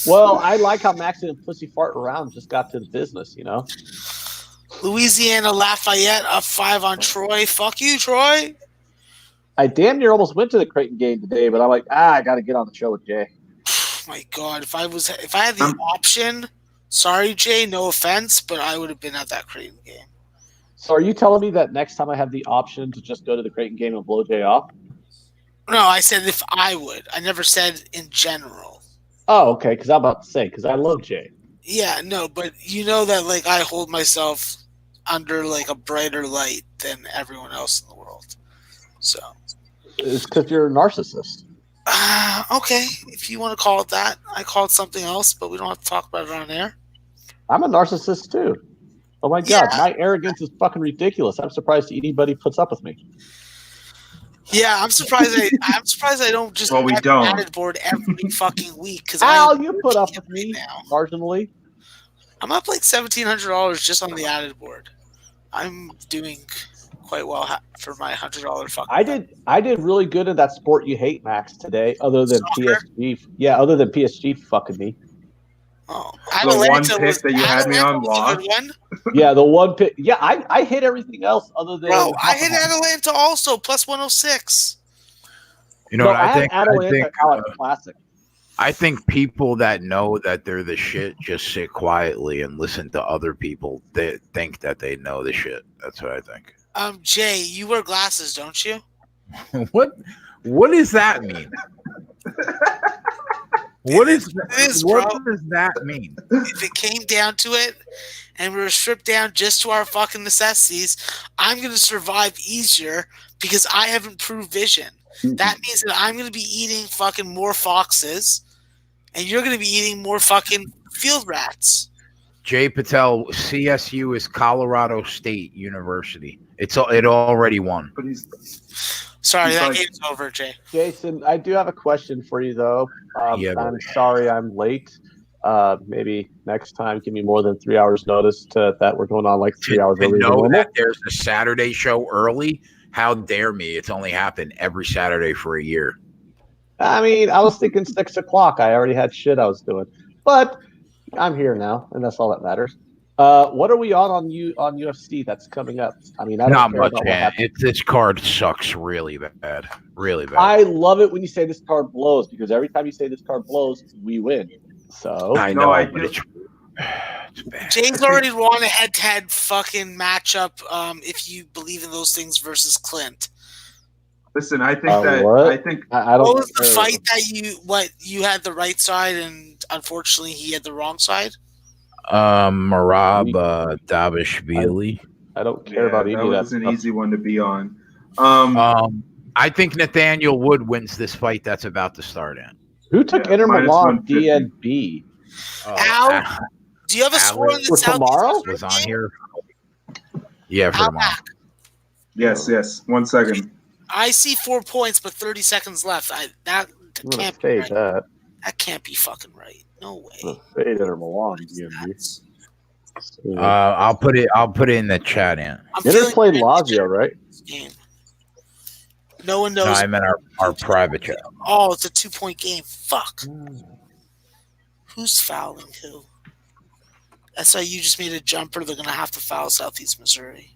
Well, I like how Max and Pussy Fart around just got to the business, you know? Louisiana Lafayette up 5 on Troy. Fuck you, Troy. I damn near almost went to the Creighton game today, but I'm like, I got to get on the show with Jay. Oh my God, if I had the option, sorry Jay, no offense, but I would have been at that Creighton game. So are you telling me that next time I have the option to just go to the Creighton game and blow Jay off? No, I said if I would. I never said in general. Oh, okay, because I'm about to say, because I love Jay. Yeah, no, but you know that like I hold myself under like a brighter light than everyone else in the world. So It's because you're a narcissist. okay, if you want to call it that. I call it something else, but we don't have to talk about it on air. I'm a narcissist too. Oh my God, my arrogance is fucking ridiculous. I'm surprised anybody puts up with me. Yeah, I'm surprised. I'm surprised I don't just Well, we get don't. added board every fucking week. Because Al, you put up with me now. marginally. I'm up like $1,700 just on the added board. I'm doing quite well for my $100 fucking. I did really good in that sport you hate, Max, today. Other than Soccer? PSG, other than PSG fucking me. Oh, The one Atlanta pick that you had me on was a good one. Yeah, the one pick. Yeah, I hit everything else other than. Bro, I hit Hoffenheim. Atlanta also plus 106. You know No, what I think? had Atalanta Classic. I think people that know that they're the shit just sit quietly and listen to other people that think that they know the shit. That's what I think. Jay, you wear glasses, don't you? What does that mean? What does that mean? If it came down to it and we were stripped down just to our fucking necessities, I'm going to survive easier because I have improved vision. That means that I'm going to be eating fucking more foxes and you're going to be eating more fucking field rats. Jay Patel, CSU is Colorado State University. It already won. But Sorry, He's that like- game's over, Jay. Jason, I do have a question for you though. Yeah, I'm sorry I'm late. Maybe next time give me more than 3 hours notice that we're going on like 3 hours To early. know that there's a Saturday show early, how dare me? It's only happened every Saturday for a year. I mean, I was thinking 6 o'clock. I already had shit I was doing, but I'm here now, and that's all that matters. What are we on UFC that's coming up? I mean, I don't Not care much, about what man. happens. This card sucks really bad. Really bad. I love it when you say this card blows because every time you say this card blows, we win. So I No, know, I but do. it's bad. Jay's already won a head-to-head fucking matchup if you believe in those things versus Clint. listen, I think what? I think I don't. What was the care. fight that you had the right side and unfortunately he had the wrong side? Marab Davishvili. I don't care about any that of that was an stuff. easy one to be on. I think Nathaniel Wood wins this fight that's about to start in. Who took Yeah, Inter minus Milan 150. DNB? Al? Do you have a score on the For Southeast tomorrow? Missouri Was on game? here. Yeah, for Al tomorrow. Mack. Yes. 1 second. I see 4 points, but 30 seconds left. That I'm gonna can't be fade right. that. That can't be fucking right. No I'm way. gonna fade Inter Milan DNB. I'll put it in the chat in. I'm Inter feeling played very Lazio, right? this game. No one No, knows. I meant our private chat. Oh, it's a 2-point game. Fuck. Who's fouling who? SIU just made a jumper. They're going to have to foul Southeast Missouri.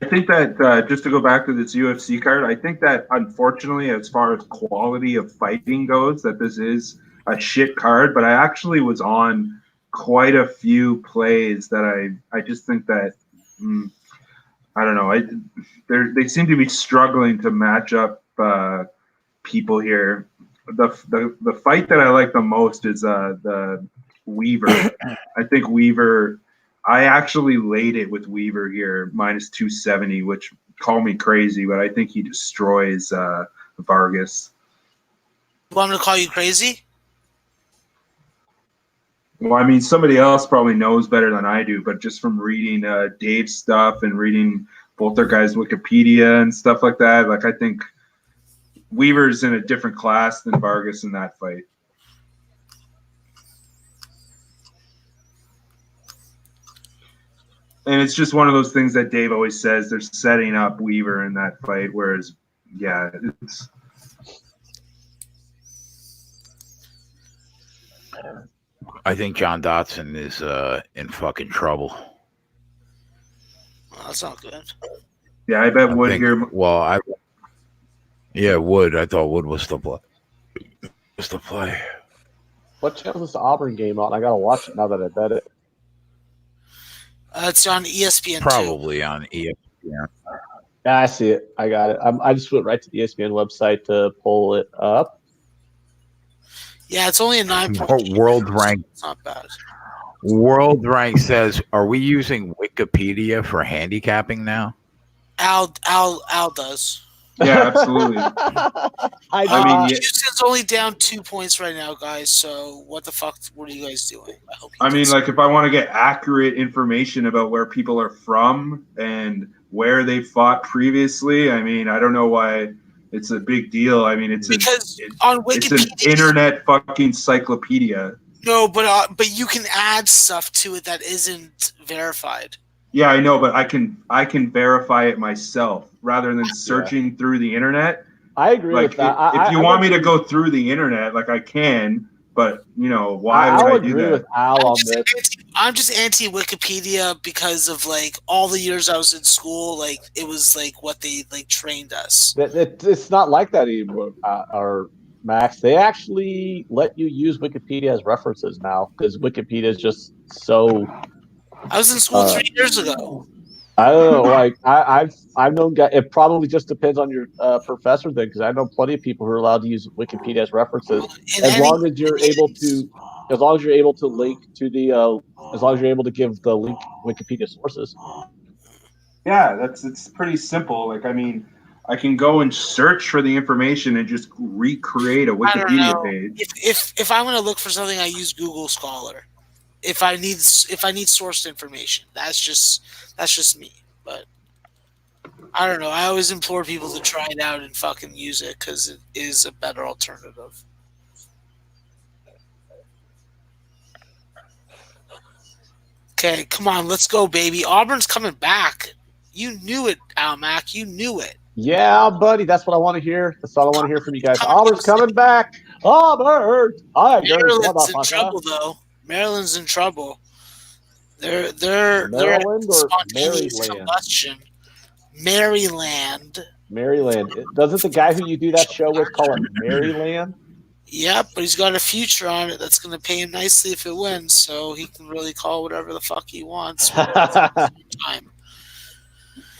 I think that just to go back to this UFC card, I think that unfortunately, as far as quality of fighting goes, that this is a shit card. But I actually was on quite a few plays that I just think that I don't know. They seem to be struggling to match up people here. The fight that I like the most is the Weaver. I think Weaver. I actually laid it with Weaver here minus 270, which call me crazy, but I think he destroys Vargas. You want me to call you crazy? Well, I mean, somebody else probably knows better than I do, but just from reading Dave's stuff and reading both their guys' Wikipedia and stuff like that, like I think Weaver's in a different class than Vargas in that fight. And it's just one of those things that Dave always says. They're setting up Weaver in that fight, whereas, yeah, it's. I think John Dodson is in fucking trouble. Well, that's not good. Yeah, I bet Wood here. Well, Wood. I thought Wood was the play. What channel is the Auburn game on? I gotta watch it now that I bet it. It's on ESPN. Probably on ESPN. Yeah, I see it. I got it. I just went right to the ESPN website to pull it up. Yeah, it's only a 9.8. World rank. It's not bad. World rank says, "Are we using Wikipedia for handicapping now?" Al does. Yeah, absolutely. I mean, Houston's only down 2 points right now, guys. So what the fuck? What are you guys doing? I mean, like if I want to get accurate information about where people are from and where they fought previously, I mean, I don't know why it's a big deal. I mean, on Wikipedia, it's an internet fucking encyclopedia. No, but you can add stuff to it that isn't verified. Yeah, I know, but I can verify it myself rather than searching through the internet. I agree with that. If you want me to go through the internet, like I can, but why would I do agree that? with Al on this. I'm just anti Wikipedia because of like all the years I was in school. Like it was like what they like trained us. It's not like that anymore. Or Max, they actually let you use Wikipedia as references now because Wikipedia is just so. I was in school 3 years ago. I don't know. Like I've known guys. It probably just depends on your professor then, because I know plenty of people who are allowed to use Wikipedia as references as long as you're able to link to the as long as you're able to give the link Wikipedia sources. Yeah, it's pretty simple. Like I mean, I can go and search for the information and just recreate a Wikipedia page. If I'm going to look for something, I use Google Scholar. If I need sourced information, that's just me. But I don't know. I always implore people to try it out and fucking use it because it is a better alternative. Okay, come on, let's go, baby. Auburn's coming back. You knew it, Al Mac. You knew it. Yeah, buddy. That's what I want to hear. That's all I want to hear from you guys. Auburn's coming back. Auburn. Maryland's in trouble, though. Maryland's in trouble. They're Maryland or spontaneous Maryland? combustion. Maryland. Doesn't the guy who you do that show with call it Maryland? Yep, but he's got a future on it that's going to pay him nicely if it wins, so he can really call whatever the fuck he wants. Time.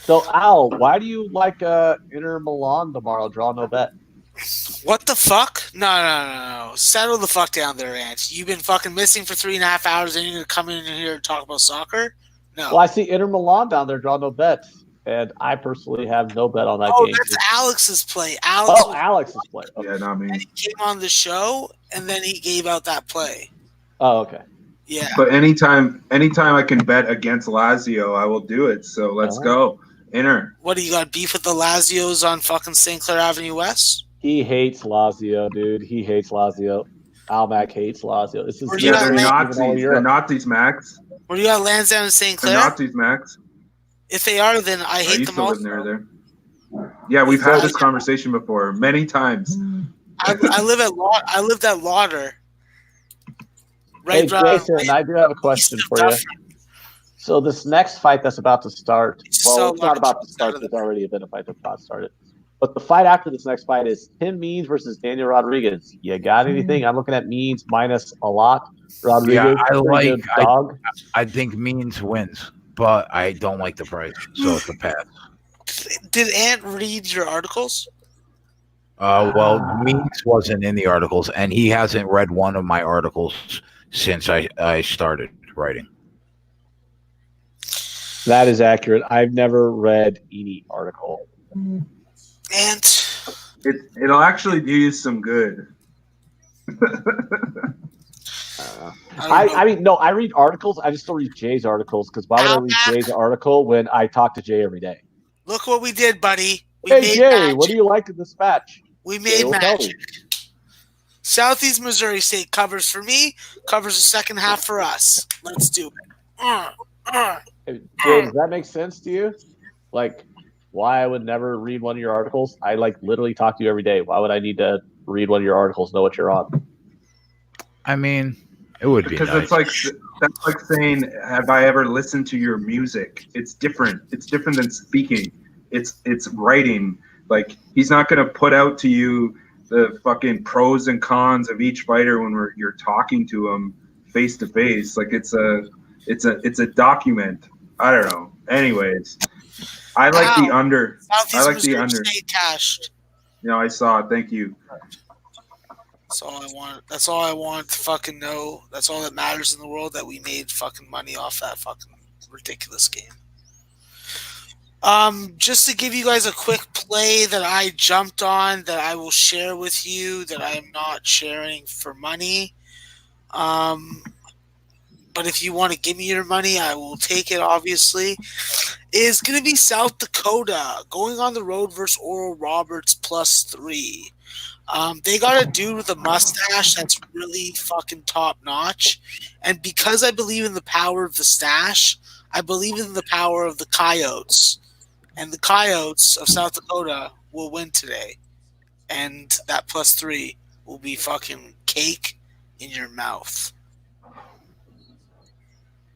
So, Al, why do you like Inter Milan tomorrow? Draw no bet. What the fuck? No. Settle the fuck down there, Ant. You've been fucking missing for 3.5 hours and you're going to come in here and talk about soccer? No. Well, I see Inter Milan down there, draw no bets. And I personally have no bet on that game. That's Alex's play. Alex's play. Okay. Yeah, not me. And he came on the show, and then he gave out that play. Oh, okay. Yeah. But anytime I can bet against Lazio, I will do it. So let's go. Inter. What, do you got beef with the Lazios on fucking St. Clair Avenue West? He hates Lazio, dude. He hates Lazio. Almac hates Lazio. This is they're Nazis. They're Nazis, Max. Where you got Lansdowne and St. Clair? They're Nazis, Max. If they are, then I hate them all. There. Yeah, we've had this conversation before many times. I lived at Lauder. Right, hey, Jason, I do have a question for you. So this next fight that's about to start, it's not about to start. There's already been a fight that's about to start. But the fight after this next fight is Tim Means versus Daniel Rodriguez. You got anything? I'm looking at Means minus a lot. Rodriguez, pretty good dog. I think Means wins, but I don't like the price, so it's a pass. Did Ant read your articles? Well, Means wasn't in the articles, and he hasn't read one of my articles since I started writing. That is accurate. I've never read any article. And it'll actually do you some good. I mean, no, I read articles. I just don't read Jay's articles because why would I read Jay's article when I talk to Jay every day? Look what we did, buddy. Hey, Jay, magic. What do you like in this match? We made magic. Southeast Missouri State covers for me, covers the second half for us. Let's do it. Hey, Jay, does that make sense to you? Like, why I would never read one of your articles? I like literally talk to you every day. Why would I need to read one of your articles, know what you're on? I mean, it would be nice. That's like saying, have I ever listened to your music? It's different. It's different than speaking. It's writing. Like, he's not going to put out to you the fucking pros and cons of each fighter when you're talking to him face to face. Like, it's a document. I don't know. Anyways, I like the under. Southeast I like Missouri the under. State cashed. No, I saw it. Thank you. That's all I want. That's all I want to fucking know. That's all that matters in the world, that we made fucking money off that fucking ridiculous game. Just to give you guys a quick play that I jumped on that I will share with you that I am not sharing for money. But if you want to give me your money, I will take it, obviously. Is going to be South Dakota going on the road versus Oral Roberts +3. They got a dude with a mustache that's really fucking top notch. And because I believe in the power of the stash, I believe in the power of the Coyotes. And the Coyotes of South Dakota will win today. And that +3 will be fucking cake in your mouth.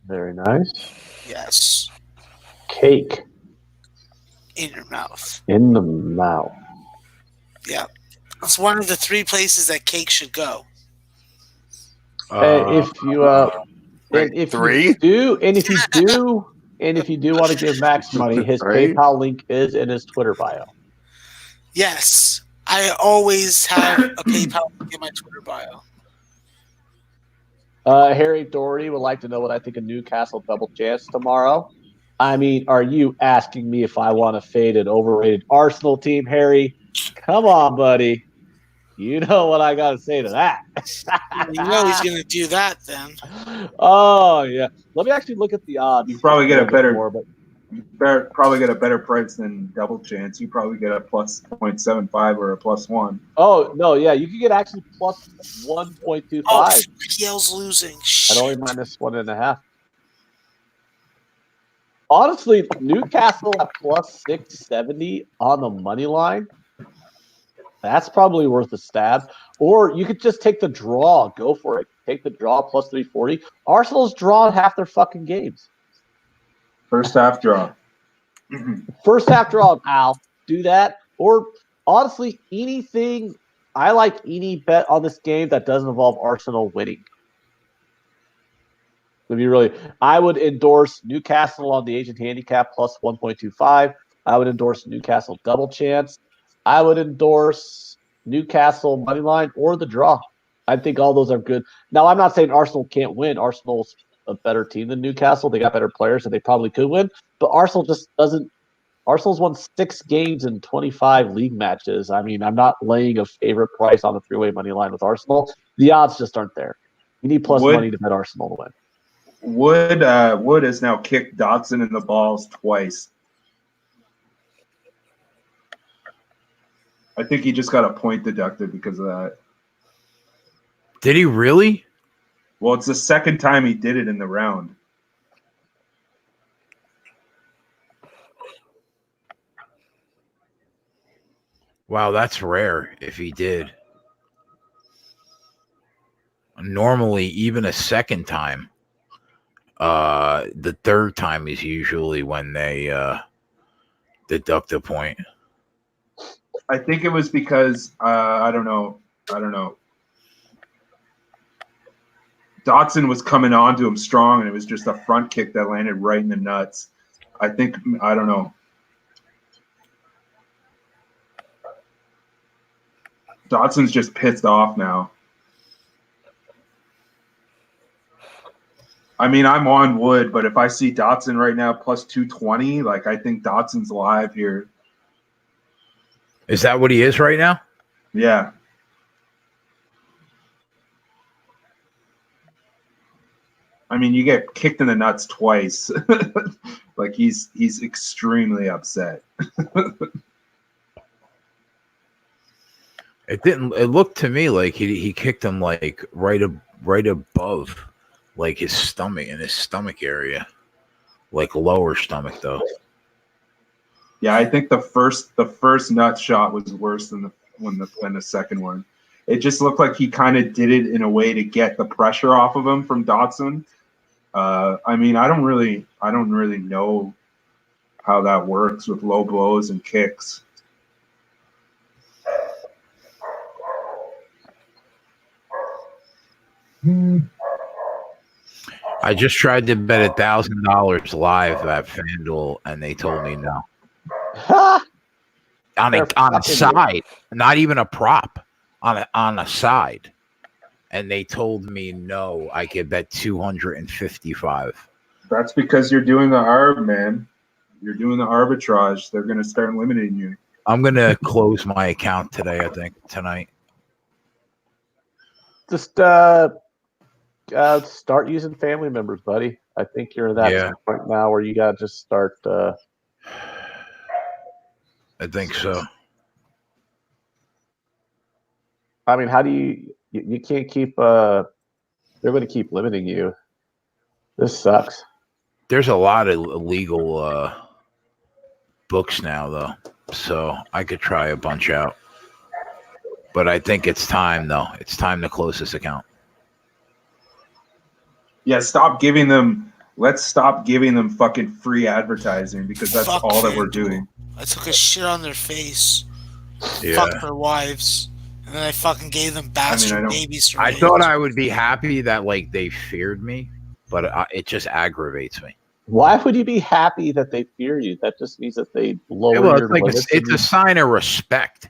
Very nice. Yes. Cake. In your mouth. In the mouth. Yeah. It's one of the 3 places that cake should go. If you do want to give Max money, his PayPal link is in his Twitter bio. Yes. I always have a PayPal link in my Twitter bio. Harry Doherty would like to know what I think of Newcastle double chance tomorrow. I mean, are you asking me if I want to fade an overrated Arsenal team, Harry? Come on, buddy. You know what I got to say to that. You know he's going to do that then. Oh, yeah. Let me actually look at the odds. You probably get a better price than double chance. You probably get a +0.75 or a +1. Oh, no, yeah. You can get actually +1.25. Oh, Yale's losing. I'd only -1.5. Honestly, Newcastle at +670 on the money line. That's probably worth a stab. Or you could just take the draw. Go for it. Take the draw +340. Arsenal's drawn half their fucking games. First half draw. First half draw, Al. Do that. Or honestly, anything. I like any bet on this game that doesn't involve Arsenal winning. I would endorse Newcastle on the Asian handicap +1.25. I would endorse Newcastle double chance. I would endorse Newcastle money line or the draw. I think all those are good. Now, I'm not saying Arsenal can't win. Arsenal's a better team than Newcastle. They got better players, and they probably could win. But Arsenal just doesn't. Arsenal's won 6 games in 25 league matches. I mean, I'm not laying a favorite price on the 3-way money line with Arsenal. The odds just aren't there. You need plus money to bet Arsenal to win. Wood has now kicked Dodson in the balls twice. I think he just got a point deducted because of that. Did he really? Well, it's the second time he did it in the round. Wow, that's rare if he did. Normally, even a second time, the third time is usually when they deduct a point. I think it was because I don't know. Dodson was coming on to him strong, and it was just a front kick that landed right in the nuts. I don't know. Dodson's just pissed off now. I mean, I'm on wood, but if I see Dodson right now plus 220, like I think Dodson's live here. Is that what he is right now? Yeah. I mean, you get kicked in the nuts twice. Like he's extremely upset. It looked to me like he kicked him like right above like his stomach, in his stomach area. Like lower stomach though. Yeah, I think the first nut shot was worse than the second one. It just looked like he kind of did it in a way to get the pressure off of him from Dodson. I mean, I don't really know how that works with low blows and kicks. I just tried to bet $1,000 live at FanDuel, and they told me no. on a side, not even a prop, on a side, and they told me no. I could bet 255. That's because you're doing the arb, man. You're doing the arbitrage. They're gonna start limiting you. I'm gonna close my account today. I think tonight. Just start using family members, buddy. I think you're in that point now where you got to just start. I think so. I mean, how do you can't keep, they're going to keep limiting you. This sucks. There's a lot of illegal books now, though, so I could try a bunch out. But I think it's time, though. It's time to close this account. Yeah, let's stop giving them fucking free advertising because that's all that we're doing. I took a shit on their face. Yeah. Fuck their wives. And then I fucking gave them bastard babies. I thought I would be happy that like they feared me, but it just aggravates me. Why would you be happy that they fear you? That just means that they lower your limits. It's a sign of respect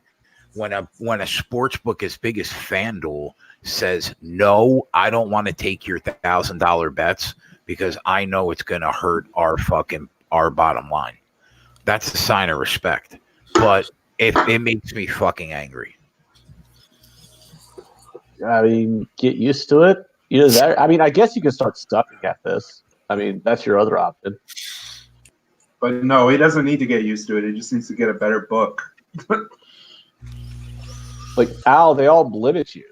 when a sports book as big as FanDuel says, no, I don't want to take your $1,000 bets because I know it's going to hurt our bottom line. That's a sign of respect. But it makes me fucking angry. I mean, get used to it. I mean, I guess you can start stuffing at this. I mean, that's your other option. But no, he doesn't need to get used to it. He just needs to get a better book. Like, Al, they all limit you.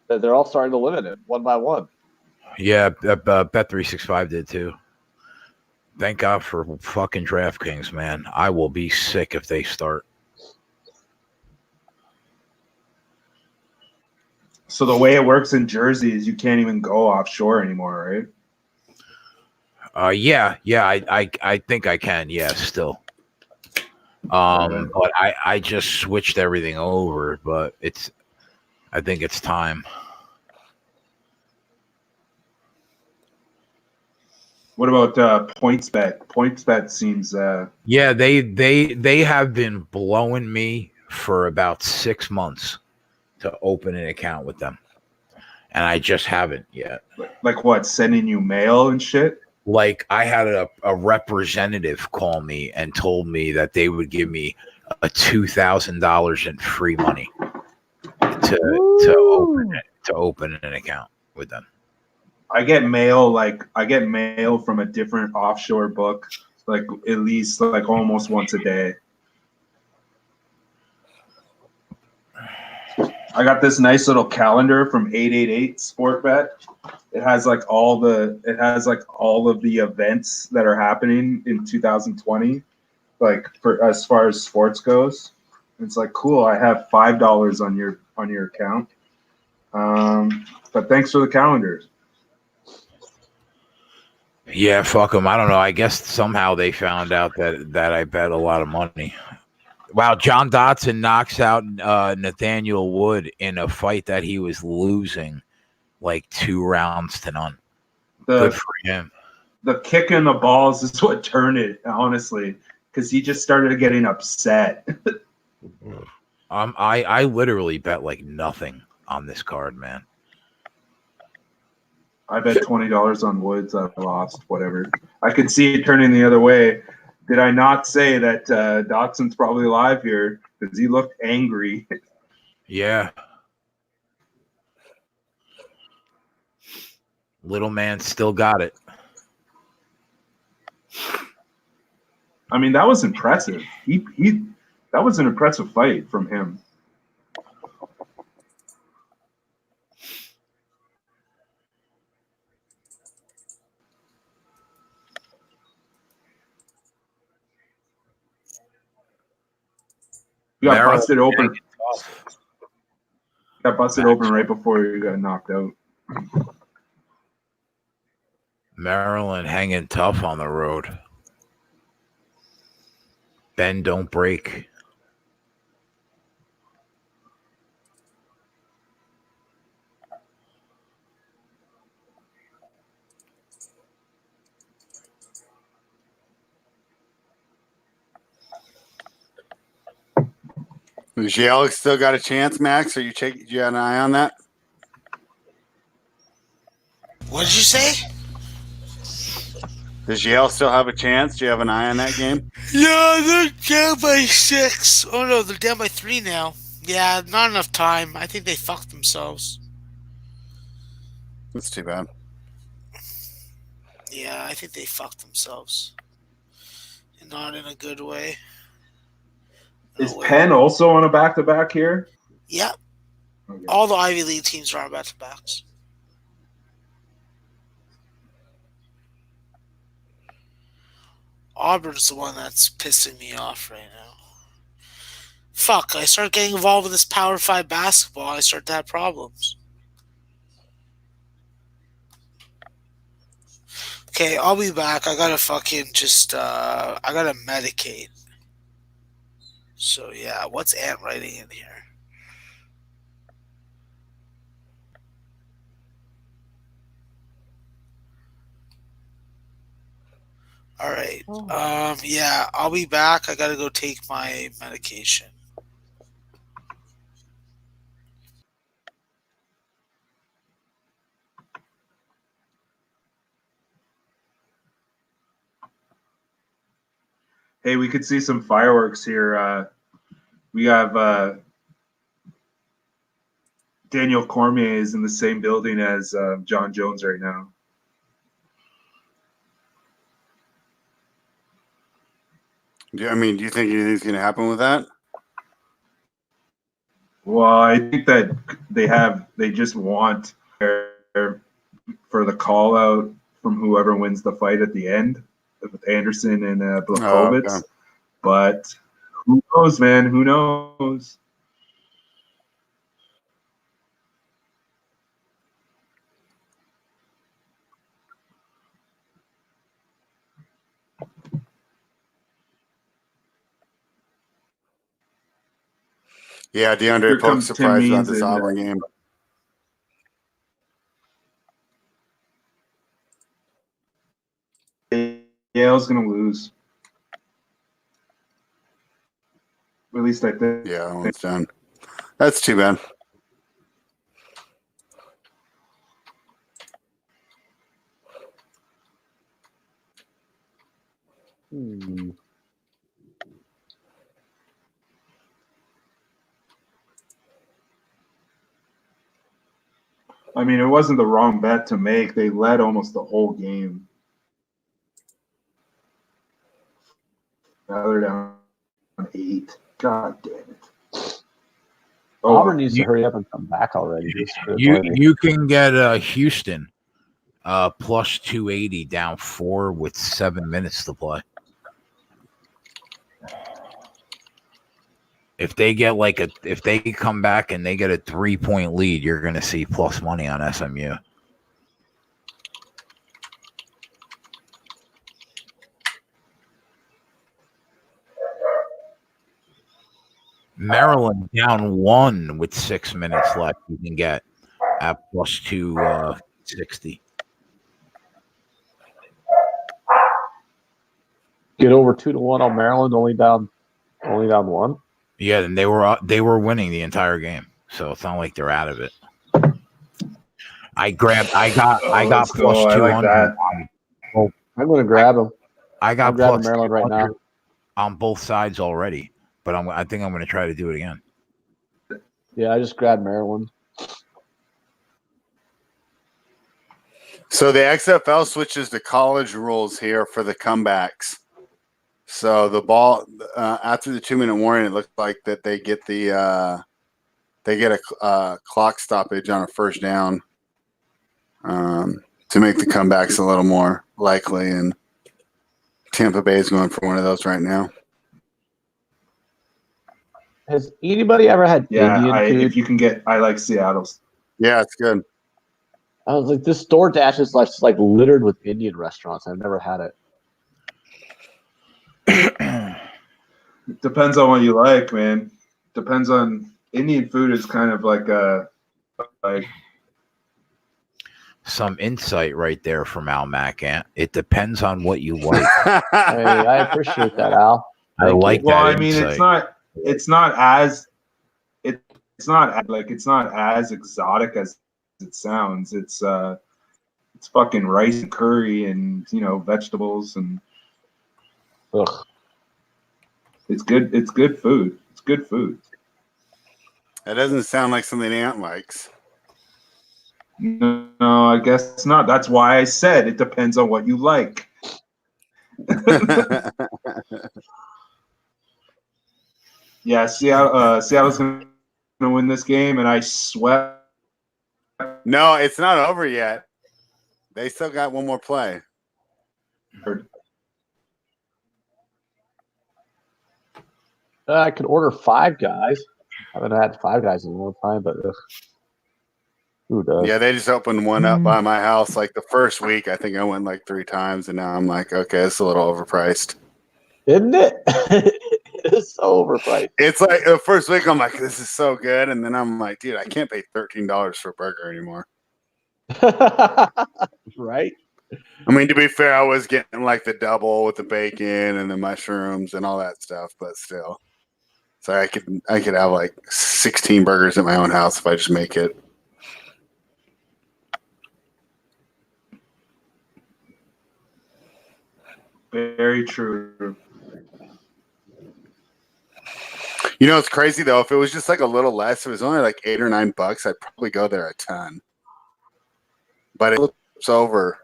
They're all starting to limit it one by one. Yeah, Bet365 did too. Thank God for fucking DraftKings, man. I will be sick if they start. So the way it works in Jersey is you can't even go offshore anymore, right? Yeah, I think I can, still. But I just switched everything over, but I think it's time. What about PointsBet? PointsBet seems yeah, they have been blowing me for about 6 months to open an account with them, and I just haven't yet. Like what? Sending you mail and shit? Like I had a representative call me and told me that they would give me a $2,000 in free money to open an account with them. I get mail from a different offshore book, like at least like almost once a day. I got this nice little calendar from 888 Sportbet. It has like all of the events that are happening in 2020, like for as far as sports goes. It's like cool. I have $5 on your account. But thanks for the calendars. Yeah, fuck them. I don't know. I guess somehow they found out that I bet a lot of money. Wow, John Dodson knocks out Nathaniel Wood in a fight that he was losing like 2 rounds to none. Good for him. The kick in the balls is what turned it, honestly, because he just started getting upset. I literally bet like nothing on this card, man. I bet $20 on Woods. I lost, whatever. I could see it turning the other way. Did I not say that Dodson's probably alive here? Because he looked angry. Yeah. Little man still got it. I mean, that was impressive. That was an impressive fight from him. You got busted open. Got busted open right before you got knocked out. Maryland hanging tough on the road. Bend, don't break. Does Yale still got a chance, Max? Are you you an eye on that? What did you say? Does Yale still have a chance? Do you have an eye on that game? Yeah, they're down by 6. Oh no, they're down by 3 now. Yeah, not enough time. I think they fucked themselves. That's too bad. Yeah, I think they fucked themselves. And not in a good way. Is Penn also on a back-to-back here? Yep. Okay. All the Ivy League teams are on back-to-backs. Auburn's the one that's pissing me off right now. Fuck, I start getting involved with this Power 5 basketball, I start to have problems. Okay, I'll be back. I gotta fucking just, I gotta medicate. So yeah, what's Ant writing in here? All right. Yeah, I'll be back. I gotta go take my medication. Hey, we could see some fireworks here. We have Daniel Cormier is in the same building as John Jones right now. Do you think anything's going to happen with that? Well, I think that they just want for the call out from whoever wins the fight at the end with Anderson and Blachowicz. Okay. But who knows, man? Who knows? Yeah, DeAndre Here Polk's comes Tim surprised about Means this in, Auburn game. Yale's going to lose. At least I think. Yeah, well, it's done. That's too bad. I mean, it wasn't the wrong bet to make. They led almost the whole game. Now they're down 8. God damn it. Oh, Auburn needs to hurry up and come back already. You can get Houston plus 280 down 4 with 7 minutes to play. If they get if they come back and they get a 3-point lead, you're going to see plus money on SMU. Maryland down 1 with 6 minutes left. You can get at plus 260. Get over 2-1 on Maryland, only down 1. Yeah, and they were winning the entire game, so it's not like they're out of it. I got let's plus go. I 200. like that. I'm going to grab them. I got I'm grabbing plus Maryland right now. 200 on both sides already, but I think I'm going to try to do it again. Yeah, I just grabbed Maryland. So the XFL switches to college rules here for the comebacks. So the ball after the 2-minute warning, it looked like that they get a clock stoppage on a first down to make the comebacks a little more likely. And Tampa Bay is going for one of those right now. Has anybody ever had Indian food? If you can get, I like Seattle's. Yeah, it's good. I was like, this DoorDash is like littered with Indian restaurants. I've never had it. Depends on what you like, man. Depends on Indian food is kind of like some insight right there from Al Mackant. It depends on what you like. Hey, I appreciate that, Al. I like that. Well, I mean, insight. it's not as exotic as it sounds. It's fucking rice and curry and vegetables and Ugh. It's good. It's good food. It's good food. That doesn't sound like something Ant likes. No, I guess not. That's why I said it depends on what you like. Yeah, Seattle's going to win this game, and I swept. No, it's not over yet. They still got one more play. I could order Five Guys. I haven't had Five Guys in a long time, but who does? Yeah, they just opened one up by my house like the first week. I think I went like 3 times, and now I'm like, okay, it's a little overpriced. Isn't it? It is so overpriced. It's like the first week I'm like, this is so good, and then I'm like, dude, I can't pay $13 for a burger anymore. Right? I mean, to be fair, I was getting like the double with the bacon and the mushrooms and all that stuff, but still. So I could have like 16 burgers at my own house if I just make it. Very true. You know, it's crazy though. If it was just like a little less, if it was only like $8 or $9, I'd probably go there a ton. But it's over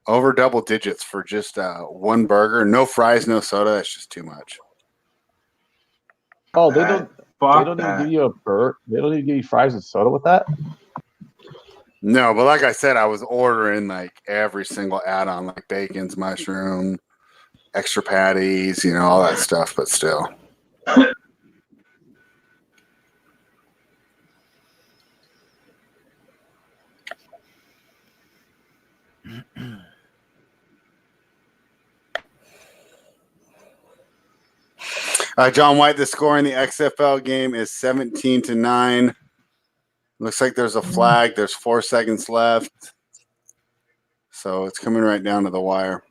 double digits for just one burger, no fries, no soda. That's just too much. Oh, they don't even give you a burger. They don't even give you fries and soda with that. No, but like I said, I was ordering like every single add-on, like bacon's, mushroom, extra patties, all that stuff. But still. John White, the score in the XFL game is 17-9. Looks like there's a flag. There's 4 seconds left. So it's coming right down to the wire.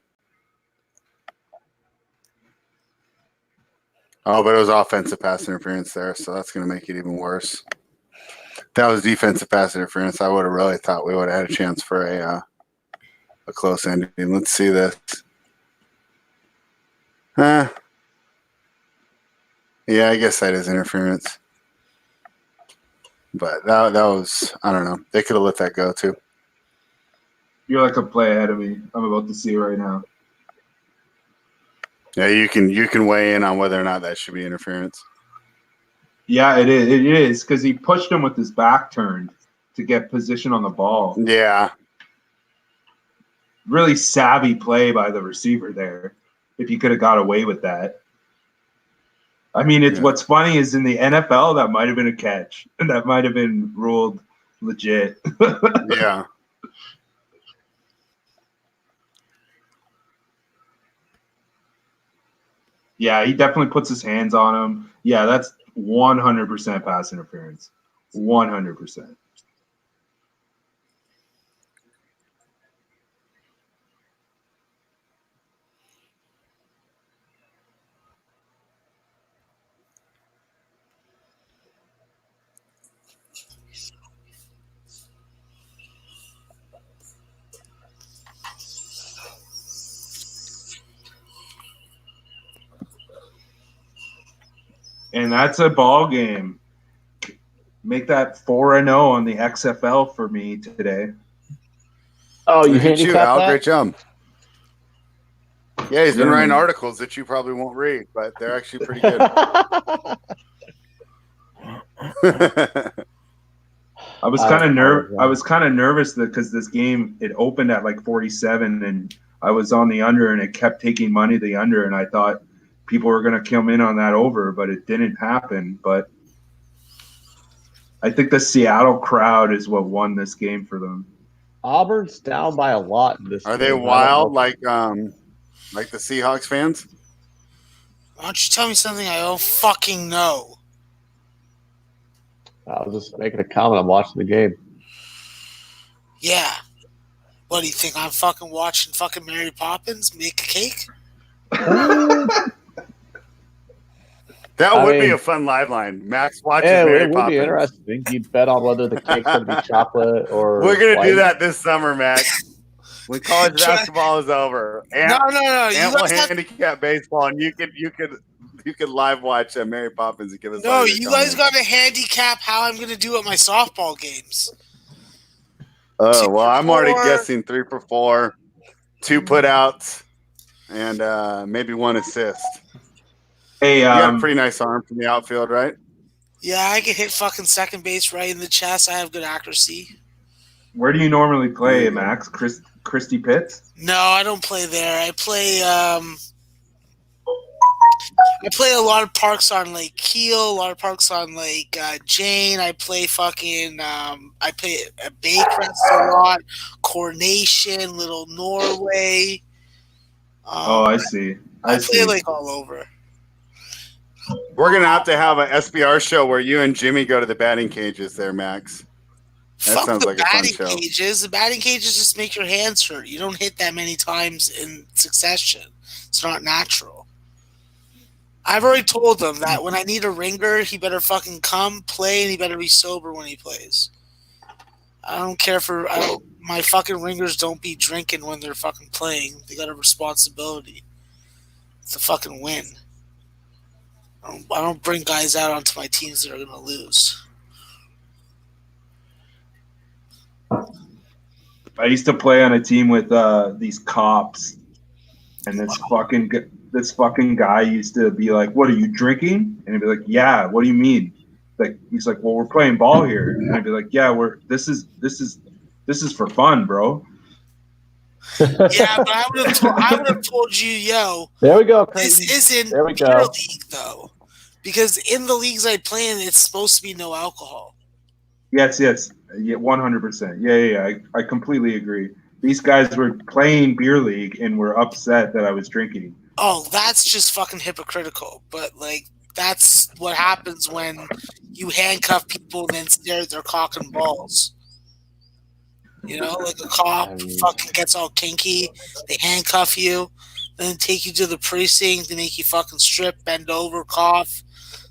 Oh, but it was offensive pass interference there, so that's going to make it even worse. If that was defensive pass interference, I would have really thought we would have had a chance for a close ending. Let's see this. Yeah, I guess that is interference. But that was, I don't know. They could have let that go too. You're like a play ahead of me. I'm about to see it right now. Yeah, you can weigh in on whether or not that should be interference. Yeah, it is. It is because he pushed him with his back turned to get position on the ball. Yeah. Really savvy play by the receiver there. If he could have got away with that. I mean, what's funny is in the NFL, that might have been a catch. And that might have been ruled legit. Yeah. Yeah, he definitely puts his hands on him. Yeah, that's 100% pass interference. 100%. And that's a ball game. Make that 4-0 on the XFL for me today. Oh, you Look at you, Al. handicapped Great that? job. Yeah, he's been Yeah, writing man. articles that you probably won't read, but they're actually pretty good. I was kind of nervous because this game, it opened at like 47 and I was on the under and it kept taking money the under, and I thought people were going to come in on that over, but it didn't happen. But I think the Seattle crowd is what won this game for them. Auburn's down by a lot in this Are game. they wild like the Seahawks fans? Why don't you tell me something I don't fucking know? I was just making a comment. I'm watching the game. Yeah. What do you think? I'm fucking watching fucking Mary Poppins make a cake? That would be a fun live line. Max watches Yeah, Mary it would Poppins. be interesting. You'd bet on whether the cake's going to be chocolate or We're going to white. do that this summer, Max. When college basketball is over. No. And we'll handicap baseball, and you could live watch Mary Poppins and give us. No, you guys got to handicap how I'm going to do at my softball games. Oh well, I'm already guessing 3 for 4, 2 putouts, and maybe 1 assist. Hey, you got a pretty nice arm from the outfield, right? Yeah, I can hit fucking second base right in the chest. I have good accuracy. Where do you normally play, Max? Christie Pitts? No, I don't play there. I play a lot of parks on Lake Kiel, a lot of parks on Lake Jane. I play fucking I play at Baycrest a lot, Coronation, Little Norway. I see. I play like all over. We're gonna have to have an SBR show where you and Jimmy go to the batting cages there, Max. That Fuck sounds the like a fun batting show. cages. The batting cages just make your hands hurt. You don't hit that many times in succession. It's not natural. I've already told them that when I need a ringer, he better fucking come play and he better be sober when he plays. I don't care for my fucking ringers don't be drinking when they're fucking playing. They got a responsibility to fucking win. I don't bring guys out onto my teams that are going to lose. I used to play on a team with these cops, and this fucking guy used to be like, "What are you drinking?" And he'd be like, "Yeah." "What do you mean?" Like he's like, "Well, we're playing ball here," and I'd be like, "Yeah, this is for fun, bro." Yeah, but I would have told you, yo. There we go. This isn't there we beer go. league though, because in the leagues I play in, it's supposed to be no alcohol. Yes, 100%. Yeah. I completely agree. These guys were playing beer league and were upset that I was drinking. Oh, that's just fucking hypocritical. But like, that's what happens when you handcuff people and then stare at their cock and balls. You know, like a cop fucking gets all kinky, they handcuff you, then take you to the precinct, they make you fucking strip, bend over, cough,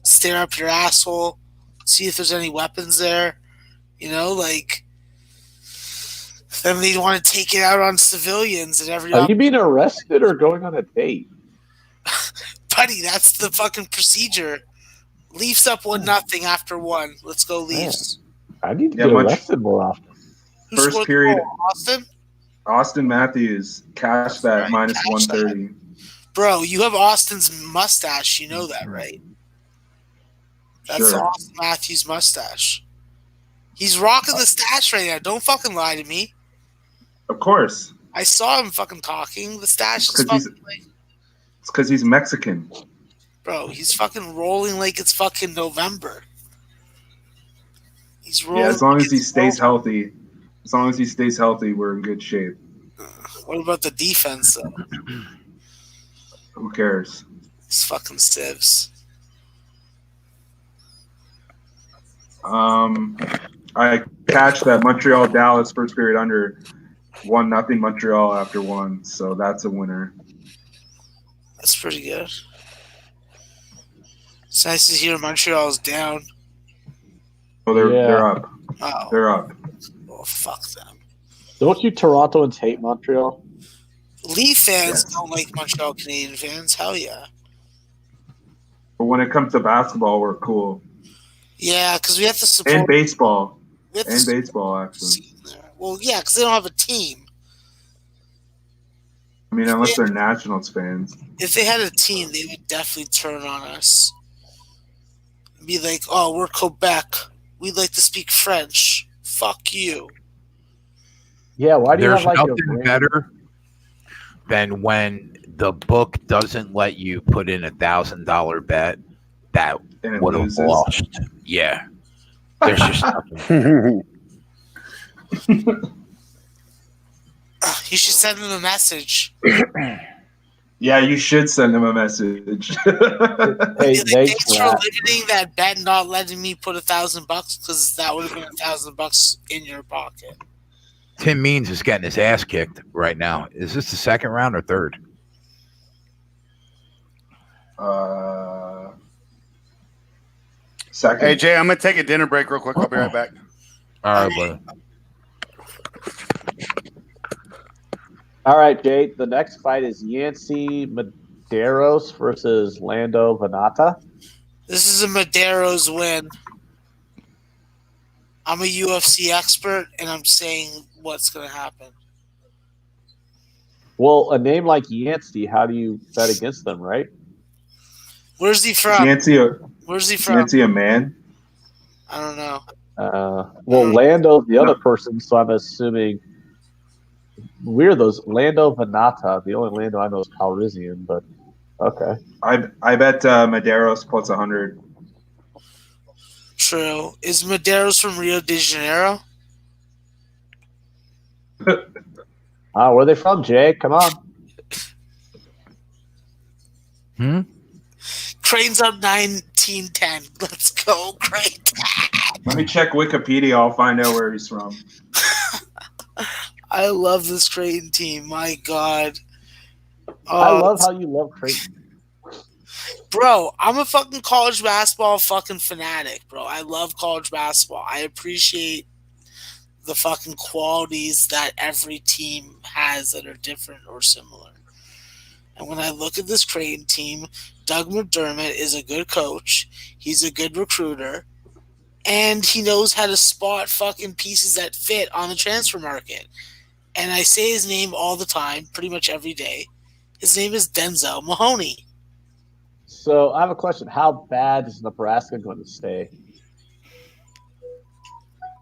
stare up your asshole, see if there's any weapons there. You know, like, then they want to take it out on civilians and every. Are you being arrested or going on a date? Buddy, that's the fucking procedure. Leafs up 1-0 after 1. Let's go Leafs. I need to get arrested more often. First period, Austin? Austin Matthews cashed that minus 130. Bro, you have Austin's mustache. You know that, right? That's Sure. Austin Matthews' mustache. He's rocking the stash right now. Don't fucking lie to me. Of course. I saw him fucking talking. The stash is It's fucking like... It's because he's Mexican. Bro, he's fucking rolling like it's fucking November. He's rolling. Yeah, as long as he stays healthy. As long as he stays healthy, we're in good shape. What about the defense, though? Who cares? It's fucking sieves. I catch that Montreal Dallas first period under 1-0 Montreal after 1, so that's a winner. That's pretty good. It's nice to hear Montreal's down. Oh, they're up. Oh, They're up. well, fuck them. Don't you Torontoans hate Montreal? Leaf fans Yes. don't like Montreal Canadian fans. Hell yeah. But when it comes to basketball, we're cool. Yeah, because we have to support. And baseball. we have to And support baseball, the actually. scene there. Well, yeah, because they don't have a team. I mean, unless they're Nationals fans. If they had a team, they would definitely turn on us. Be like, oh, we're Quebec. We'd like to speak French. Fuck you. Yeah, why do you There's have like a nothing random- better than when the book doesn't let you put in $1,000 bet that And it would have loses. lost. Yeah. There's just nothing. You should send them a message. Yeah, you should send them a message. Hey, Be like, they thanks for limiting that bet, and not letting me put $1,000 because that would have been $1,000 in your pocket. Tim Means is getting his ass kicked right now. Is this the second round or third? Second. Hey Jay, I'm gonna take a dinner break real quick. I'll be right back. All right, brother. All right, Jay. The next fight is Yancy Medeiros versus Lando Venata. This is a Madero's win. I'm a UFC expert, and I'm saying what's going to happen. Well, a name like Yancy, how do you bet against them, right? Where's he from? Yancy Where's he from? a man? I don't know. Well, Lando's the other person, so I'm assuming weirdos. Lando Venata. The only Lando I know is Calrissian, but okay. I bet Medeiros plus 100. True. Is Medeiros from Rio de Janeiro? Where are they from, Jay? Come on. Crane's up 19-10. Let's go, Crane. Let me check Wikipedia. I'll find out where he's from. I love this Creighton team. My God. I love how you love Creighton. Bro, I'm a fucking college basketball fucking fanatic, bro. I love college basketball. I appreciate the fucking qualities that every team has that are different or similar. And when I look at this Creighton team, Doug McDermott is a good coach. He's a good recruiter. And he knows how to spot fucking pieces that fit on the transfer market. And I say his name all the time, pretty much every day. His name is Denzel Mahoney. So I have a question. How bad is Nebraska going to stay?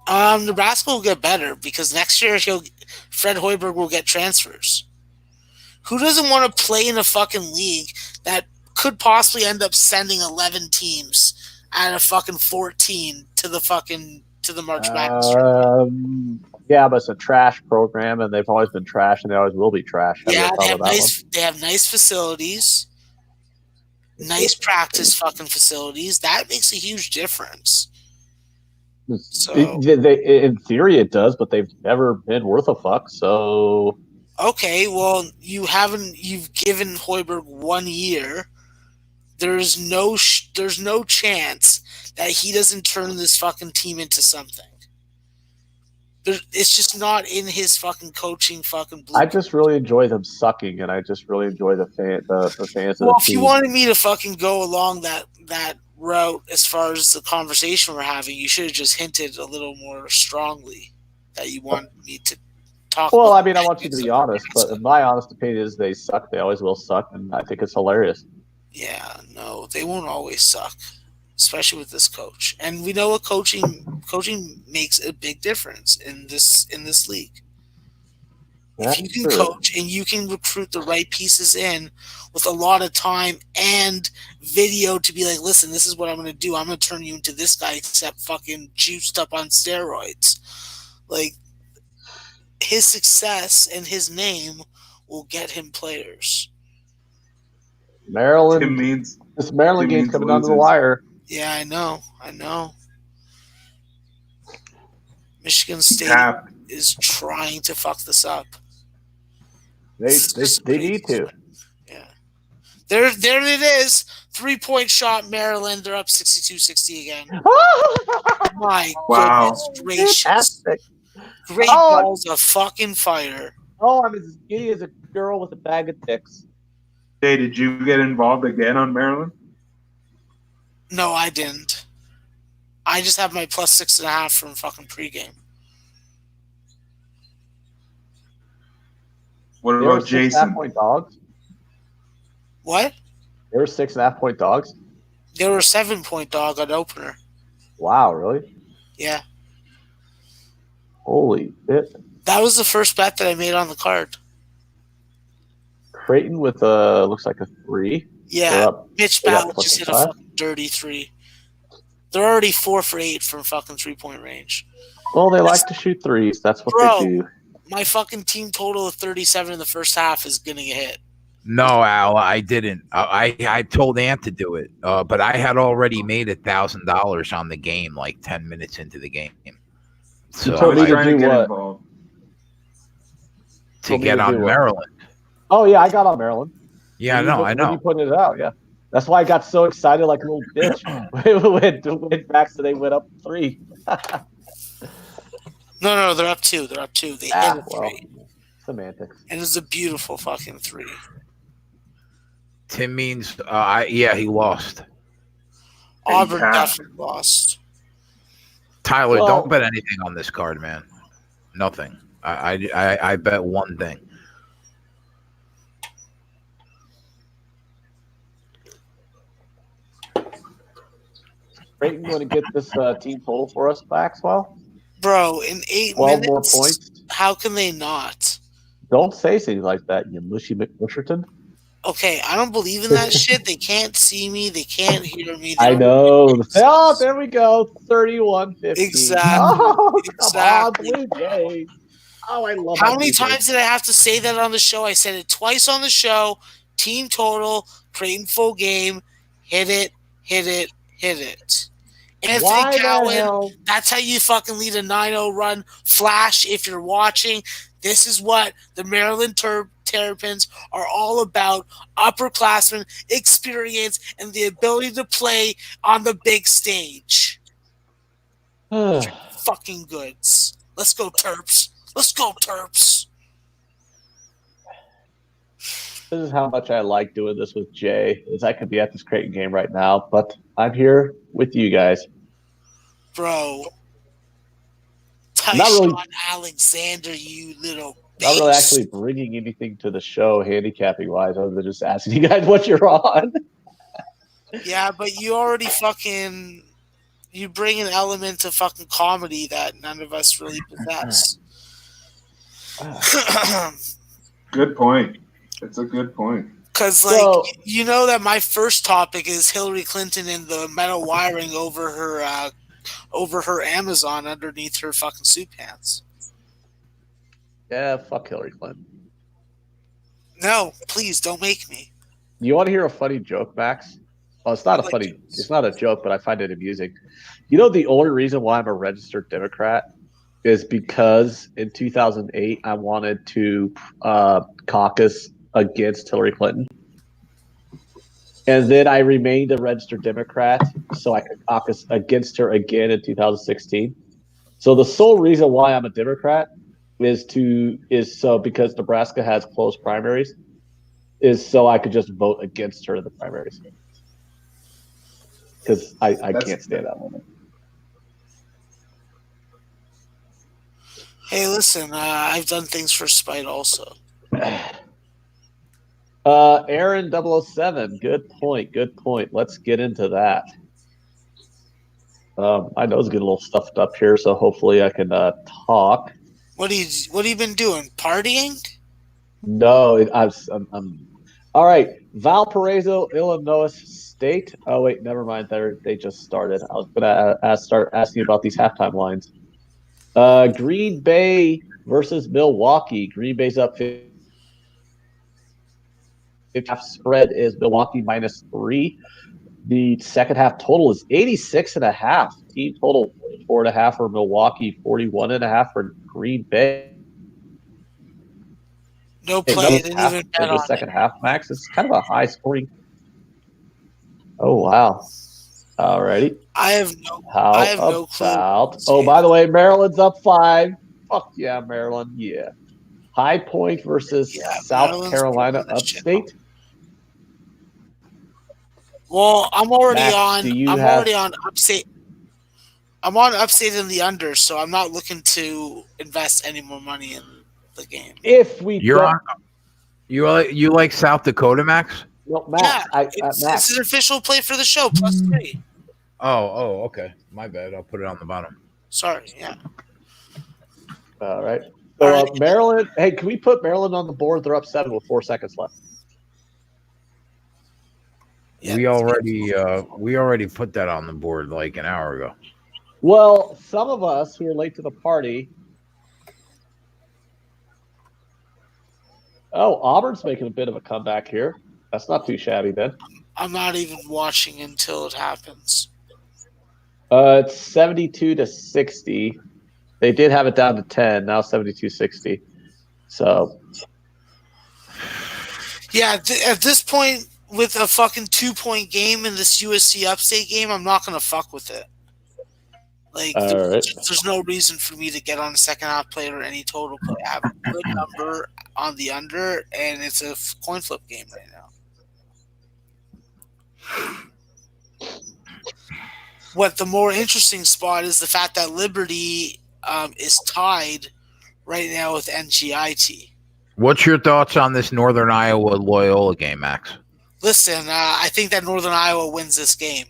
Nebraska will get better because next year Fred Hoiberg will get transfers. Who doesn't want to play in a fucking league that could possibly end up sending 11 teams out of fucking 14 to the March Madness? Yeah, but it's a trash program, and they've always been trash, and they always will be trash. Yeah, they have nice facilities, nice practice fucking facilities. That makes a huge difference. So In theory, it does, but they've never been worth a fuck. So okay, well, you've given Hoiberg 1 year. There's no chance that he doesn't turn this fucking team into something. It's just not in his fucking coaching fucking blueprint. I just really enjoy them sucking, and I just really enjoy the fans. Well, if you wanted me to fucking go along that route as far as the conversation we're having, you should have just hinted a little more strongly that you want me to talk. Well, I mean, I want you to be honest, but in my honest opinion is they suck. They always will suck, and I think it's hilarious. Yeah, no, they won't always suck, especially with this coach. And we know what coaching makes a big difference in this league. That's if you can coach and you can recruit the right pieces in with a lot of time and video to be like, listen, this is what I'm going to do. I'm going to turn you into this guy except fucking juiced up on steroids. Like, his success and his name will get him players. Maryland. Tim Means. This Maryland Tim game's Means coming down to the loses. wire. Yeah, I know. Michigan State Tap. is trying to fuck this up. They Just need crazy. to. Yeah. There it is. 3-point shot, Maryland. They're up 62-60 again. My Wow. goodness gracious. Fantastic. Great Oh. balls of fucking fire. Oh, I'm as giddy as a girl with a bag of dicks. Hey, did you get involved again on Maryland? No, I didn't. I just have my plus 6.5 from fucking pregame. What They were about 6.5 Jason? point dogs. What? They were 6.5 point dogs. They were a 7-point dog on opener. Wow, really? Yeah. Holy shit. That was the first bet that I made on the card. Creighton with looks like a 3. Yeah. They're up. Mitch They got Ballard plus just hit a 5. fucking dirty 3. They're already 4 for 8 from fucking 3-point range. Well, they like to shoot threes. That's what Bro. they do. My fucking team total of 37 in the first half is going to get hit. No, Al, I didn't. I told Ant to do it, but I had already made $1,000 on the game like 10 minutes into the game. So told me I was to trying to do get what? involved. to told me get to on do what? Maryland. Oh, yeah, I got on Maryland. Yeah, I know. When you putting it out, yeah. That's why I got so excited like a little bitch when Baxter went up 3. No, they're up 2. They're up 2. They hit a 3. Semantics. And it was a beautiful fucking 3. Tim Means, he lost. Auburn tapped. definitely lost. Tyler, Well- don't bet anything on this card, man. Nothing. I bet one thing. Creighton going to get this team total for us, Maxwell? Bro, in 8 12 minutes, more points? how can they not? Don't say things like that, you mushy McMusherton. Okay, I don't believe in that shit. They can't see me. They can't hear me. I know. Oh, there we go. 31-15. Exactly. Oh, Exactly. come on, Blue Jays. Oh, I love How my many Blue Jays. times did I have to say that on the show? I said it twice on the show. Team total, Creighton full game, hit it. Anthony Why the Cowan, hell? that's how you fucking lead a 9-0 run. Flash, if you're watching, this is what the Maryland Terrapins are all about. Upperclassmen, experience, and the ability to play on the big stage. Fucking goods. Let's go, Terps. Let's go, Terps. This is how much I like doing this with Jay, is I could be at this Creighton game right now, but I'm here with you guys. Bro. Not really- Tyshawn Alexander, you little bitch. Not really actually bringing anything to the show handicapping-wise other than just asking you guys what you're on. Yeah, but you already fucking... You bring an element of fucking comedy that none of us really possess. Good point. It's a good point. Because, like, you know that my first topic is Hillary Clinton and the metal wiring over her Amazon underneath her fucking suit pants. Yeah, fuck Hillary Clinton. No, please don't make me. You want to hear a funny joke, Max? Oh, it's not a funny. It's not a joke, but I find it amusing. You know, the only reason why I'm a registered Democrat is because in 2008 I wanted to caucus against Hillary Clinton, and then I remained a registered Democrat so I could caucus against her again in 2016. So the sole reason why I'm a Democrat is because Nebraska has closed primaries, is so I could just vote against her in the primaries. Because I can't stand that woman. Hey, listen, I've done things for spite also. Aaron 007, good point. Let's get into that. I know it's getting a little stuffed up here, so hopefully I can talk. What have you been doing? Partying? No, I'm all right. Valparaiso, Illinois State. Oh wait, never mind. They just started. I was gonna start asking about these halftime lines. Green Bay versus Milwaukee. Green Bay's up. half spread is Milwaukee -3. The second half total is 86.5. Team total 4.5 for Milwaukee, 41.5 for Green Bay. No play. I didn't even For bet the on second it. half, Max. It's kind of a high scoring. Oh wow! Alrighty. I have no clue. About? Oh, by the way, Maryland's up 5. Fuck yeah, Maryland. Yeah. High Point versus South Maryland's Carolina pulling the shit Upstate. Well, I'm already Max, on. do you I'm have- already on Upstate. I'm on Upstate in the under, so I'm not looking to invest any more money in the game. If we You're don't, on. You like South Dakota, Max? no, Max, It's Max. an official play for the show, +3. Oh, okay. My bad. I'll put it on the bottom. Sorry, yeah. All right. So Maryland. Hey, can we put Maryland on the board? They're up 7 with 4 seconds left. Yeah. We already put that on the board like an hour ago. Well, some of us who are late to the party. Oh, Auburn's making a bit of a comeback here. That's not too shabby then. I'm not even watching until it happens. It's 72-60. They did have it down to 10. Now 72-60. So. Yeah, at this point, with a fucking 2-point game in this USC Upstate game, I'm not going to fuck with it. Like, there's no reason for me to get on a second half play or any total play. I have a good number on the under, and it's a coin flip game right now. What the more interesting spot is the fact that Liberty is tied right now with NGIT. What's your thoughts on this Northern Iowa Loyola game, Max? Listen, I think that Northern Iowa wins this game.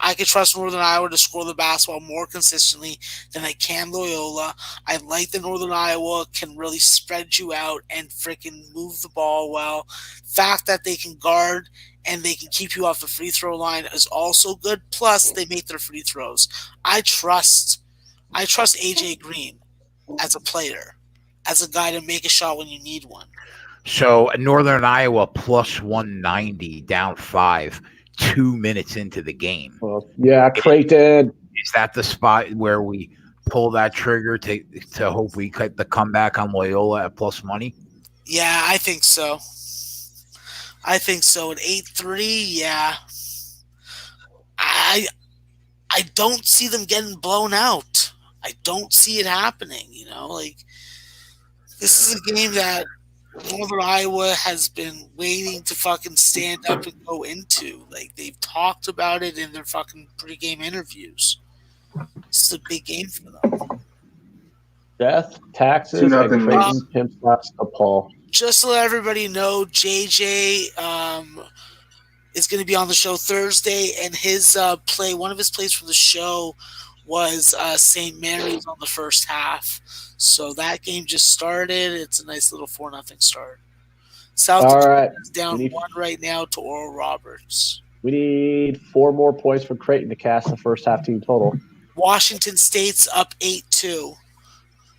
I could trust Northern Iowa to score the basketball more consistently than I can Loyola. I like that Northern Iowa can really spread you out and freaking move the ball well. Fact that they can guard and they can keep you off the free throw line is also good. Plus, they make their free throws. I trust AJ Green as a player, as a guy to make a shot when you need one. So Northern Iowa +190, down 5, 2 minutes into the game. Well, yeah, Creighton. Is that the spot where we pull that trigger to hope we cut the comeback on Loyola at plus money? Yeah, I think so. At 8-3, yeah. I don't see them getting blown out. I don't see it happening, like this is a game that Northern Iowa has been waiting to fucking stand up and go into. Like, they've talked about it in their fucking pregame interviews. This is a big game for them. Death, taxes, and Creighton pimp slaps DePaul. Just to let everybody know, JJ is going to be on the show Thursday, and his one of his plays for the show was St. Mary's on the first half. So that game just started. It's a nice little 4-0 start. South Dakota is down 1 right now to Oral Roberts. We need 4 more points for Creighton to cast the first half team total. Washington State's up 8-2.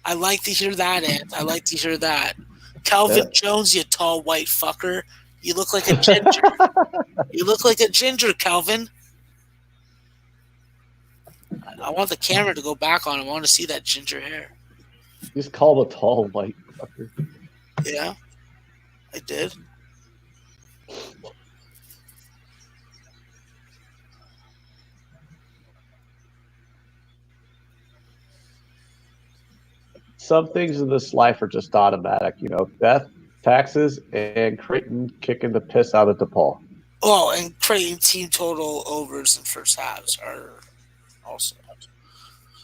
I like to hear that, Ed. I like to hear that. Calvin Jones, you tall white fucker. You look like a ginger. You look like a ginger, Calvin. I want the camera to go back on him. I want to see that ginger hair. Just call him a tall white fucker. Yeah, I did. Some things in this life are just automatic, death, taxes, and Creighton kicking the piss out of DePaul. Oh, and Creighton team total overs and first halves are also.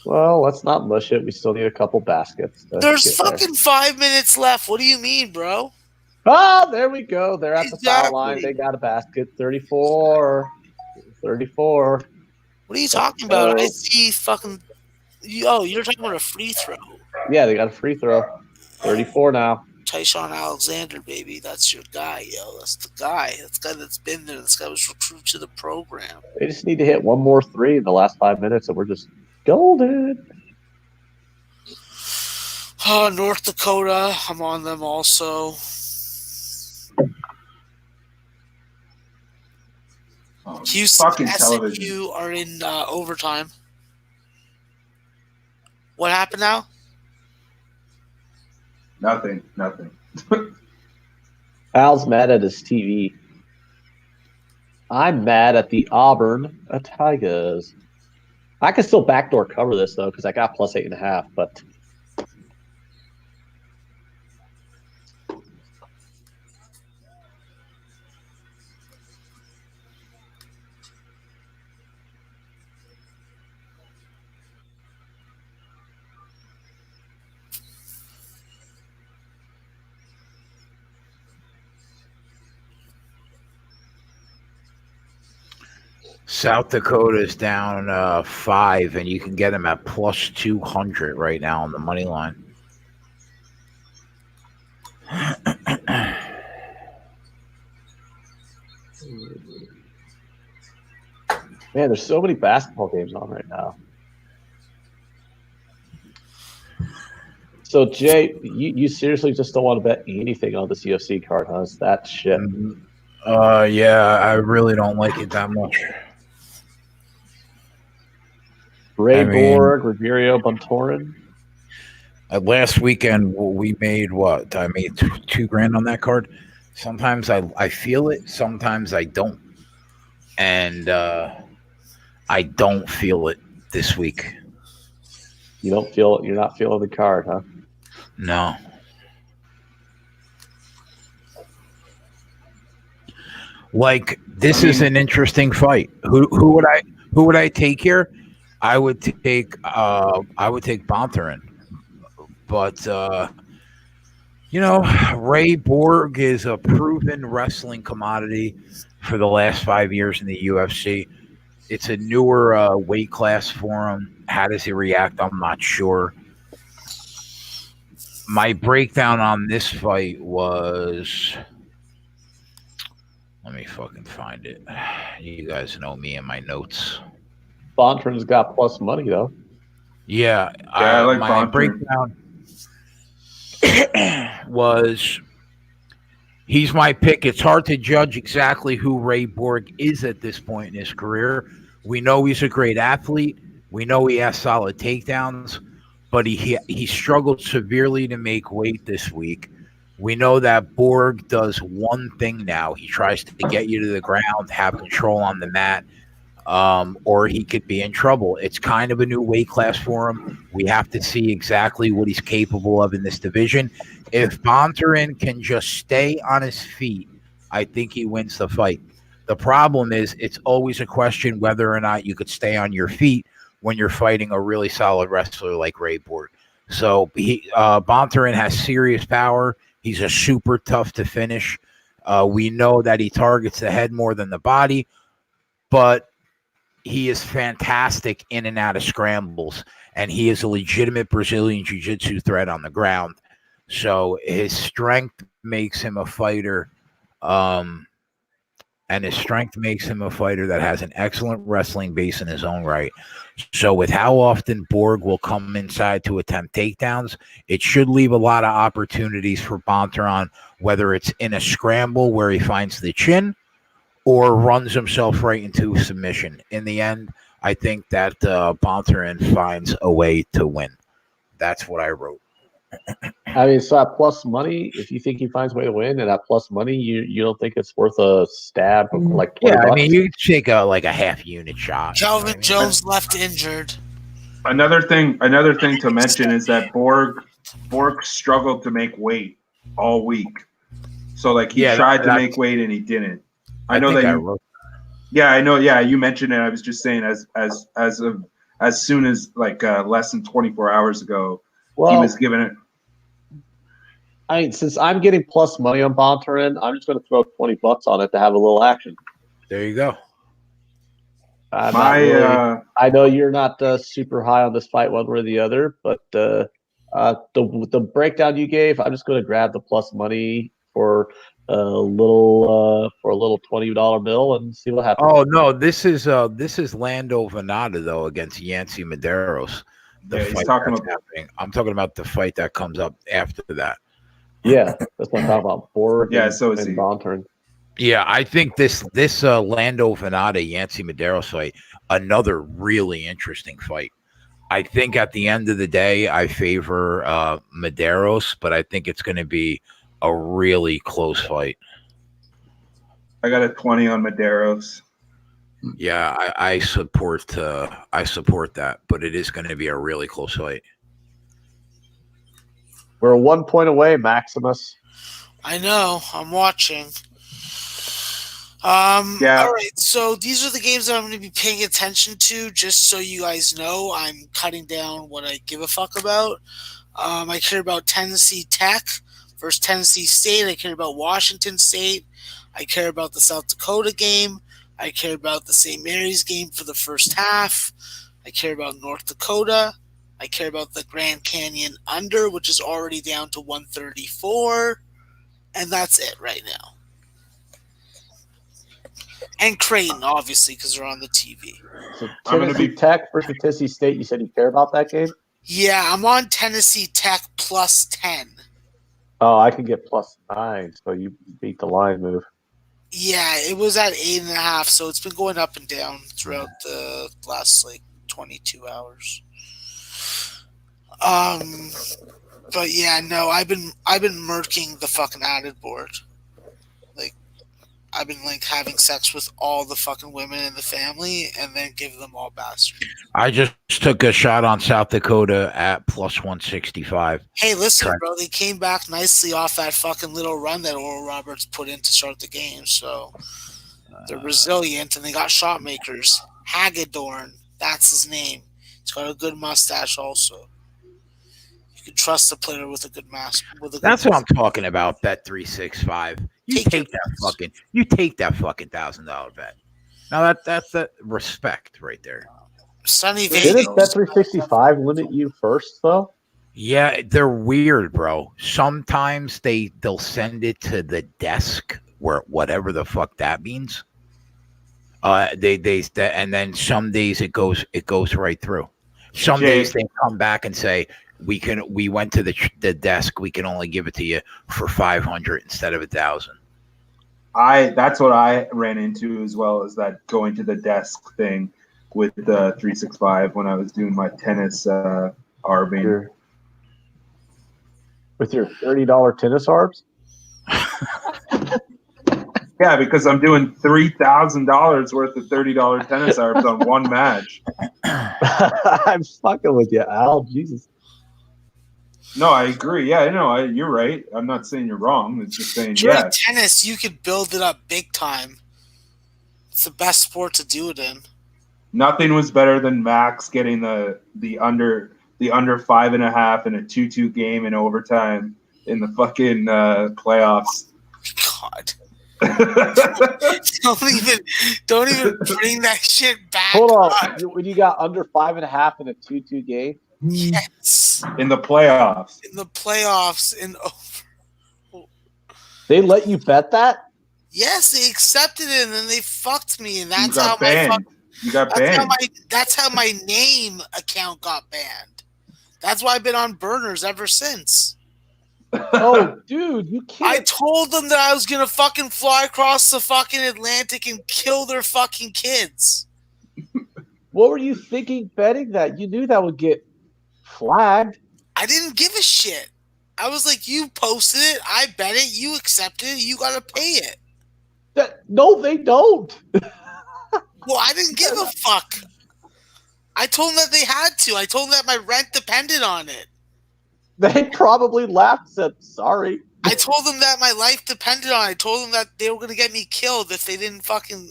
Well, let's not mush it. We still need a couple baskets. There's fucking 5 minutes left. What do you mean, bro? Oh, there we go. They're at the foul line. They got a basket. 34. What are you talking about? I see fucking. You're talking about a free throw. Yeah, they got a free throw. 34 now. Tyshawn Alexander, baby. That's your guy, yo. That's the guy. That's the guy that's been there. This guy was recruited to the program. They just need to hit one more 3 in the last 5 minutes, and we're just golden. North Dakota. I'm on them also. Oh, Houston fucking television. SMU are in overtime. What happened now? Nothing. Al's mad at his TV. I'm mad at the Auburn Tigers. I can still backdoor cover this though because I got plus 8.5, but South Dakota's down 5, and you can get them at plus 200 right now on the money line. man, there's so many basketball games on right now. So Jay, you seriously just don't want to bet anything on this UFC card, huh? It's that shit. Yeah, I really don't like it that much. Ray Borg, Rogerio Bontorin. Last weekend we made what? I made $2,000 on that card. Sometimes I feel it, sometimes I don't, and I don't feel it this week. You don't feel it. You're not feeling the card, huh? No. Like this is an interesting fight. Who would I take here? I would take Bontorin, but Ray Borg is a proven wrestling commodity for the last 5 years in the UFC. It's a newer weight class for him. How does he react? I'm not sure. My breakdown on this fight was, let me fucking find it. You guys know me and my notes. Bontorin's got plus money though. Yeah, I like my Bontorin. breakdown was he's my pick. It's hard to judge exactly who Ray Borg is at this point in his career. We know he's a great athlete. We know he has solid takedowns, but he struggled severely to make weight this week. We know that Borg does one thing now. He tries to get you to the ground, have control on the mat, or he could be in trouble. It's kind of a new weight class for him. We have to see exactly what he's capable of in this division. If Bontorin can just stay on his feet, I think he wins the fight. The problem is it's always a question whether or not you could stay on your feet when you're fighting a really solid wrestler like Ray Borg. So Bontorin has serious power. He's a super tough to finish. We know that he targets the head more than the body, but he is fantastic in and out of scrambles, and he is a legitimate Brazilian jiu-jitsu threat on the ground. So his strength makes him a fighter, and his strength makes him a fighter that has an excellent wrestling base in his own right. So with how often Borg will come inside to attempt takedowns, it should leave a lot of opportunities for Bontorin, whether it's in a scramble where he finds the chin or runs himself right into submission. In the end, I think that Bontorin finds a way to win. That's what I wrote. I mean, so at plus money, if you think he finds a way to win, and at plus money, you don't think it's worth a stab of like 20 bucks? I mean, you could take a half unit shot. Calvin Jones left injured. Another thing to mention is that Borg struggled to make weight all week. So like he tried to make weight and he didn't. I know that you. Yeah, I know. Yeah, you mentioned it. I was just saying as soon as like less than 24 hours ago, he was given it. I mean, since I'm getting plus money on Bontorin, I'm just going to throw 20 bucks on it to have a little action. There you go. I know you're not super high on this fight one way or the other, but the breakdown you gave, I'm just going to grab the plus money for a little $20 bill and see what happens. Oh no, this is Lando Venata though against Yancy Medeiros. I'm talking about the fight that comes up after that. Yeah, that's what I'm talking about. Borg so is and he. Bontorin. Yeah, I think this Lando Venata Yancy Medeiros fight, another really interesting fight. I think at the end of the day, I favor Medeiros, but I think it's going to be a really close fight. I got a 20 on Medeiros. Yeah, I support that, but it is going to be a really close fight. We're 1 point away, Maximus. I know. I'm watching. Yeah. All right. So these are the games that I'm going to be paying attention to. Just so you guys know, I'm cutting down what I give a fuck about. I care about Tennessee Tech versus Tennessee State. I care about Washington State. I care about the South Dakota game. I care about the St. Mary's game for the first half. I care about North Dakota. I care about the Grand Canyon under, which is already down to 134. And that's it right now. And Creighton, obviously, because they're on the TV. So Tennessee Tech versus Tennessee State, you said you care about that game? Yeah, I'm on Tennessee Tech plus 10. Oh, I can get plus 9, so you beat the line move. Yeah, it was at 8.5, so it's been going up and down throughout the last 22 hours. But yeah, no, I've been murking the fucking added board. I've been having sex with all the fucking women in the family and then give them all bastards. I just took a shot on South Dakota at plus 165. Hey, listen, bro, they came back nicely off that fucking little run that Oral Roberts put in to start the game. So they're resilient and they got shot makers. Hagedorn, that's his name. He's got a good mustache also. You can trust a player with a good mask. That's what I'm talking about. Bet 365. You take that fucking $1,000 bet. Now that's that respect right there. Sunny Vegas. Didn't Bet 365 limit you first though? Yeah, they're weird, bro. Sometimes they'll send it to the desk where whatever the fuck that means. And then some days it goes right through. Some days they come back and say we went to the desk. We can only give it to you for 500 instead of 1,000. That's what I ran into as well as that going to the desk thing with the 365 when I was doing my tennis arbing. With your $30 tennis arbs? Yeah, because I'm doing $3,000 worth of $30 tennis arbs on one match. I'm fucking with you, Al. Jesus. No, I agree. Yeah, you're right. I'm not saying you're wrong. It's just saying, during tennis, you could build it up big time. It's the best sport to do it in. Nothing was better than Max getting the under 5.5 in a 2-2 game in overtime in the fucking playoffs. God. don't even bring that shit back. Hold on. When you got under 5.5 in a 2-2 game? Yes. In the playoffs. They let you bet that? Yes, they accepted it and then they fucked me, and that's how banned. You got banned. That's how my name account got banned. That's why I've been on burners ever since. Oh, dude, you can't. I told them that I was gonna fucking fly across the fucking Atlantic and kill their fucking kids. What were you thinking betting that? You knew that would get flagged. I didn't give a shit. I was like, you posted it, I bet it, you accepted it, you gotta pay it. No, they don't. Well, I didn't give a fuck. I told them that they had to. I told them that my rent depended on it. They probably laughed and said, sorry. I told them that my life depended on it. I told them that they were going to get me killed if they didn't fucking...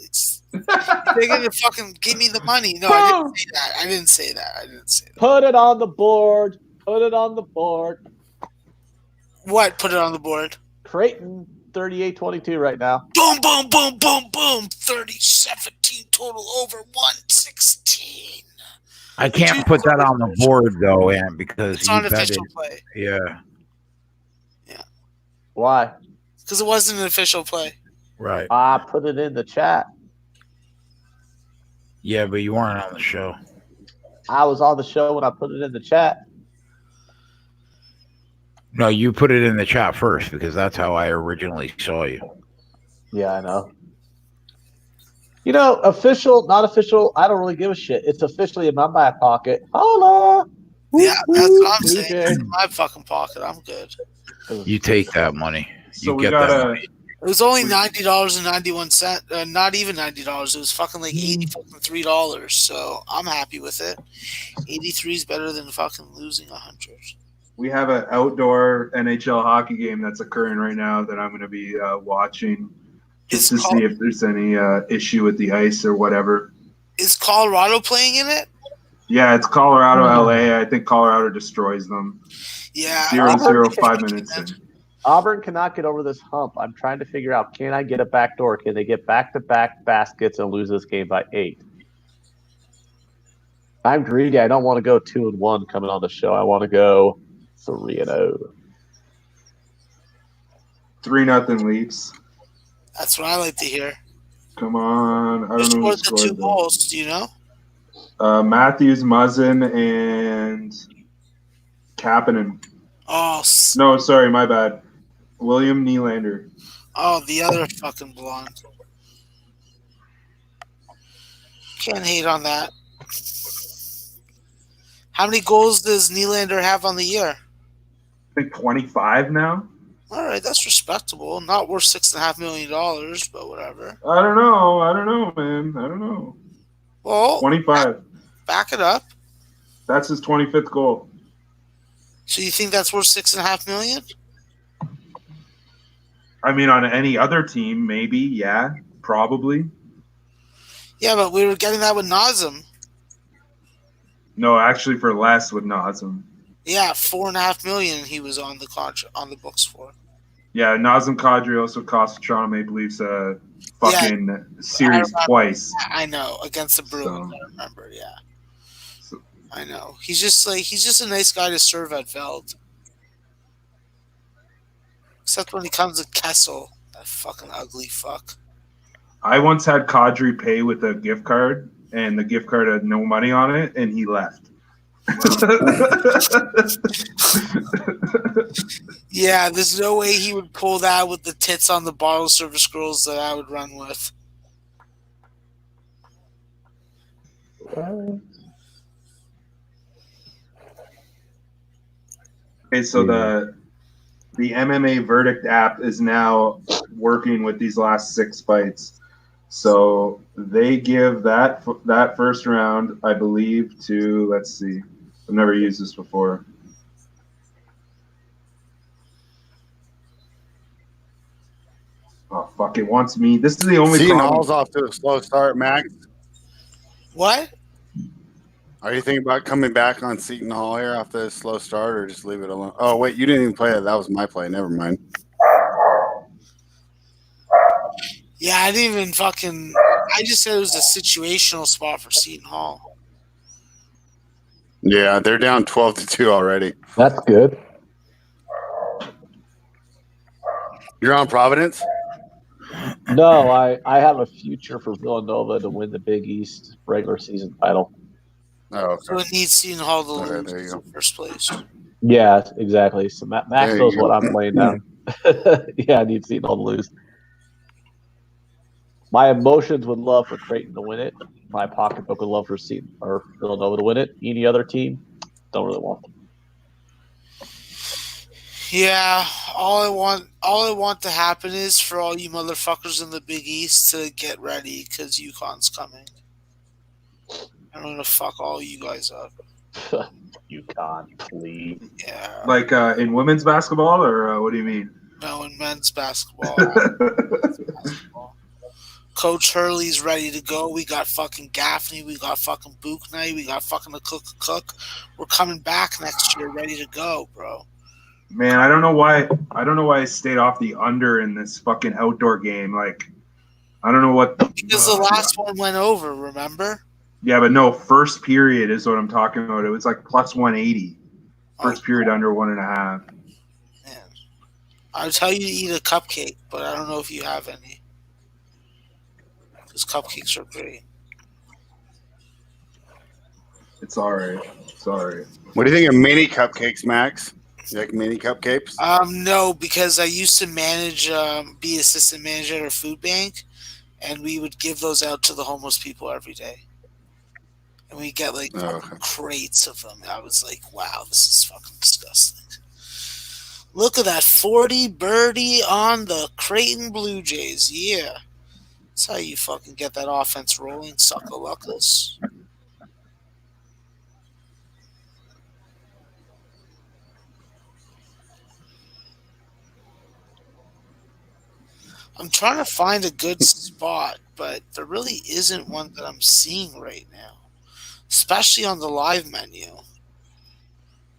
they're going to fucking give me the money. No, I didn't say that. Put it on the board. Put it on the board. What? Put it on the board? Creighton, 38-22 right now. Boom, boom, boom, boom, boom. 30-17 total over 116. I can't put that on the board though, Ann, because it's not an official play. Yeah. Why? Because it wasn't an official play. Right. I put it in the chat. Yeah, but you weren't on the show. I was on the show when I put it in the chat. No, you put it in the chat first because that's how I originally saw you. Yeah, I know. You know, official, not official, I don't really give a shit. It's officially in my back pocket. Holla! Yeah, that's what I'm Blue saying. Jay. It's in my fucking pocket. I'm good. You take that money. So You we get got that a. money. It was only $90.91. Not even $90. It was fucking like $83. So I'm happy with it. 83 is better than fucking losing 100. We have an outdoor NHL hockey game that's occurring right now that I'm going to be watching just to see if there's any issue with the ice or whatever. Is Colorado playing in it? Yeah, it's Colorado, LA. I think Colorado destroys them. Yeah. 0-0, 5 minutes in. Auburn cannot get over this hump. I'm trying to figure out, can I get a backdoor? Can they get back-to-back baskets and lose this game by 8? I'm greedy. I don't want to go 2-1 coming on the show. I want to go 3-0. 3-0 Leafs. That's what I like to hear. Come on. I Who don't know who scored the 2 scored goals? Do you know? Matthews, Muzzin, and Kapanen. Oh, No, sorry, my bad. William Nylander. the other fucking blonde. Can't hate on that. How many goals does Nylander have on the year? I think 25 now. All right, that's respectable. Not worth $6.5 million, but whatever. I don't know, man. I don't know. Well, 25. back it up. That's his 25th goal. So you think that's worth $6.5 million? I mean, on any other team, maybe, yeah, probably. Yeah, but we were getting that with Nazem. No, actually, for less with Nazem. Yeah, $4.5 million he was on the books for. Yeah, Nazem Kadri also cost Toronto Maple Leafs a fucking series twice. I know, against the Bruins. So, I remember. Yeah, I know. He's just a nice guy to serve at Veld. Except when he comes to Kessel, that fucking ugly fuck. I once had Kadri pay with a gift card, and the gift card had no money on it, and he left. Yeah, there's no way he would pull that with the tits on the bottle service girls that I would run with. Okay, so the MMA Verdict app is now working with these last 6 fights. So they give that first round, I believe, to, let's see, I've never used this before. Oh, fuck, it wants me. This is the only Seton problem. Hall's off to a slow start, Max. What? Are you thinking about coming back on Seton Hall here after a slow start, or just leave it alone? Oh, wait, you didn't even play it. That was my play. Never mind. Yeah, I didn't even fucking... I just said it was a situational spot for Seton Hall. Yeah, they're down 12-2 already. That's good. You're on Providence? No, I have a future for Villanova to win the Big East regular season title. Oh, okay. So it needs Seton Hall to Okay, lose there you go. in first place. Yeah, exactly. So Max There you knows go. what I'm laying down. Yeah, I need Seton Hall to lose. My emotions would love for Creighton to win it. My pocketbook would love for Seton or Villanova to win it. Any other team, don't really want them. Yeah, all I want to happen is for all you motherfuckers in the Big East to get ready because UConn's coming. I'm gonna fuck all you guys up. UConn, please. Yeah. Like in women's basketball, or what do you mean? No, in men's basketball. Coach Hurley's ready to go. We got fucking Gaffney. We got fucking Buchnight. We got fucking the Cook. We're coming back next year, ready to go, bro. Man, I don't know why I stayed off the under in this fucking outdoor game. Like, I don't know what. Because the last one went over, remember? Yeah, but no, first period is what I'm talking about. It was like plus 180. First period under 1.5. Man, I would tell you to eat a cupcake, but I don't know if you have any. Because cupcakes are great. It's all right. It's all right. What do you think of mini cupcakes, Max? You like mini cupcakes? No, because I used to manage, be assistant manager at a food bank, and we would give those out to the homeless people every day. And we get like crates of them. I was like, wow, this is fucking disgusting. Look at that 40 birdie on the Creighton Blue Jays. Yeah. That's how you fucking get that offense rolling, sucker-luckers. I'm trying to find a good spot, but there really isn't one that I'm seeing right now, especially on the live menu.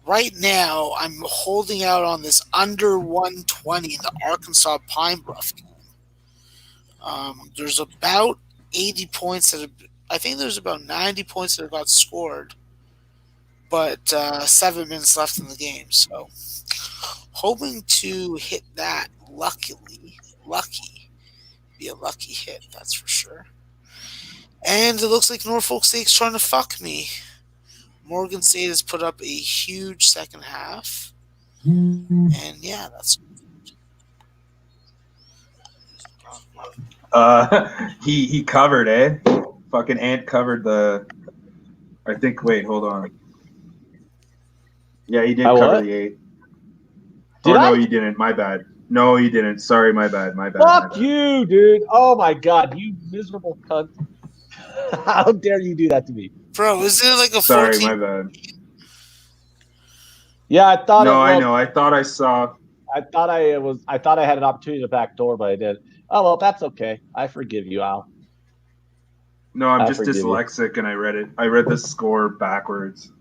Right now, I'm holding out on this under 120 in the Arkansas Pine Bluff game. There's about 80 points I think there's about 90 points that have got scored, but 7 minutes left in the game. So, hoping to hit that lucky, be a lucky hit, that's for sure. And it looks like Norfolk State's trying to fuck me. Morgan State has put up a huge second half. And yeah, that's he covered, eh? Fucking Ant covered the I think hold on. Yeah, he did cover the 8. No, you didn't. My bad. No, you didn't. Sorry, my bad. Fuck you, dude. Oh my god, you miserable cunt. How dare you do that to me? Bro, isn't it like a 14? Sorry, my bad. Yeah, I thought I know. I thought I saw. I thought I had an opportunity to backdoor, but I did. Oh well, that's okay. I forgive you, Al. No, I'm just dyslexic, and I read it. I read the score backwards.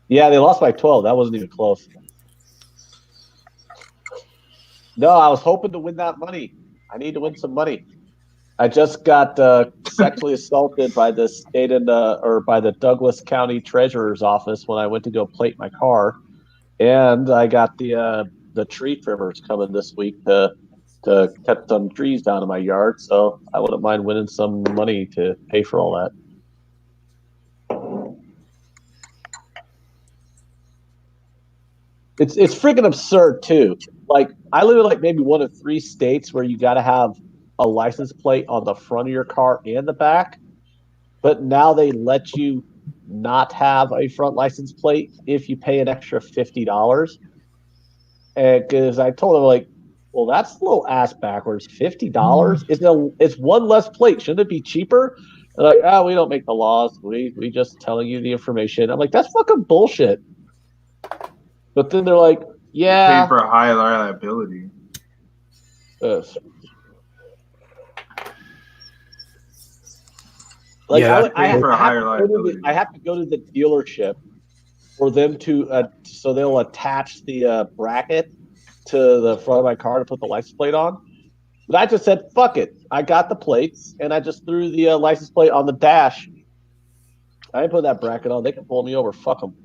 Yeah, they lost by 12. That wasn't even close. No, I was hoping to win that money. I need to win some money. I just got sexually assaulted by the state by the Douglas County Treasurer's office when I went to go plate my car, and I got the tree trimmers coming this week to cut some trees down in my yard. So I wouldn't mind winning some money to pay for all that. It's freaking absurd too. Like I live in like maybe one of 3 states where you got to have a license plate on the front of your car and the back, but now they let you not have a front license plate if you pay an extra $50. And because I told them like, well, that's a little ass backwards. $50? It's one less plate. Shouldn't it be cheaper? They're like, oh, we don't make the laws. We just telling you the information. I'm like, that's fucking bullshit. But then they're like, yeah. Paying for a high liability. Like yeah, I have to go to the dealership for them to so they'll attach the bracket to the front of my car to put the license plate on. But I just said, fuck it. I got the plates, and I just threw the license plate on the dash. I didn't put that bracket on. They can pull me over. Fuck them.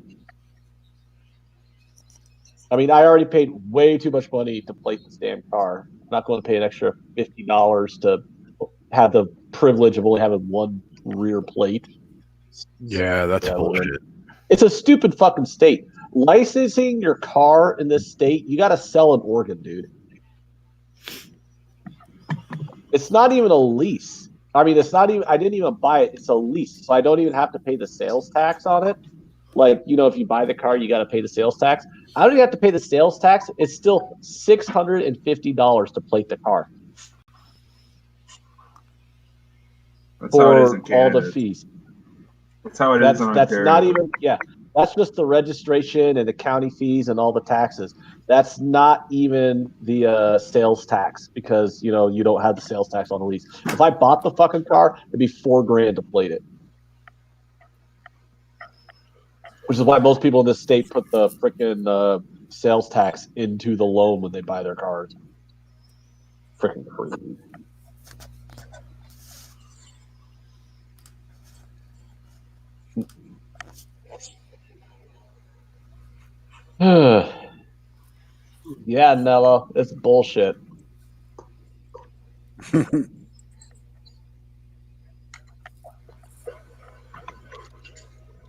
I mean, I already paid way too much money to plate this damn car. I'm not going to pay an extra $50 to have the privilege of only having one rear plate. Yeah, that's bullshit. It's a stupid fucking state. Licensing your car in this state, you got to sell an organ, dude. It's not even a lease. I mean, it's not even. I didn't even buy it. It's a lease, so I don't even have to pay the sales tax on it. Like, you know, if you buy the car, you got to pay the sales tax. I don't even have to pay the sales tax. It's still $650 to plate the car. That's how it is in Canada. All the fees. That's how it is in Ontario. That's not even, that's just the registration and the county fees and all the taxes. That's not even the sales tax because, you know, you don't have the sales tax on the lease. If I bought the fucking car, it'd be $4,000 to plate it. Which is why most people in this state put the freaking sales tax into the loan when they buy their cars. Freaking crazy. Yeah, Nello, it's bullshit.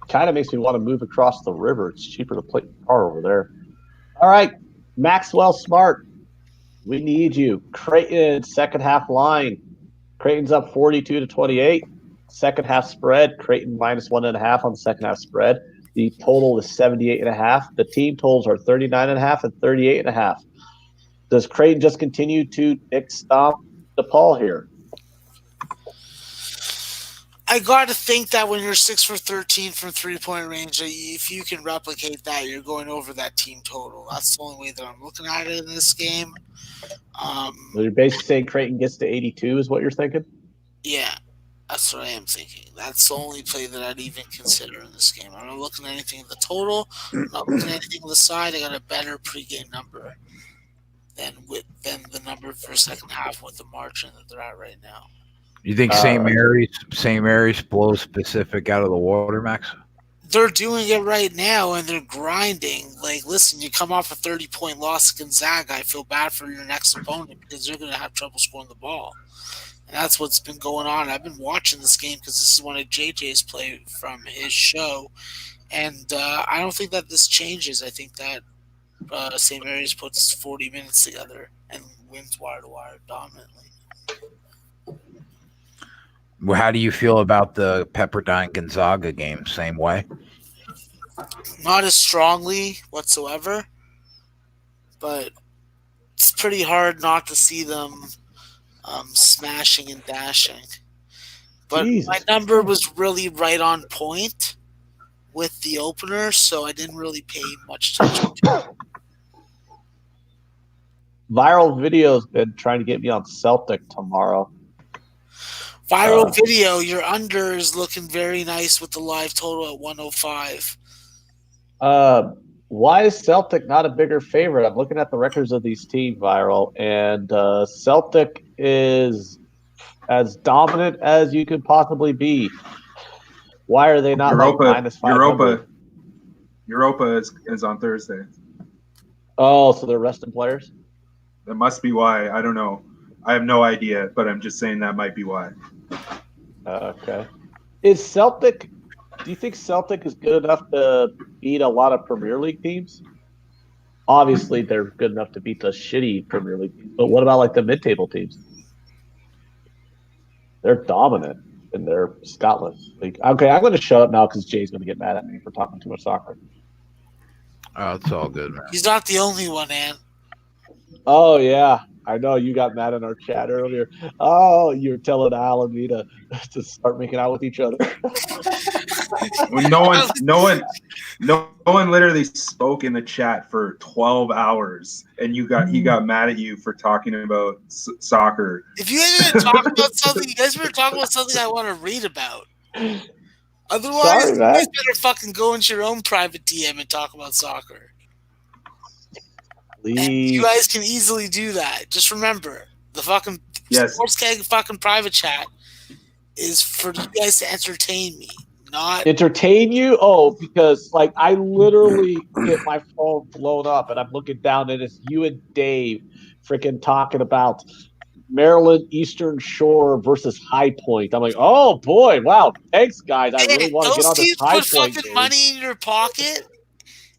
kind of makes me want to move across the river. It's cheaper to play car over there. All right, Maxwell Smart, we need you. Creighton, second half line. Creighton's up 42-28. Second half spread. Creighton -1.5 on the second half spread. The total is 78.5. The team totals are 39.5 and 38.5. Does Creighton just continue to Nick stomp DePaul here? I got to think that when you're 6 for 13 from 3-point range, if you can replicate that, you're going over that team total. That's the only way that I'm looking at it in this game. So you're basically saying Creighton gets to 82 is what you're thinking? Yeah, that's what I am thinking. That's the only play that I'd even consider in this game. I'm not looking at anything in the total. I'm not looking at anything on the side. I got a better pregame number than the number for second half with the margin that they're at right now. You think St. Mary's blows Pacific out of the water, Max? They're doing it right now, and they're grinding. Like, listen, you come off a 30-point loss to Gonzaga. I feel bad for your next opponent because they're going to have trouble scoring the ball. And that's what's been going on. I've been watching this game because this is one of JJ's play from his show. And I don't think that this changes. I think that St. Mary's puts 40 minutes together and wins wire-to-wire dominantly. Well, how do you feel about the Pepperdine Gonzaga game? Same way? Not as strongly whatsoever, but it's pretty hard not to see them smashing and dashing. But Jesus. my number was really right on point with the opener, so I didn't really pay much attention to it. Viral Video's been trying to get me on Celtic tomorrow. Viral Video, your under is looking very nice with the live total at 105. Why is Celtic not a bigger favorite? I'm looking at the records of these teams, Viral, and Celtic is as dominant as you could possibly be. Why are they not like -500? Europa is on Thursday. Oh, so they're resting players? That must be why. I don't know. I have no idea, but I'm just saying that might be why. Okay. Do you think Celtic is good enough to beat a lot of Premier League teams? Obviously, they're good enough to beat the shitty Premier League teams, but what about like the mid-table teams? They're dominant in their Scotland league. Okay, I'm going to shut up now because Jay's going to get mad at me for talking too much soccer. Oh, it's all good, man. He's not the only one, Ant. Oh, yeah. I know you got mad in our chat earlier. Oh, you were telling Al and me to start making out with each other. Well, no one literally spoke in the chat for 12 hours, and he got mad at you for talking about soccer. If you guys are talking about something, you guys were talking about something I want to read about. Otherwise, you guys better fucking go into your own private DM and talk about soccer. You guys can easily do that. Just remember, the fucking Sports Keg fucking private chat is for you guys to entertain me, not entertain you. Oh, because like I literally get my phone blown up, and I'm looking down, and it's you and Dave freaking talking about Maryland Eastern Shore versus High Point. I'm like, oh boy, wow, thanks guys. I really want to get on this High Point. Those teams put fucking money in your pocket.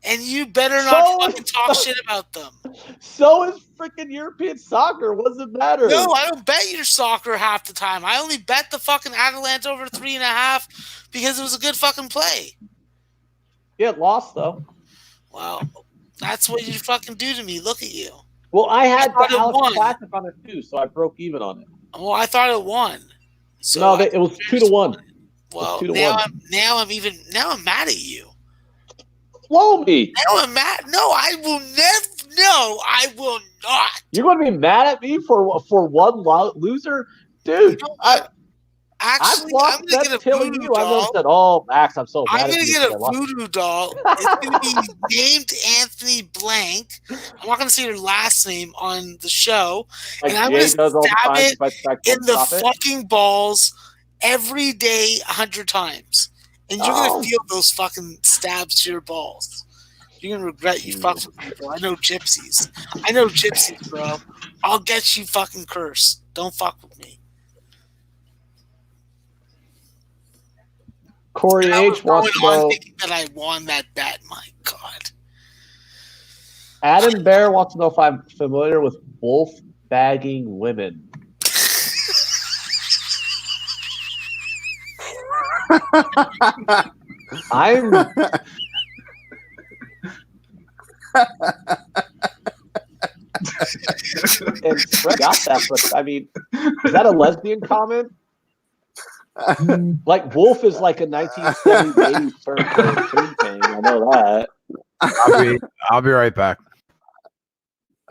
And you better not fucking talk shit about them. So is freaking European soccer. What does it matter? No, I don't bet your soccer half the time. I only bet the fucking Atalanta over 3.5 because it was a good fucking play. Yeah, it lost though. Well, that's what you fucking do to me. Look at you. Well, I had the Alex Classic on it too, so I broke even on it. Well, I thought it won. So no, it was 2-1. Well, now I'm mad at you. Blow me. No, I'm mad. No, I will never. No, I will not. You're going to be mad at me for one loser, dude. Actually, I'm going to get a voodoo doll. I said, "Oh, Max, I'm so mad." I'm going to get a voodoo doll. It's going to be named Anthony Blank. I'm not going to say your last name on the show, and I'm going to stab it in the fucking balls every day 100 times. And you're going to feel those fucking stabs to your balls. You're going to regret you fucking people. I know gypsies, bro. I'll get you fucking cursed. Don't fuck with me. Corey I was H wants to going on know. thinking that I won that bet. My God. Adam Bear wants to know if I'm familiar with wolf bagging women. I'm. And Fred got that, but I mean, is that a lesbian comment? Like wolf is like a 1970s term for a food thing. I know that. I'll be right back.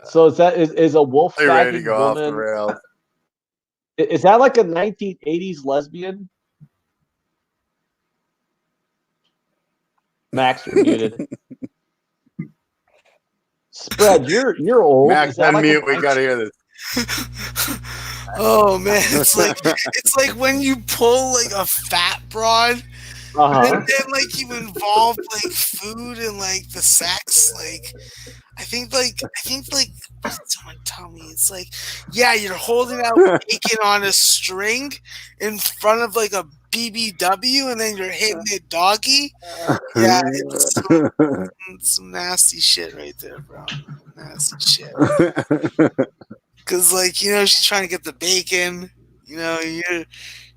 So is a wolf They're ready to bagging go off the woman? rails. Is that like a 1980s lesbian? Max, you're muted. Spread, you're old. Max, Is that like unmute. a- We got to hear this. Oh man, it's like when you pull like a fat broad, Uh-huh. and then like you involve like food and like the sex. Like I think someone tell me it's like, yeah, you're holding out bacon on a string in front of like a BBW, and then you're hitting it doggy. Yeah, it's some nasty shit right there, bro. Nasty shit. Because like, you know, she's trying to get the bacon. You know,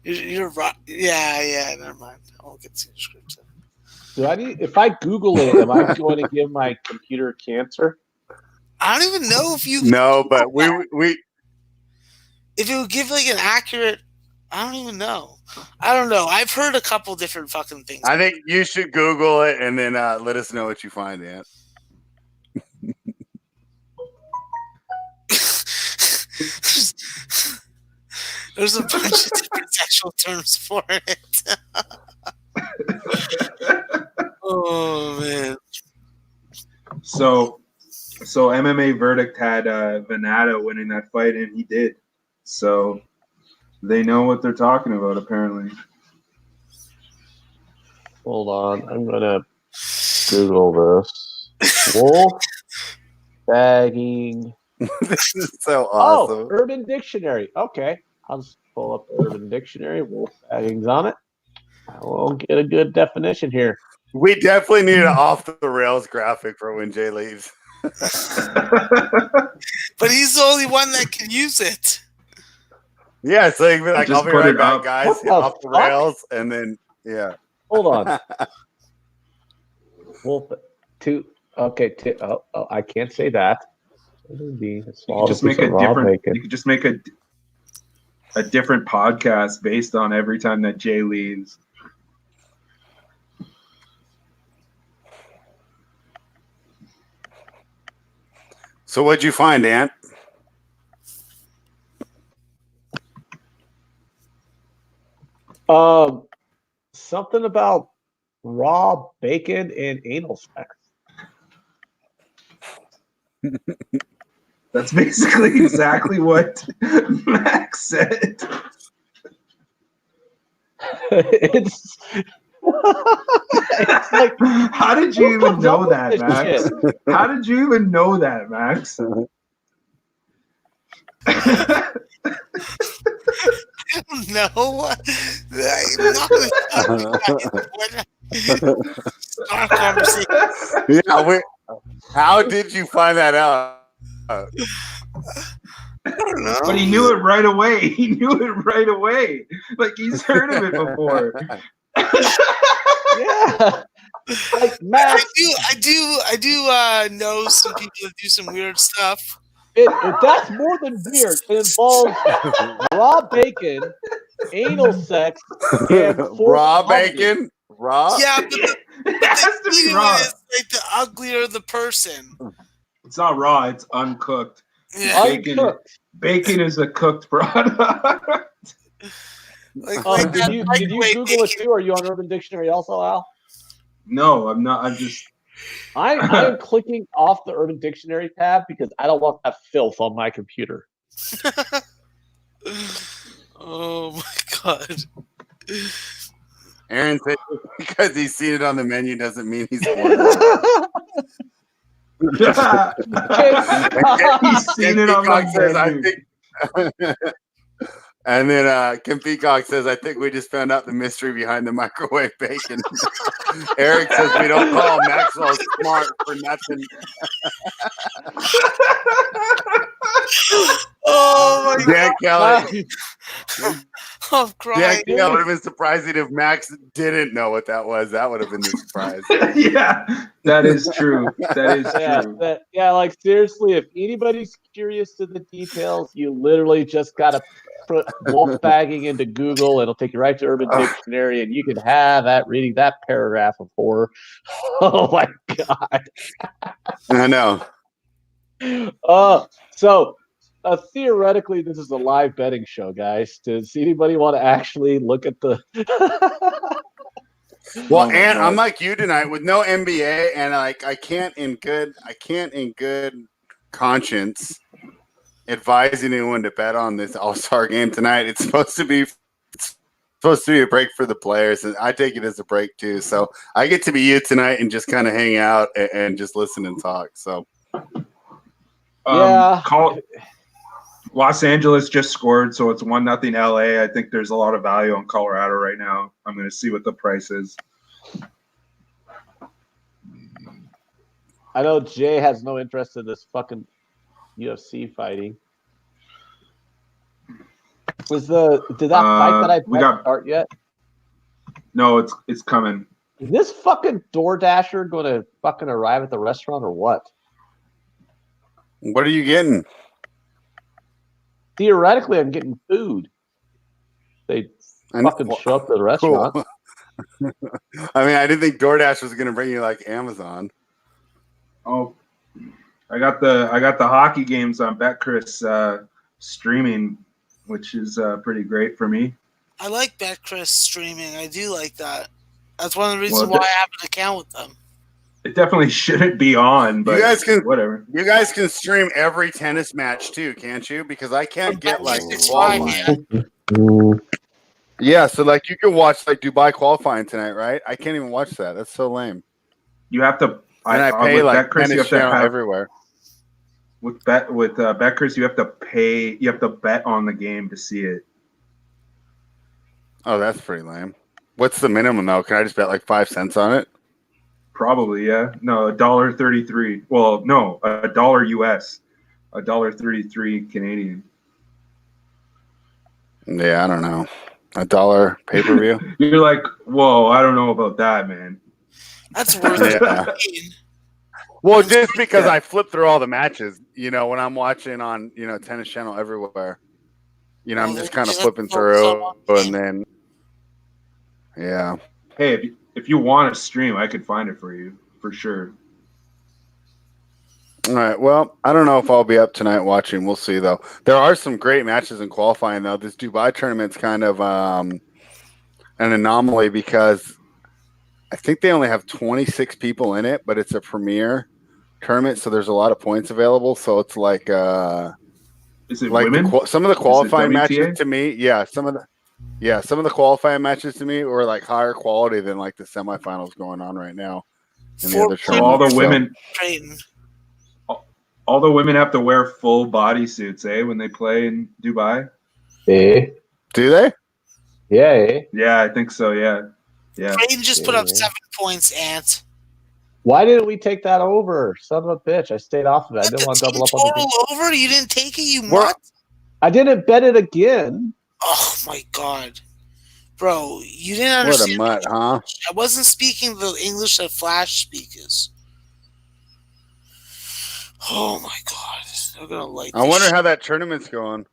you're right. Yeah. Never mind. I won't get too descriptive. If I Google it, am I going to give my computer cancer? I don't even know if you. No, but we If it would give like an accurate. I don't even know. I don't know. I've heard a couple different fucking things. I think you should Google it and then let us know what you find, Ant. There's a bunch of different sexual terms for it. Oh man. So MMA Verdict had Venata winning that fight, and he did. So they know what they're talking about, apparently. Hold on, I'm gonna Google this. Wolf bagging. This is so awesome. Oh, Urban Dictionary. Okay, I'll just pull up the Urban Dictionary. Wolf bagging's on it. I will get a good definition here. We definitely need an off the rails graphic for when Jay leaves. But he's the only one that can use it. Yeah, so you can be like, Just I'll be put right it back, up. guys. What the Off the fuck? rails, and then yeah. Hold on. Wolf two. Okay, I can't say that. You could just make a different. You could just make a different podcast based on every time that Jay leaves. So what'd you find, Ant? Something about raw bacon and anal sex. That's basically exactly what Max said. It's like, how did you even know that, Max? shit? How did you even know that, Max? I don't know. I'm not going to start a conversation. Yeah, how did you find that out? I don't know. But he knew it right away. He knew it right away. Like he's heard of it before. Yeah. Like Max, I do know some people that do some weird stuff. that's more than weird. It involves raw bacon, anal sex, and Raw bacon? Raw? Yeah, but It has to be raw. is like the uglier the person. It's not raw. It's uncooked. Yeah. Bacon is a cooked product. Like Did you Google it too? Or are you on Urban Dictionary also, Al? No, I'm not. I'm just. I am clicking off the Urban Dictionary tab because I don't want that filth on my computer. Oh my god. Aaron said because he's seen it on the menu doesn't mean he's ordering. He's seen it on my Peacock says, menu. And then Kim Peacock says, I think we just found out the mystery behind the microwave bacon. Eric says we don't call Maxwell smart for nothing. Oh my Dan Kelly. god! I'm Dan crying. Kelly would have been surprising if Max didn't know what that was. That would have been the surprise. Yeah, that is true. That is true. Like seriously, if anybody's curious to the details, you literally just gotta put wolf bagging into Google. It'll take you right to Urban Dictionary, and you can have at reading that paragraph of horror. Oh my god! I know. So theoretically, this is a live betting show, guys. Does anybody want to actually look at the? Well, and I'm like you tonight with no NBA, and like I can't in good conscience advise anyone to bet on this All-Star game tonight. It's supposed to be a break for the players, and I take it as a break too. So I get to be you tonight and just kind of hang out and just listen and talk. So Los Angeles just scored, so it's 1-0 LA. I think there's a lot of value on Colorado right now. I'm going to see what the price is. I know Jay has no interest in this fucking UFC fighting. Did that fight that I bet start yet? No, it's coming. Is this fucking DoorDasher going to fucking arrive at the restaurant or what? what are you getting? Theoretically, I'm getting food. They fucking show up to the restaurant. Cool. I mean, I didn't think DoorDash was going to bring you like Amazon. Oh, I got the hockey games on BetChris streaming, which is pretty great for me. I like BetChris streaming. I do like that. That's one of the reasons why I have an account with them. It definitely shouldn't be on, but whatever. You guys can stream every tennis match too, can't you? Because I can't get like qualifying. Yeah, so like you can watch like Dubai qualifying tonight, right? I can't even watch that. That's so lame. You have to. I pay like BetChris, tennis channel everywhere. With BetChris, you have to pay. You have to bet on the game to see it. Oh, that's pretty lame. What's the minimum though? Can I just bet like 5 cents on it? Probably, yeah. No, $1.33. Well, no, $1 US, $1.33 Canadian. Yeah, I don't know. $1 pay-per-view. You're like, whoa, I don't know about that, man. That's worth it. Well, just because I flip through all the matches, when I'm watching on, Tennis Channel everywhere, I'm just kind of flipping through, and then, yeah. Hey, if you want to stream, I could find it for you, for sure. All right. Well, I don't know if I'll be up tonight watching. We'll see, though. There are some great matches in qualifying, though. This Dubai tournament's kind of an anomaly because I think they only have 26 people in it, but it's a premier tournament, so there's a lot of points available. So it's like is it like women? Some of the qualifying matches to me, some of the qualifying matches to me were like higher quality than like the semifinals going on right now. In the other so all the women have to wear full bodysuits, when they play in Dubai. Do they? Yeah. Yeah, I think so. Yeah. Creighton just put up 7 points, Ant. Why didn't we take that over? Son of a bitch! I stayed off of it. I didn't want to double up on the total over. You didn't take it, you mutt. I didn't bet it again. Oh my god, bro! You didn't understand. What a mutt, huh? I wasn't speaking the English that Flash speaks. Oh my god, they're gonna like. I wonder how that tournament's going.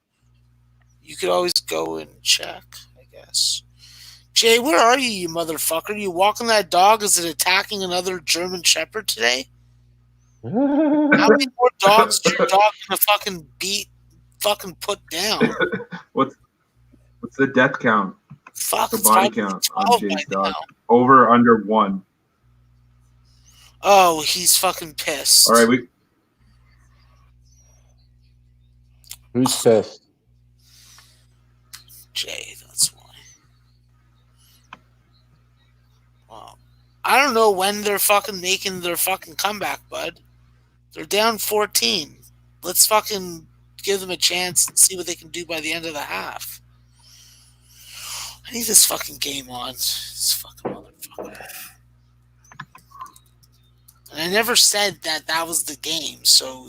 You could always go and check, I guess. Jay, where are you, you motherfucker? You walking that dog? Is it attacking another German Shepherd today? How many more dogs is your dog gonna fucking put down? What's the death count? Fuck, the body count on Jay's dog. Now. Over under 1. Oh, he's fucking pissed. All right, Who's pissed? Jay, that's why. Well, I don't know when they're fucking making their fucking comeback, bud. They're down 14. Let's fucking give them a chance and see what they can do by the end of the half. I need this fucking game on. This fucking motherfucker. And I never said that was the game, so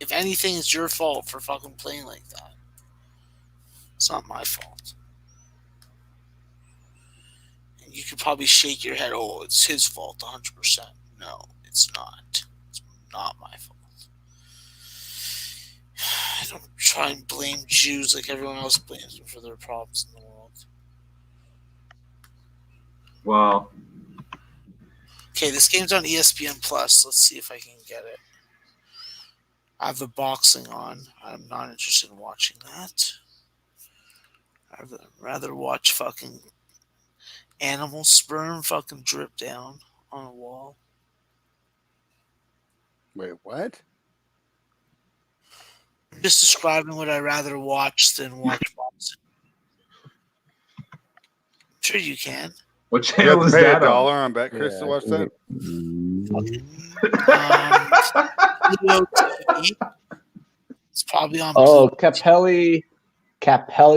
if anything, it's your fault for fucking playing like that. It's not my fault. And you could probably shake your head, oh, it's his fault 100%. No, it's not. It's not my fault. I don't try and blame Jews like everyone else blames them for their problems in the world. Well, okay, this game's on ESPN Plus. Let's see if I can get it. I have the boxing on. I'm not interested in watching that. I'd rather watch fucking animal sperm fucking drip down on a wall. Wait, what? Just describing what I'd rather watch than watch boxing. Sure you can. what You channel have is to pay that $1 on? on BetCris to watch that? Video TV. It's probably on. Oh, Capelli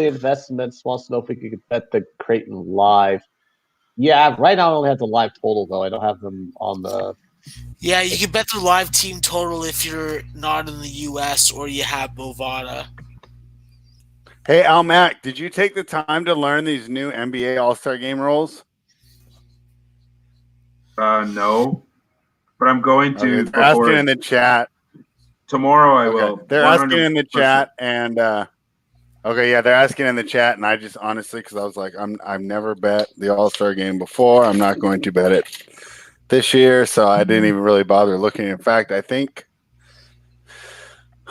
Investments wants to know if we could bet the Creighton live. Yeah, right now I only have the live total though. I don't have them on the. Yeah, you can bet the live team total if you're not in the U.S. or you have Bovada. Hey, Al Mac, did you take the time to learn these new NBA All-Star Game rules? No, but I'm going to. Okay, they're asking in the chat. Tomorrow I Okay. will. They're asking in the 100%. chat, and okay, yeah, they're asking in the chat, and I just honestly, because I was like, I've never bet the All-Star Game before. I'm not going to bet it this year, so I didn't even really bother looking. In fact, I think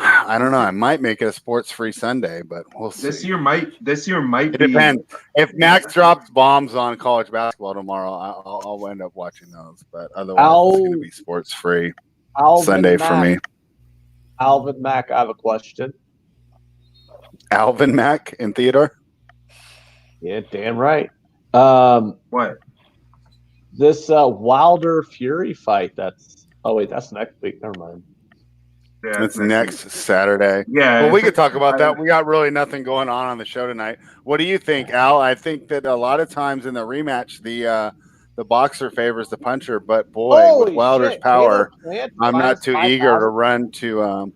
I don't know. I might make it a sports-free Sunday, but we'll see. This year might It be. depends. If Max drops bombs on college basketball tomorrow, I'll end up watching those. But otherwise, it's going to be sports-free Sunday for me. Alvin Mack, I have a question. Alvin Mack and Theodore? Yeah, damn right. What? This Wilder Fury fight. That's next week. Never mind. Yeah, It's next Saturday. Yeah, Well, we could talk about that. We got really nothing going on the show tonight. What do you think, Al? I think that a lot of times in the rematch, the boxer favors the puncher, but boy, Holy with Wilder's shit, power, Caleb Plant I'm not minus too eager to 5,000. run to.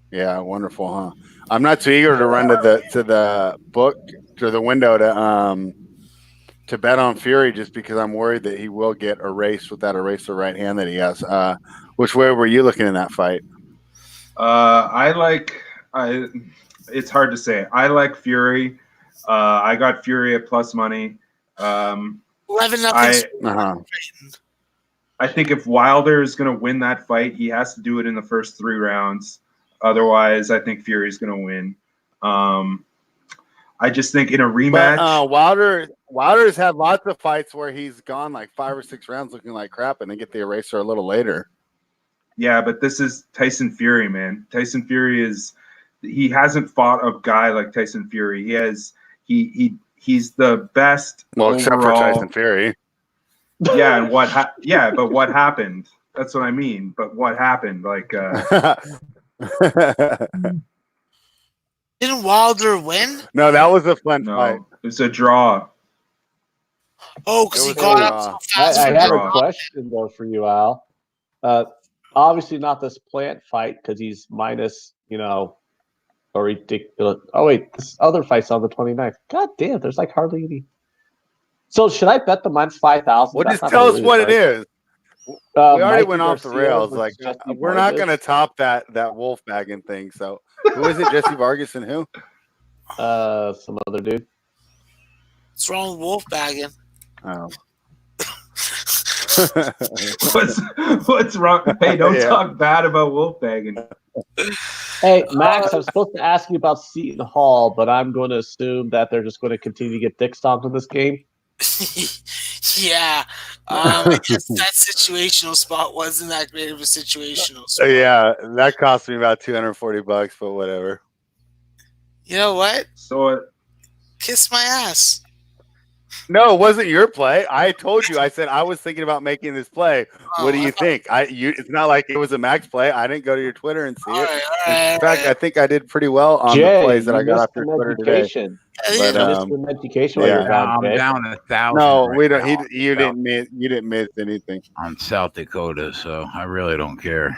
Yeah, wonderful, huh? I'm not too eager to run to the book to the window to bet on Fury just because I'm worried that he will get erased with that eraser right hand that he has. Which way were you looking in that fight? It's hard to say. I like Fury. I got Fury at plus money. 11-0. I think if Wilder is going to win that fight, he has to do it in the first 3 rounds. Otherwise, I think Fury is going to win. I just think in a rematch, but, Wilder's had lots of fights where he's gone like 5 or 6 rounds looking like crap, and then get the eraser a little later. Yeah, but this is Tyson Fury, man. Tyson Fury he hasn't fought a guy like Tyson Fury. He's the best. Well, overall. except for Tyson Fury. Yeah, and but what happened? That's what I mean. But what happened? Like, didn't Wilder win? No, that was a fun fight. It's a draw. Oh, because he got up so fast. I have a question though for you, Al. Obviously not this Plant fight because he's minus, a ridiculous. Oh wait, this other fight's on the 29th. God damn, there's like hardly any. So should I bet the minus 5,000? Well, just tell us what it is. We already went off the rails. Like we're not going to top that wolf bagging thing. So who is it? Jesse Vargas and who? Some other dude. What's wrong with wolf bagging? Oh. What's wrong? Hey, don't talk bad about wolf bagging. Hey, Max, I'm supposed to ask you about Seton Hall, but I'm going to assume that they're just going to continue to get dick stomped in this game. Yeah. I guess that situational spot wasn't that great of a situational spot. Yeah, that cost me about $240, but whatever. You know what? So kiss my ass. No, it wasn't your play. I told you. I said I was thinking about making this play. What do you think? It's not like it was a Max play. I didn't go to your Twitter and see it. In fact, I think I did pretty well on the plays that I got off your Twitter today. But you missed the education while yeah. you're gone, I'm Jay. down 1,000. No, right we don't. now You didn't miss anything on South Dakota, so I really don't care.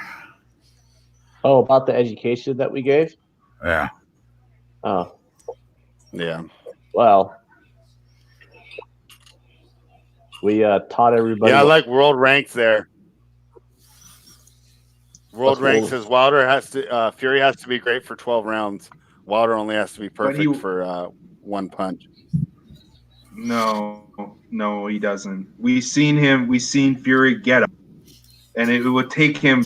Oh, about the education that we gave? Yeah. Oh, Yeah. well. We taught everybody. Yeah, I like world ranks there. World ranks says Wilder has to Fury has to be great for 12 rounds. Wilder only has to be perfect for one punch. No, he doesn't. We've seen Fury get him, and it will take him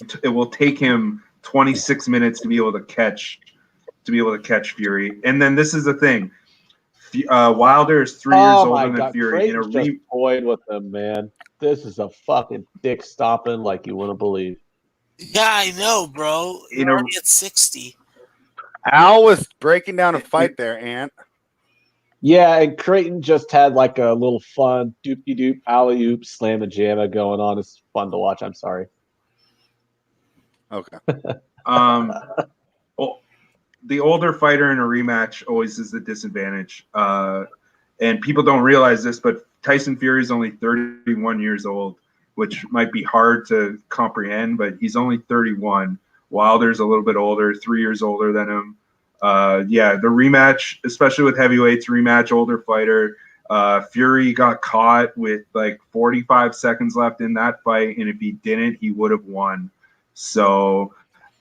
26 minutes to be able to catch Fury. And then this is the thing. Wilder is 3 years older than Fury. Just toyed with him, man. This is a fucking dick stomping like you wouldn't believe. Yeah, I know, bro. You're already at 60. Al was breaking down a fight there, Ant. Yeah, and Creighton just had like a little fun doop-de-doop, alley-oop, slam-a-jamma going on. It's fun to watch. I'm sorry. Okay. Well, the older fighter in a rematch always is the disadvantage. And people don't realize this, but Tyson Fury is only 31 years old, which might be hard to comprehend, but he's only 31. Wilder's a little bit older, 3 years older than him. The rematch, especially with heavyweights, older fighter. Fury got caught with like 45 seconds left in that fight, and if he didn't, he would have won. So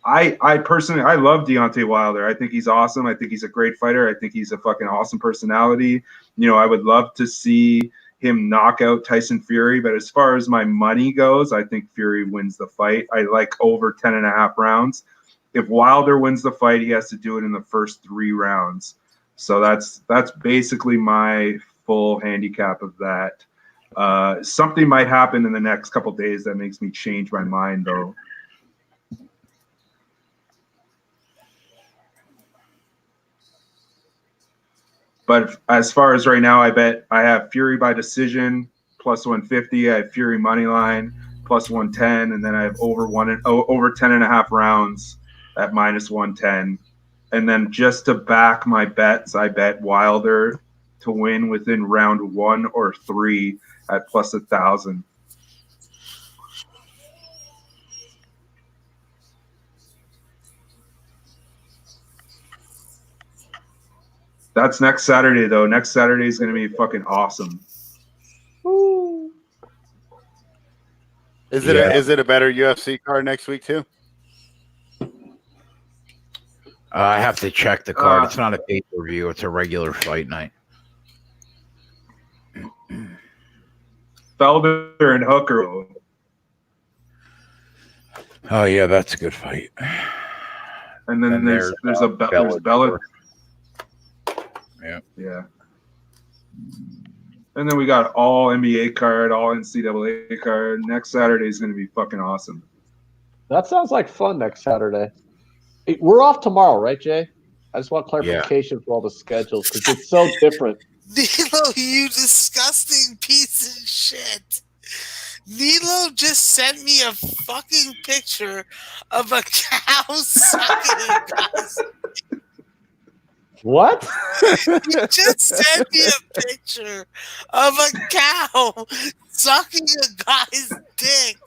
I personally, I love Deontay Wilder. I think he's awesome. I think he's a great fighter. I think he's a fucking awesome personality. You know, I would love to see him knock out Tyson Fury, but as far as my money goes, I think Fury wins the fight. I like over 10.5 rounds. If Wilder wins the fight, he has to do it in the first 3 rounds. So that's basically my full handicap of that. Something might happen in the next couple days that makes me change my mind, though. But as far as right now, I have Fury by decision plus 150. I have Fury money line plus 110, and then I have over 10.5 rounds at minus 110. And then just to back my bets, I bet Wilder to win within round 1 or 3 at plus 1,000. That's next Saturday, though. Next Saturday is going to be fucking awesome. Is it a better UFC card next week too? I have to check the card. It's not a pay-per-view. It's a regular fight night. Felder and Hooker. Oh yeah, that's a good fight. And then there's Bellator. Yeah. And then we got all NBA card, all NCAA card. Next Saturday is going to be fucking awesome. That sounds like fun next Saturday. Hey, we're off tomorrow, right, Jay? I just want clarification for all the schedules because it's so different. Nilo, you disgusting piece of shit. Nilo just sent me a fucking picture of a cow sucking a guy's. What? You just sent me a picture of a cow sucking a guy's dick.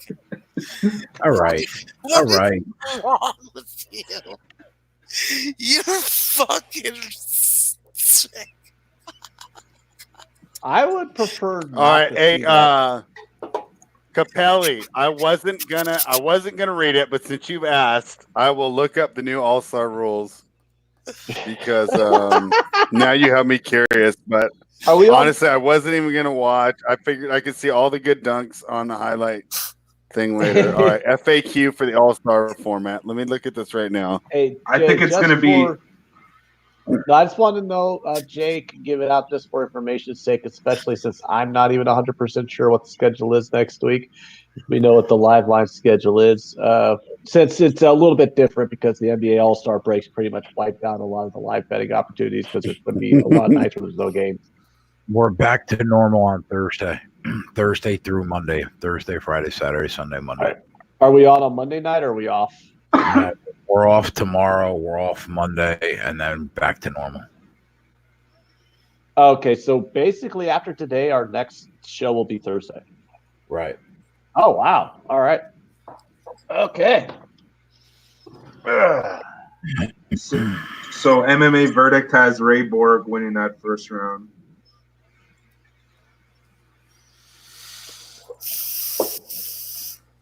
All right. What All right. is wrong with you? You're fucking sick. I would prefer not. All right, to hey, see that. Capelli, I wasn't gonna read it, but since you've asked, I will look up the new All-Star rules because now you have me curious. But honestly, I wasn't even gonna watch. I figured I could see all the good dunks on the highlight thing later. All right, FAQ for the All-Star format. Let me look at this right now. Hey, Jay, I think it's going to be. I just want to know, Jake, give it out just for information's sake, especially since I'm not even 100% sure what the schedule is next week. We know what the live line schedule is. Since it's a little bit different because the NBA All-Star breaks pretty much wiped out a lot of the live betting opportunities because there's going to be a lot of nights where there's no games. We're back to normal on Thursday. Thursday through Monday. Thursday, Friday, Saturday, Sunday, Monday. Are we on Monday night or are we off? No, we're off tomorrow. We're off Monday, and then back to normal. Okay, so basically after today, our next show will be Thursday. Right. Oh, wow. All right. Okay. So MMA Verdict has Ray Borg winning that first round.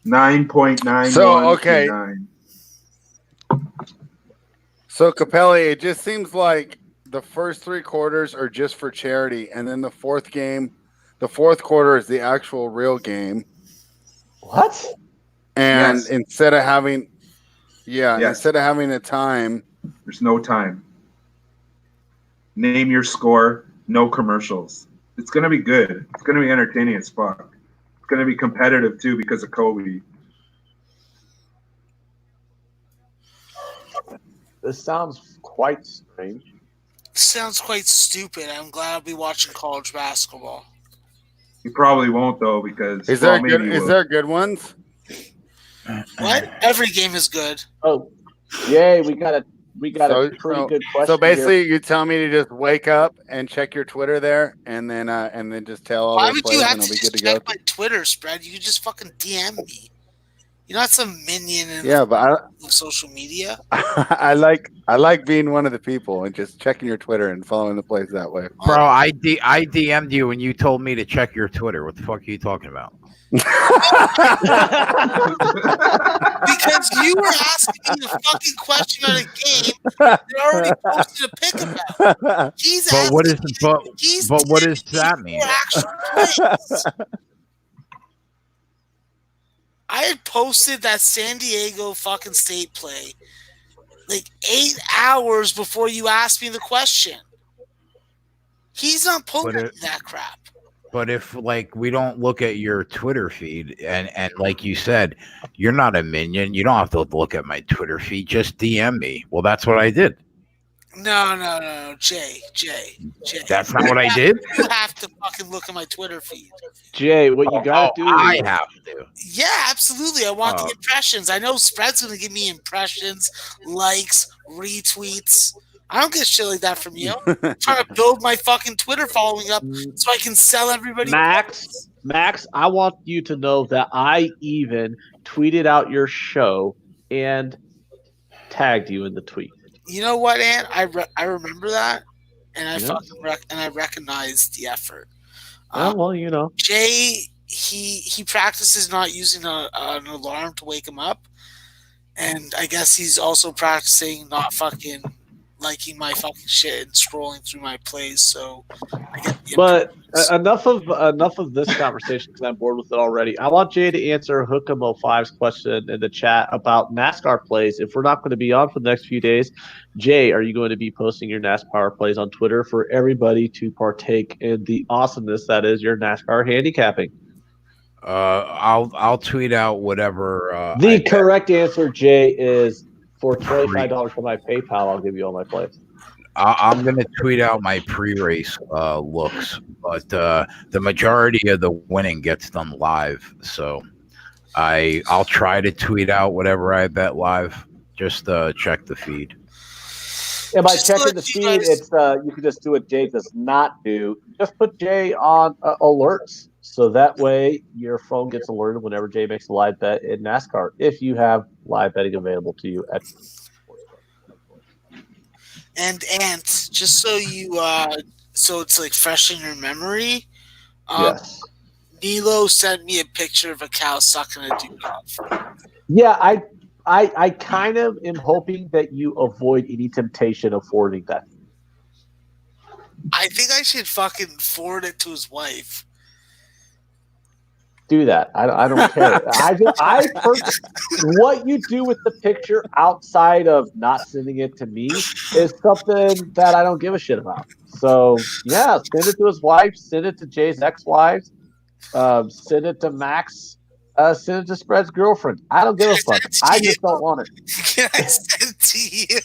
$9.9. So, okay. So Capelli, it just seems like the first 3 quarters are just for charity, and then the fourth quarter is the actual real game. What? And Yes. instead of having a time, There's no time. Name your score. No commercials. It's going to be good. It's going to be entertaining as fuck. It's going to be competitive, too, because of Kobe. This sounds quite strange. Sounds quite stupid. I'm glad I'll be watching college basketball. You probably won't, though, because... is there good ones? What? Every game is good. Oh, yay! We got a pretty good question. So basically, here. you tell me to just wake up and check your Twitter there, and then just tell all Why those would players, you have and to I'll be good just to go. check my Twitter spread? You could just fucking DM me. You're not some minion in But of social media. I like being one of the people and just checking your Twitter and following the plays that way. Bro, I DM'd you and you told me to check your Twitter. What the fuck are you talking about? Because you were asking me a fucking question on a game that already posted a pick about. He's But what is asking but me- he's but what does telling that me mean? for actual plays. I had posted that San Diego fucking state play like 8 hours before you asked me the question. He's not pulling that crap. But if like we don't look at your Twitter feed and like you said, you're not a minion. You don't have to look at my Twitter feed. Just DM me. Well, that's what I did. No, Jay. That's not what I did. You have to fucking look at my Twitter feed. Jay, what you gotta do? I have to. Yeah, absolutely. I want the impressions. I know Spread's going to give me impressions, likes, retweets. I don't get shit like that from you. I'm trying to build my fucking Twitter following up so I can sell everybody. Max, I want you to know that I even tweeted out your show and tagged you in the tweet. You know what, Ant? I remember that, and I fucking I recognize the effort. Well, you know, Jay, he practices not using an alarm to wake him up, and I guess he's also practicing not fucking liking my fucking shit and scrolling through my plays. So, but enough of this conversation because I'm bored with it already. I want Jay to answer Hook'em 05's question in the chat about NASCAR plays. If we're not going to be on for the next few days, Jay, are you going to be posting your NASCAR plays on Twitter for everybody to partake in the awesomeness that is your NASCAR handicapping? I'll tweet out whatever. The correct answer, Jay, is for $25 for my PayPal. I'll give you all my plays. I'm going to tweet out my pre-race looks, but the majority of the winning gets done live. So I'll try to tweet out whatever I bet live. Just check the feed. And by checking the feed, it's you can just do what Jay does not do. Just put Jay on alerts, so that way your phone gets alerted whenever Jay makes a live bet in NASCAR. If you have live betting available to you at And Ant, just so you so it's like fresh in your memory. Yes. Nilo sent me a picture of a cow sucking a dude off. Yeah, I kind of am hoping that you avoid any temptation of forwarding that. I think I should fucking forward it to his wife. Do that. I don't care. I personally, what you do with the picture outside of not sending it to me is something that I don't give a shit about. So yeah, send it to his wife. Send it to Jay's ex-wives. Send it to Max. Send it to Spread's girlfriend. I don't give a fuck. I just don't want it. Can I send it to you?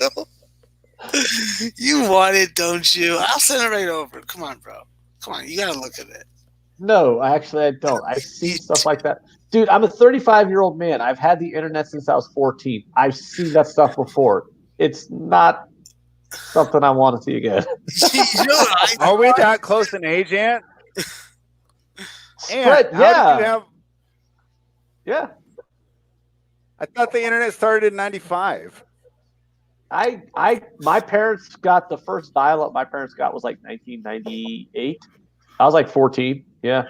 You want it, don't you? I'll send it right over. Come on, bro. Come on, you gotta look at it. No, actually, I don't. I've seen stuff like that. Dude, I'm a 35-year-old man. I've had the internet since I was 14. I've seen that stuff before. It's not something I want to see again. Are we that close in age, Ant? Spread, How did you have? Yeah. I thought the internet started in '95. My parents got the first dial-up my parents got was like 1998. I was like 14. Yeah.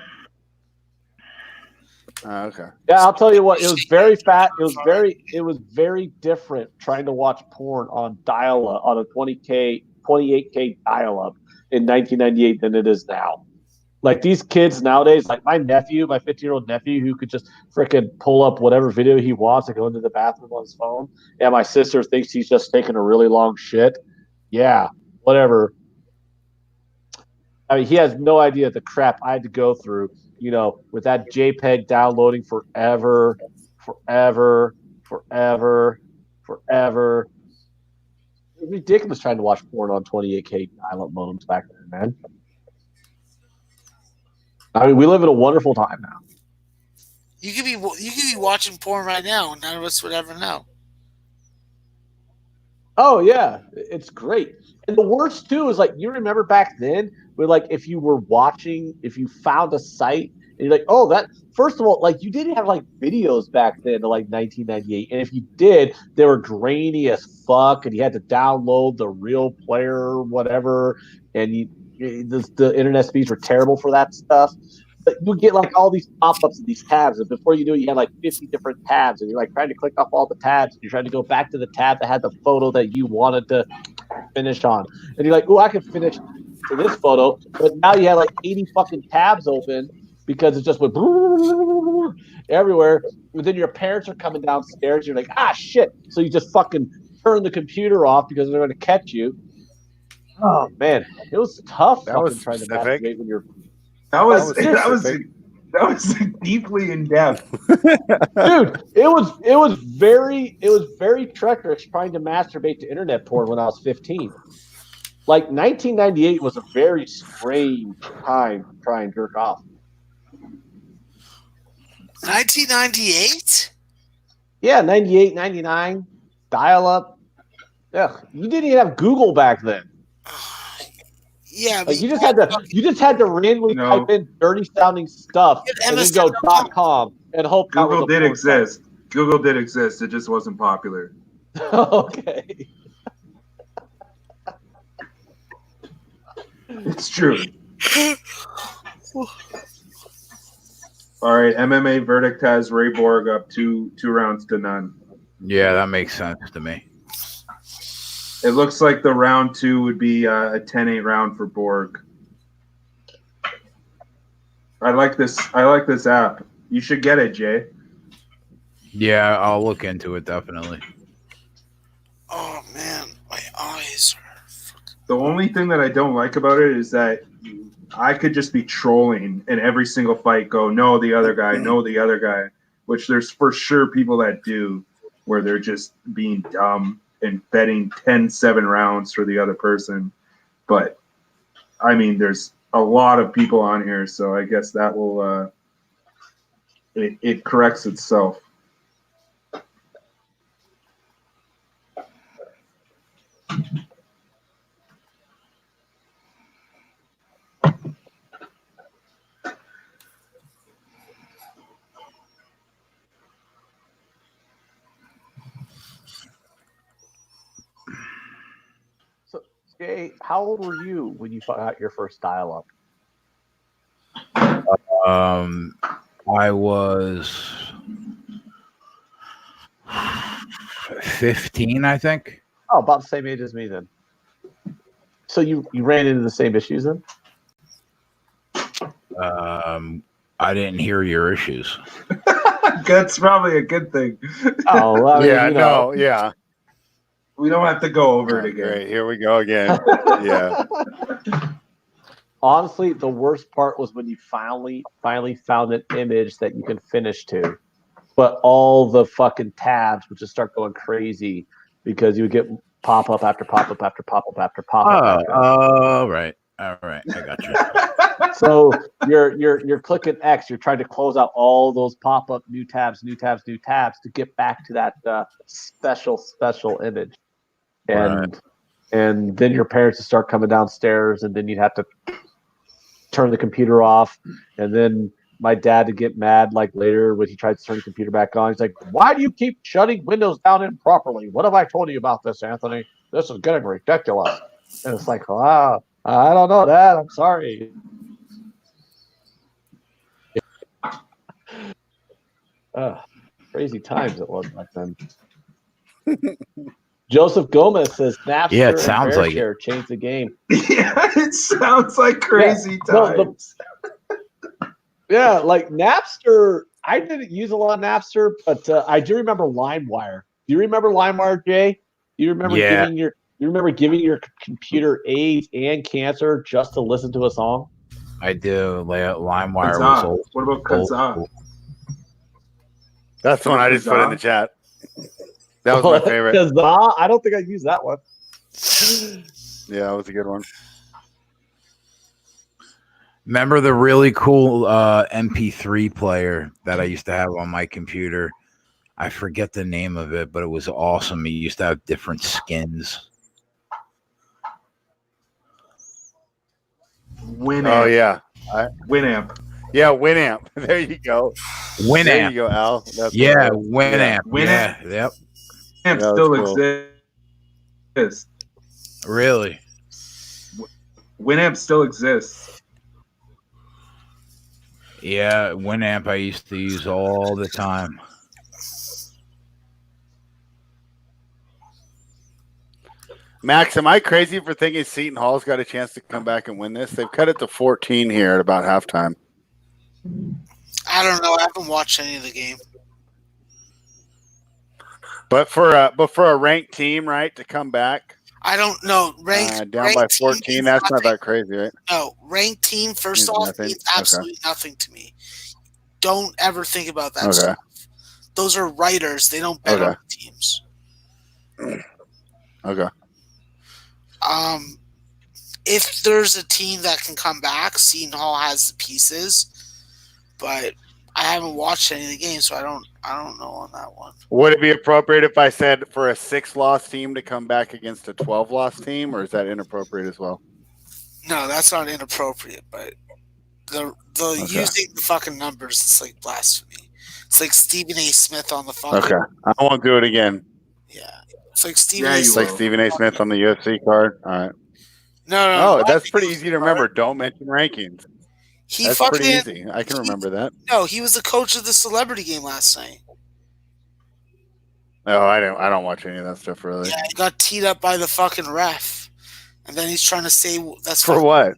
Okay. Yeah, I'll tell you what. It was very fat. It was very different trying to watch porn on dial-up on a 28K dial-up in 1998 than it is now. Like these kids nowadays, like my 15-year-old nephew, who could just freaking pull up whatever video he wants and go into the bathroom on his phone. And my sister thinks he's just taking a really long shit. Yeah, whatever. I mean, he has no idea the crap I had to go through, with that JPEG downloading forever. It was ridiculous trying to watch porn on 28K dial-up modems back then, man. I mean, we live in a wonderful time now. You could be watching porn right now, and none of us would ever know. Oh yeah, it's great. And the worst too is like you remember back then, where like if you found a site and you're like, oh, that first of all, like you didn't have like videos back then to like 1998, and if you did, they were grainy as fuck, and you had to download the real player or whatever, and the internet speeds were terrible for that stuff. But you get like all these pop-ups and these tabs, and before you do it, you had like 50 different tabs, and you're like trying to click off all the tabs. And you're trying to go back to the tab that had the photo that you wanted to finish on, and you're like, oh, I can finish to this photo, but now you have like 80 fucking tabs open because it just went everywhere. And then your parents are coming downstairs. You're like, ah, shit. So you just fucking turn the computer off because they're going to catch you. Oh man, it was tough. That was trying to specific. masturbate when you're. That was deeply in depth. Dude, it was very treacherous trying to masturbate to internet porn when I was 15. Like 1998 was a very strange time to try and jerk off. 1998? Yeah, 98, 99, dial up. Yeah, you didn't even have Google back then. Yeah, like you just had to randomly type in dirty sounding stuff and then go .com and hope Google did exist. Google did exist. It just wasn't popular. Okay. It's true. All right, MMA Verdict has Ray Borg up 2 rounds to none. Yeah, that makes sense to me. It looks like the round 2 would be a 10-8 round for Borg. I like this app. You should get it, Jay. Yeah, I'll look into it definitely. Oh man, my eyes are. The only thing that I don't like about it is that I could just be trolling in every single fight. Go, no, the other guy, which there's for sure people that do, where they're just being dumb and betting 10-7 rounds for the other person. But I mean, there's a lot of people on here, so I guess that will it corrects itself. Jay, how old were you when you got your first dial-up? I was 15, I think. Oh, about the same age as me then. So you ran into the same issues then? I didn't hear your issues. That's probably a good thing. Oh, well, yeah. We don't have to go over it again. Great, here we go again. Yeah. Honestly, the worst part was when you finally found an image that you can finish to, but all the fucking tabs would just start going crazy because you would get pop up after pop up after pop up after pop up. Oh, right. All right, I got you. So you're clicking X. You're trying to close out all those pop-up new tabs to get back to that special image, and then your parents would start coming downstairs, and then you'd have to turn the computer off, and then my dad would get mad like later when he tried to turn the computer back on. He's like, "Why do you keep shutting Windows down improperly? What have I told you about this, Anthony? This is getting ridiculous." And it's like, wow, I don't know, Dad. I'm sorry. Crazy times it was back then. Joseph Gomez says Napster Yeah, it sounds and like Bearshare changed the game. Yeah, it sounds like crazy times. Yeah, like Napster. I didn't use a lot of Napster, but I do remember LimeWire. Do you remember LimeWire, Jay? Do you remember giving your computer AIDS and cancer just to listen to a song? I do. LimeWire was Kazaa. old. What about Kazaa? That's the one I just put in the chat. That was my favorite. Kazaa? I don't think I used that one. Yeah, that was a good one. Remember the really cool MP3 player that I used to have on my computer? I forget the name of it, but it was awesome. It used to have different skins. Winamp. Oh, yeah. Winamp. Yeah, Winamp. There you go. Winamp. There you go, Al. That's Yeah, what Winamp. Winamp. Yeah, yep. Winamp That was still cool. exists. Really? Winamp still exists. Yeah, Winamp I used to use all the time. Max, am I crazy for thinking Seton Hall's got a chance to come back and win this? They've cut it to 14 here at about halftime. I don't know. I haven't watched any of the game. But for a ranked team, right, to come back I don't know. down by 14, that's not that crazy, right? No, ranked team, first Means off, nothing? means absolutely nothing to me. Don't ever think about that Okay. stuff. Those are writers. They don't bet on teams. Okay. If there's a team that can come back, Seton Hall has the pieces, but I haven't watched any of the games, so I don't know on that one. Would it be appropriate if I said for a 6-loss team to come back against a 12-loss team, or is that inappropriate as well? No, that's not inappropriate, but the using the fucking numbers, it's like blasphemy. It's like Stephen A. Smith on the fucking. Okay. I won't do it again. Yeah. It's like Stephen It's like Stephen A. Smith on the UFC card. All right. No. That's pretty easy to remember. Don't mention rankings. That's pretty easy. I can remember that. No, he was the coach of the celebrity game last night. No, I don't watch any of that stuff really. Yeah, he got teed up by the fucking ref, and then he's trying to say that's For what?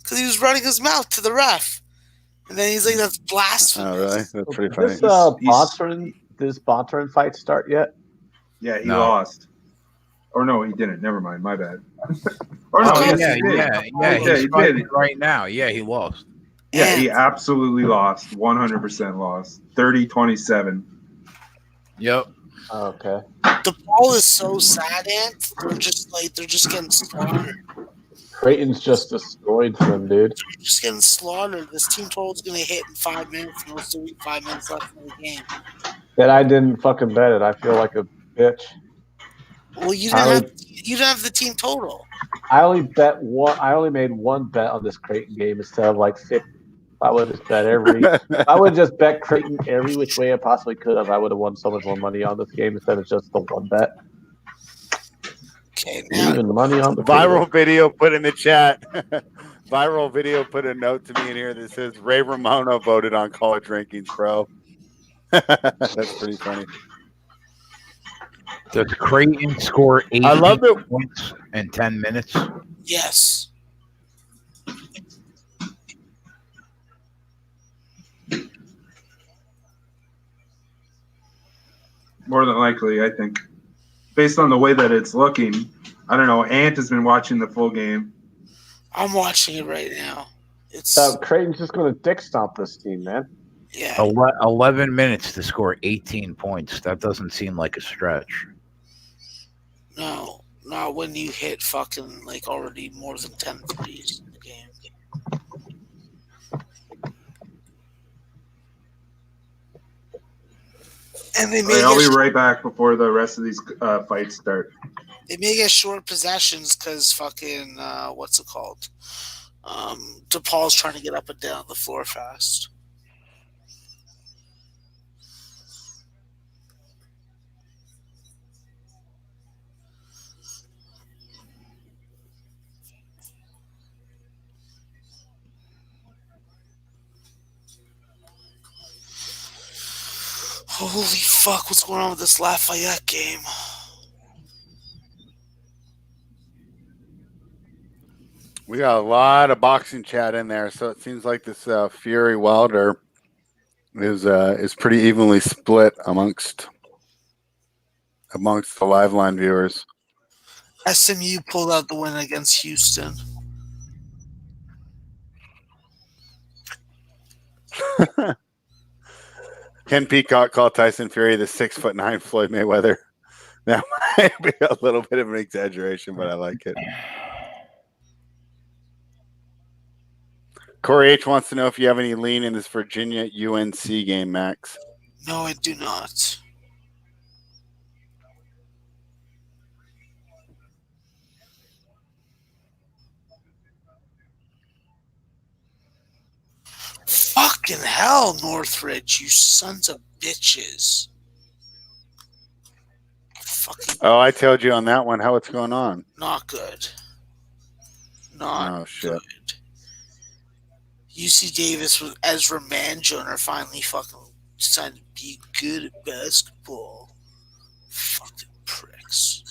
Because he was running his mouth to the ref, and then he's like, "That's blasphemy." Oh, really? That's pretty funny. Did this Bontaran fight start yet? Yeah, he lost. Or no, he didn't. Never mind. My bad. Or no, he did. He's fighting right now. Yeah, he lost. Yeah, he absolutely lost. 100% lost. 30-27. Yep. Okay. The ball is so sad, Ant. They're just getting slaughtered. Creighton's just destroyed them, dude. They're just getting slaughtered. This team total is going to hit in 5 minutes, and there's still 5 minutes left in the game. That I didn't fucking bet it. I feel like a bitch. Well, you didn't have the team total. I only bet one. I only made one bet on this Creighton game instead of like 50. I would just bet I would just bet Creighton every which way I possibly could have. I would have won so much more money on this game instead of just the one bet. Okay, even money on the viral video put in the chat. Viral video put a note to me in here that says Ray Romano voted on college rankings, bro. That's pretty funny. Does Creighton score 8 points in 10 minutes? Yes. More than likely, I think. Based on the way that it's looking, I don't know. Ant has been watching the full game. I'm watching it right now. Creighton's just going to dick stomp this team, man. Yeah. 11 minutes to score 18 points. That doesn't seem like a stretch. No. Not when you hit fucking like already more than 10 threes in the game. And they may I'll be get right back before the rest of these fights start. they may get short possessions because fucking what's it called? DePaul's trying to get up and down the floor fast. Holy fuck, what's going on with this Lafayette game? We got a lot of boxing chat in there, so it seems like this Fury Wilder is pretty evenly split amongst the live line viewers. SMU pulled out the win against Houston. Ken Peacock called Tyson Fury the 6'9" Floyd Mayweather. That might be a little bit of an exaggeration, but I like it. Corey H wants to know if you have any lean in this Virginia UNC game, Max. No, I do not. Fucking hell, Northridge, you sons of bitches. Fucking Oh, I told you on that one how it's going on. not good. Not Oh, shit. good. UC Davis with Ezra Manjon are finally fucking decided to be good at basketball. Fucking pricks.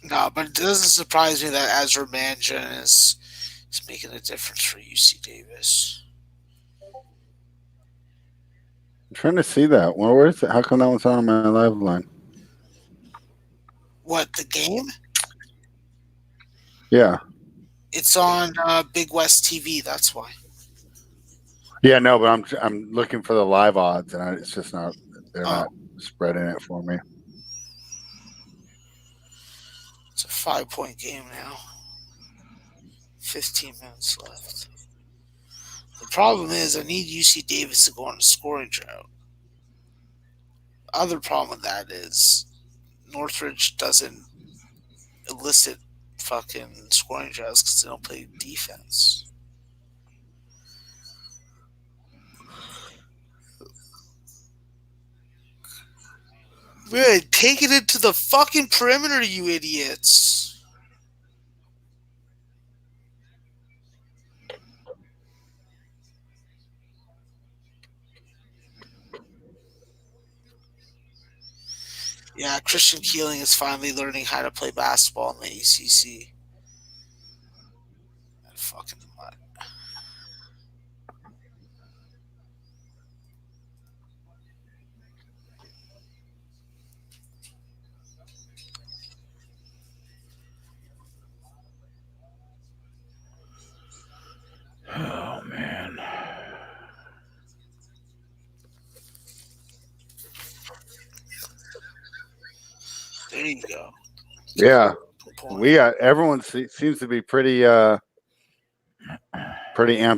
No, but it doesn't surprise me that Ezra Manjon is making a difference for UC Davis. I'm trying to see that. Well, where is it? How come that one's on my live line? What, the game? Yeah. It's on Big West TV, that's why. Yeah, no, but I'm looking for the live odds, and it's just not. They're not spreading it for me. It's a 5-point game now. 15 minutes left. The problem is I need UC Davis to go on a scoring drought. Other problem with that is Northridge doesn't elicit fucking scoring droughts because they don't play defense. Man, take it into the fucking perimeter, you idiots. Yeah, Christian Keeling is finally learning how to play basketball in the ACC. That fucking mutt. Oh, man. There you go. Yeah, Point. we got everyone seems to be pretty amped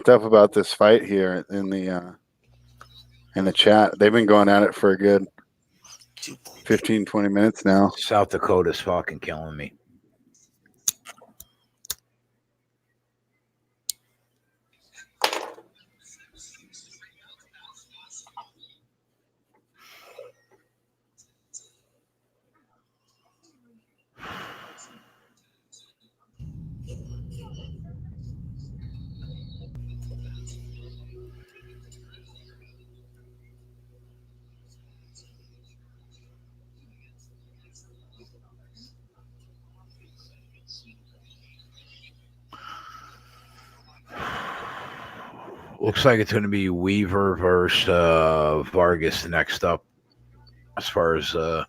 up about this fight here in the chat. They've been going at it for a good 15, 20 minutes now. South Dakota's fucking killing me. Looks like it's going to be Weaver versus Vargas next up as far as the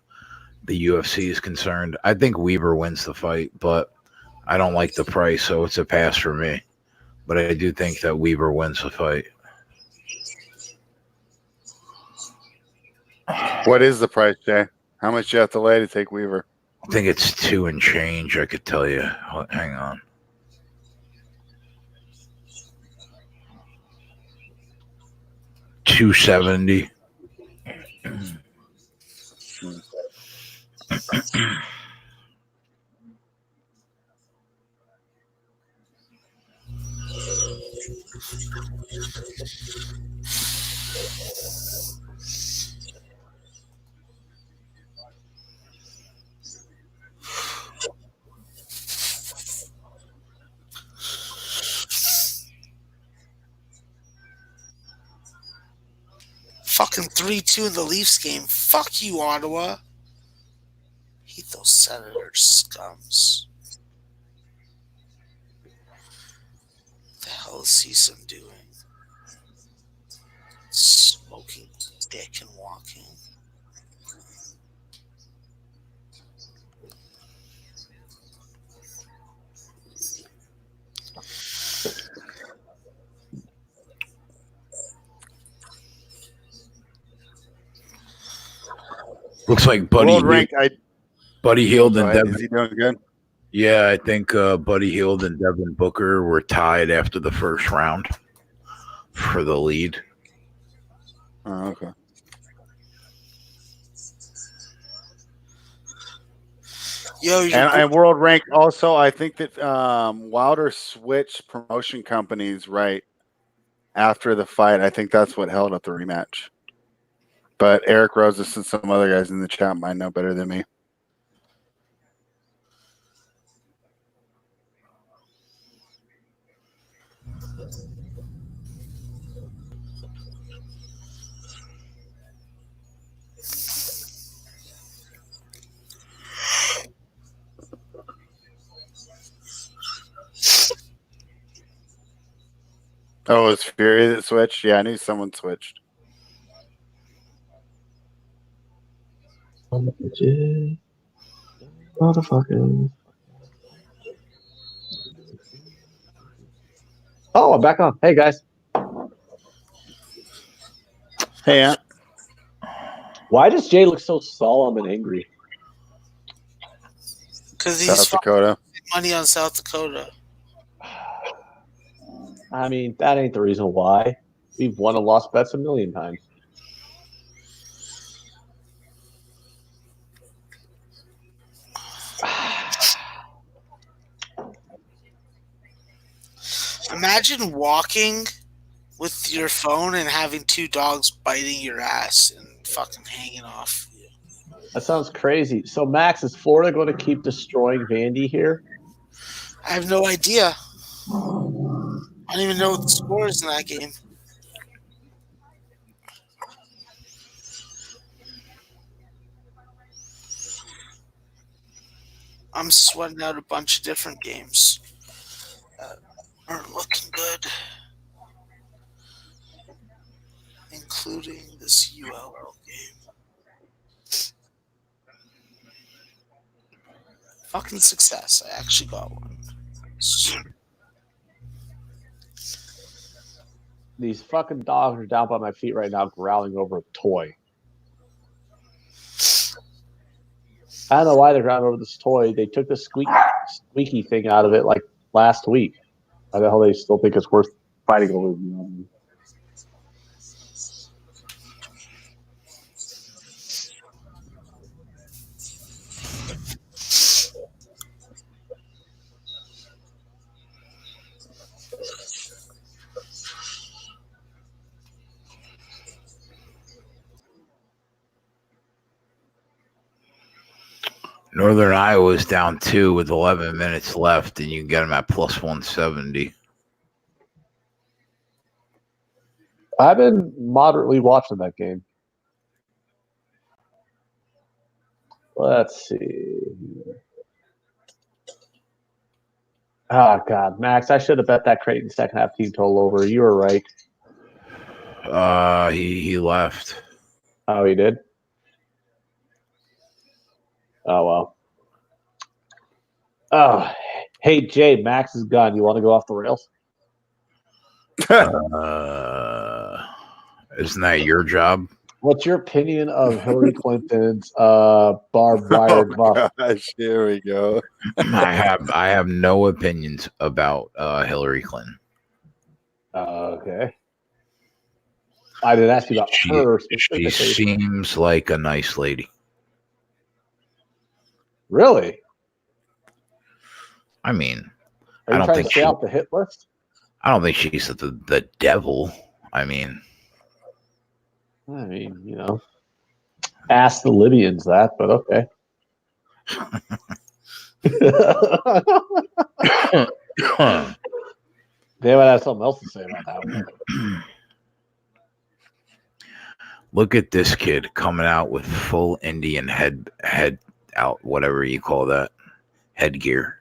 UFC is concerned. I think Weaver wins the fight, but I don't like the price, so it's a pass for me. but I do think that Weaver wins the fight. What is the price, Jay? How much you have to lay to take Weaver? I think it's 2 and change. I could tell you. Hang on. $270. Fucking 3-2 in the Leafs game. Fuck you, Ottawa. Hate those Senators scums. What the hell is Season doing? Smoking dick and walking. Looks like Buddy Hield and Devin. Is he doing good? Yeah, I think Buddy Hield and Devin Booker were tied after the first round for the lead. Oh, okay. And World Rank also, I think that Wilder switched promotion companies right after the fight. I think that's what held up the rematch. But Eric Rosas and some other guys in the chat might know better than me. Oh, it was Fury that switched? Yeah, I knew someone switched. Motherfucker. Oh, I'm back on. Hey, guys. Hey, Ant. Why does Jay look so solemn and angry? Because he's South Dakota. Money on South Dakota. I mean, that ain't the reason why. We've won and lost bets a million times. Imagine walking with your phone and having 2 dogs biting your ass and fucking hanging off you. That sounds crazy. So, Max, is Florida going to keep destroying Vandy here? I have no idea. I don't even know what the score is in that game. I'm sweating out a bunch of different games that aren't looking good, including this ULL game. Fucking success. I actually got one. These fucking dogs are down by my feet right now growling over a toy. I don't know why they're growling over this toy. They took the squeaky thing out of it like last week. Why the hell they still think it's worth fighting over? You know what I mean? Northern Iowa is down 2 with 11 minutes left, and you can get them at plus 170. I've been moderately watching that game. Let's see. Oh, God. Max, I should have bet that Creighton second half team total over. You were right. He left. Oh, he did? Oh, well. Oh, hey, Jay, Max is gone. You want to go off the rails? Isn't that your job? What's your opinion of Hillary Clinton's barbed wire muff? Gosh, here we go. I have no opinions about Hillary Clinton. Okay. I didn't ask you about her specifically. She seems like a nice lady. Really? I mean, Are you trying to stay off the hit list? I don't think she's the devil. I mean, you know, ask the Libyans that, but okay. They might have something else to say about that one. Look at this kid coming out with full Indian head out, whatever you call that, headgear.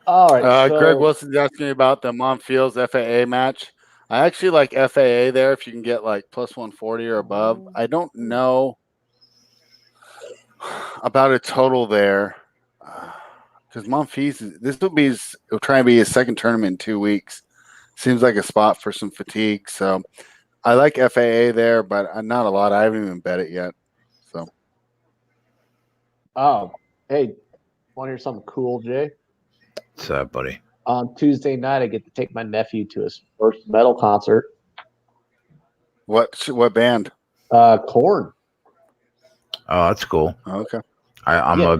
All right. Greg Wilson's asking me about the Monfils FAA match. I actually like FAA there if you can get like plus 140 or above. I don't know about a total there because Monfils, he'll try and be his second tournament in 2 weeks. Seems like a spot for some fatigue. So I like FAA there, but not a lot. I haven't even bet it yet. So. Oh, hey, want to hear something cool, Jay? What's up, buddy? On Tuesday night, I get to take my nephew to his first metal concert. What band? Korn. Oh, that's cool. Okay. I'm a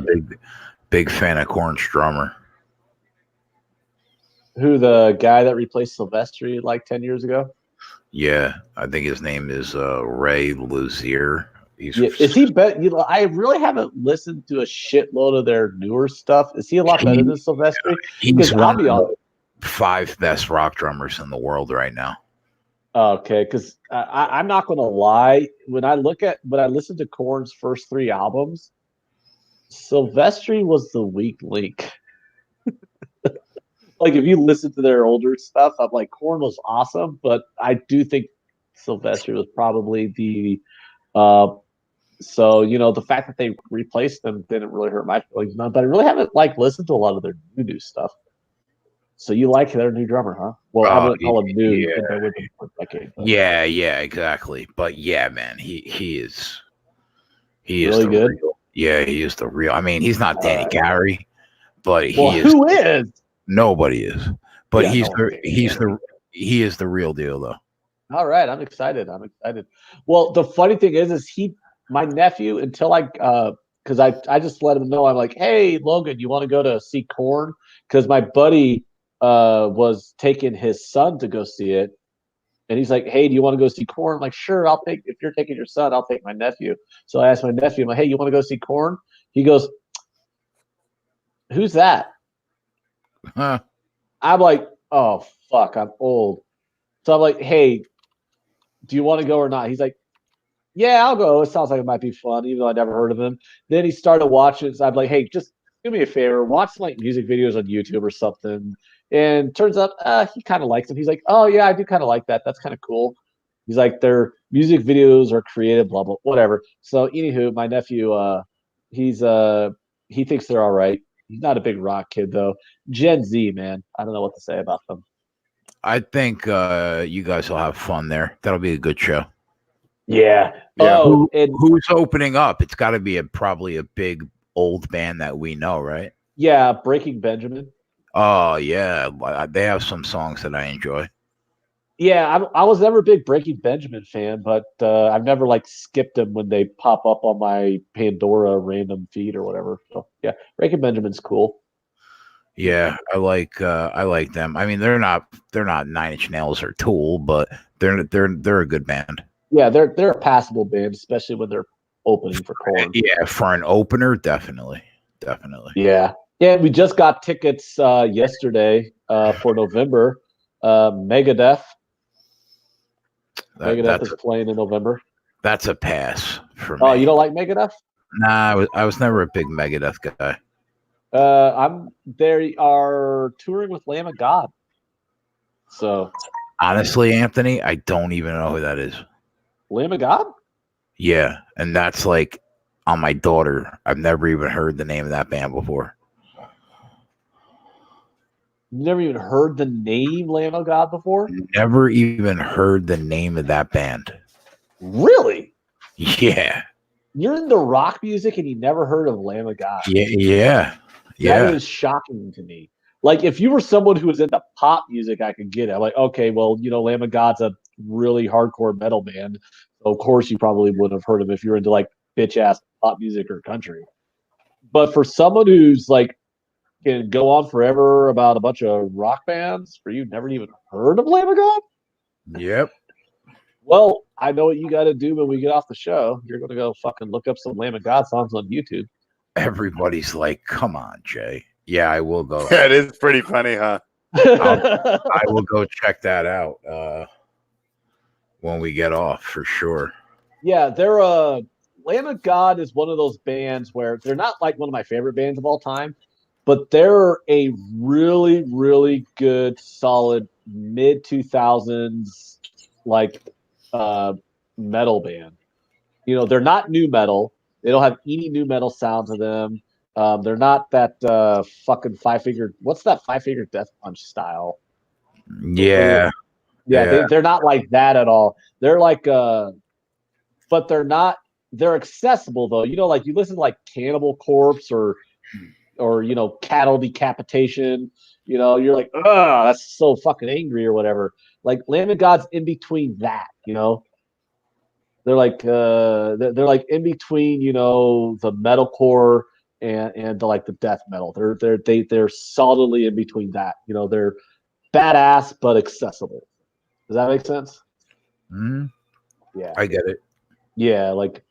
big fan of Korn's drummer. Who, the guy that replaced Silvestri like 10 years ago? Yeah, I think his name is Ray Luzier. Is he better? I really haven't listened to a shitload of their newer stuff. Is he a lot better than Silvestri? He's one of the 5 best rock drummers in the world right now. Okay, because I'm not going to lie. When I listen to Korn's first 3 albums, Silvestri was the weak link. Like, if you listen to their older stuff, I'm like, Korn was awesome, but I do think Silvestri was probably the so, the fact that they replaced them didn't really hurt my feelings none, but I really haven't listened to a lot of their new stuff. So you like their new drummer, huh? Well, I wouldn't call him new. Yeah, exactly. But yeah, man, he is really good. Real, yeah, he is the real. I mean, he's not Danny Carey, but who is? Nobody is. But Yeah, he is the real deal, though. All right, I'm excited. Well, the funny thing is my nephew, until because I just let him know, I'm like, hey, Logan, you want to go to see Korn? Because my buddy was taking his son to go see it, and he's like, hey, do you want to go see Korn? I'm like, sure, if you're taking your son, I'll take my nephew. So I asked my nephew, I'm like, hey, you want to go see Korn? He goes, who's that? Huh. I'm like, oh fuck, I'm old. So I'm like, hey, do you want to go or not? He's like, yeah, I'll go. It sounds like it might be fun, even though I never heard of him. Then he started watching. So I'm like, hey, just do me a favor. Watch some music videos on YouTube or something. And turns out he kind of likes them. He's like, oh, yeah, I do kind of like that. That's kind of cool. He's like, their music videos are creative, blah, blah, whatever. So anywho, my nephew, he thinks they're all right. He's not a big rock kid, though. Gen Z, man. I don't know what to say about them. I think you guys will have fun there. That'll be a good show. Yeah. Who's opening up? It's got to be probably a big old band that we know, right? Yeah, Breaking Benjamin. Oh, yeah. They have some songs that I enjoy. Yeah, I was never a big Breaking Benjamin fan, but I've never skipped them when they pop up on my Pandora random feed or whatever. So yeah, Breaking Benjamin's cool. Yeah, I like them. I mean, they're not 9 Inch Nails or Tool, but they're a good band. Yeah, they're a passable band, especially when they're opening for Korn. Yeah, for an opener, definitely. Yeah. We just got tickets yesterday for November. Megadeth. Megadeth is playing in November. That's a pass for me. Oh, you don't like Megadeth? Nah, I was never a big Megadeth guy. They are touring with Lamb of God. So honestly, Anthony, I don't even know who that is. Lamb of God? Yeah, and that's like on my daughter. I've never even heard the name of that band before. You never even heard the name Lamb of God before? Never even heard the name of that band. Really? Yeah. You're into rock music and you never heard of Lamb of God? Yeah. That is shocking to me. Like, if you were someone who was into pop music, I could get it. I'm like, okay, well, Lamb of God's a really hardcore metal band. So of course, you probably wouldn't have heard of it if you're into, like, bitch-ass pop music or country. But for someone who's, like, can go on forever about a bunch of rock bands, for you never even heard of Lamb of God? Yep. Well, I know what you got to do when we get off the show. You're going to go fucking look up some Lamb of God songs on YouTube. Everybody's like, come on, Jay. Yeah, I will go. Yeah, it is pretty funny, huh? I will go check that out when we get off for sure. Yeah, they're Lamb of God is one of those bands where they're not like one of my favorite bands of all time, but they're a really, really good, solid mid 2000s like metal band. They're not new metal. They don't have any new metal sound to them. They're not that fucking what's that 5-figure death punch style? Yeah. They're not like that at all. They're like but they're accessible though. Like you listen to like Cannibal Corpse or Cattle Decapitation, you're like, oh, that's so fucking angry or whatever. Like Lamb of God's in between that, They're like in between, the metalcore and the death metal. They're solidly in between that. They're badass but accessible. Does that make sense? Mm-hmm. Yeah. I get it. Yeah, like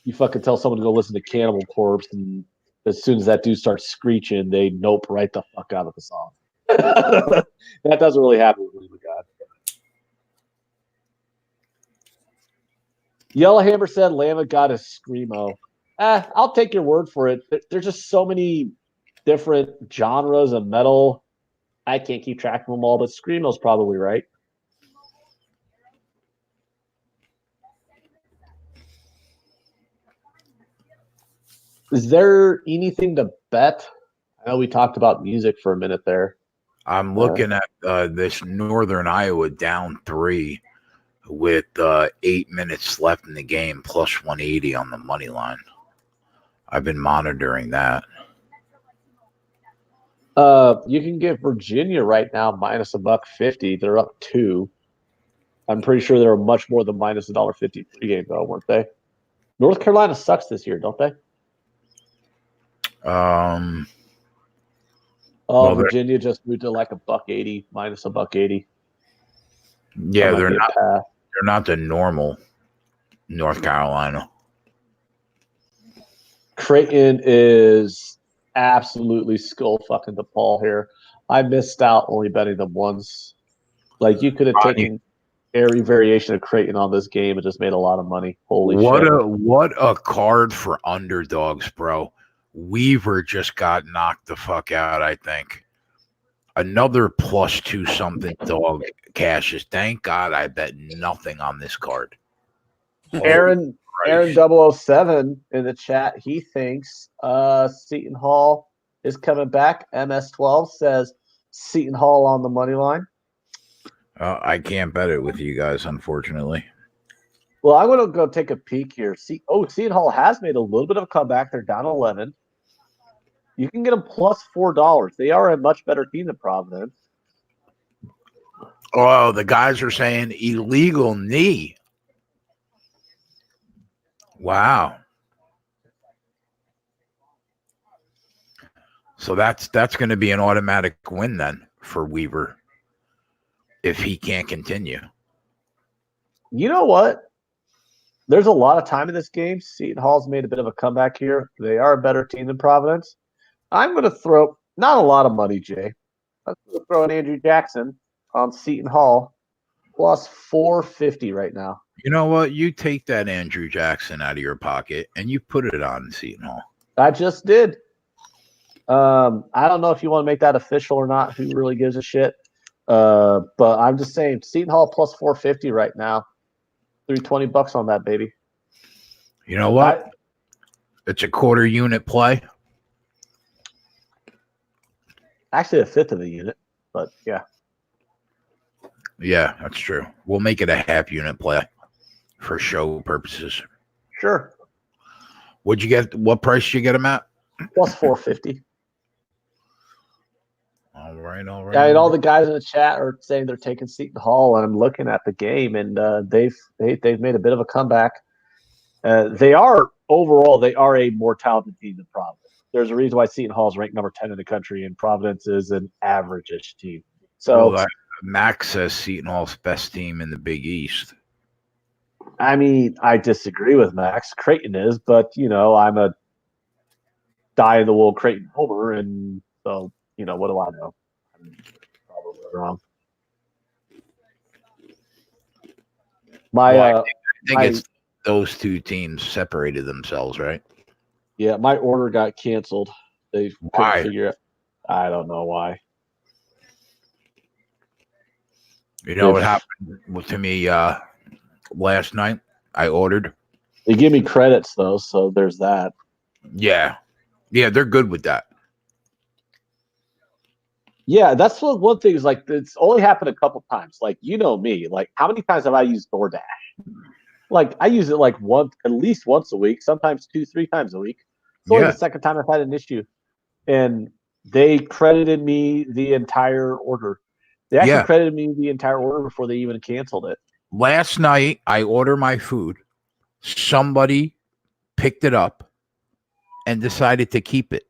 you fucking tell someone to go listen to Cannibal Corpse, and as soon as that dude starts screeching, they nope right the fuck out of the song. That doesn't really happen with Lamb of God. Yellowhammer said Lamb of God is screamo. I'll take your word for it. There's just so many different genres of metal. I can't keep track of them all, but screamo's probably right. Is there anything to bet? I know we talked about music for a minute there. I'm looking at this Northern Iowa down 3 with 8 minutes left in the game, plus 180 on the money line. I've been monitoring that. You can get Virginia right now minus $1.50. They're up 2. I'm pretty sure they were much more than minus $1.50 pregame though, weren't they? North Carolina sucks this year, don't they? Well, Virginia just moved to like $1.80, minus $1.80. Yeah, they're not the normal North Carolina. Creighton is absolutely skull fucking DePaul here. I missed out only betting them once. Like you could have taken every variation of Creighton on this game and just made a lot of money. Holy shit. What a card for underdogs, bro. Weaver just got knocked the fuck out, I think. Another plus 2 something dog cashes. Thank God I bet nothing on this card. Aaron 007 in the chat, he thinks Seton Hall is coming back. MS12 says Seton Hall on the money line. I can't bet it with you guys, unfortunately. Well, I'm going to go take a peek here. Seton Hall has made a little bit of a comeback. They're down 11. You can get them plus $4. They are a much better team than Providence. Oh, the guys are saying illegal knee. Wow. So that's going to be an automatic win then for Weaver if he can't continue. You know what? There's a lot of time in this game. Seton Hall's made a bit of a comeback here. They are a better team than Providence. I'm going to throw not a lot of money, Jay. I'm going to throw an Andrew Jackson on Seton Hall plus 450 right now. You know what? You take that Andrew Jackson out of your pocket and you put it on Seton Hall. I just did. I don't know if you want to make that official or not. Who really gives a shit? But I'm just saying Seton Hall plus 450 right now. $320 on that, baby. You know what? It's a quarter unit play. Actually, a fifth of a unit, but yeah. Yeah, that's true. We'll make it a half unit play for show purposes. Sure. What'd you get? What price did you get them at? Plus 450. All right. Yeah, and all the guys in the chat are saying they're taking Seton Hall, and I'm looking at the game, and they've made a bit of a comeback. They are a more talented team than Providence. There's a reason why Seton Hall is ranked number 10 in the country, and Providence is an average-ish team. So Max says Seton Hall's best team in the Big East. I mean, I disagree with Max. Creighton is, but I'm a die-in-the-wool Creighton homer, and so what do I know? I'm probably wrong. I think it's those two teams separated themselves, right? Yeah, my order got canceled. They Why? couldn't figure it. I don't know why. You know what happened to me last night? I ordered. They give me credits though, so there's that. Yeah, they're good with that. Yeah, that's one thing is like it's only happened a couple times. Like me, like how many times have I used DoorDash? Like I use it like at least once a week, sometimes 2-3 times a week. It's only the second time I've had an issue, and they credited me the entire order. They actually credited me the entire order before they even canceled it. Last night, I ordered my food. Somebody picked it up and decided to keep it.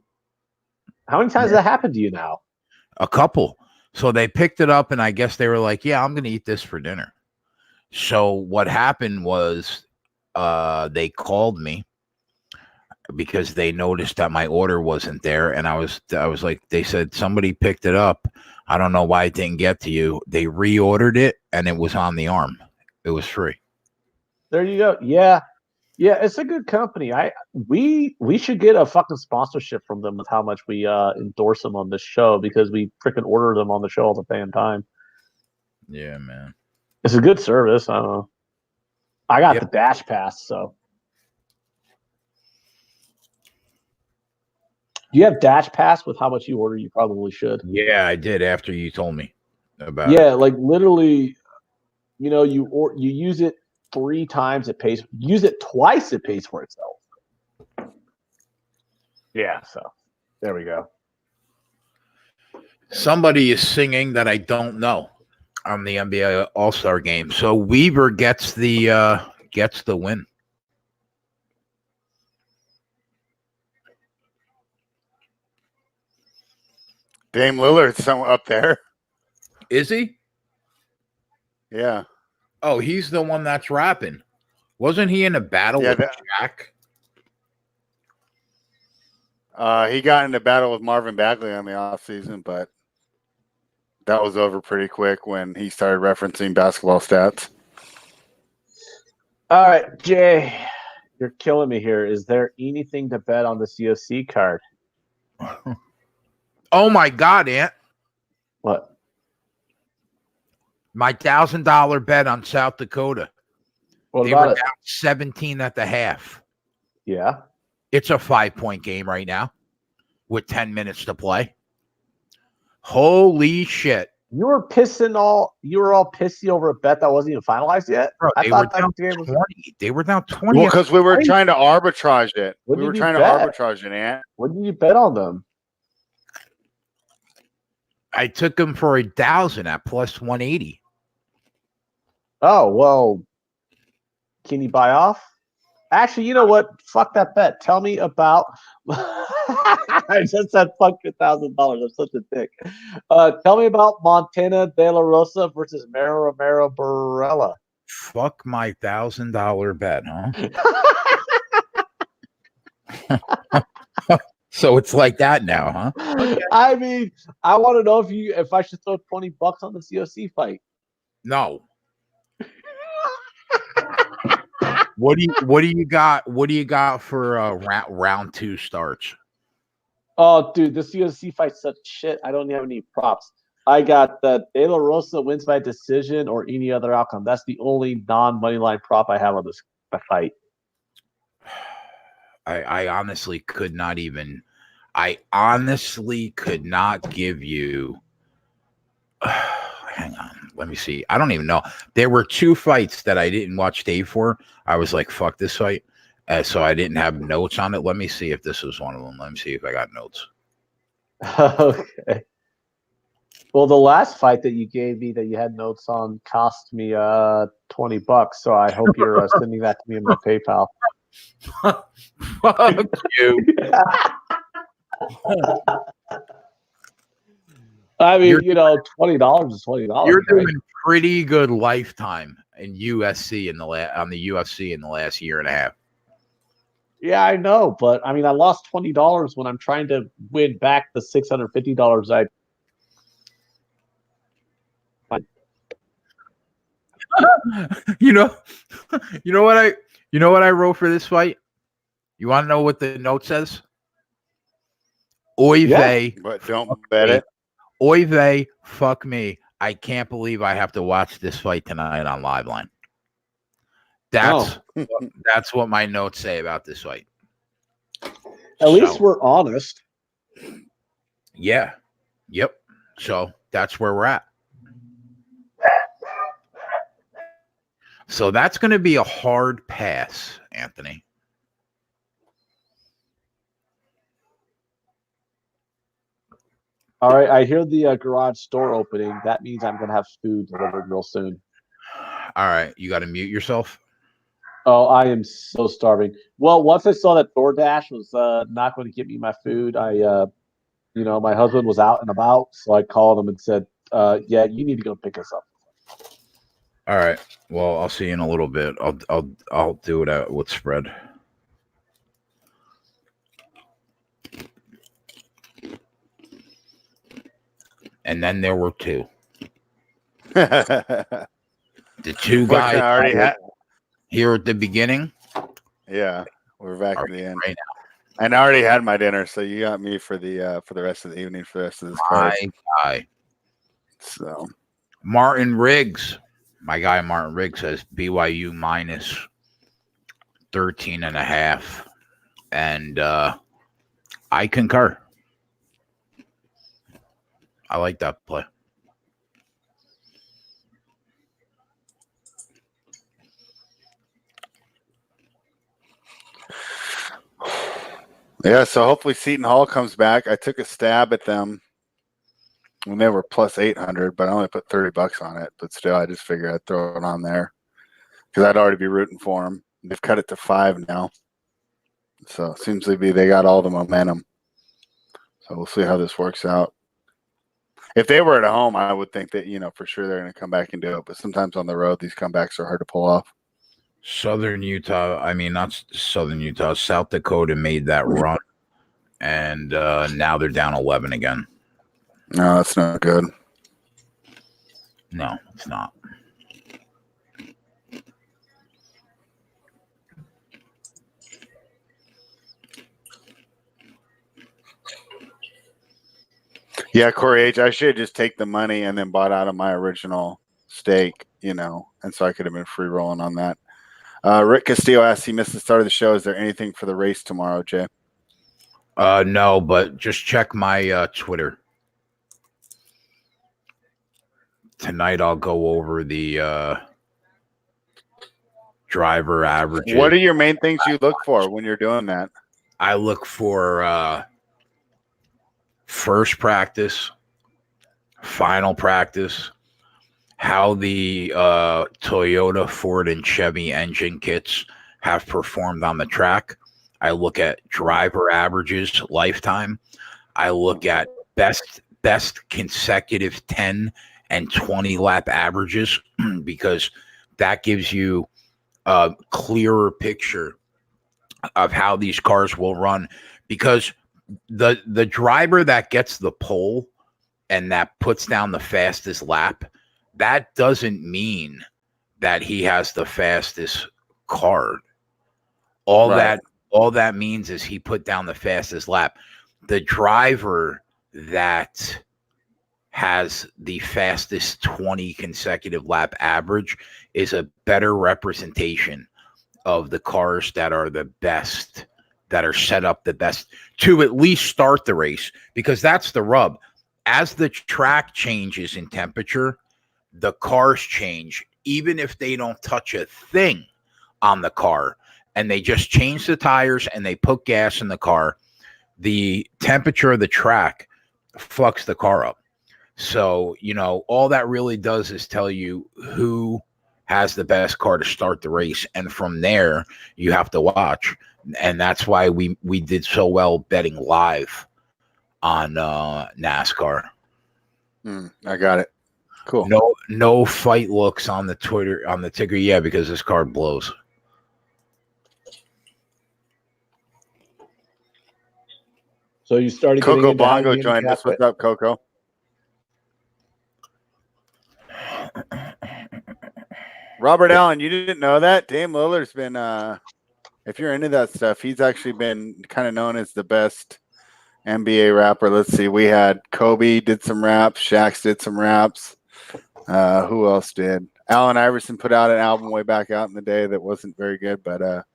How many times has that happened to you now? A couple. So they picked it up, and I guess they were like, yeah, I'm going to eat this for dinner. So what happened was they called me because they noticed that my order wasn't there. And I was like, they said, somebody picked it up. I don't know why it didn't get to you. They reordered it, and it was on the arm. It was free. There you go. Yeah, it's a good company. We should get a fucking sponsorship from them with how much we endorse them on this show because we freaking order them on the show all the damn time. Yeah, man. It's a good service. I don't know. I got the Dash Pass, so. Do you have Dash Pass with how much you order? You probably should. Yeah, I did after you told me about it. Yeah, like literally, you use it 3 times, it pays. Use it twice, it pays for itself. Yeah, so there we go. Somebody is singing that I don't know on the NBA All-Star game. So Weaver gets the win. Dame Lillard's somewhere up there. Is he? Yeah. Oh, he's the one that's rapping. Wasn't he in a battle with Shaq? He got into battle with Marvin Bagley on the offseason, but that was over pretty quick when he started referencing basketball stats. All right, Jay, you're killing me here. Is there anything to bet on this UFC card? Oh my God, Ant. What? My $1,000 bet on South Dakota. What they about were it? down 17 at the half. Yeah. It's a 5-point game right now with 10 minutes to play. Holy shit. You were all pissy over a bet that wasn't even finalized yet? Bro, I thought that game was 20. They were down 20. Well, because we were trying to arbitrage it. What We did were you trying to bet? arbitrage it, Ant. What did you bet on them? I took them for 1,000 at plus 180. Oh, well, can you buy off? Actually, you know what? Fuck that bet. Tell me about. I just said fuck $1,000. I'm such a dick. Tell me about Montana De La Rosa versus Mero Romero Barella. Fuck my $1,000 bet, huh? So it's like that now, huh? Okay. I mean, I want to know if I should throw $20 on this UFC fight. No. What do you got? What do you got for round 2 starts? Oh, dude, this UFC fight's such shit. I don't have any props. I got the De La Rosa wins by decision or any other outcome. That's the only non-money line prop I have on this fight. I honestly could not even. I honestly could not give you. Hang on, let me see. I don't even know. There were 2 fights that I didn't watch Dave for. I was like, "Fuck this fight," so I didn't have notes on it. Let me see if this was one of them. Let me see if I got notes. Okay. Well, the last fight that you gave me that you had notes on cost me $20. So I hope you're sending that to me in my PayPal. Fuck you. I mean, $20 is $20. You're right? doing pretty good lifetime in USC on the UFC in the last year and a half. Yeah, I know, but I mean, I lost $20 when I'm trying to win back the $650 I. you know what I wrote for this fight? You want to know what the note says? Oy vey. But don't bet it. Oy vey, fuck me. I can't believe I have to watch this fight tonight on Liveline. That's what my notes say about this fight. At least we're honest. Yeah. Yep. So that's where we're at. So that's going to be a hard pass, Anthony. All right, I hear the garage door opening. That means I'm going to have food delivered real soon. All right, you got to mute yourself. Oh, I am so starving. Well, once I saw that DoorDash was not going to get me my food, my husband was out and about, so I called him and said, "Yeah, you need to go pick us up." All right. Well, I'll see you in a little bit. I'll do it with spread. And then there were 2. The 2 guys I already had here at the beginning. Yeah, we're back at the end right now. And I already had my dinner, so you got me for the rest of the evening, for the rest of this card. My guy. So Martin Riggs. My guy Martin Riggs says BYU minus 13.5. And I concur. I like that play. yeah, so hopefully Seton Hall comes back. I took a stab at them when they were plus 800, but I only put $30 on it. But still, I just figured I'd throw it on there because I'd already be rooting for them. They've cut it to 5 now, so it seems to be they got all the momentum. So we'll see how this works out. If they were at home, I would think that for sure they're going to come back and do it. But sometimes on the road, these comebacks are hard to pull off. Southern Utah. I mean, not Southern Utah. South Dakota made that run, and now they're down 11 again. No, that's not good. No, it's not. Yeah, Corey H., I should just take the money and then bought out of my original stake, and so I could have been free rolling on that. Rick Castillo asked, he missed the start of the show. Is there anything for the race tomorrow, Jay? No, but just check my Twitter. Tonight I'll go over the driver averages. What are your main things you look for when you're doing that? I look for first practice, final practice, how the Toyota, Ford, and Chevy engine kits have performed on the track. I look at driver averages lifetime. I look at best consecutive 10 and 20 lap averages because that gives you a clearer picture of how these cars will run. Because the driver that gets the pole and that puts down the fastest lap, that doesn't mean that he has the fastest car. All that means is he put down the fastest lap. The driver that has the fastest 20 consecutive lap average is a better representation of the cars that are the best that are set up the best to at least start the race, because that's the rub. As the track changes in temperature, the cars change, even if they don't touch a thing on the car, and they just change the tires and they put gas in the car. The temperature of the track fucks the car up. So, all that really does is tell you who has the best car to start the race. And from there, you have to watch. And that's why we did so well betting live on NASCAR. I got it. Cool. No fight looks on the Twitter, on the ticker. Yeah, because this card blows. So you started Coco getting Bongo joined us. What's up, Coco? Robert Allen, you didn't know that? Dame Lillard's been, if you're into that stuff, he's actually been kind of known as the best NBA rapper. Let's see. We had Kobe did some raps. Shaq did some raps. Who else did? Allen Iverson put out an album way back out in the day that wasn't very good, but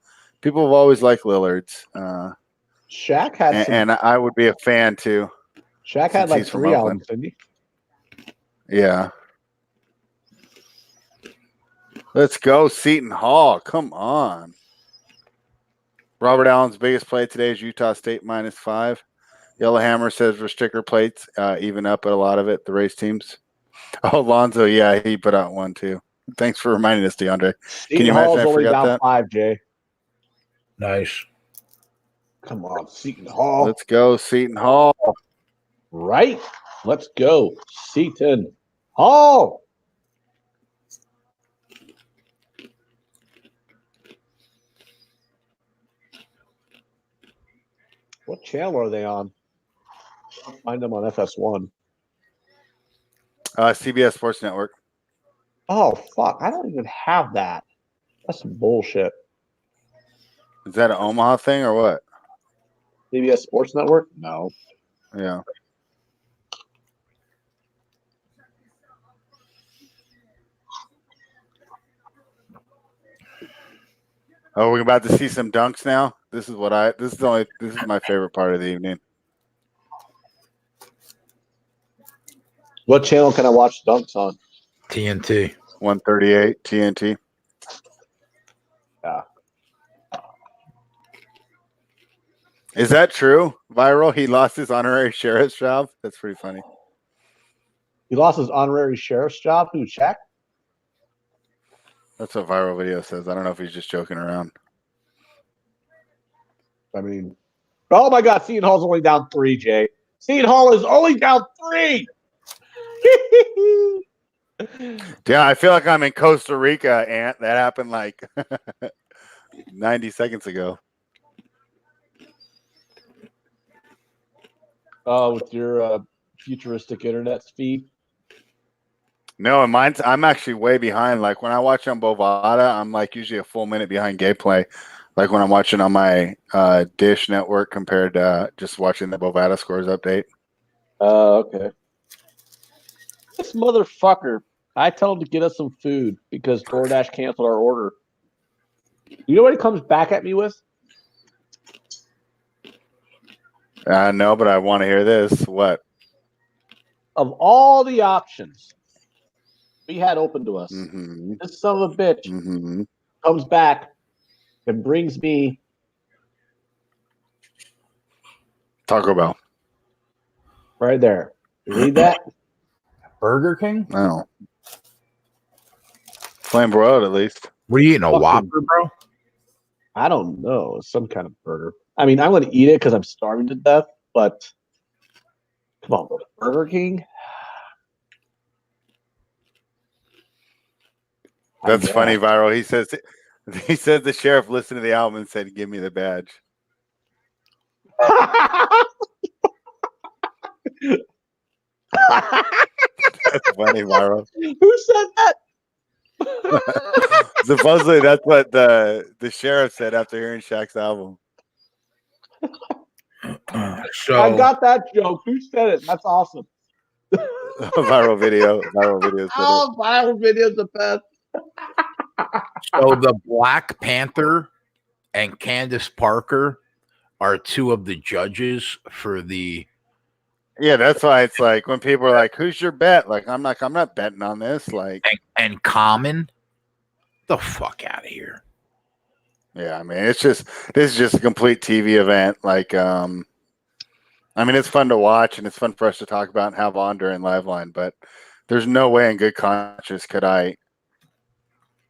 people have always liked Lillard's. Shaq had some, and I would be a fan too. Shaq had like 3 albums, didn't he? Yeah. Let's go, Seton Hall. Come on. Robert Allen's biggest play today is Utah State -5. Yellowhammer says restrictor plates even up at a lot of it, the race teams. Oh, Lonzo, yeah, he put out one too. Thanks for reminding us, DeAndre. Can you imagine I forgot that? 5, Jay. Nice. Come on, Seton Hall. Let's go, Seton Hall. Right? Let's go, Seton Hall. What channel are they on? I'll find them on FS1. CBS Sports Network. Oh, fuck. I don't even have that. That's some bullshit. Is that an Omaha thing or what? CBS Sports Network? No. Yeah. Oh, we're about to see some dunks now. This is my favorite part of the evening. What channel can I watch dunks on? TNT. 138 TNT. Yeah. Is that true? Viral? He lost his honorary sheriff's job? That's pretty funny. He lost his honorary sheriff's job? Who, Shaq? That's what Viral Video says. I don't know if he's just joking around. I mean, oh my God, Seton Hall's only down 3, Jay. Seton Hall is only down 3. Yeah, I feel like I'm in Costa Rica, Ant. That happened like 90 seconds ago. Oh, with your futuristic internet speed? No, and I'm actually way behind. Like when I watch on Bovada, I'm like usually a full minute behind gameplay. Like when I'm watching on my Dish network compared to just watching the Bovada scores update. Okay. This motherfucker, I tell him to get us some food because DoorDash canceled our order. You know what he comes back at me with? No, but I want to hear this. What? Of all the options we had open to us, this son of a bitch comes back and brings me Taco Bell. Right there. You read that? Burger King? No. Flame broiled, at least. What are you eating, a Whopper, bro? I don't know. Some kind of burger. I mean, I'm going to eat it because I'm starving to death, but come on, bro. Burger King? That's funny, Viral. He says the sheriff listened to the album and said, "Give me the badge." That's funny, Viral. Who said that? Supposedly, that's what the sheriff said after hearing Shaq's album. So I got that joke. Who said it? That's awesome. Viral video. Viral video. Oh, viral video's the best. So the Black Panther and Candace Parker are two of the judges for the Yeah, that's why it's like when people are like, "Who's your bet?" Like, I'm not betting on this. Like, and Common. The fuck out of here. yeah, I mean, this is just a complete TV event. Like, I mean, it's fun to watch and it's fun for us to talk about and have on during Liveline, but there's no way in good conscience could I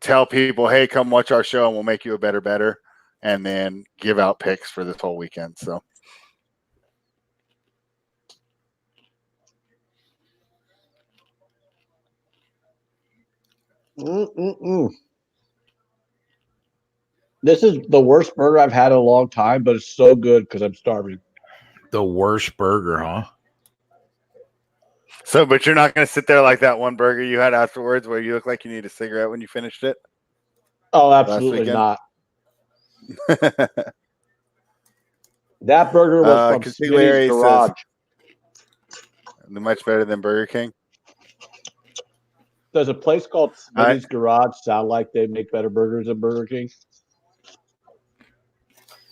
tell people, "Hey, come watch our show and we'll make you a better," and then give out picks for this whole weekend. So. This is the worst burger I've had in a long time, but it's so good because I'm starving. The worst burger, huh? So, but you're not going to sit there like that one burger you had afterwards where you look like you need a cigarette when you finished it? Oh, absolutely not. That burger was from Smitty's Garage. Much better than Burger King. Does a place called Smitty's Garage sound like they make better burgers than Burger King?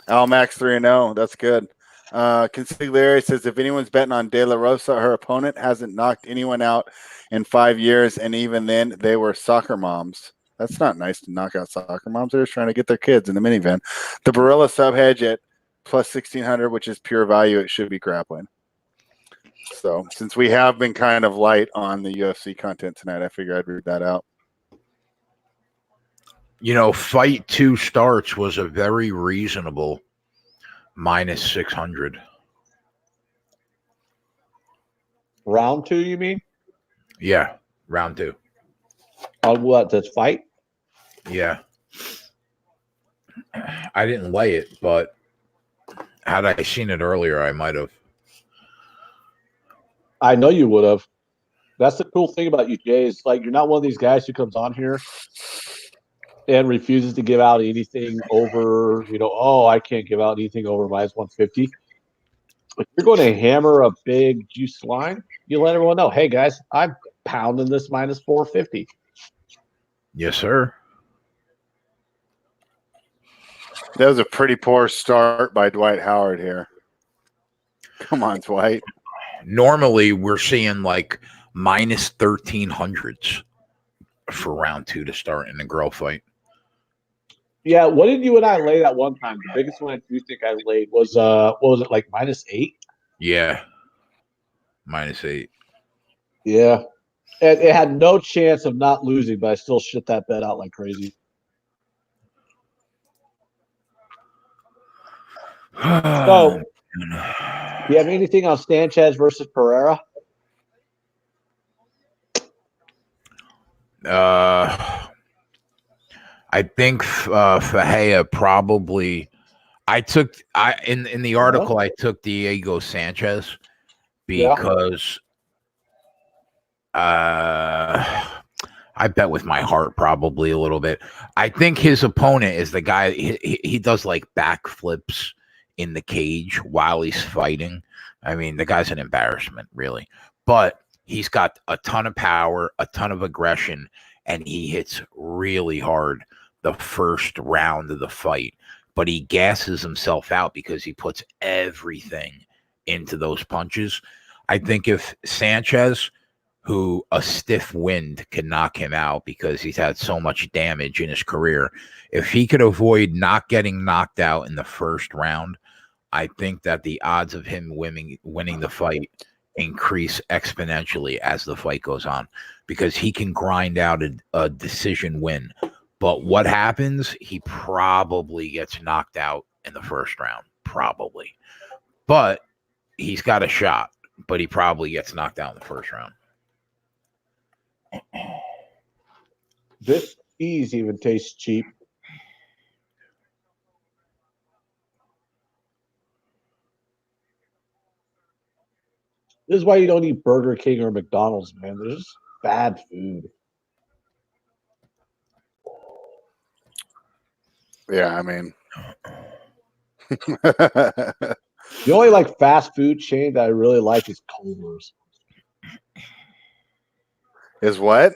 Max 3-0. That's good. Consigliere says if anyone's betting on De La Rosa, her opponent hasn't knocked anyone out in 5 years, and even then they were soccer moms. That's not nice to knock out soccer moms. They're just trying to get their kids in the minivan. The Barilla sub hedge at plus 1,600, which is pure value. It should be grappling. So since we have been kind of light on the UFC content tonight, I figured I'd read that out. You know, Fight 2 starts was a very reasonable minus 600. Round 2, you mean? Yeah, round 2. On what? That's Fight? Yeah. I didn't lay it, but had I seen it earlier, I might have. I know you would have. That's the cool thing about you, Jay. Is like you're not one of these guys who comes on here and refuses to give out anything over, I can't give out anything over minus 150. If you're going to hammer a big juice line, you let everyone know, hey, guys, I'm pounding this minus 450. Yes, sir. That was a pretty poor start by Dwight Howard here. Come on, Dwight. Normally, we're seeing like minus 1,300s for round 2 to start in the girl fight. Yeah, what did you and I lay that one time? The biggest one I do think I laid was what was it, like minus 8? Yeah. Minus 8. Yeah. And it had no chance of not losing, but I still shit that bet out like crazy. So, do you have anything on Sanchez versus Pereira? I think Fajea probably. In the article I took Diego Sanchez because I bet with my heart probably a little bit. I think his opponent is the guy. He does like backflips in the cage while he's fighting. I mean, the guy's an embarrassment, really. But he's got a ton of power, a ton of aggression, and he hits really hard the first round of the fight. But he gasses himself out because he puts everything into those punches. I think if Sanchez, who a stiff wind can knock him out because he's had so much damage in his career, if he could avoid not getting knocked out in the first round, I think that the odds of him winning the fight increase exponentially as the fight goes on because he can grind out a decision win. But what happens? He probably gets knocked out in the first round. Probably. But he's got a shot. But he probably gets knocked out in the first round. This cheese even tastes cheap. This is why you don't eat Burger King or McDonald's, man. There's just bad food. Yeah, I mean. The only like fast food chain that I really like is Culver's. Is what?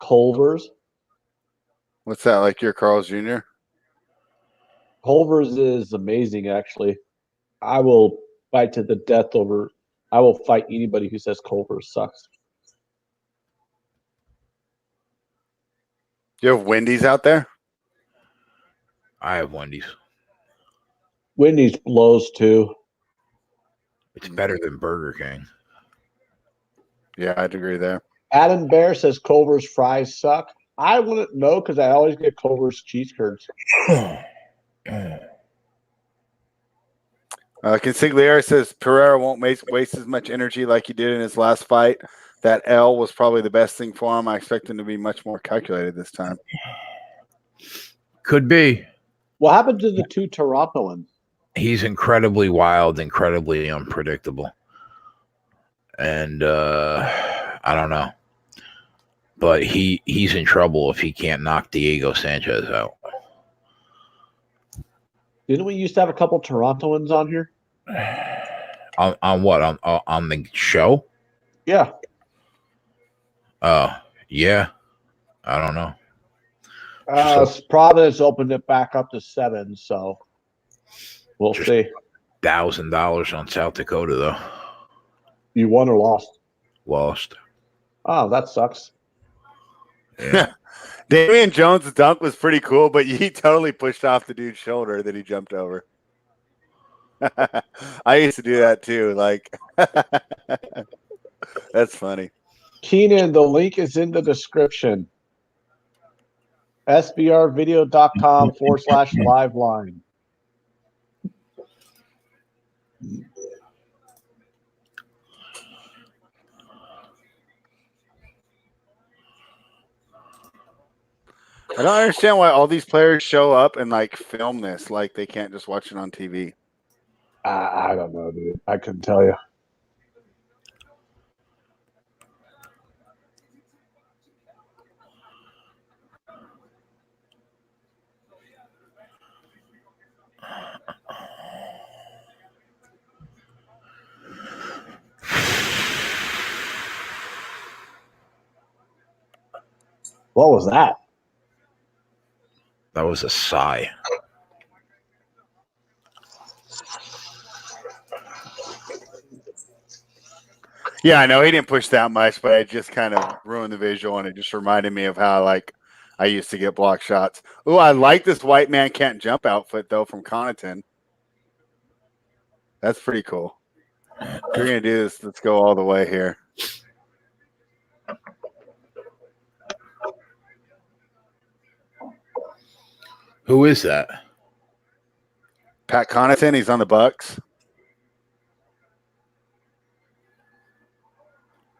Culver's. What's that, like your Carl's Jr.? Culver's is amazing, actually. I will fight to the death over. I will fight anybody who says Culver sucks. You have Wendy's out there? I have Wendy's. Wendy's blows too. It's better than Burger King. Yeah, I'd agree there. Adam Bear says Culver's fries suck. I wouldn't know because I always get Culver's cheese curds. Consigliere says Pereira won't waste as much energy like he did in his last fight. That L was probably the best thing for him. I expect him to be much more calculated this time. Could be. What happened to the two Torontoans? He's incredibly wild, incredibly unpredictable. And I don't know. But he's in trouble if he can't knock Diego Sanchez out. Didn't we used to have a couple Torontoans on here? On what? On the show? Yeah. Yeah. I don't know. Providence opened it back up to 7, so we'll see. $1,000 on South Dakota, though. You won or lost? Lost. Oh, that sucks. Yeah. Damian Jones' dunk was pretty cool, but he totally pushed off the dude's shoulder that he jumped over. I used to do that too. Like, that's funny. Keenan, the link is in the description. sbrvideo.com/liveline. I don't understand why all these players show up and like film this. Like they can't just watch it on TV. I don't know, dude. I couldn't tell you. What was that? That was a sigh. Yeah, I know he didn't push that much, but it just kind of ruined the visual, and it just reminded me of how like I used to get block shots. Oh, I like this white man can't jump outfit though from Connaughton. That's pretty cool. If we're gonna do this, let's go all the way here. Who is that? Pat Connaughton, he's on the Bucks.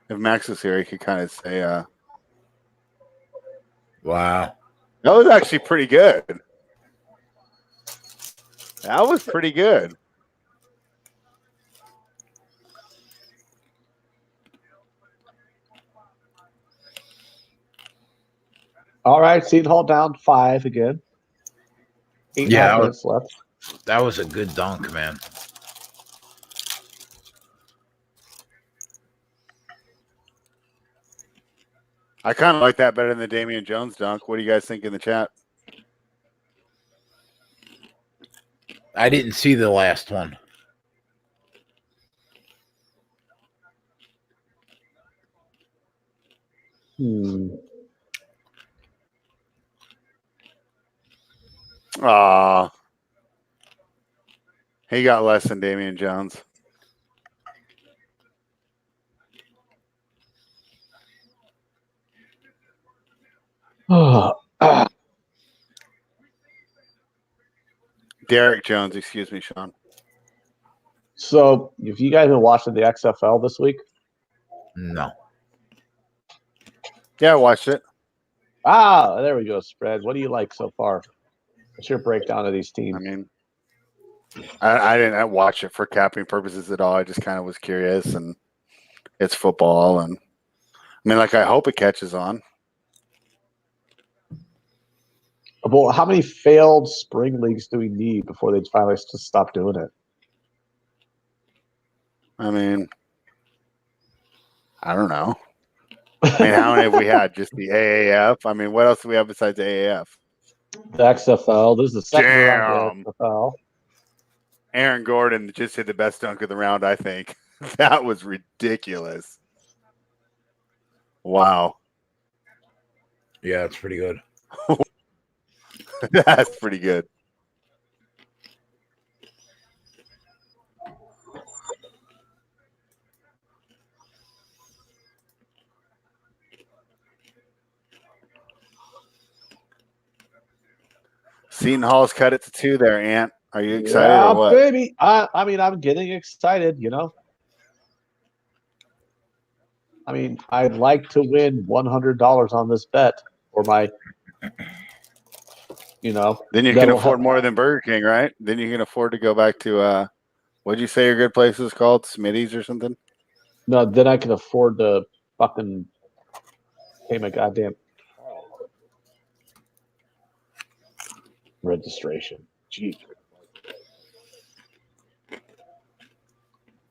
If Max was here, he could kind of say, Wow. that was actually pretty good. That was pretty good. All right, Seton Hall down 5 again. 8.5 minutes left. That was a good dunk, man. I kind of like that better than the Damian Jones dunk. What do you guys think in the chat? I didn't see the last one. He got less than Damian Jones. Derek Jones, excuse me, Sean. So, if you guys been watching the XFL this week? No. Yeah, I watched it. There we go, spread. What do you like so far? What's your breakdown of these teams? I mean, I didn't watch it for capping purposes at all. I just kind of was curious, and it's football, and I mean, like, I hope it catches on. Well, how many failed spring leagues do we need before they finally just stop doing it? I mean, I don't know. I mean, how many have we had? Just the AAF? I mean, what else do we have besides the AAF? The XFL. This is the second round of the XFL. Aaron Gordon just hit the best dunk of the round, I think. That was ridiculous. Wow. Yeah, it's pretty good. That's pretty good. Seton Hall's cut it to 2 there, Ant. Are you excited or what? Baby. I mean, I'm getting excited, you know. I mean, I'd like to win $100 on this bet for my, you know. Then you can afford more than Burger King, right? Then you can afford to go back to, what'd you say your good place is called? Smitty's or something? No, then I can afford to fucking pay my goddamn registration. Gee.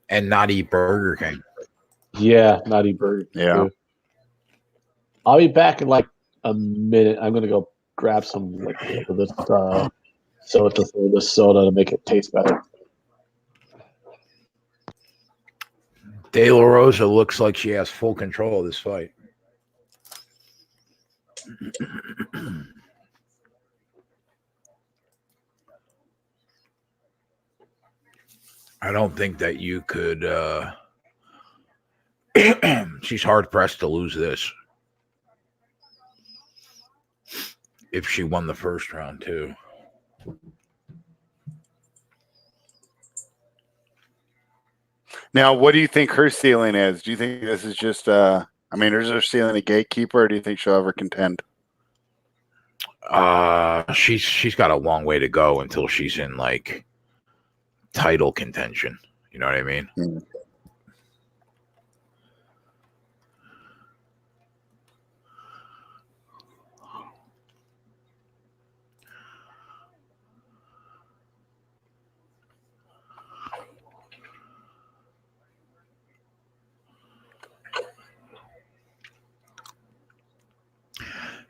And not eat Burger King. Yeah, not eat Burger King. Yeah. Too. I'll be back in like a minute. I'm gonna go grab some like this soda to make it taste better. De La Rosa looks like she has full control of this fight. I don't think that you could. She's hard pressed to lose this. If she won the first round too. Now, what do you think her ceiling is? Do you think this is just I mean, is her ceiling a gatekeeper, or do you think she'll ever contend? She's got a long way to go until she's in like title contention. You know what I mean? Mm.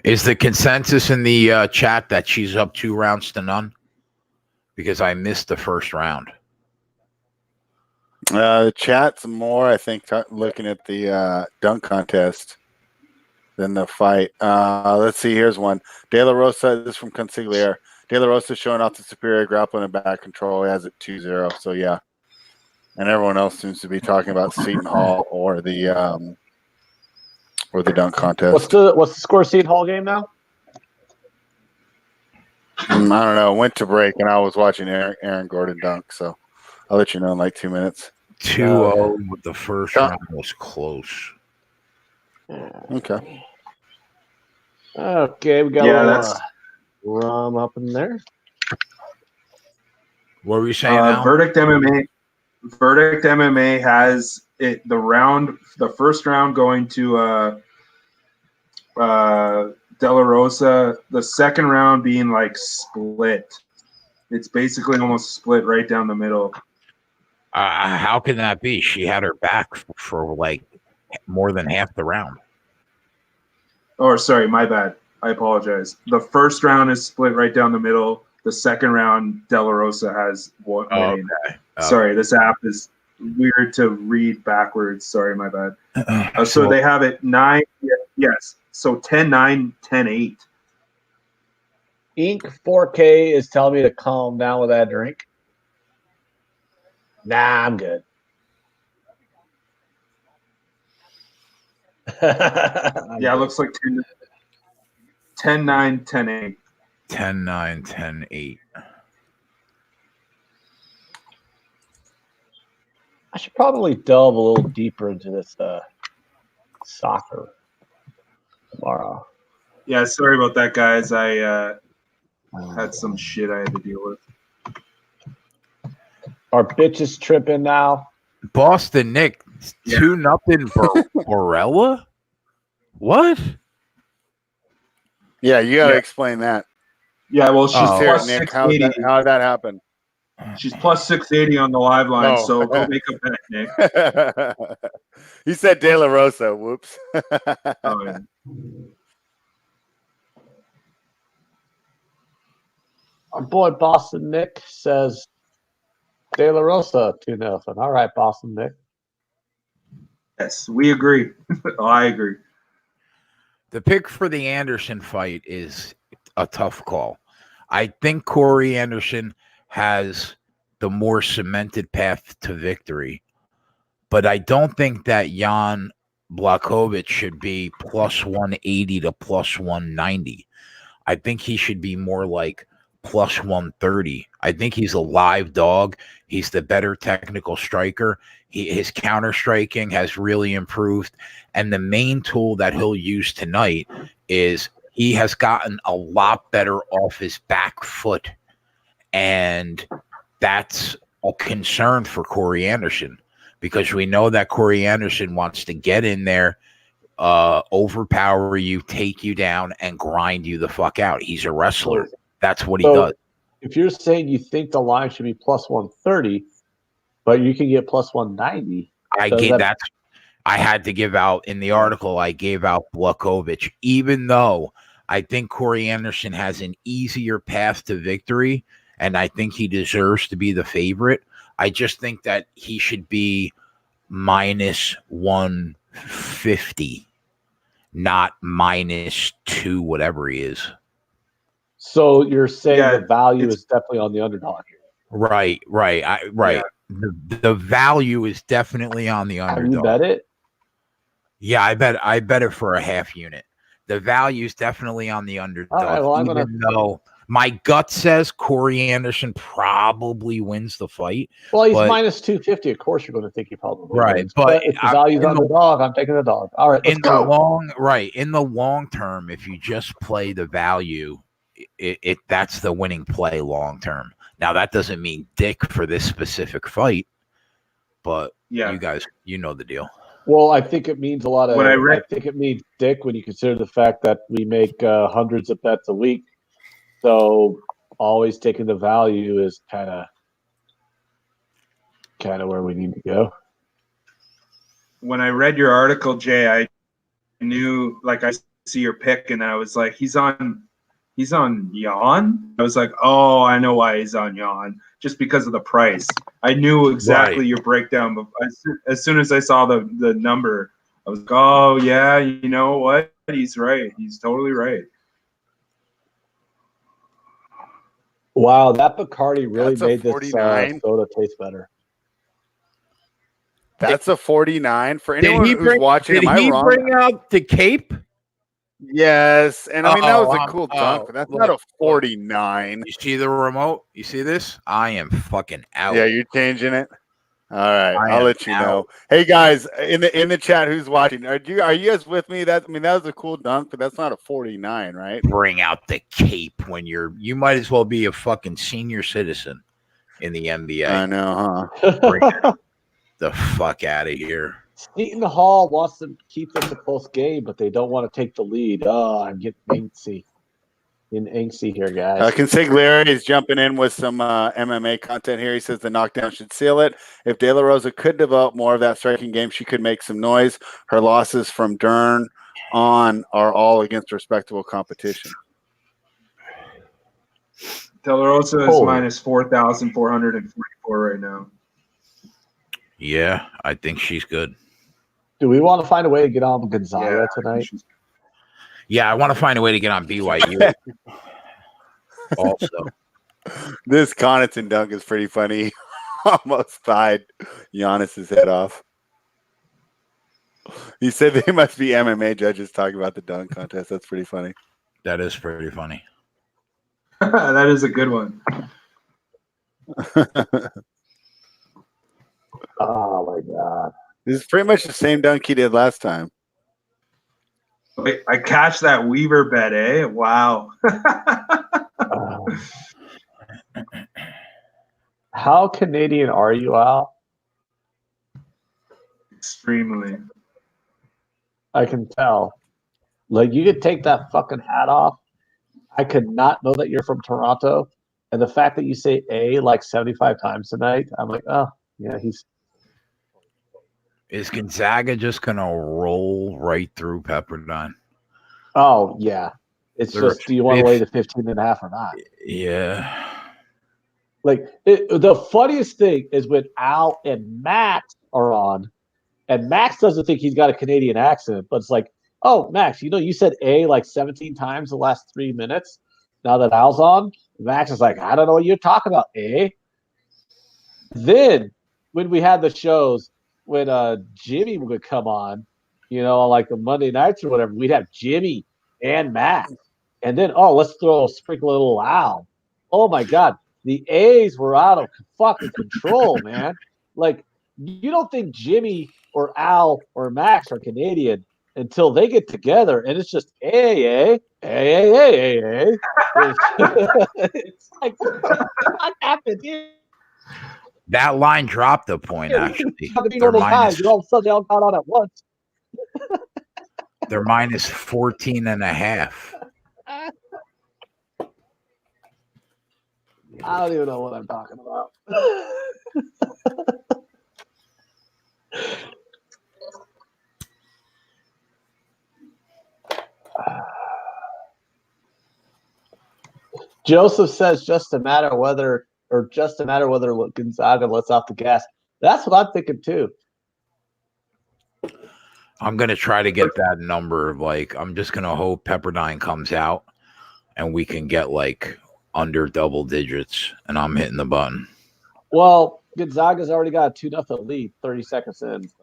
Is the consensus in the chat that she's up 2 rounds to none? Because I missed the first round. The chat's more, I think, looking at the dunk contest than the fight. Let's see. Here's one. De La Rosa, this is from Consigliere. De La Rosa showing off the superior grappling and back control. He has it 2-0. So, yeah. And everyone else seems to be talking about Seton Hall or the dunk contest. What's the score of Seton Hall game now? I don't know. Went to break, and I was watching Aaron Gordon dunk. So I'll let you know in like 2 minutes. 2-0 with the first round was close. Okay. Okay, we got a little rum up in there. What were you saying now? Verdict MMA has it the first round going to De La Rosa, the second round being like split. It's basically almost split right down the middle. How can that be? She had her back for like more than half the round. Oh, sorry, my bad. I apologize. The first round is split right down the middle. The second round, De La Rosa has one. Okay. Sorry, this app is weird to read backwards. Sorry, my bad. So they have it 9. Yes. So 10-9, 10-8. Ink 4K is telling me to calm down with that drink. Nah, I'm good. Yeah, it looks like 10-9, 10-8. 10-9, 10-8. I should probably delve a little deeper into this soccer tomorrow. Yeah, sorry about that, guys. I had some shit I had to deal with. Our bitches tripping now. Boston Nick, 2-0 Borella? What? Yeah, you got to explain that. Yeah, well, she's plus Nick, 680. how did that happen? She's plus 680 on the live line, so go make a bet, Nick. He said De La Rosa. Whoops. Oh, yeah. Our boy Boston Nick says De La Rosa 2-0. All right, Boston Nick. Yes, we agree. I agree. The pick for the Anderson fight is a tough call. I think Corey Anderson has the more cemented path to victory, but I don't think that Jan Blachowicz should be plus 180 to plus 190. I think he should be more like plus 130. I think he's a live dog. He's the better technical striker. His counter striking has really improved. And the main tool that he'll use tonight is he has gotten a lot better off his back foot. And that's a concern for Corey Anderson, because we know that Corey Anderson wants to get in there, overpower you, take you down, and grind you the fuck out. He's a wrestler. That's what he does. If you're saying you think the line should be plus 130, but you can get plus 190, I had to give out in the article. I gave out Blachowicz, even though I think Corey Anderson has an easier path to victory, and I think he deserves to be the favorite. I just think that he should be minus 150, not minus 2, whatever he is. So you're saying the value is definitely on the underdog here. Right. Yeah. The value is definitely on the underdog. Have you bet it? Yeah, I bet it for a half unit. The value is definitely on the underdog. All right, though my gut says Corey Anderson probably wins the fight. Well, he's minus 250. Of course, you're going to think he probably wins. But if the value's on the dog, I'm taking the dog. All right, in the long term, if you just play the value, that's the winning play long term. Now that doesn't mean dick for this specific fight, but you guys, you know the deal. Well, I think it means a lot of. I think it means dick when you consider the fact that we make hundreds of bets a week. So always taking the value is kind of where we need to go. When I read your article, Jay, I knew, like, I see your pick, and I was like, he's on Jan. I was like, oh, I know why he's on Jan, just because of the price. I knew exactly your breakdown, but as soon as I saw the number, I was like, oh yeah, you know what? He's right. He's totally right. Wow, that Bacardi really made this soda taste better. That's a 49 for anyone who's watching. Am I wrong? Did he bring out the cape? Yes, and I mean that was a cool dunk, but that's not a 49. You see the remote? You see this? I am fucking out. Yeah, you're changing it. All right, I'll let you know. Hey guys, in the chat, who's watching? Are you guys with me? That was a cool dunk, but that's not a 49, right? Bring out the cape when you might as well be a fucking senior citizen in the NBA. I know, huh? Bring the fuck out of here. Seton Hall wants to keep this a close game, but they don't want to take the lead. Oh, I'm getting angsty. Here, guys. Consigliere is jumping in with some MMA content here. He says the knockdown should seal it. If De La Rosa could develop more of that striking game, she could make some noise. Her losses from Dern on are all against respectable competition. De La Rosa is minus 4,444 right now. Yeah, I think she's good. Do we want to find a way to get on Gonzaga tonight? Yeah, I want to find a way to get on BYU. Also, this Connaughton dunk is pretty funny. Almost tied Giannis's head off. He said they must be MMA judges talking about the dunk contest. That's pretty funny. That is pretty funny. That is a good one. Oh my god! This is pretty much the same dunk he did last time. Wait, I cashed that Weaver bet, eh? Wow. How Canadian are you, Al? Extremely. I can tell. Like, you could take that fucking hat off. I could not know that you're from Toronto. And the fact that you say A like 75 times tonight, I'm like, oh, yeah, he's. Is Gonzaga just going to roll right through Pepperdine? Oh, yeah. It's just, do you want to lay the 15.5 or not? Yeah. Like the funniest thing is when Al and Max are on, and Max doesn't think he's got a Canadian accent, but it's like, oh, Max, you said A like 17 times the last 3 minutes. Now that Al's on, Max is like, I don't know what you're talking about, A. Then when we had the shows, when Jimmy would come on, like the Monday nights or whatever, we'd have Jimmy and Max. And then, let's sprinkle a little Al. Oh my God. The A's were out of fucking control, man. Like, you don't think Jimmy or Al or Max are Canadian until they get together, and it's just A. It's like, what happened here? That line dropped a point, actually. They're minus, all of a sudden they all got on at once. They're minus 14.5. I don't even know what I'm talking about. Joseph says just a matter whether Gonzaga lets off the gas. That's what I'm thinking too. I'm going to try to get that number. Like, I'm just going to hope Pepperdine comes out and we can get like under double digits, and I'm hitting the button. Well, Gonzaga's already got a 2-0 lead, 30 seconds in. So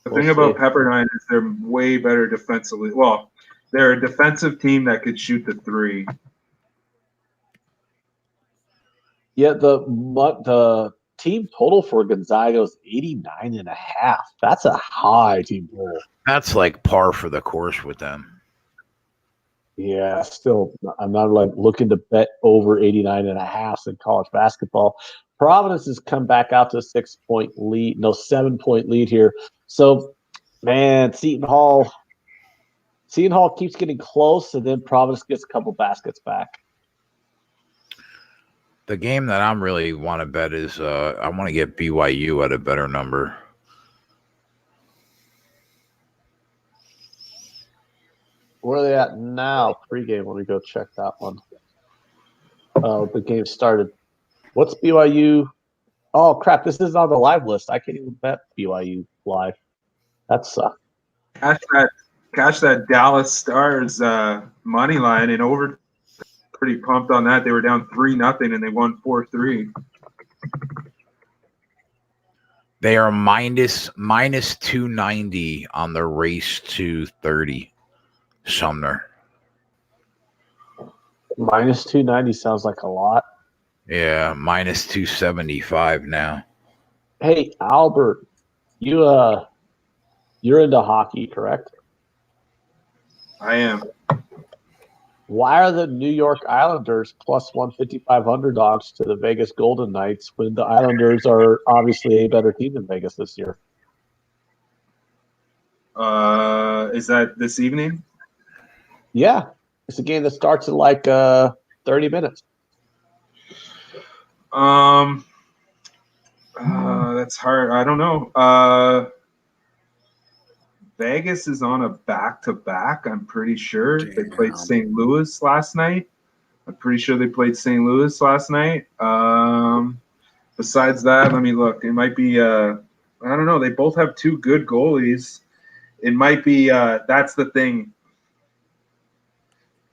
the thing about Pepperdine is they're way better defensively. Well, they're a defensive team that could shoot the three. Yeah, the team total for Gonzaga is 89.5. That's a high team total. That's like par for the course with them. Yeah, still, I'm not like looking to bet over 89.5 in college basketball. Providence has come back out to a 7-point lead here. So, man, Seton Hall keeps getting close, and then Providence gets a couple baskets back. The game that I'm really want to bet is I want to get BYU at a better number. Where are they at now? Pre-game. Let me go check that one. The game started. What's BYU? Oh, crap. This is on the live list. I can't even bet BYU live. That sucks. Catch that Dallas Stars money line and over. Pretty pumped on that. They were down 3-0 and they won 4-3. They are minus 290 on the race to 30. Sumner. Minus 290 sounds like a lot. Yeah, minus 275 now. Hey, Albert, you're into hockey, correct? I am. Why are the New York Islanders plus 155 underdogs to the Vegas Golden Knights when the Islanders are obviously a better team than Vegas this year? Is that this evening? Yeah. It's a game that starts in like 30 minutes. That's hard. I don't know. Vegas is on a back-to-back, I'm pretty sure. Damn. They played St. Louis last night. Besides that, let me look. It might be I don't know. They both have two good goalies. It might be that's the thing.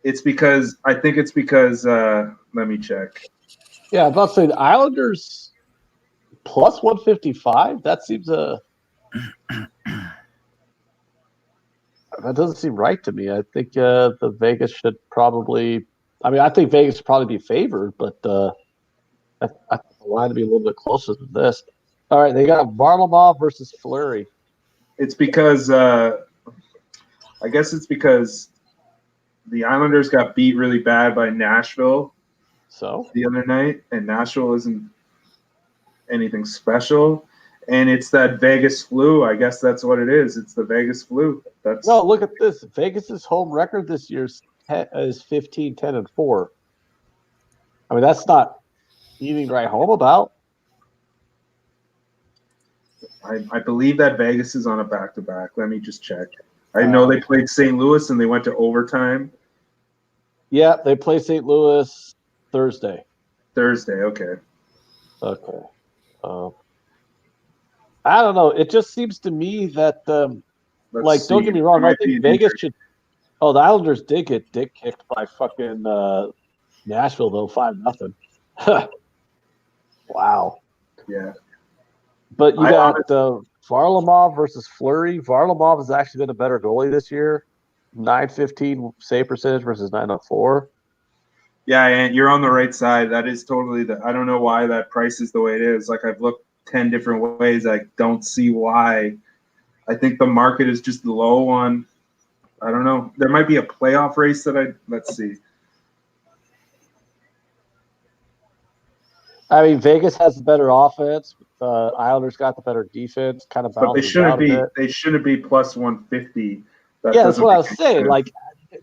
I think it's because let me check. Yeah, I was about to say the Islanders plus 155. That seems that doesn't seem right to me. I think the Vegas should probably. I mean, I think Vegas should probably be favored, but I think the line to be a little bit closer than this. All right, they got Varlamov versus Fleury. It's because I guess it's because the Islanders got beat really bad by Nashville the other night, and Nashville isn't anything special. And it's that Vegas flu. I guess that's what it is. It's the Vegas flu. No, look at this. Vegas's home record this year is 15-10-4. I mean, that's not anything to write home about. I believe that Vegas is on a back-to-back. Let me just check. I know they played St. Louis and they went to overtime. Yeah, they play St. Louis Thursday. Thursday. Okay. Okay. I don't know. It just seems to me that, don't get me wrong. I think Vegas should. Oh, the Islanders did get dick kicked by fucking Nashville, though, 5-0. Wow. Yeah. But you got Varlamov versus Fleury. Varlamov has actually been a better goalie this year. 915 save percentage versus 904. Yeah, and you're on the right side. That is totally I don't know why that price is the way it is. Like, I've looked 10 different ways. I don't see why. I think the market is just low on. I don't know. There might be a playoff race let's see. I mean, Vegas has the better offense. Islanders got the better defense. Kind of balances out a bit. They shouldn't be plus 150. That's what I was saying. Sense. Like,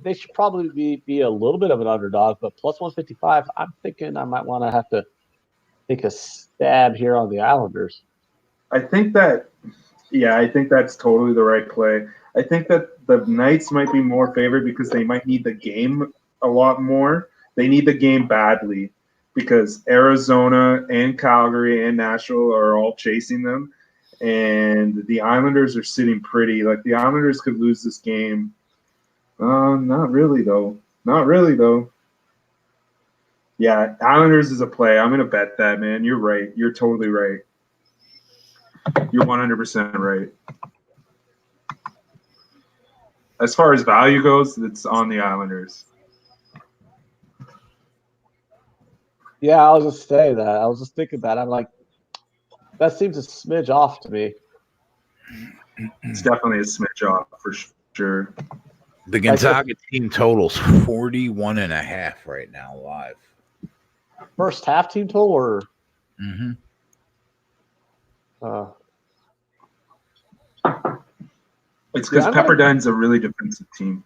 they should probably be a little bit of an underdog, but plus 155, I'm thinking I might want to have to take a stab here on the Islanders. I think that's totally the right play. I think that the Knights might be more favored because they might need the game a lot more. They need the game badly because Arizona and Calgary and Nashville are all chasing them. And the Islanders are sitting pretty. Like, the Islanders could lose this game. Not really, though. Yeah, Islanders is a play. I'm going to bet that, man. You're right. You're totally right. You're 100% right. As far as value goes, it's on the Islanders. Yeah, I was just saying that. I was just thinking that. I'm like, that seems a smidge off to me. It's definitely a smidge off for sure. The Gonzaga team totals 41.5 right now live. First half team total or? Mm-hmm. It's because Pepperdine's a really defensive team.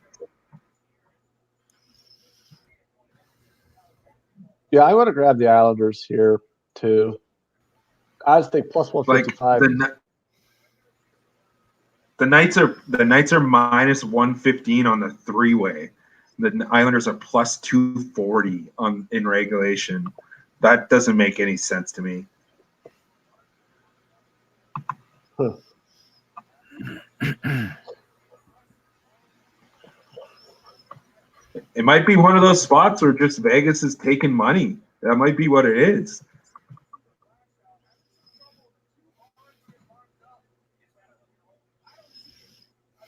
Yeah, I want to grab the Islanders here too. I just think plus 155. Like the Knights are minus 115 on the three-way. The Islanders are plus 240 in regulation. That doesn't make any sense to me. It might be one of those spots where just Vegas is taking money. That might be what it is.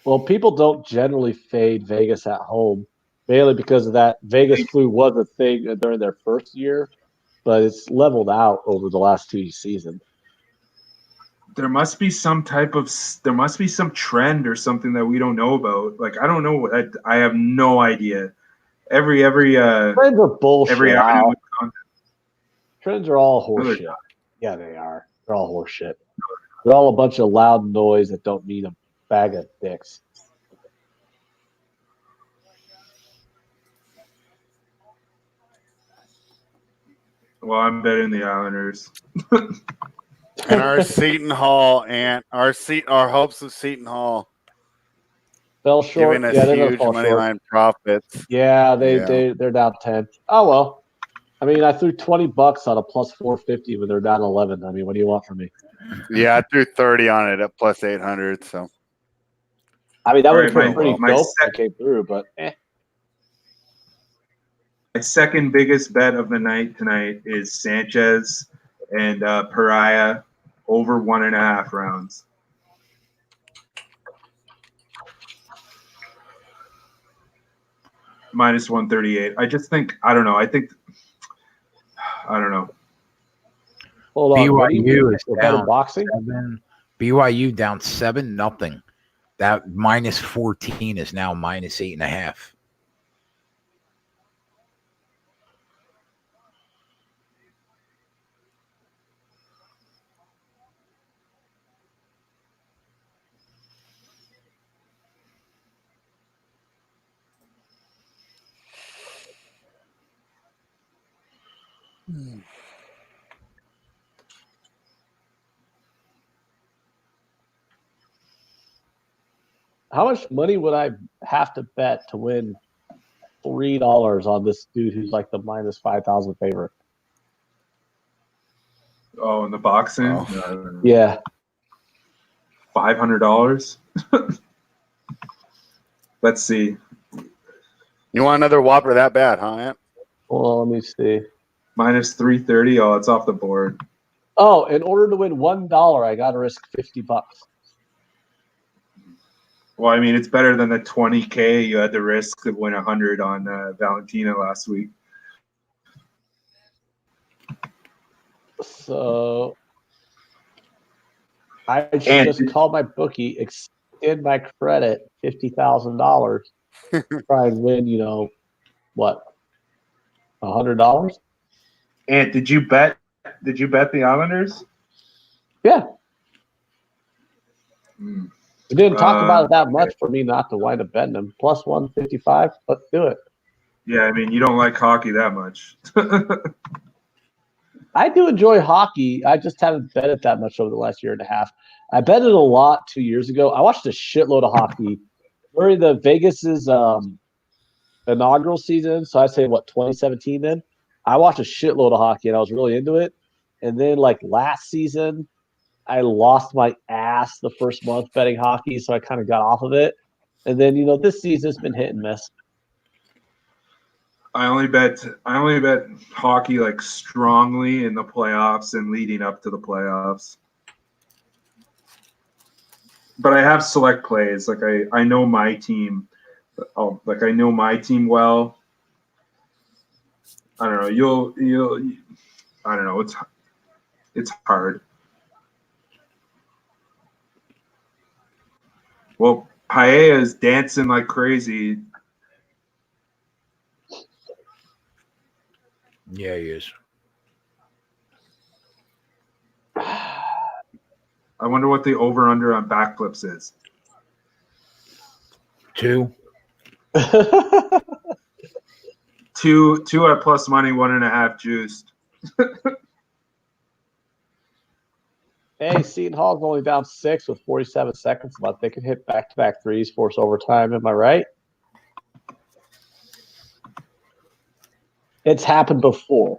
Well, people don't generally fade Vegas at home, mainly because of that. Vegas flu was a thing during their first year, but it's leveled out over the last 2 seasons. There must be some trend or something that we don't know about. Like, I don't know. I have no idea. Every trends are bullshit. Trends are all horseshit. No, yeah, they are. They're all horseshit. They're all a bunch of loud noise that don't mean a bag of dicks. Well, I'm betting the Islanders. And our Seton Hall our hopes of Seton Hall fell short. Giving us huge money line profits. Yeah, they're down 10. Oh well. I mean, I threw $20 on a plus 450 when they're down 11. I mean, what do you want from me? Yeah, I threw 30 on it at plus 800. So, I mean, that would have been pretty dope if it came through, but My second biggest bet of the night tonight is Sanchez and Pariah over 1.5 rounds. Minus 138. I just think I don't know. I don't know. Hold on. BYU is down boxing. BYU down 7-0. That minus 14 is now minus 8.5. How much money would I have to bet to win $3 on this dude who's like the minus 5,000 favorite? Oh, in the boxing? Oh. Yeah. $500. Let's see. You want another Whopper that bad, huh, Ant? Well, let me see. Minus 330. Oh, it's off the board. Oh, in order to win $1, I got to risk $50. Well, I mean, it's better than the 20K you had to risk to win 100 on Valentina last week. So I should just call my bookie, extend my credit $50,000, try and win, what, $100? And did you bet the Islanders? Yeah. Hmm. We didn't talk about it that much for me not to wind up betting them. Plus 155. Let's do it. Yeah, I mean, you don't like hockey that much. I do enjoy hockey. I just haven't bet it that much over the last year and a half. I bet it a lot 2 years ago. I watched a shitload of hockey during the Vegas's inaugural season. So I'd say, 2017 then? I watched a shitload of hockey and I was really into it. And then, last season, I lost my ass the first month betting hockey, so I kind of got off of it. And then, this season's been hit and miss. I only bet hockey strongly in the playoffs and leading up to the playoffs. But I have select plays. I know my team. I know my team well. I don't know. I don't know. It's hard. Well, Paella is dancing like crazy. Yeah, he is. I wonder what the over-under on backflips is. 2. 2 at plus money, 1.5 juiced. Hey, Seton Hall's only down 6 with 47 seconds left. They can hit back-to-back threes, force overtime. Am I right? It's happened before.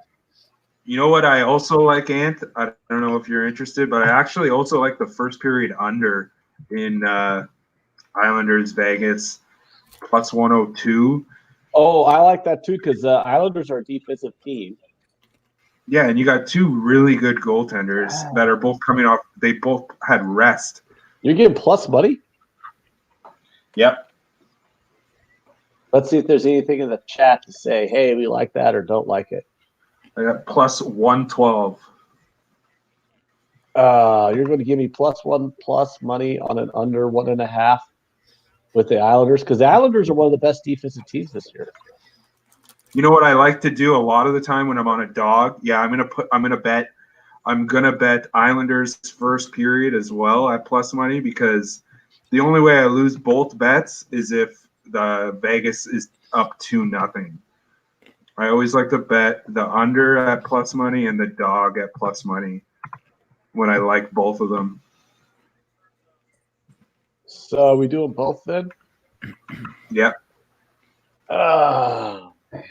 You know what I also like, Ant? I don't know if you're interested, but I actually also like the first period under in Islanders Vegas, plus 102. Oh, I like that too because the Islanders are a defensive team. Yeah, and you got 2 really good goaltenders that are both coming off. They both had rest. You're getting plus money? Yep. Let's see if there's anything in the chat to say, hey, we like that or don't like it. I got plus 112. You're going to give me plus money on an under 1.5 with the Islanders because the Islanders are one of the best defensive teams this year. You know what I like to do a lot of the time when I'm on a dog? Yeah, I'm gonna bet Islanders first period as well at plus money because the only way I lose both bets is if the Vegas is up 2-0. I always like to bet the under at plus money and the dog at plus money when I like both of them. So are we doing both then? Yep. Oh, man.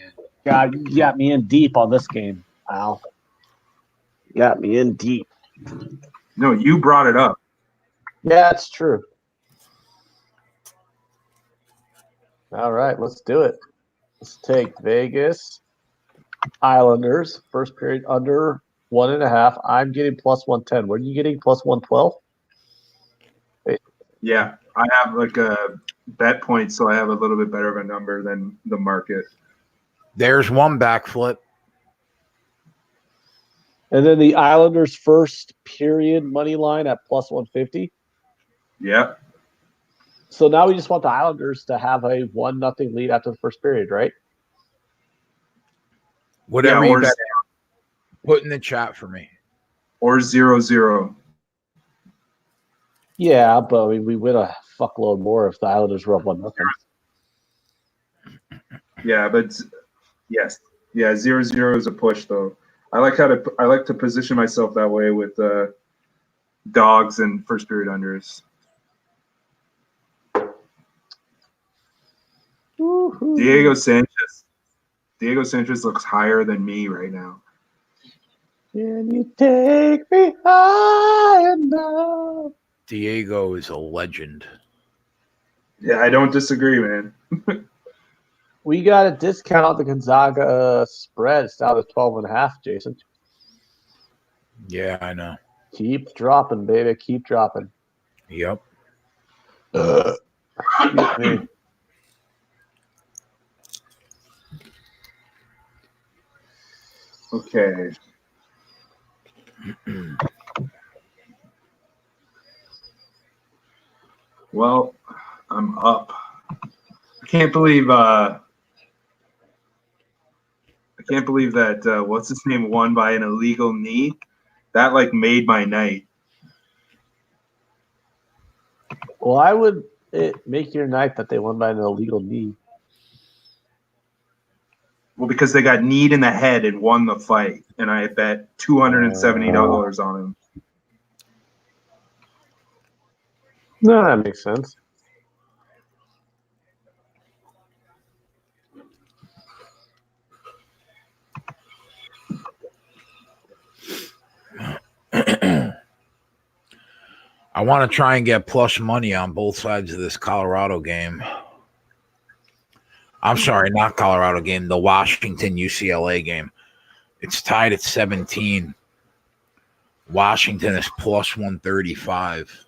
God, you got me in deep on this game, Al. You got me in deep. No, you brought it up. Yeah, that's true. All right, let's do it. Let's take Vegas Islanders first period under 1.5. I'm getting plus 110. What are you getting? Plus 112? Yeah, I have a bet point, so I have a little bit better of a number than the market. There's one backflip. And then the Islanders first period money line at plus 150. Yep. So now we just want the Islanders to have a 1-0 lead after the first period, right? Whatever Yeah, you bet, put in the chat for me. Or 0-0. Yeah, but we win a fuckload more if the Islanders were up 1-0. Yeah, but yes, yeah, 0-0 is a push though. I like to position myself that way with dogs and first period unders. Woo-hoo. Diego Sanchez looks higher than me right now. Can you take me high enough? Diego is a legend. Yeah, I don't disagree, man. We got a discount the Gonzaga spread. It's down to 12.5, Jason. Yeah, I know. Keep dropping, baby. Keep dropping. Yep. Excuse me. Okay. Well, I'm up. I can't believe that what's his name won by an illegal knee. That like made my night. Why would it make your night that they won by an illegal knee? Well, because they got kneed in the head and won the fight, and I bet $270 on him. No, that makes sense. I want to try and get plus money on both sides of this Colorado game. I'm sorry, not Colorado game, the Washington UCLA game. It's tied at 17. Washington is plus 135.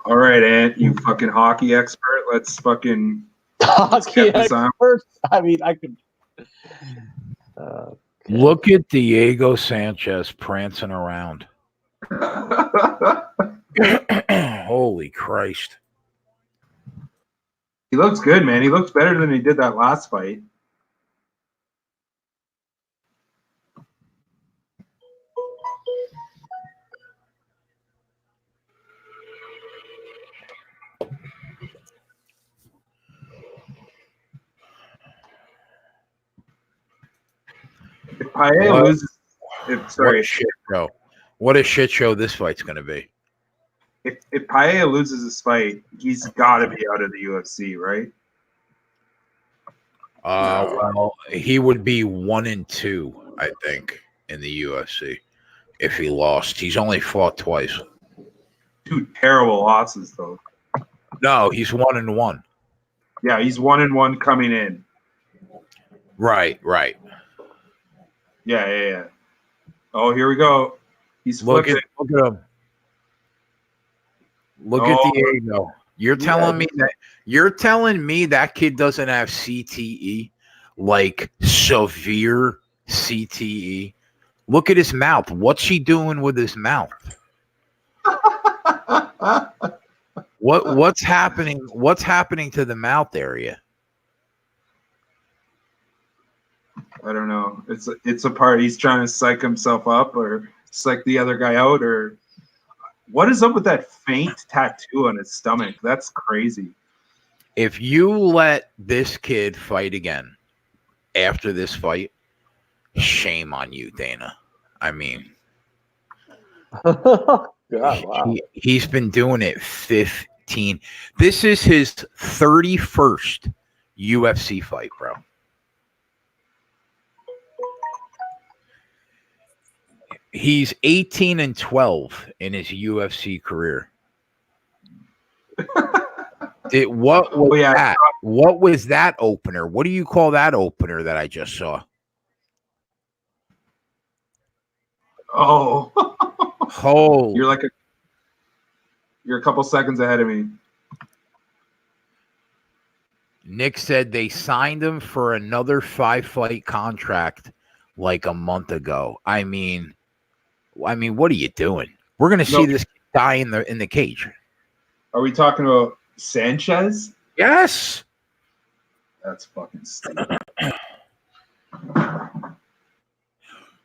All right, Ant, you fucking hockey expert. Let's fucking Hockey get this on. experts. I mean, I could. Look at Diego Sanchez prancing around. Holy Christ. He looks good, man. He looks better than he did that last fight. If Paella loses, What a shit show. What a shit show this fight's going to be. If Paella loses this fight, he's got to be out of the UFC, right? Well, he would be 1-2, I think, in the UFC if he lost. He's only fought twice. Two terrible losses, though. No, he's 1-1. Yeah, he's 1-1 coming in. Right. Yeah. Oh, here we go. He's Look flipping. at him. Look at Diego. You're telling me that kid doesn't have CTE, like severe CTE. Look at his mouth. What's he doing with his mouth? What's happening? What's happening to the mouth area? I don't know. It's a part he's trying to psych himself up or psych the other guy out, or what is up with that faint tattoo on his stomach? That's crazy. If you let this kid fight again after this fight, shame on you, Dana. I mean, God, wow. he's been doing it 15. This is his 31st UFC fight, bro. He's 18-12 in his UFC career. What was that opener? What do you call that opener that I just saw? Oh, Holy. You're a couple seconds ahead of me. Nick said they signed him for another 5-fight contract like a month ago. I mean, what are you doing? We're gonna see this guy in the cage. Are we talking about Sanchez? Yes. That's fucking stupid.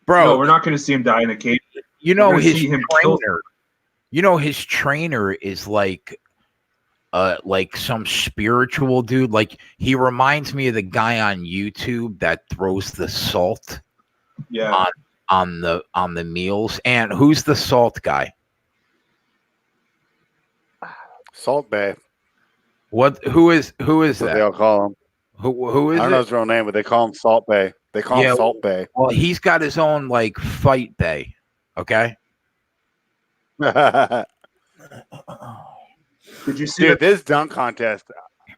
Bro, no, we're not going to see him die in a cage. You know his see him trainer. You know his trainer is like like some spiritual dude. Like he reminds me of the guy on YouTube that throws the salt on the meals. And who's the salt guy? Salt Bay. Who is That's what that? they all call him. Who is I don't know his real name, but they call him Salt Bay. They call him Salt Bay. Well, he's got his own like fight bay. Okay. Did you see Dude, this dunk contest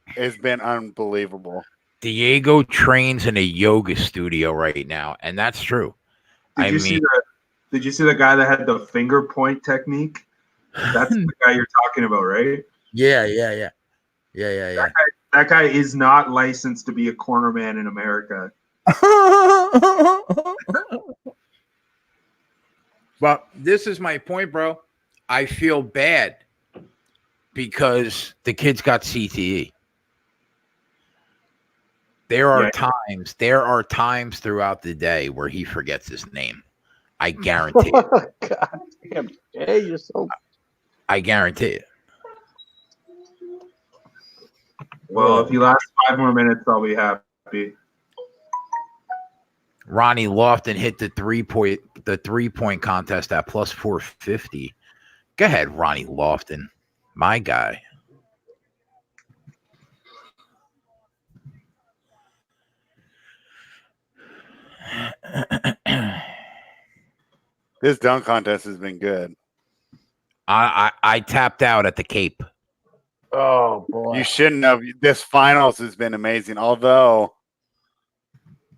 has been unbelievable. Diego trains in a yoga studio right now, and that's true. Did you see the guy that had the finger point technique? That's the guy you're talking about, right? Yeah. That guy is not licensed to be a cornerman in America. But this is my point, bro. I feel bad because the kid's got CTE. There are times throughout the day where he forgets his name. I guarantee it. God damn. Hey, you're so. I guarantee it. Well, if he lasts 5 more minutes, I'll be happy. Ronnie Lofton hit the 3-point contest at plus 450. Go ahead, Ronnie Lofton, my guy. This dunk contest has been good. I tapped out at the Cape. Oh boy. You shouldn't have. This finals has been amazing. Although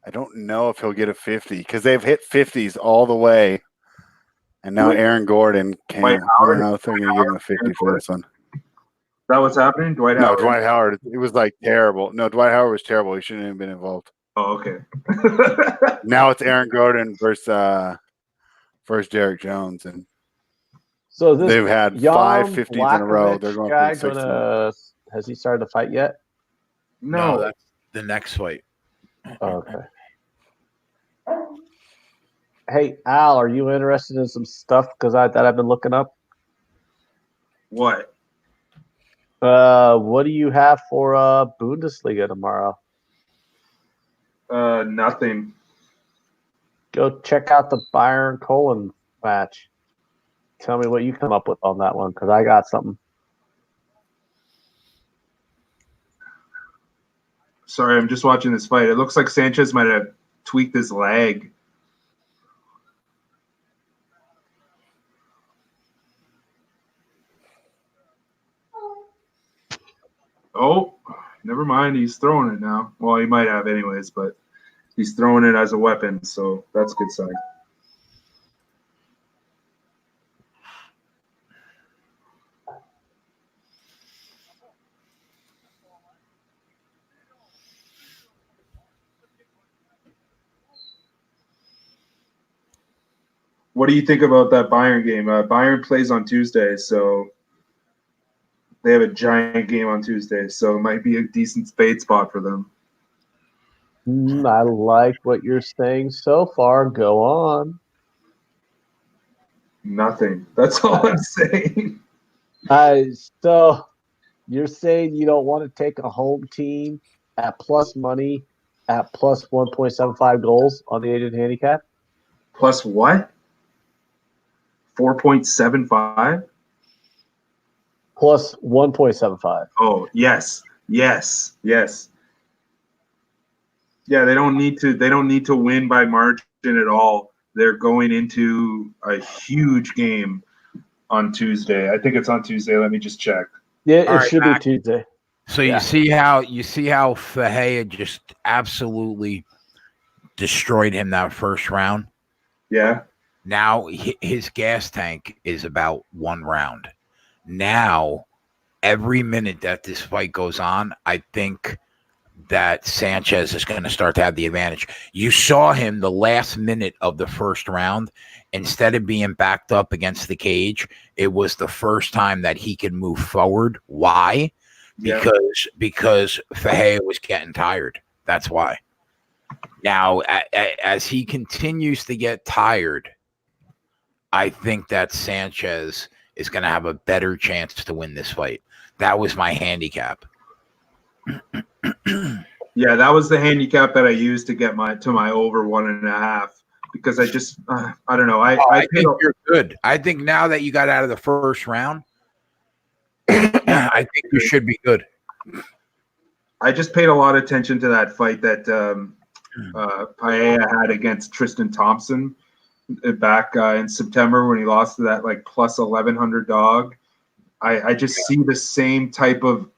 I don't know if he'll get a 50 because they've hit 50s all the way. And now Aaron Gordon came. I don't know if they're going to give him a 50 for this one. Is that what's happening? Dwight Howard? No, Dwight Howard. It was like terrible. No, Dwight Howard was terrible. He shouldn't have been involved. Oh, okay. Now it's Aaron Gordon versus Derek Jones. And So this they've had 5 50s in a row. They're going guy for 60. has he started to fight yet? No, that's the next fight. Okay. Hey, Al, are you interested in some stuff that I've been looking up? What? What do you have for Bundesliga tomorrow? Nothing. Go check out the Bayern Cologne match. Tell me what you come up with on that one, because I got something. Sorry, I'm just watching this fight. It looks like Sanchez might have tweaked his leg. Oh, never mind. He's throwing it now. Well, he might have anyways, but he's throwing it as a weapon, so that's a good sign. What do you think about that Bayern game? Bayern plays on Tuesday, so they have a giant game on Tuesday, so it might be a decent spade spot for them. I like what you're saying so far. Go on. Nothing. That's all I'm saying. So you're saying you don't want to take a home team at plus money at plus 1.75 goals on the agent handicap? Plus what? 4.75? Plus 1.75. Oh, yes. Yeah, they don't need to win by margin at all. They're going into a huge game on Tuesday. I think it's on Tuesday. Let me just check. Yeah, it should be Tuesday. So you see how Fahea just absolutely destroyed him that first round? Yeah. Now his gas tank is about 1 round. Now, every minute that this fight goes on, I think that Sanchez is going to start to have the advantage. You saw him the last minute of the first round. Instead of being backed up against the cage, it was the first time that he could move forward. Why? Because Fahea was getting tired. That's why. Now, as he continues to get tired, I think that Sanchez is going to have a better chance to win this fight. That was my handicap. Yeah, that was the handicap that I used to get my over 1.5 because I just I don't know. I think you're good. I think now that you got out of the first round, I think you should be good. I just paid a lot of attention to that fight that Paella had against Tristan Thompson back in September when he lost to that like plus 1,100 dog. I just see the same type of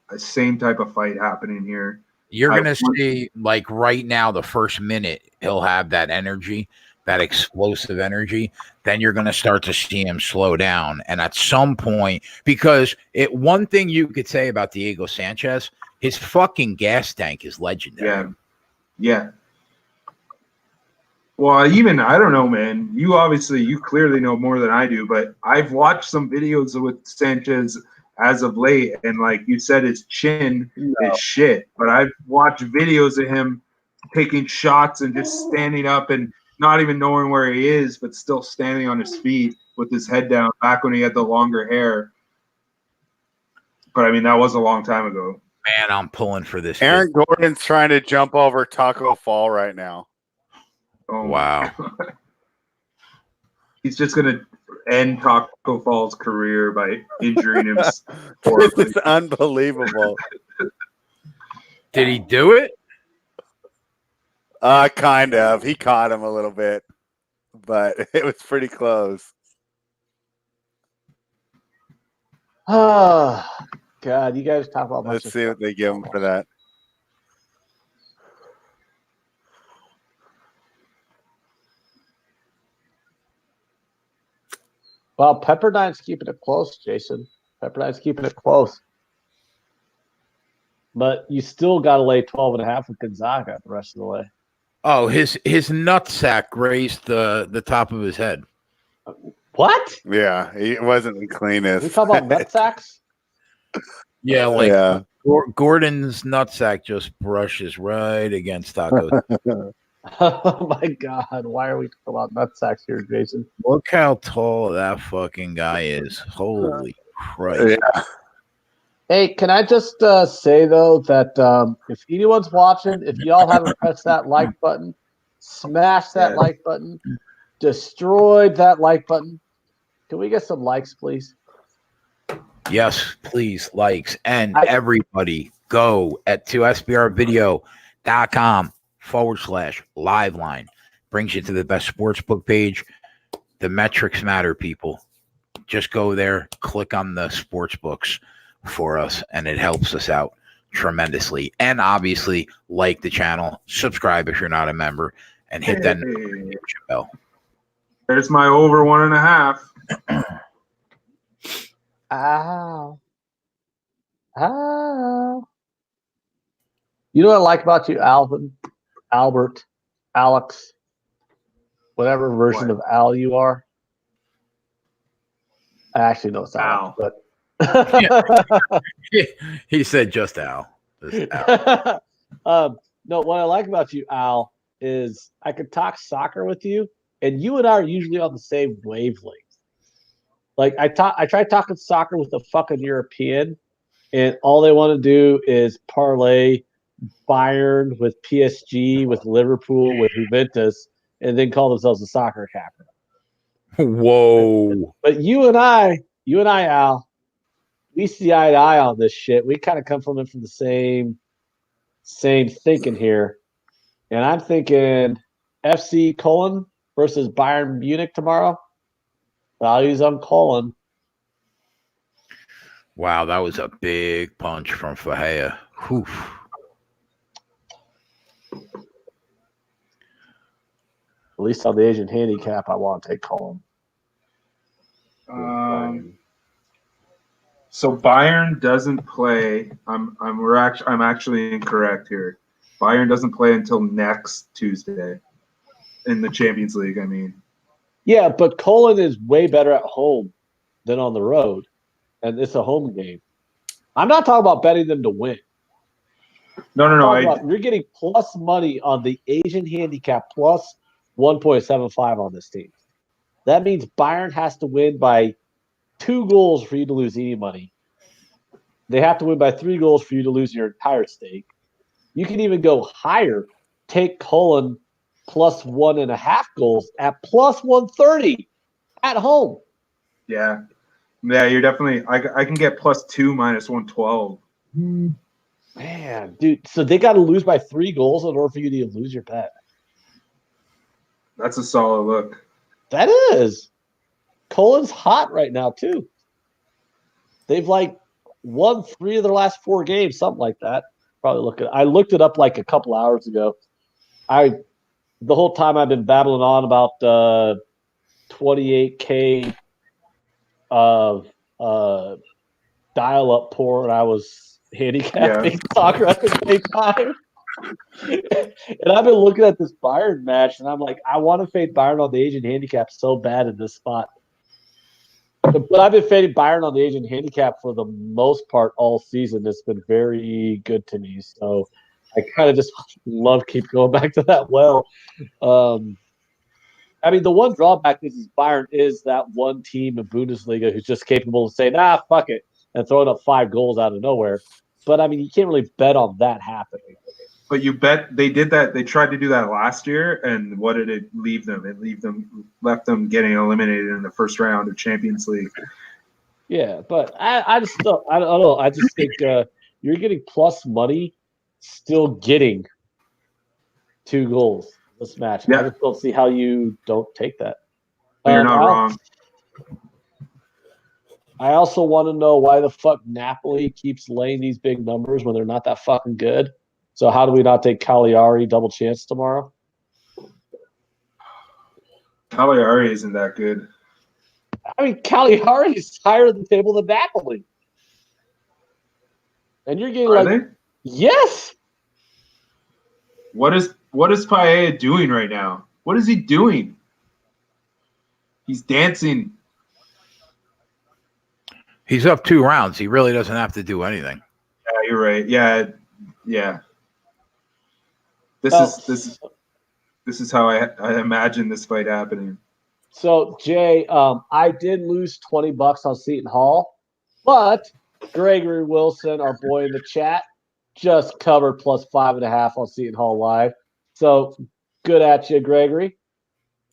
fight happening here. You're gonna see, like right now, the first minute he'll have that energy, that explosive energy. Then you're gonna start to see him slow down, and at some point, because one thing you could say about Diego Sanchez, his fucking gas tank is legendary. Yeah. Well, even I don't know, man. You clearly know more than I do, but I've watched some videos with Sanchez as of late, and like you said, his chin is shit. But I've watched videos of him taking shots and just standing up and not even knowing where he is, but still standing on his feet with his head down. Back when he had the longer hair, but I mean that was a long time ago. Man, I'm pulling for this. Aaron Gordon's trying to jump over Taco Fall right now. Oh wow. He's just gonna end Taco Fall's career by injuring him. This is unbelievable. Did he do it? Kind of. He caught him a little bit, but it was pretty close. Oh, God, you guys talk about. Let's see what they give him for that. Well, Pepperdine's keeping it close, Jason. Pepperdine's keeping it close. But you still got to lay 12.5 with Gonzaga the rest of the way. Oh, his nutsack grazed the top of his head. What? Yeah, he wasn't the cleanest. We talk about nutsacks? Yeah, like Gordon's nutsack just brushes right against Taco. Oh my God! Why are we talking about nutsacks here, Jason? Look how tall that fucking guy is! Holy Christ! Yeah. Hey, can I just say though that if anyone's watching, if y'all haven't pressed that like button, smash that like button, destroyed that like button. Can we get some likes, please? Yes, please, likes. And everybody go at 2sbrvideo.com/liveline. Brings you to the best sportsbook page. The metrics matter, people. Just go there, click on the sports books for us, and it helps us out tremendously. And obviously, like the channel, subscribe if you're not a member, and hit that notification bell. There's my over 1.5. Ow. Ow. You know what I like about you, Alvin, Albert, Alex, whatever version of Al you are? I actually know it's Al, but he said just Al. Just Al. No, what I like about you, Al, is I could talk soccer with you, and you and I are usually on the same wavelength. Like I try talking soccer with a fucking European, and all they want to do is parlay Bayern with PSG, with Liverpool, with Juventus, and then call themselves a soccer captain. Whoa! But you and I, Al, we see eye to eye on this shit. We kind of come from the same thinking here, and I'm thinking FC Cologne versus Bayern Munich tomorrow. Values I'm calling. Wow, that was a big punch from Fahea. Oof. At least on the Asian handicap, I want to take Cologne. So Bayern doesn't play. I'm actually incorrect here. Bayern doesn't play until next Tuesday in the Champions League. I mean. Yeah, but Cologne is way better at home than on the road, and it's a home game. I'm not talking about betting them to win. No. You're getting plus money on the Asian handicap plus 1.75 on this team. That means Bayern has to win by 2 goals for you to lose any money. They have to win by 3 goals for you to lose your entire stake. You can even go higher. Take Cullen plus 1.5 goals at plus 130 at home. Yeah. Yeah, you're definitely. I can get +2 minus 112. Man, dude. So they got to lose by 3 goals in order for you to lose your bet. That's a solid look. That is. Cullen's hot right now, too. They've won 3 of their last 4 games, something like that. Probably I looked it up like a couple hours ago. The whole time I've been babbling on about 28K of dial-up porn. I was handicapping soccer at the same time. And I've been looking at this Bayern match, and I'm like, I want to fade Bayern on the Asian handicap so bad in this spot. But I've been fading Bayern on the Asian handicap for the most part all season. It's been very good to me. So I kind of just love keep going back to that well. I mean, the one drawback is Bayern is that one team in Bundesliga who's just capable of saying, fuck it, and throwing up 5 goals out of nowhere. But, I mean, you can't really bet on that happening. But you bet they did that. They tried to do that last year, and what did it leave them? It left them getting eliminated in the first round of Champions League. Yeah, but I just don't know. I just think you're getting plus money, still getting 2 goals this match. Yeah. I just don't see how you don't take that. But you're not wrong. I also want to know why the fuck Napoli keeps laying these big numbers when they're not that fucking good. So how do we not take Cagliari double chance tomorrow? Cagliari isn't that good. I mean, Cagliari is higher in the table than Napoli. And you're getting Are they? Yes. What is Paella doing right now? What is he doing? He's dancing. He's up 2 rounds. He really doesn't have to do anything. Yeah, you're right. Yeah. This is how I imagine this fight happening. So Jay, I did lose $20 on Seton Hall, but Gregory Wilson, our boy in the chat, just covered plus 5.5 on Seton Hall Live. So good at you, Gregory.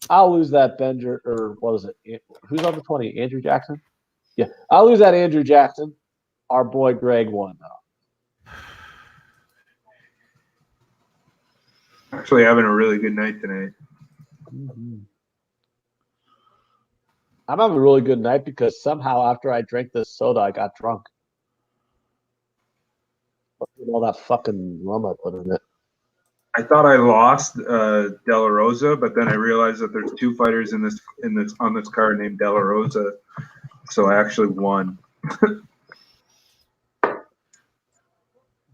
I'll lose that Benjer, or what is it? Who's on the 20? Andrew Jackson? Yeah, I'll lose that Andrew Jackson. Our boy Greg won, though. Actually having a really good night tonight. Mm-hmm. I'm having a really good night because somehow after I drank this soda, I got drunk. All that fucking rum I put in it. I thought I lost De La Rosa, but then I realized that there's 2 fighters on this card named De La Rosa, so I actually won.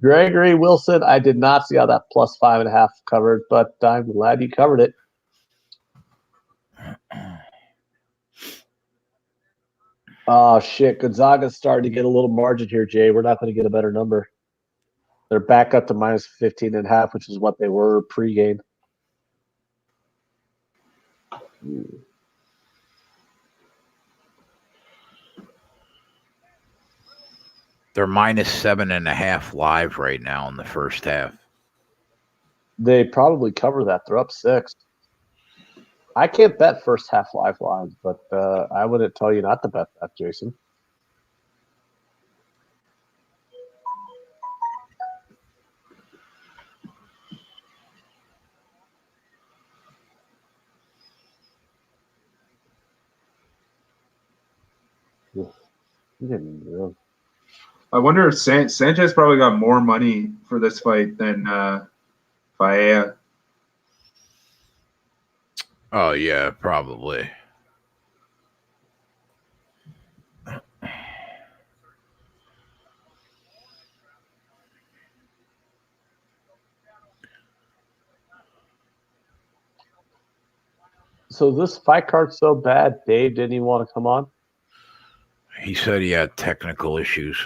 Gregory Wilson, I did not see how that plus 5.5 covered, but I'm glad you covered it. Oh, shit. Gonzaga's starting to get a little margin here, Jay. We're not going to get a better number. They're back up to minus 15.5, which is what they were pregame. They're minus 7.5 live right now in the first half. They probably cover that. They're up 6. I can't bet first half live lines, but I wouldn't tell you not to bet that, Jason. I wonder if Sanchez probably got more money for this fight than Paella. Oh, yeah, probably. So this fight card's so bad, Dave didn't even want to come on? He said he had technical issues.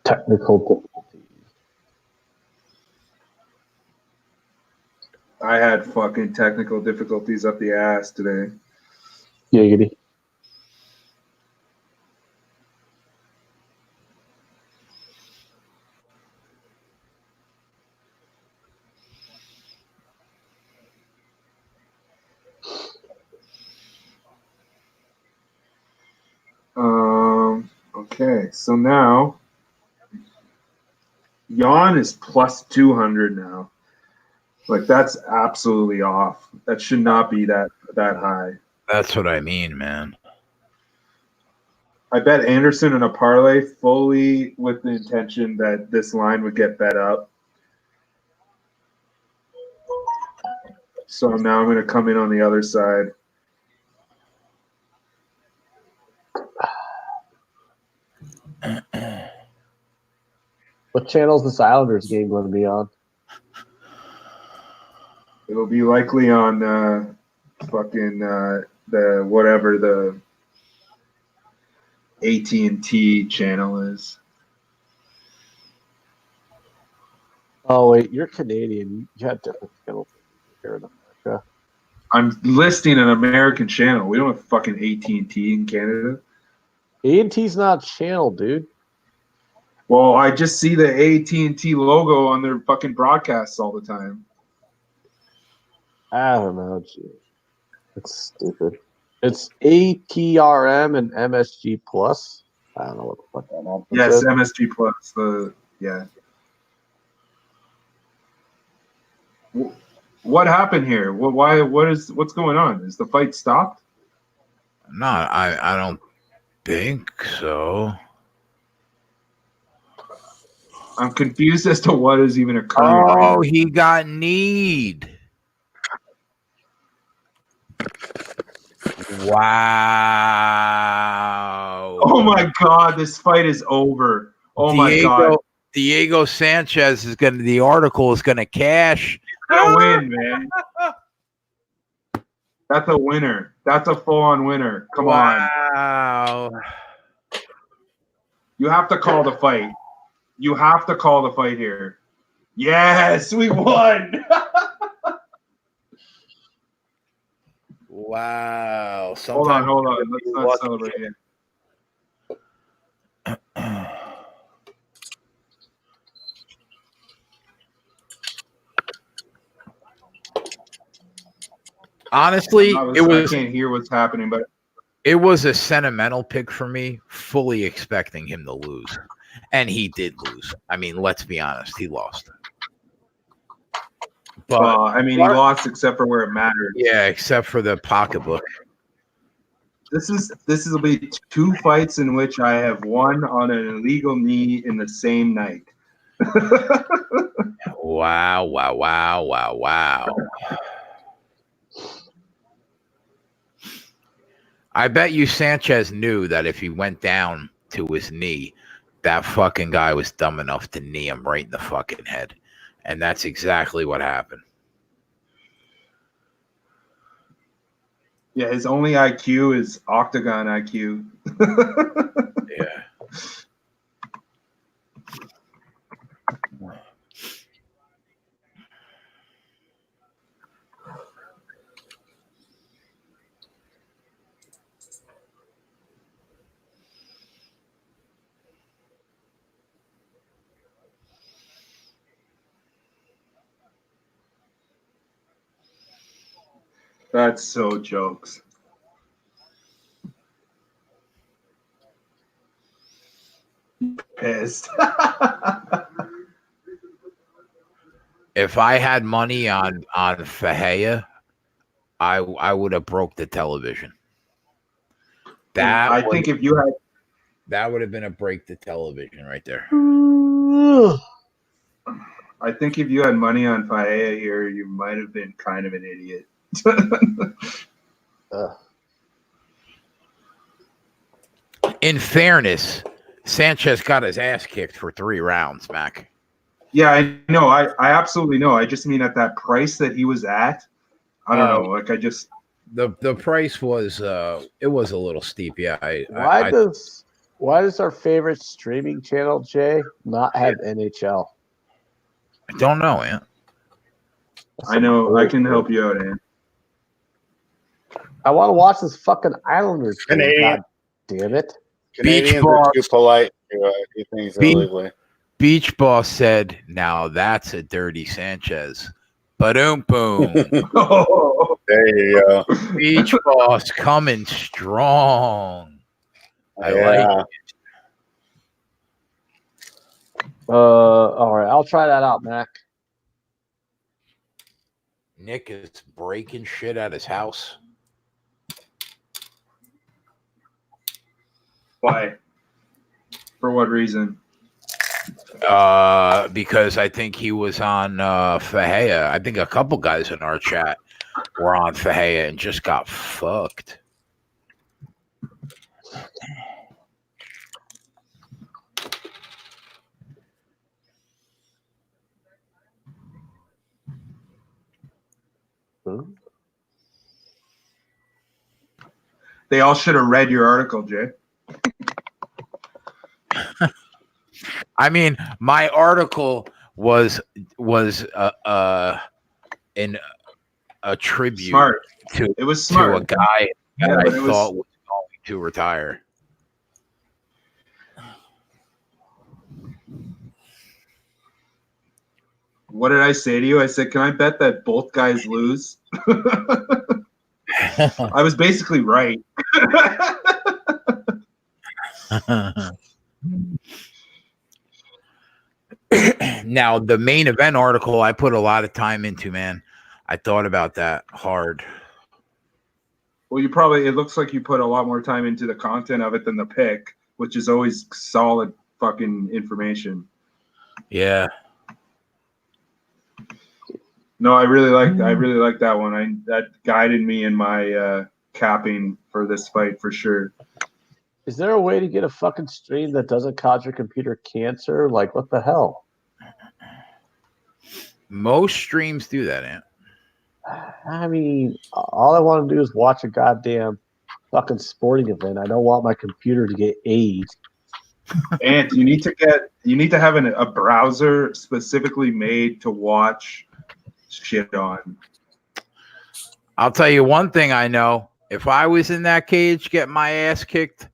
Technical difficulties. I had fucking technical difficulties up the ass today. Giggity. Okay, so now Jan is plus 200 now. Like, that's absolutely off. That should not be that high. That's what I mean, man. I bet Anderson in a parlay fully with the intention that this line would get bet up. So now I'm going to come in on the other side. What channel is this Islanders game going to be on? It'll be likely on the AT&T channel is. Oh wait, you're Canadian. You have different channels here in America. I'm listing an American channel. We don't have fucking AT&T in Canada. AT&T's not a channel, dude. Well, I just see the AT&T logo on their fucking broadcasts all the time. I don't know. Gee. It's stupid. It's ATRM and MSG Plus. I don't know what the fuck that all Yes, is. MSG Plus. Yeah. What happened here? What's going on? Is the fight stopped? No, I don't think so. I'm confused as to what is even occurring. Oh, he got kneed. Wow. Oh my God, this fight is over. Oh my God. Diego Sanchez is going to, the article is going to cash. He's going to win, man. That's a winner. That's a full-on winner. Come on. Wow. You have to call the fight. You have to call the fight here. Yes, we won. Wow. Hold on. Let's not celebrate yet. Honestly, I can't hear what's happening, but it was a sentimental pick for me, fully expecting him to lose. And he did lose. I mean, let's be honest, he lost. But he lost except for where it mattered. yeah, except for the pocketbook. This will be 2 fights in which I have won on an illegal knee in the same night. Wow. I bet you Sanchez knew that if he went down to his knee, that fucking guy was dumb enough to knee him right in the fucking head. And that's exactly what happened. Yeah, his only IQ is Octagon IQ. Yeah. That's so jokes. Pissed. If I had money on Fahea, I would have broke the television. I think if you had, that would have been a break the television right there. I think if you had money on Paella here, you might have been kind of an idiot. In fairness, Sanchez got his ass kicked for 3 rounds, Mac. Yeah, I know. I absolutely know. I just mean at that price that he was at, I don't know. Like, I just the price was it was a little steep. Yeah. Why does our favorite streaming channel, Jay, not have NHL? I don't know, man. I know. I can help you out, Ann. I want to watch this fucking Islanders game. Canadian. God damn it. Canadians are too polite to do things illegally. Beach Boss said, "Now that's a dirty Sanchez." Ba-doom boom. Oh, there you go. Beach Boss coming strong. I like it. All right, I'll try that out, Mac. Nick is breaking shit at his house. Why? For what reason? Because I think he was on Fahea. I think a couple guys in our chat were on Fahea and just got fucked. They all should have read your article, Jay. I mean, my article was a tribute Smart. to It was to smart. a guy that I but it was- thought was going to retire. What did I say to you? I said, "Can I bet that both guys lose?" I was basically right. Now, the main event article I put a lot of time into, man. I thought about that hard. Well, it looks like you put a lot more time into the content of it than the pick, which is always solid fucking information. Yeah. No, I really like that one. That guided me in my capping for this fight for sure. Is there a way to get a fucking stream that doesn't cause your computer cancer? Like, what the hell? Most streams do that, Ant. I mean, all I want to do is watch a goddamn fucking sporting event. I don't want my computer to get AIDS. And you need to have a browser specifically made to watch shit on. I'll tell you one thing I know. If I was in that cage getting my ass kicked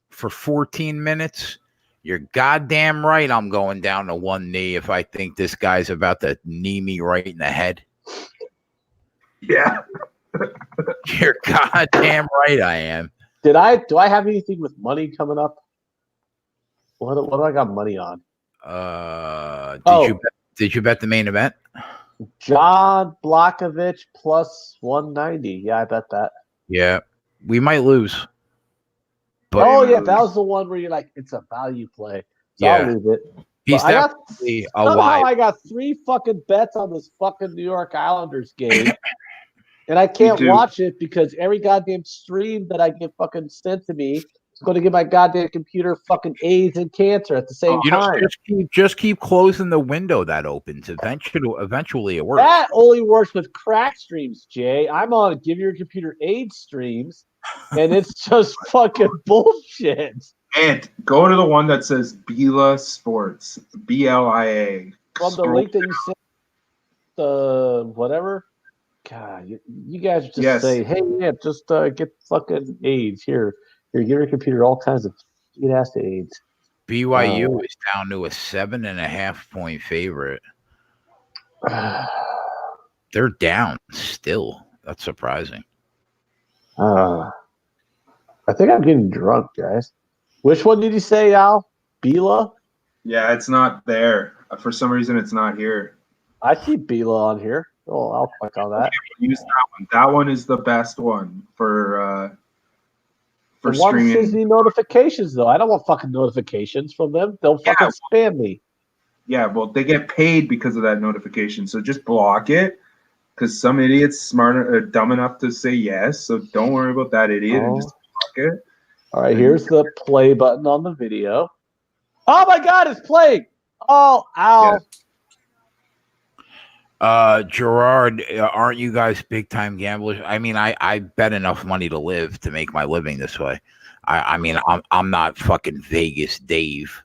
for 14 minutes, you're goddamn right I'm going down to one knee if I think this guy's about to knee me right in the head. Yeah. You're goddamn right I am. Do I have anything with money coming up? What do I got money on? Did you bet the main event? John Blachowicz plus 190. Yeah, I bet that. Yeah. We might lose. But That was the one where you're like, it's a value play. So Yeah. I'll leave it. he's But definitely somehow alive. I got 3 fucking bets on this fucking New York Islanders game. And I can't too. watch it because every goddamn stream that I get fucking sent to me is going to give my goddamn computer fucking AIDS and cancer at the same time. Just keep closing the window that opens. Eventually it works. That only works with crack streams, Jay. I'm on Give Your Computer AIDS streams, and it's just fucking bullshit. And go to the one that says Bila Sports, BLIA. From the link that you sent, whatever. God, you guys just say, hey, yeah, just get fucking AIDS. Here, give your computer all kinds of ass AIDS. BYU is down to a 7.5 point favorite. They're down still. That's surprising. I think I'm getting drunk, guys. Which one did you say, Al? Bila? Yeah, it's not there. For some reason, it's not here. I see Bila on here. Oh, I'll click on that. Use that one. That one is the best one for Why streaming. does any notifications though? I don't want fucking notifications from them. They'll fucking spam me. Yeah, well, they get paid because of that notification. So just block it, because some idiot's dumb enough to say yes. So don't worry about that idiot and just block it. All right, here's the play button on the video. Oh my God, it's playing. Oh, ow. Yeah. Gerard, aren't you guys big time gamblers? I mean, I bet enough money to live to make my living this way. I mean, I'm not fucking Vegas Dave,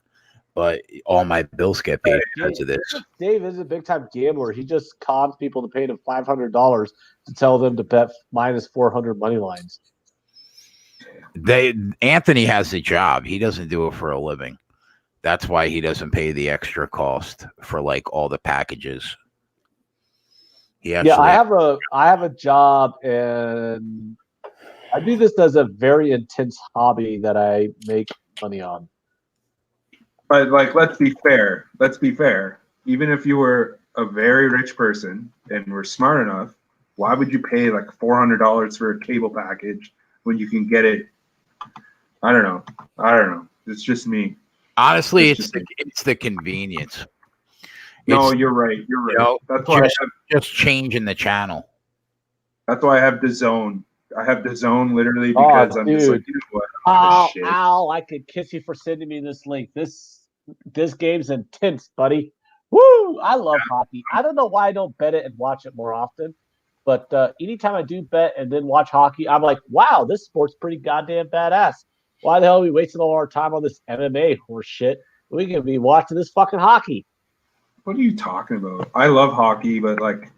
but all my bills get paid because of this. Dave is a big time gambler. He just cons people to pay him $500 to tell them to bet minus 400 money lines. Anthony has a job. He doesn't do it for a living. That's why he doesn't pay the extra cost for like all the packages. I have a job, and I do this as a very intense hobby that I make money on. But like, let's be fair. Let's be fair. Even if you were a very rich person and were smart enough, why would you pay like $400 for a cable package when you can get it? I don't know. It's just me. Honestly, it's the convenience. No, you're right. You're right. You know, That's why just changing the channel. That's why I have DAZN. I have DAZN literally because I'm just like, you know what? Al, I could kiss you for sending me this link. This game's intense, buddy. Woo! I love hockey. I don't know why I don't bet it and watch it more often, but anytime I do bet and then watch hockey, I'm like, wow, this sport's pretty goddamn badass. Why the hell are we wasting all our time on this MMA horse shit? We can be watching this fucking hockey. What are you talking about? I love hockey, but like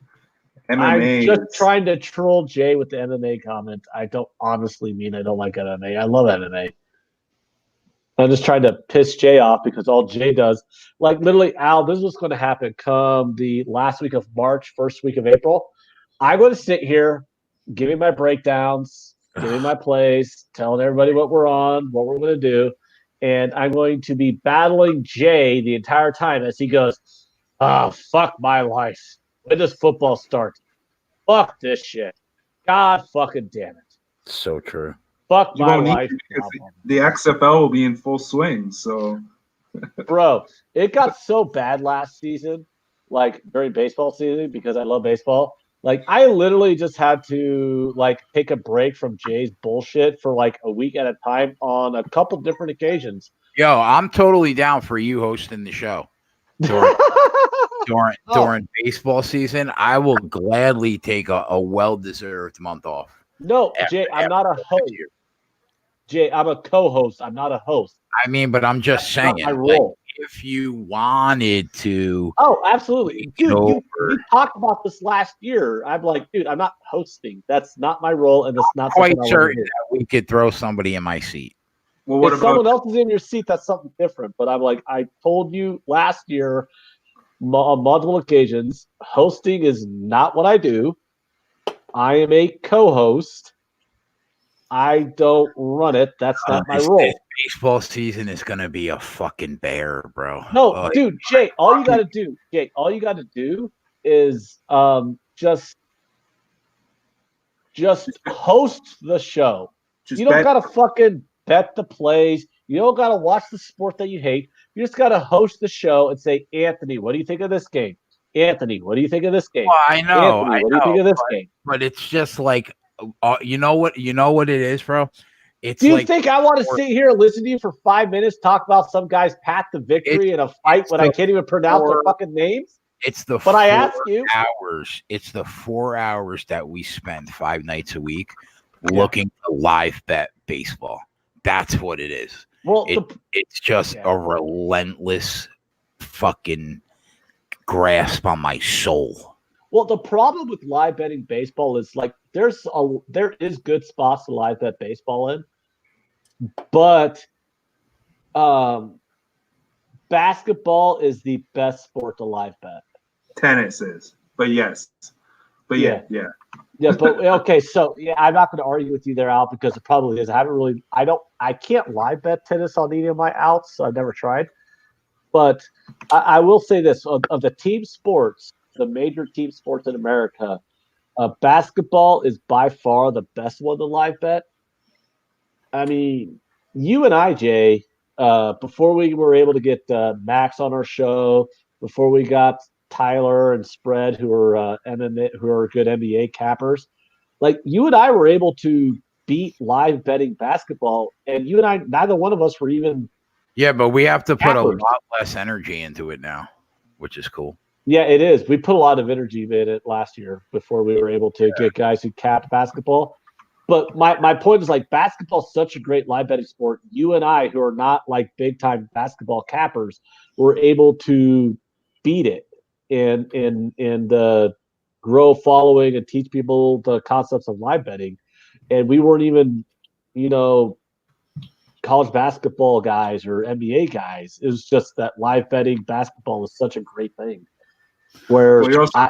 MMA. I'm just trying to troll Jay with the MMA comment. I don't honestly mean I don't like MMA. I love MMA. I'm just trying to piss Jay off because all Jay does, like literally, Al, this is what's going to happen come the last week of March, first week of April. I'm going to sit here, giving my breakdowns, giving my plays, telling everybody what we're on, what we're going to do. And I'm going to be battling Jay the entire time as he goes, oh, fuck my life. When does football start? Fuck this shit. God fucking damn it. So true. Fuck my life. The XFL will be in full swing. So, bro, it got so bad last season, like during baseball season, because I love baseball. Like, I literally just had to like take a break from Jay's bullshit for like a week at a time on a couple different occasions. Yo, I'm totally down for you hosting the show during baseball season. I will gladly take a well-deserved month off. No, Jay, I'm not a host. Jay, I'm a co-host. I'm not a host. I mean, but I'm just saying, my role. Like, if you wanted to. Oh, absolutely. Dude, you talked about this last year. I'm like, dude, I'm not hosting. That's not my role, and it's not quite certain that we could throw somebody in my seat. Well, what if about someone else is in your seat, that's something different. But I'm like, I told you last year on multiple occasions, hosting is not what I do. I am a co-host. I don't run it. That's not my role. This baseball season is gonna be a fucking bear, bro. No, dude, Jay, all you gotta do is just host the show. You don't gotta fucking bet the plays. You don't gotta watch the sport that you hate. You just gotta host the show and say, Anthony, what do you think of this game? Anthony, what do you think of this game? Well, I know. Anthony, what do you think of this game? But it's just like, you know what it is, bro. It's. Do you think I want to sit here and listen to you for 5 minutes talk about some guy's path to victory in a fight when I can't even pronounce their fucking names? It's the. But I ask you, hours. It's the 4 hours that we spend 5 nights a week looking to live bet baseball. That's what it is. Well, it's just a relentless fucking grasp on my soul. Well, the problem with live betting baseball is like there is good spots to live bet baseball in, but basketball is the best sport to live bet. Tennis is, but yes, but yeah. But okay, so I'm not going to argue with you there, Al, because it probably is. I can't live bet tennis on any of my outs, so I've never tried. But I will say this: of the team sports, the major team sports in America, basketball is by far the best one to live bet. I mean, you and I, Jay, before we were able to get Max on our show, before we got Tyler and Spread, who are MMA, who are good NBA cappers, like you and I were able to beat live betting basketball, and you and I, neither one of us were even. Yeah, but we have to put a lot less energy into it now, which is cool. Yeah, it is. We put a lot of energy in it last year before we were able to get guys who capped basketball. But my point is, like, basketball is such a great live betting sport. You and I, who are not like big time basketball cappers, were able to beat it and grow following and teach people the concepts of live betting. And we weren't even, college basketball guys or NBA guys. It was just that live betting basketball is such a great thing. Where I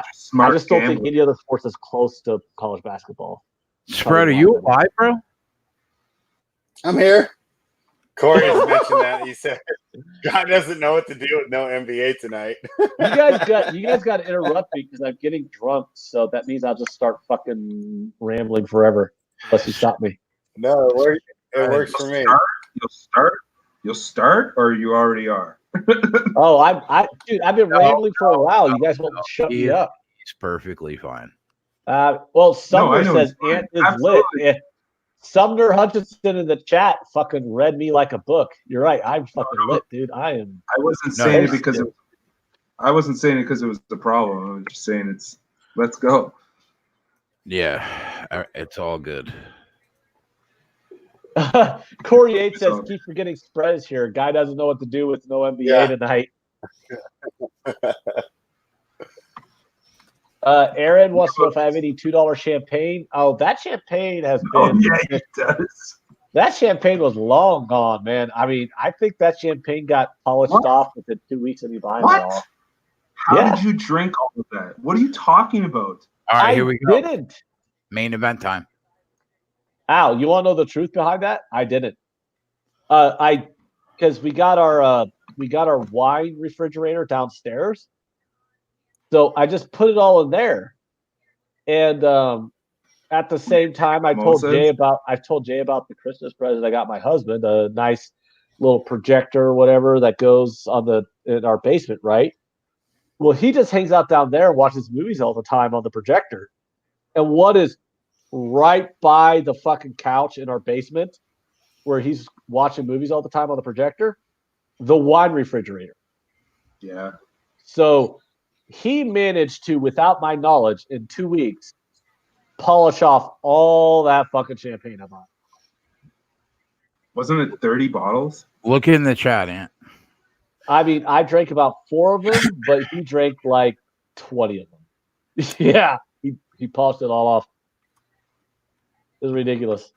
just don't think any other sports is close to college basketball. Spread, are you alive, bro? I'm here. Corey has mentioned that. He said, God doesn't know what to do with no NBA tonight. You guys got to interrupt me because I'm getting drunk. So that means I'll just start fucking rambling forever unless you stop me. No, it works for me. You'll start, or you already are. Oh, dude, I've been rambling for a while. You guys won't shut me up. He's perfectly fine. Well, Sumner says Ant is Absolutely. lit. Sumner Hutchinson in the chat fucking read me like a book. You're right. I'm fucking lit, dude. I am. I wasn't saying it because it was the problem. I was just saying let's go. Yeah, it's all good. Corey 8 says, keep forgetting spread is here. Guy doesn't know what to do with no NBA tonight. Aaron wants to know if I have any $2 champagne. Oh, that champagne has been. Oh, yeah, it does. That champagne was long gone, man. I mean, I think that champagne got polished off within 2 weeks of me buying it all. How did you drink all of that? What are you talking about? All right, here we go. I didn't. Main event time. Al, you want to know the truth behind that? I didn't. Because we got our wine refrigerator downstairs. So I just put it all in there. And at the same time, I told Jay about the Christmas present I got my husband, a nice little projector or whatever that goes in our basement, right? Well, he just hangs out down there and watches movies all the time on the projector. And what is right by the fucking couch in our basement where he's watching movies all the time on the projector? The wine refrigerator. Yeah. So he managed to, without my knowledge, in 2 weeks, polish off all that fucking champagne I bought. Wasn't it 30 bottles? Look in the chat, Ant. I mean, I drank about 4 of them, but he drank like 20 of them. Yeah, he polished it all off. It was ridiculous.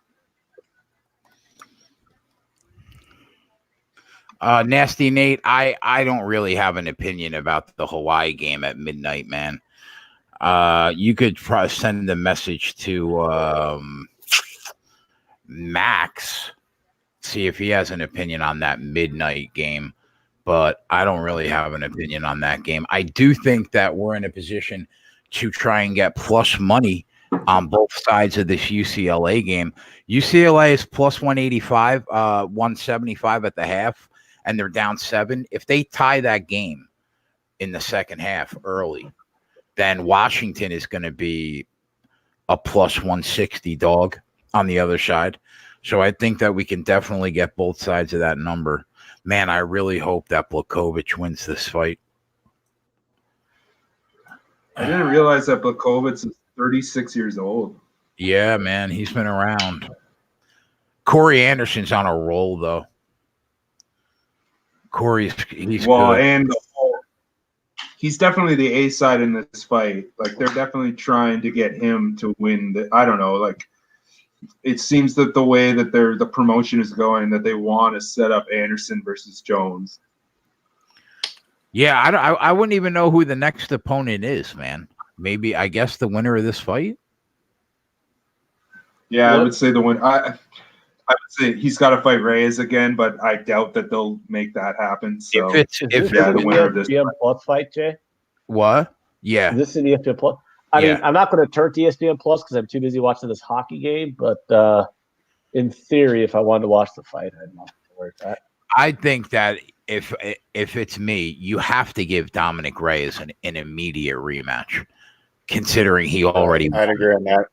Nasty Nate, I don't really have an opinion about the Hawaii game at midnight, man. You could probably send a message to Max, see if he has an opinion on that midnight game. But I don't really have an opinion on that game. I do think that we're in a position to try and get plus money on both sides of this UCLA game. UCLA is plus 185, 175 at the half, and they're down 7. If they tie that game in the second half early, then Washington is going to be a plus 160 dog on the other side. So I think that we can definitely get both sides of that number. Man, I really hope that Blachowicz wins this fight. I didn't realize that Blachowicz is 36 years old. Yeah, man, he's been around. Corey Anderson's on a roll, though. he's good. And he's definitely the A side in this fight. Like, they're definitely trying to get him to win. I don't know. Like, it seems that the way that the promotion is going, that they want to set up Anderson versus Jones. Yeah, I wouldn't even know who the next opponent is, man. Maybe, I guess, the winner of this fight. Yeah, I would say the winner. I would say he's got to fight Reyes again, but I doubt that they'll make that happen. So, the winner of this Plus fight, Jay. What? Yeah, is this an ESPN Plus? I mean, I'm not going to turn to ESPN Plus because I'm too busy watching this hockey game. But in theory, if I wanted to watch the fight, I'd not have to worry about that. I think that if it's me, you have to give Dominic Reyes an immediate rematch, considering he already. I'd agree on that.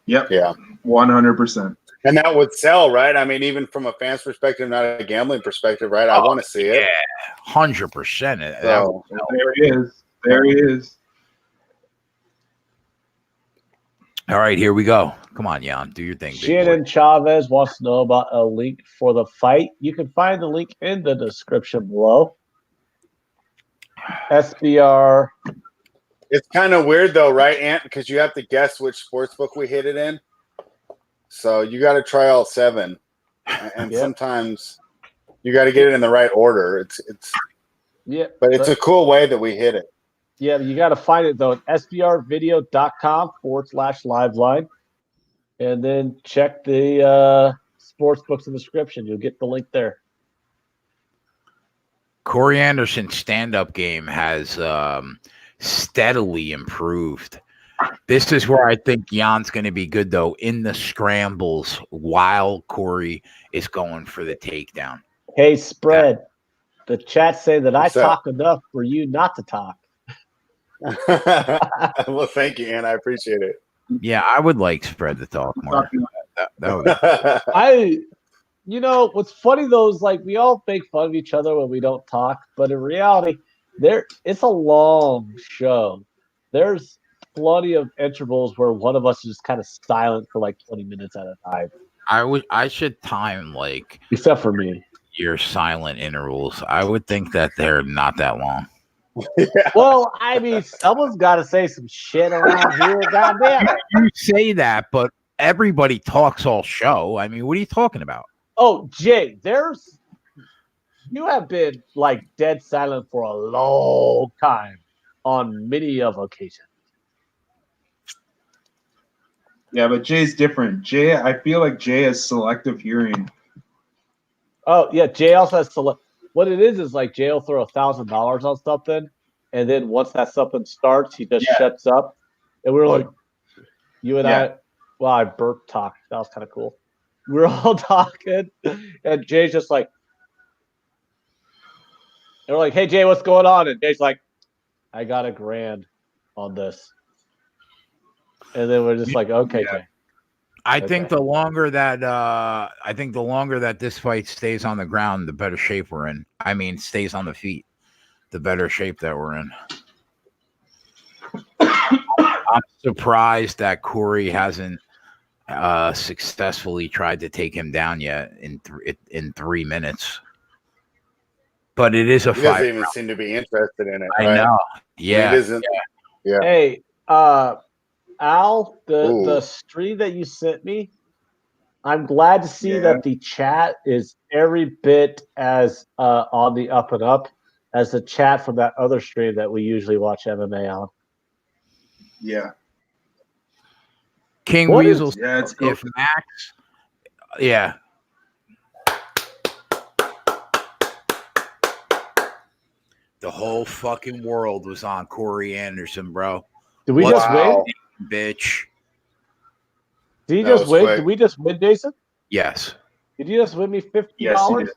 Yep. Yeah. 100%. And that would sell, right? I mean, even from a fan's perspective, not a gambling perspective, right? I want to see it. Yeah, 100%. So, there he is. There he is. All right, here we go. Come on, Jan, do your thing. Shannon Chavez wants to know about a link for the fight. You can find the link in the description below. SBR. It's kind of weird, though, right, Ant? Because you have to guess which sportsbook we hit it in. So you got to try all 7, and sometimes you got to get it in the right order. It's but it's a cool way that we hit it. Yeah, you got to find it, though, at sbrvideo.com/liveline. And then check the Sportsbook's in the description. You'll get the link there. Corey Anderson's stand-up game has steadily improved. This is where I think Jan's going to be good, though, in the scrambles while Corey is going for the takedown. Hey, Spread. The chat say that What's I up? talk enough for you not to talk. Well, thank you, Ann. I appreciate it. Yeah, I would like Spread to talk more. That would You know, what's funny though is like we all make fun of each other when we don't talk, but in reality, it's a long show. There's plenty of intervals where one of us is just kind of silent for like 20 minutes at a time. I should time like Except for me. your silent intervals. I would think that they're not that long. Well, I mean, someone's got to say some shit around here. Goddamn. You say that, but everybody talks all show. I mean, what are you talking about? Oh, Jay, you have been like dead silent for a long time on many of occasions. Yeah, but Jay's different. Jay, I feel like Jay has selective hearing. Oh yeah, Jay also has to. What it is like Jay will throw $1,000 on something, and then once that something starts, he just shuts up. And we're like, you and I. Well, I burp talked. That was kind of cool. We're all talking, and Jay's just like, and we're like, "Hey Jay, what's going on?" And Jay's like, "I got $1,000 on this," and then we're just like, "Okay, Jay." I think the longer that this fight stays on the ground, the better shape we're in. I mean, stays on the feet, the better shape that we're in. I'm surprised that Corey hasn't successfully tried to take him down yet in 3 minutes. But it is a He fight. doesn't even seem to be interested in it. I right? know. Yeah. It isn't. Yeah. Hey, Al, the stream that you sent me, I'm glad to see that the chat is every bit as on the up and up as the chat from that other stream that we usually watch MMA on. Yeah. King What Weasel. it's good. If Max. Yeah. The whole fucking world was on Corey Anderson, bro. Did we just win? Bitch. Did he That just was win? quick. Did we just win, Jason? Yes. Did you just win me $50? Yes, he did.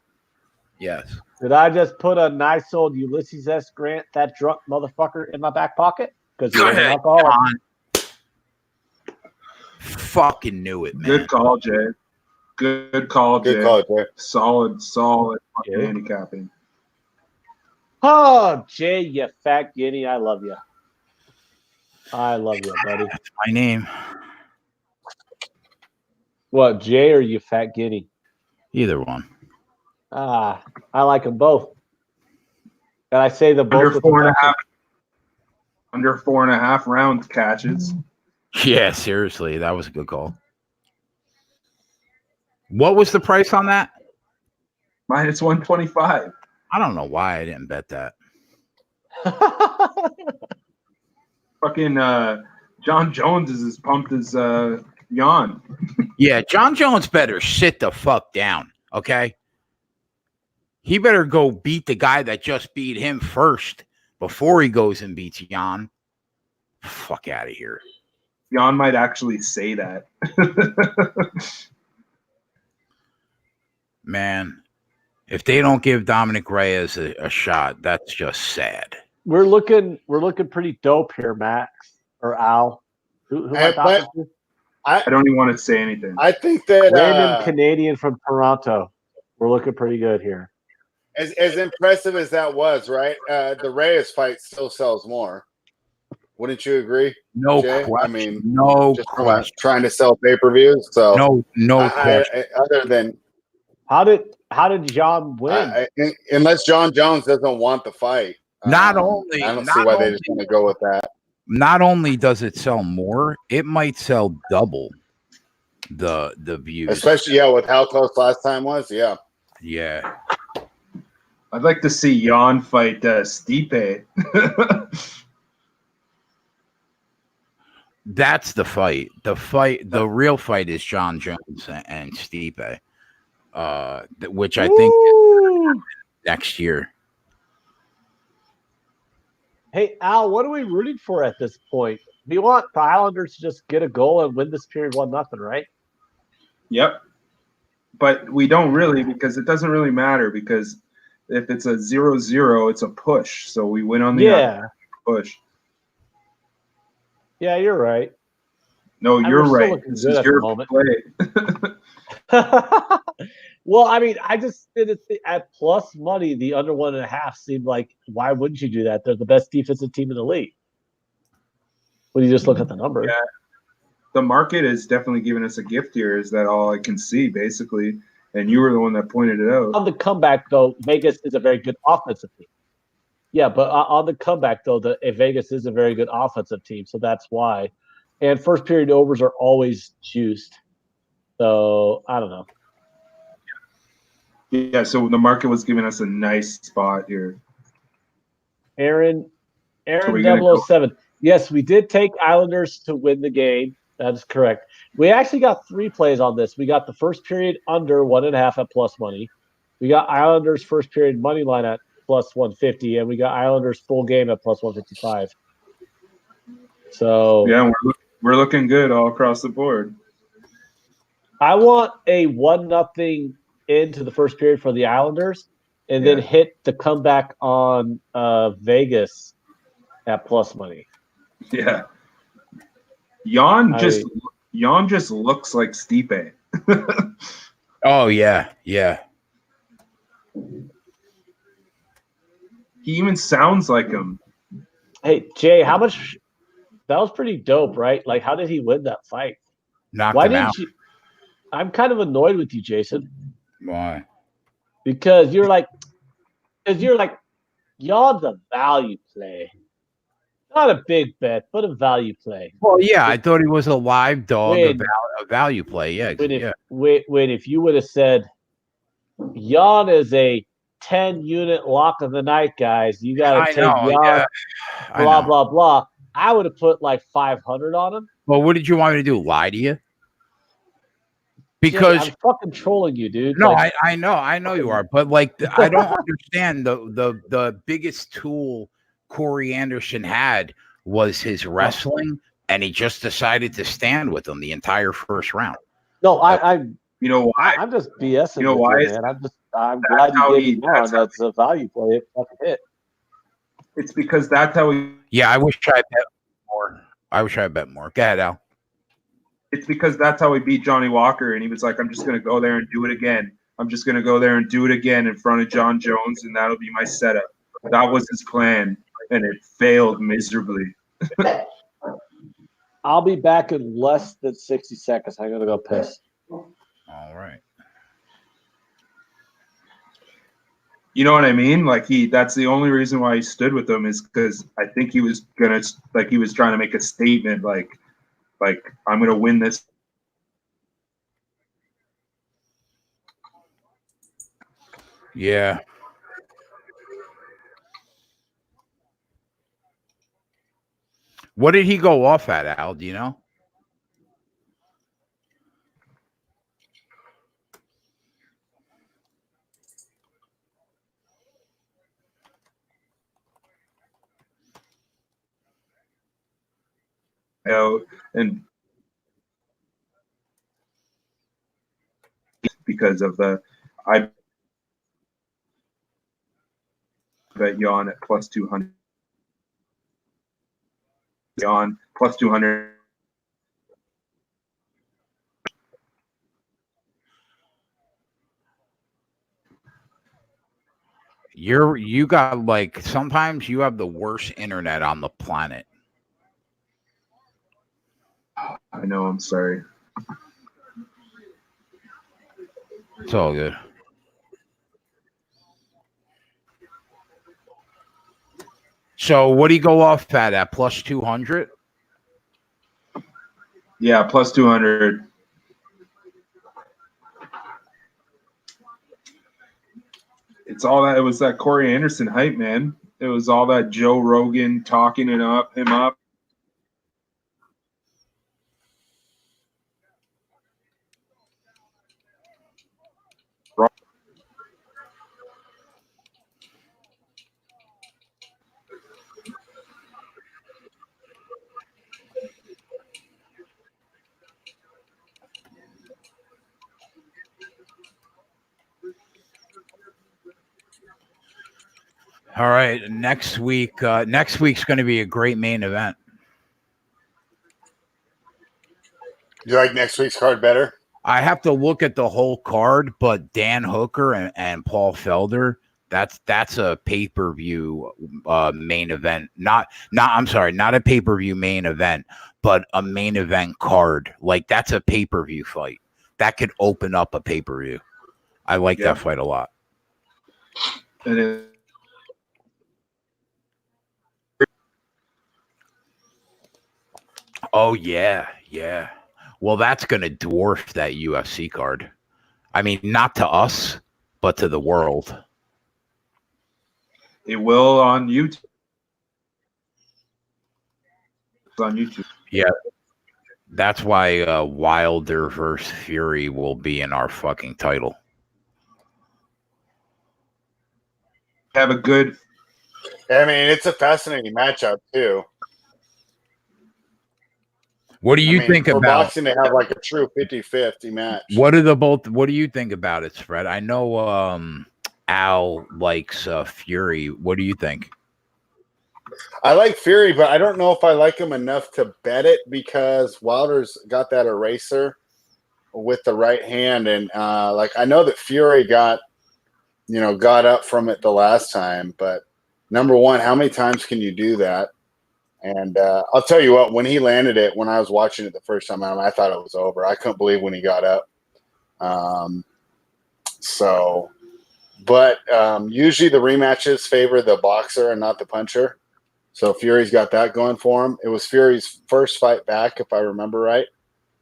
Yes. Did I just put a nice old Ulysses S. Grant, that drunk motherfucker, in my back pocket? Because Go you're an ahead, alcoholic. John. Fucking knew it, man. Good call, Jay. Good call, Jay. Good call, Jay. Solid fucking Yeah. handicapping. Oh, Jay, you fat guinea. I love you. I love you, buddy. That's my name. What, Jay or you fat guinea? Either one. Ah, I like them both. And I say them both Under with four and a affection. half. Under 4.5 rounds catches. Yeah, seriously. That was a good call. What was the price on that? Minus 125. I don't know why I didn't bet that. Fucking John Jones is as pumped as Jan. Yeah, John Jones better sit the fuck down, okay? He better go beat the guy that just beat him first before he goes and beats Jan. Fuck out of here. Jan might actually say that. Man, if they don't give Dominic Reyes a shot, that's just sad. We're looking pretty dope here, Max or Al. Who Hey, but- I don't even want to say anything. I think that Random Canadian from Toronto. We're looking pretty good here. as impressive as that was, right? The Reyes fight still sells more. Wouldn't you agree? No Jay? question. I mean, no just question. trying to sell pay-per-views. So No question. other than How did John win? unless John Jones doesn't want the fight, Not only- I don't not see why only- they just want to go with that. Not only does it sell more, it might sell double the views. Especially with how close last time was. Yeah. Yeah. I'd like to see Jan fight Stipe. That's the fight. The real fight is John Jones and Stipe. which I think Woo! next year. Hey, Al, what are we rooting for at this point? We want the Islanders to just get a goal and win this period 1-0, right? Yep. But we don't really, because it doesn't really matter, because if it's a 0-0, it's a push. So we win on the push. Yeah, you're right. No, you're right. This is your play. Well, I mean, I just did it at plus money. The under 1.5 seemed like, why wouldn't you do that? They're the best defensive team in the league. When you just look at the number. Yeah. The market is definitely giving us a gift here. Is that all I can see, basically? And you were the one that pointed it out. On the comeback, though, Vegas is a very good offensive team. Yeah, but on the comeback, though, Vegas is a very good offensive team, so that's why. And first period overs are always juiced. So, I don't know. Yeah, so the market was giving us a nice spot here. Aaron 007. Yes, we did take Islanders to win the game. That is correct. We actually got 3 plays on this. We got the first period under 1.5 at plus money. We got Islanders first period money line at plus 150, and we got Islanders full game at plus 155. So yeah, we're looking good all across the board. I want a 1-0 into the first period for the Islanders, and then hit the comeback on Vegas at plus money. Yeah. Jan just looks like Stipe. Oh yeah. He even sounds like him. Hey Jay, how much? That was pretty dope, right? Like, how did he win that fight? Knocked him out. I'm kind of annoyed with you, Jason. Why? Because you're like, Jan's a value play. Not a big bet, but a value play. Well, yeah, I thought he was a live dog, a value play. Yeah, if you would have said Jan is a 10-unit lock of the night, guys, you got to take Jan, blah, blah, blah. I would have put like 500 on him. Well, what did you want me to do? Lie to you? Because Jay, I'm fucking trolling you, dude. No, like, I know you are, but like I don't understand the biggest tool Corey Anderson had was his wrestling, and he just decided to stand with him the entire first round. No, I you know why? I'm just BSing. You know why? Man. I'm glad you gave me one. That's a value play. It's because that's how we. Yeah, I wish I bet more. Go ahead, Al. It's because that's how we beat Johnny Walker, and he was like, "I'm just going to go there and do it again. I'm just going to go there and do it again in front of John Jones, and that'll be my setup." That was his plan, and it failed miserably. I'll be back in less than 60 seconds. I'm gonna go piss. All right. You know what I mean? Like that's the only reason why he stood with them is because I think he was he was trying to make a statement, like I'm gonna win this. Yeah. What did he go off at, Al? Do you know? And because of I bet Jan at plus 200. Jan plus 200. You got like sometimes you have the worst internet on the planet. I know, I'm sorry. It's all good. So what do you go off at plus 200? Yeah, plus 200. It's all that. It was that Corey Anderson hype, man. It was all that Joe Rogan talking him up. All right, next week. Next week's going to be a great main event. Do you like next week's card better? I have to look at the whole card, but Dan Hooker and Paul Felder, that's a pay-per-view main event. Not a pay-per-view main event, but a main event card. Like, that's a pay-per-view fight. That could open up a pay-per-view. I like that fight a lot. It is. Oh, yeah. Well, that's going to dwarf that UFC card. I mean, not to us, but to the world. It will on YouTube. It's on YouTube. Yeah. That's why Wilder versus Fury will be in our fucking title. Have a good. I mean, it's a fascinating matchup too. What do you think for about boxing to have like a true 50-50 match? What do you think about it, Fred? I know Al likes Fury. What do you think? I like Fury, but I don't know if I like him enough to bet it because Wilder's got that eraser with the right hand, and I know that Fury got up from it the last time, but number one, how many times can you do that? And I'll tell you what, when he landed it, when I was watching it the first time, I thought it was over. I couldn't believe when he got up. Usually the rematches favor the boxer and not the puncher. So Fury's got that going for him. It was Fury's first fight back, if I remember right,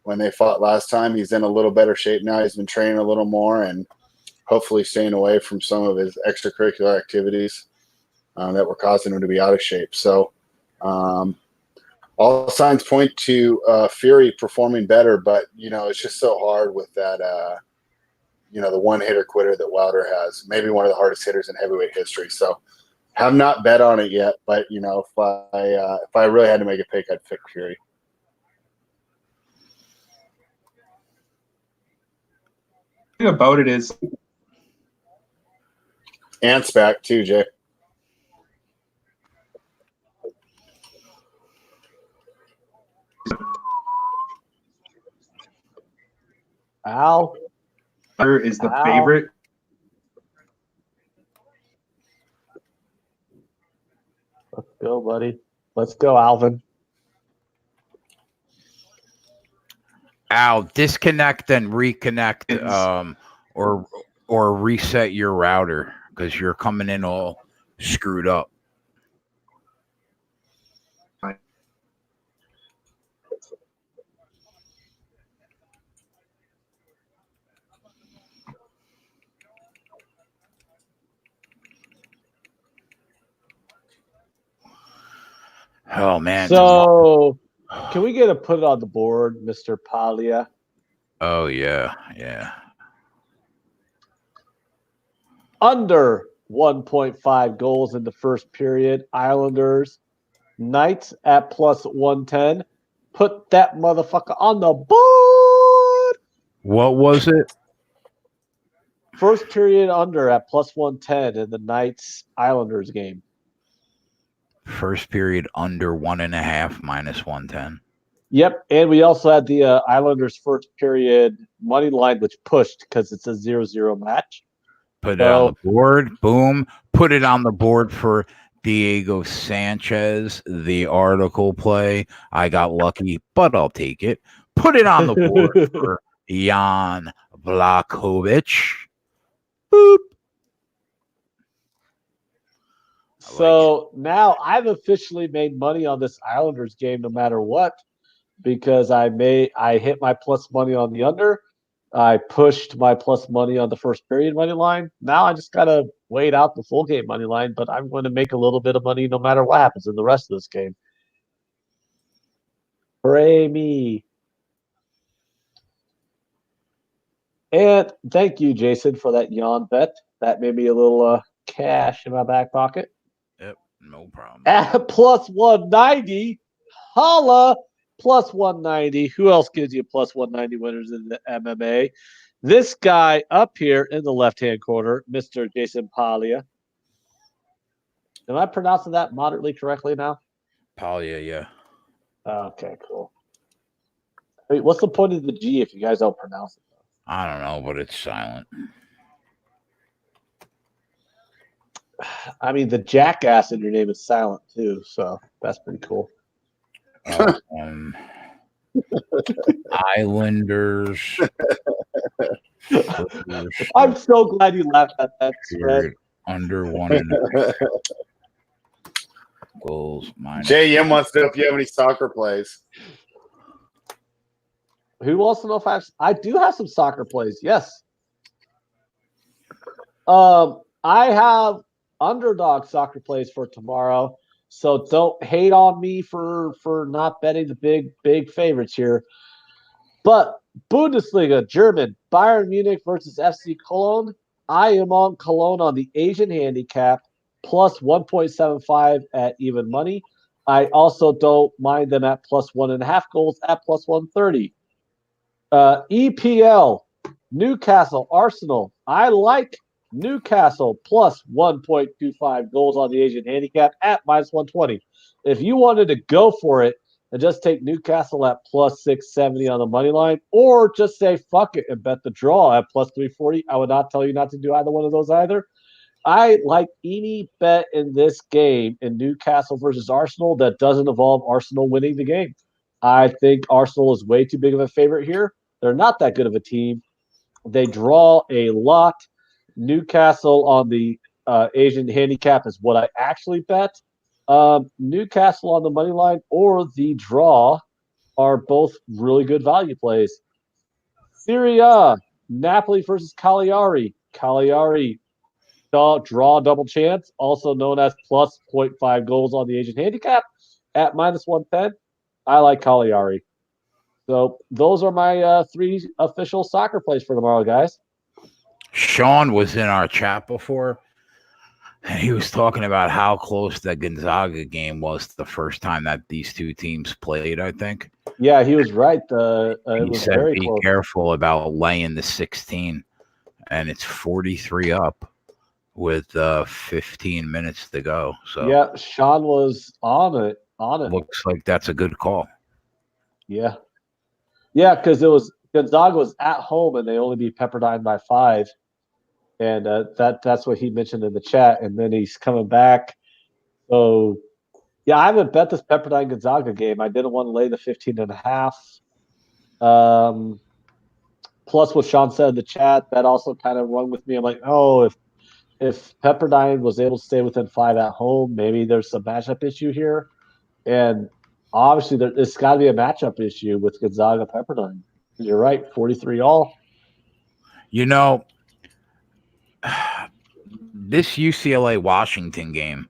when they fought last time. He's in a little better shape now. He's been training a little more and hopefully staying away from some of his extracurricular activities that were causing him to be out of shape. So all signs point to Fury performing better, but it's just so hard with that the one hitter quitter that Wilder has, maybe one of the hardest hitters in heavyweight history. So have not bet on it yet, but if I really had to make a pick, I'd pick Fury. The thing about it is, Ant's back too, Jay. Al is the favorite. Let's go, buddy. Let's go, Alvin. Al, disconnect and reconnect, or reset your router because you're coming in all screwed up. Oh man! So, can we get a put it on the board, Mr. Palia? Oh yeah. Under 1.5 goals in the first period. Islanders, Knights at plus 110. Put that motherfucker on the board. What was it? First period under at plus 110 in the Knights Islanders game. First period under 1.5 minus 110. Yep, and we also had the Islanders first period money line, which pushed because it's a 0-0 match. Put it on the board. Boom. Put it on the board for Diego Sanchez, the article play. I got lucky, but I'll take it. Put it on the board for Jan Blachowicz. Boop. So now I've officially made money on this Islanders game no matter what, because I hit my plus money on the under. I pushed my plus money on the first period money line. Now I just got to wait out the full game money line, but I'm going to make a little bit of money no matter what happens in the rest of this game. Hooray me. And thank you, Jason, for that yawn bet. That made me a little cash in my back pocket. Yep, no problem. At plus 190, holla, plus 190. Who else gives you plus 190 winners in the MMA? This guy up here in the left-hand corner, Mr. Jason Palia. Am I pronouncing that moderately correctly now? Palia, yeah. Okay, cool. I mean, what's the point of the G if you guys don't pronounce it? I don't know, but it's silent. I mean, the jackass in your name is silent too, so that's pretty cool. Islanders. I'm so glad you laughed at that spread. Under 1.5 goals. JM wants to know if you have any soccer plays. Who wants to know if I do have some soccer plays? Yes. I have underdog soccer plays for tomorrow, so don't hate on me for not betting the big favorites here. But Bundesliga, German, Bayern Munich versus FC Cologne. I am on Cologne on the Asian handicap, plus 1.75 at even money. I also don't mind them at plus 1.5 goals at plus 130. EPL, Newcastle, Arsenal. I like Newcastle plus 1.25 goals on the Asian handicap at minus 120. If you wanted to go for it and just take Newcastle at plus 670 on the money line, or just say fuck it and bet the draw at plus 340, I would not tell you not to do either one of those either. I like any bet in this game in Newcastle versus Arsenal that doesn't involve Arsenal winning the game. I think Arsenal is way too big of a favorite here. They're not that good of a team. They draw a lot. Newcastle on the Asian handicap is what I actually bet. Newcastle on the money line or the draw are both really good value plays. Serie A, Napoli versus Cagliari. Cagliari draw double chance, also known as plus 0.5 goals on the Asian handicap at minus 110. I like Cagliari. So those are my 3 official soccer plays for tomorrow, guys. Sean was in our chat before, and he was talking about how close the Gonzaga game was the first time that these two teams played, I think. Yeah, he was right. He was said, very be close. careful about laying the 16, and it's 43 up with 15 minutes to go. So yeah, Sean was on it. Looks like that's a good call. Yeah. Yeah, because Gonzaga was at home and they only beat Pepperdine by 5. And that's what he mentioned in the chat. And then he's coming back. So, yeah, I haven't bet this Pepperdine Gonzaga game. I didn't want to lay the 15.5. Plus, what Sean said in the chat, that also kind of rung with me. I'm like, oh, if Pepperdine was able to stay within 5 at home, maybe there's some matchup issue here. And obviously, there's got to be a matchup issue with Gonzaga Pepperdine. You're right, 43 all. You know, this UCLA Washington game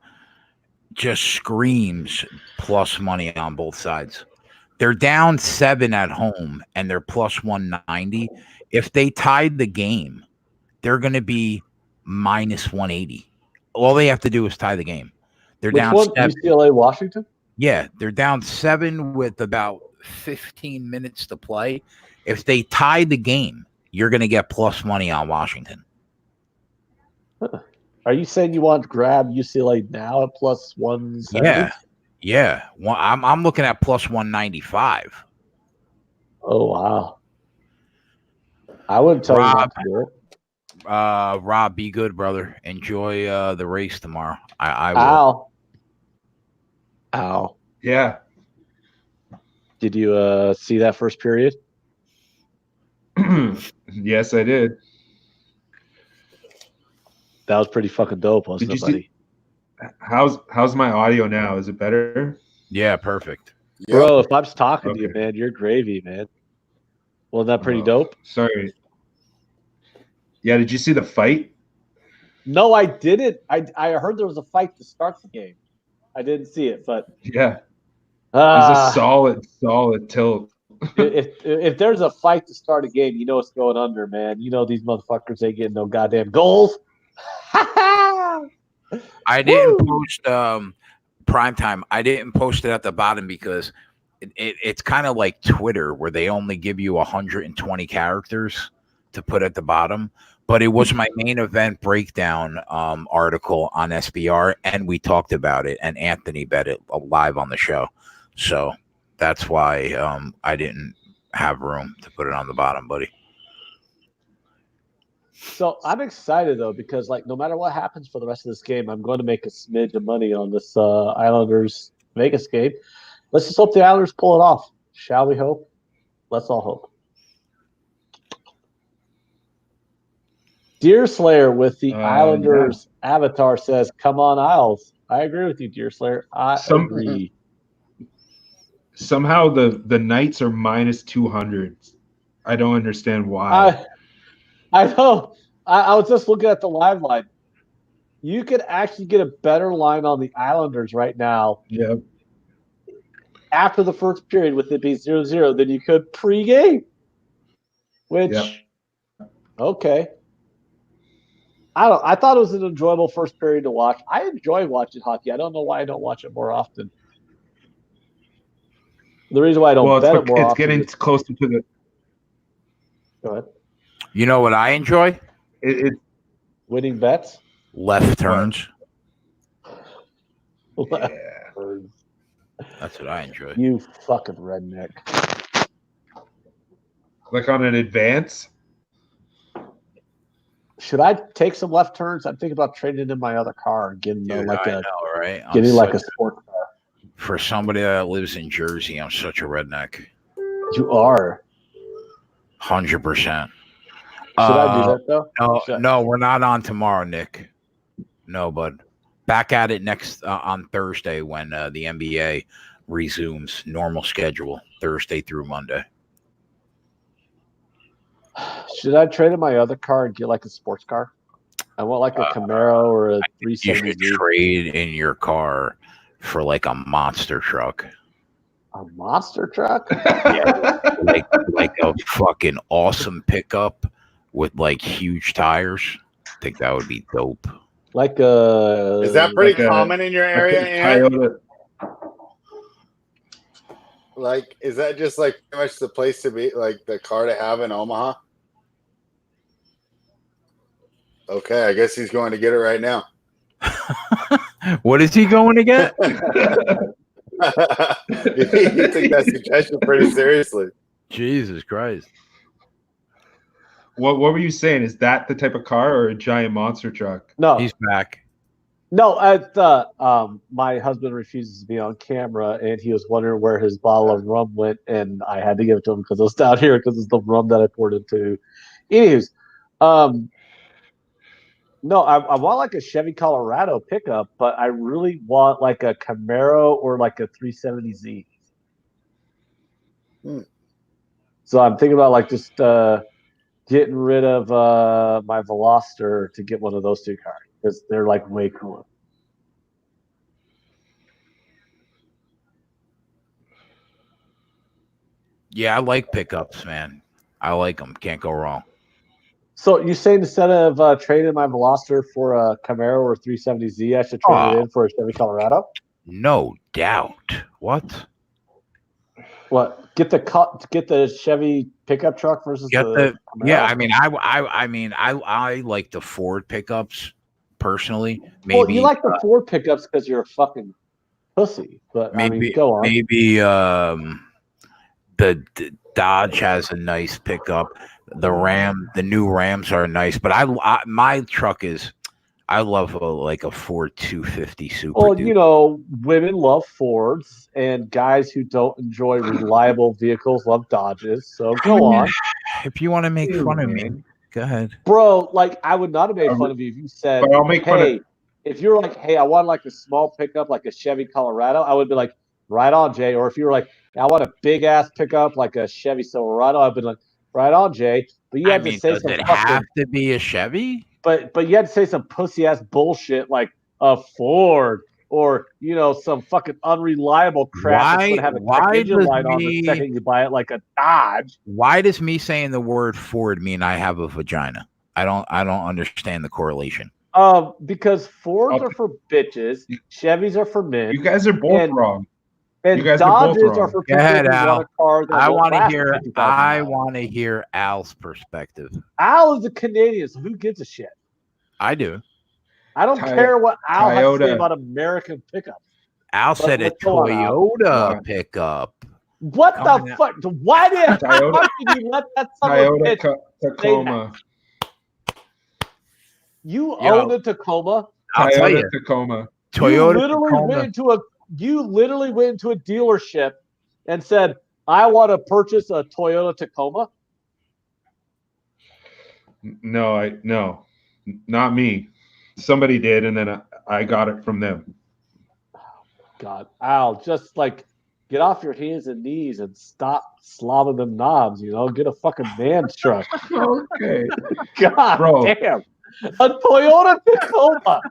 just screams plus money on both sides. They're down 7 at home and they're plus 190. If they tied the game, they're going to be minus 180. All they have to do is tie the game. They're Which down one? 7. UCLA Washington? Yeah, they're down 7 with about 15 minutes to play. If they tie the game, you're going to get plus money on Washington. Are you saying you want to grab UCLA now at plus 170? Yeah. Well, I'm looking at plus 195. Oh, wow. I wouldn't tell you not to do it. Rob, be good, brother. Enjoy the race tomorrow. I will. Ow. Yeah. Did you see that first period? Yes, I did. That was pretty fucking dope, wasn't it, buddy? How's my audio now? Is it better? Yeah, perfect. Bro, if I'm talking Okay. to you, man, you're gravy, man. Wasn't that pretty dope? Sorry. Yeah, did you see the fight? No, I didn't. I heard there was a fight to start the game. I didn't see it, but Yeah. It was a solid tilt. if there's a fight to start a game, you know it's going under, man. You know these motherfuckers ain't getting no goddamn goals. I didn't post primetime. I didn't post it at the bottom because it's kind of like Twitter where they only give you 120 characters to put at the bottom, but it was my main event breakdown article on SBR, and we talked about it, and Anthony bet it live on the show. So that's why I didn't have room to put it on the bottom, buddy. So I'm excited though, because like no matter what happens for the rest of this game, I'm going to make a smidge of money on this Islanders Vegas game. Let's just hope the Islanders pull it off. Shall we hope? Let's all hope. Deer Slayer with the Islanders avatar says, "Come on, Isles." I agree with you, Deer Slayer. I agree. Somehow the Knights are minus 200. I don't understand why. I know. I was just looking at the live line. You could actually get a better line on the Islanders right now. Yeah. After the first period, with it being 0-0, than you could pre-game. Which, okay. I thought it was an enjoyable first period to watch. I enjoy watching hockey. I don't know why I don't watch it more often. The reason why I don't bet it more often. It's getting closer to the. Go ahead. You know what I enjoy? Winning bets? Left turns. Left Yeah. turns. That's what I enjoy. You fucking redneck. Like on an advance? Should I take some left turns? I'm thinking about trading in my other car and getting Dude, like I know, right? getting like a sport car. For somebody that lives in Jersey, I'm such a redneck. You are. 100%. Should I do that though? No, we're not on tomorrow, Nick. No, bud. Back at it next on Thursday when the NBA resumes normal schedule, Thursday through Monday. Should I trade in my other car and get like a sports car? I want like a Camaro or a 370. You should trade in your car for like a monster truck. A monster truck? Yeah, like a fucking awesome pickup with like huge tires. I think that would be dope. Like a. Is that pretty common in your area, Aaron? Like, is that just like pretty much the place to be, like the car to have in Omaha? Okay, I guess he's going to get it right now. What is he going to get? You take that suggestion pretty seriously. Jesus Christ. What were you saying? Is that the type of car or a giant monster truck? No. He's back. No, my husband refuses to be on camera, and he was wondering where his bottle of rum went, and I had to give it to him because it was down here because it's the rum that I poured into. Anyways, no, I want like a Chevy Colorado pickup, but I really want like a Camaro or like a 370Z. So I'm thinking about like just getting rid of my Veloster to get one of those two cars because they're like way cooler. Yeah, I like pickups, man. I like them. Can't go wrong. So you saying instead of trading my Veloster for a Camaro or 370Z, I should trade it in for a Chevy Colorado? No doubt. What? What? Get the Chevy pickup truck versus the Camaro? Yeah. I mean, I like the Ford pickups personally. Maybe well, you like the Ford pickups because you're a fucking pussy. But maybe I mean, go on. Maybe the Dodge has a nice pickup. The new Rams are nice, but my truck is. I love like a Ford 250 Super. Well, you know, women love Fords, and guys who don't enjoy reliable vehicles love Dodges. So go on. If you want to make fun of me, go ahead, bro. Like I would not have made fun of you if you said, "Hey, if you're like, hey, I want like a small pickup, like a Chevy Colorado," I would be like, "Right on, Jay." Or if you were like, "I want a big ass pickup, like a Chevy Silverado," I'd be like, "Right on, Jay." But you had to say does it have to be a Chevy? But you had to say some pussy ass bullshit like a Ford or some fucking unreliable crap that's gonna have a check engine light on the second you buy it, like a Dodge. Why does me saying the word Ford mean I have a vagina? I don't understand the correlation. Because Fords are for bitches, Chevys are for men. You guys are both wrong. And You guys are both Dodgers are wrong. for Go ahead, people who Al. want a car that I won't want to last hear. 50,000 I miles. want to hear Al's perspective. Al is a Canadian, so who gives a shit? I do. I don't care what Al has to say Toyota. about American pickups. Al said a let's go on, Al. Toyota pickup. What Coming the out. fuck? Why did Toyota- how did you let that son of a Toyota bitch? Tacoma. You Yo. own a Tacoma. I'll tell Toyota you, Tacoma. Toyota You literally went into a dealership and said, "I want to purchase a Toyota Tacoma." No, not me. Somebody did, and then I got it from them. God, Al, just like get off your hands and knees and stop slobbing them knobs. Get a fucking man truck. Okay, God Bro. damn, a Toyota Tacoma.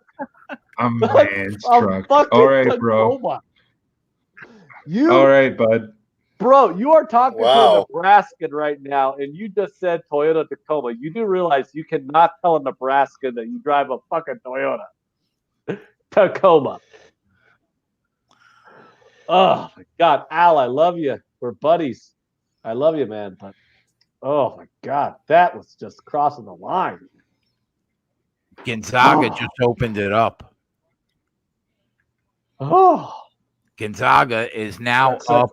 a man's A truck. fucking All right, bro. Tacoma. All right, bud. Bro, you are talking to Wow. a Nebraskan right now, and you just said Toyota Tacoma. You do realize you cannot tell a Nebraskan that you drive a fucking Toyota Tacoma. Oh my God, Al, I love you. We're buddies. I love you, man. But oh my God, that was just crossing the line. Gonzaga just opened it up. Oh, Gonzaga is now That's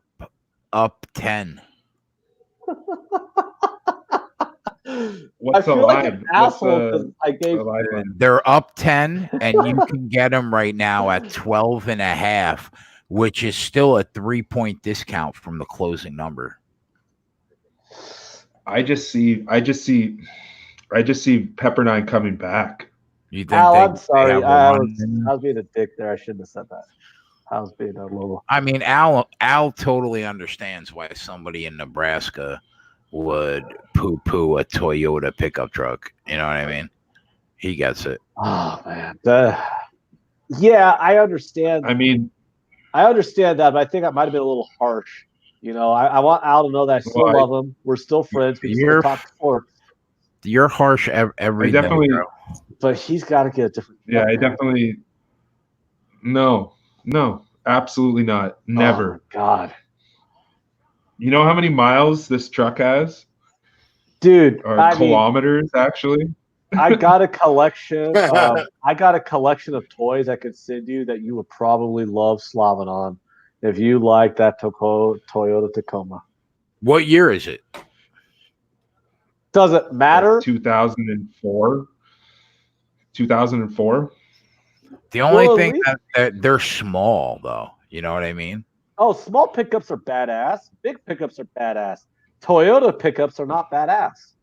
up 10. What's I the feel like line? an asshole because I gave. The line? They're up 10, and you can get them right now at 12.5, which is still a 3-point discount from the closing number. I just see Pepperdine coming back. You think Al, they I'm sorry. have a I run? was being a dick there. I shouldn't have said that. I was being a little. I mean, Al totally understands why somebody in Nebraska would poo-poo a Toyota pickup truck. You know what I mean? He gets it. Oh man. Yeah, I understand. I mean, I understand that, but I think I might have been a little harsh. I want Al to know that I still Well, love him. We're still friends. We You're- still talk sports. You're harsh every I day, definitely, bro. But he's got to get a different. yeah, I definitely. No, absolutely not. Never. Oh, my God. You know how many miles this truck has? Dude, Or I mean, kilometers, actually? I got a collection. I got a collection of toys I could send you that you would probably love slobbing on if you like that Toyota Tacoma. What year is it? Doesn't matter. Like 2004. 2004. The only Well, at thing least- that they're small, though. You know what I mean? Oh, small pickups are badass. Big pickups are badass. Toyota pickups are not badass.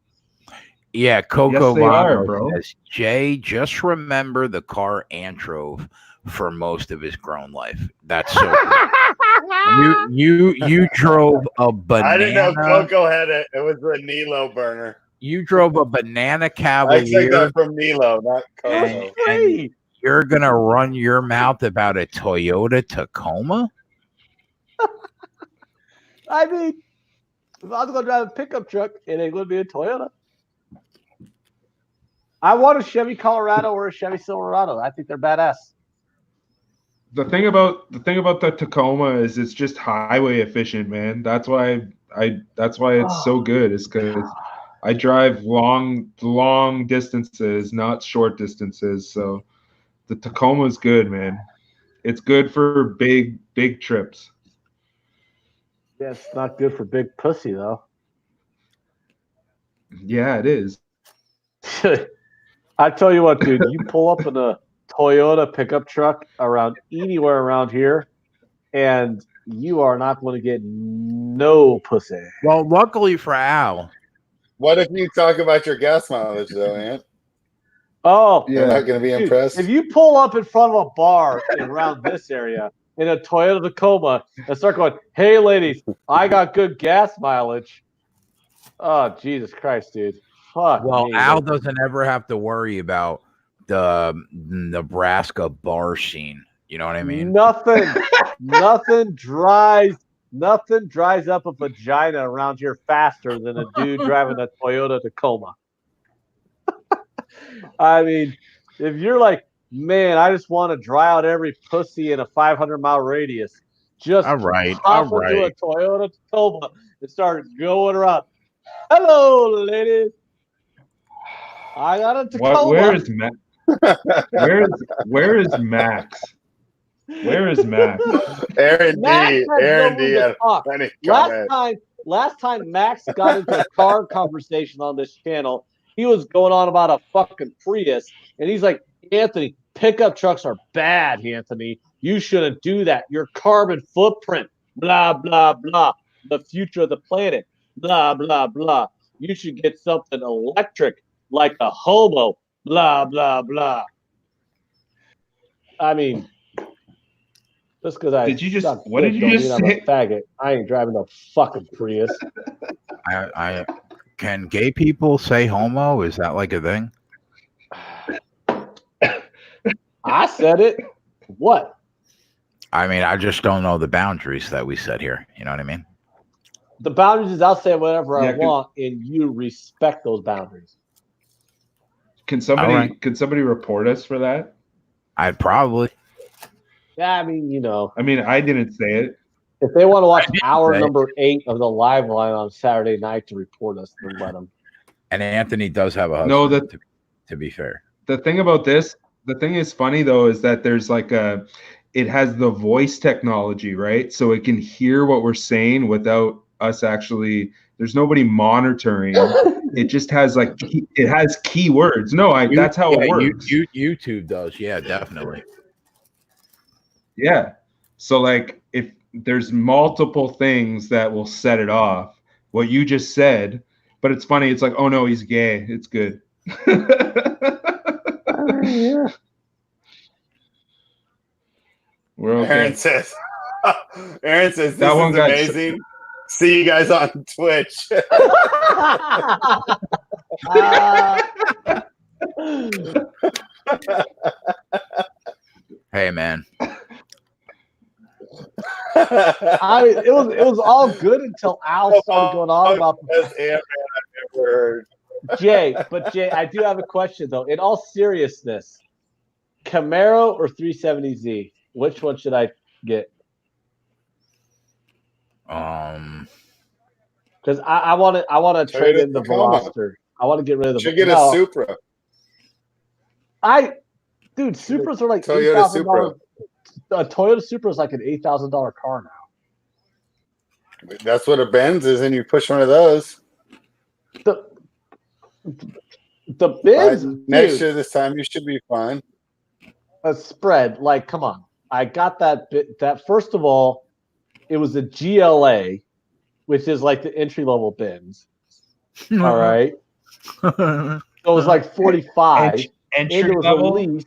Yeah, Coco Yes, they are, Vano bro. says, Jay, just remember the car Ant drove for most of his grown life. That's so cool. You drove a banana. I didn't know Coco had it. It was the Nilo burner. You drove a banana I took Cavalier, that from Nilo, not and, Coco. and you're gonna run your mouth about a Toyota Tacoma? I mean, if I was going to drive a pickup truck, it ain't going to be a Toyota. I want a Chevy Colorado or a Chevy Silverado. I think they're badass. The thing about the Tacoma is it's just highway efficient, man. That's why it's so good. It's because I drive long distances, not short distances. So the Tacoma is good, man. It's good for big trips. Yeah, it's not good for big pussy, though. Yeah, it is. I tell you what, dude, you pull up in a Toyota pickup truck around anywhere around here, and you are not going to get no pussy. Well, luckily for Al, What if you talk about your gas mileage, though, Ant? Oh, You're not going to be dude, impressed? if you pull up in front of a bar around this area in a Toyota Tacoma and start going, "Hey, ladies, I got good gas mileage." Oh, Jesus Christ, dude. Fuck well, me, Al dude. doesn't ever have to worry about the Nebraska bar scene. You know what I mean? Nothing dries up a vagina around here faster than a dude driving a Toyota Tacoma. I mean, if you're like, man, I just want to dry out every pussy in a 500-mile radius, just All right, hop into a Toyota Tacoma and start going around. Hello, ladies. I got a Tacoma. Where is Max? Where is Max? Where is Max? Aaron Max D. has Aaron no D. room to had talk. plenty comment. Last time Max got into a car conversation on this channel, he was going on about a fucking Prius, and he's like, Anthony, pickup trucks are bad, Anthony. You shouldn't do that. Your carbon footprint, blah, blah, blah. The future of the planet, blah, blah, blah. You should get something electric like a homo, blah, blah, blah. I mean, just because I what did you just say? Faggot, I ain't driving no fucking Prius. I can gay people say homo? Is that like a thing? I said it. What? I mean, I just don't know the boundaries that we set here. You know what I mean? The boundaries is I'll say whatever I want, and you respect those boundaries. Can somebody report us for that? I'd probably. Yeah, I mean, you know. I mean, I didn't say it. If they want to watch hour number 8 of the live line on Saturday night to report us, then let them. And Anthony does have a husband, no, to be fair. The thing about this, the thing is funny though, is that there's like it has the voice technology, right? So it can hear what we're saying without us actually. There's nobody monitoring. It just has it has keywords. No, that's how it works. YouTube does, yeah, definitely. Yeah. So like if there's multiple things that will set it off, what you just said, but it's funny, it's like, oh no, he's gay. It's good. Yeah. We're okay. Aaron says this is one amazing. See you guys on Twitch. Hey man. It was all good until Al started going on about the best Ant-Man I've ever heard. Jay, I do have a question though. In all seriousness, Camaro or 370Z? Which one should I get? Because I want to trade in the Veloster. I want to get rid of the. Should get a Supra. Supras are like Toyota Supra. A Toyota Supra is like an $8,000 car now. That's what a Benz is, and you push one of those. The Benz next year, this time you should be fine. A spread, like, come on. I got that bit. That first of all, it was a GLA, which is like the entry level Benz. All right, so it was like 45, and it was level? a lease.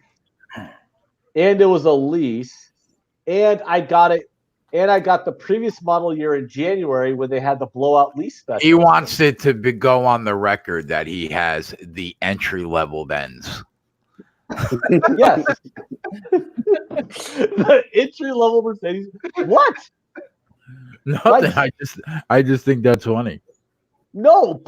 And it was a lease, and I got it. And I got the previous model year in January when they had the blowout lease special. He wants it to go on the record that he has the entry level Benz. Yes. The entry level Mercedes. What? Nothing. I just think that's funny. No,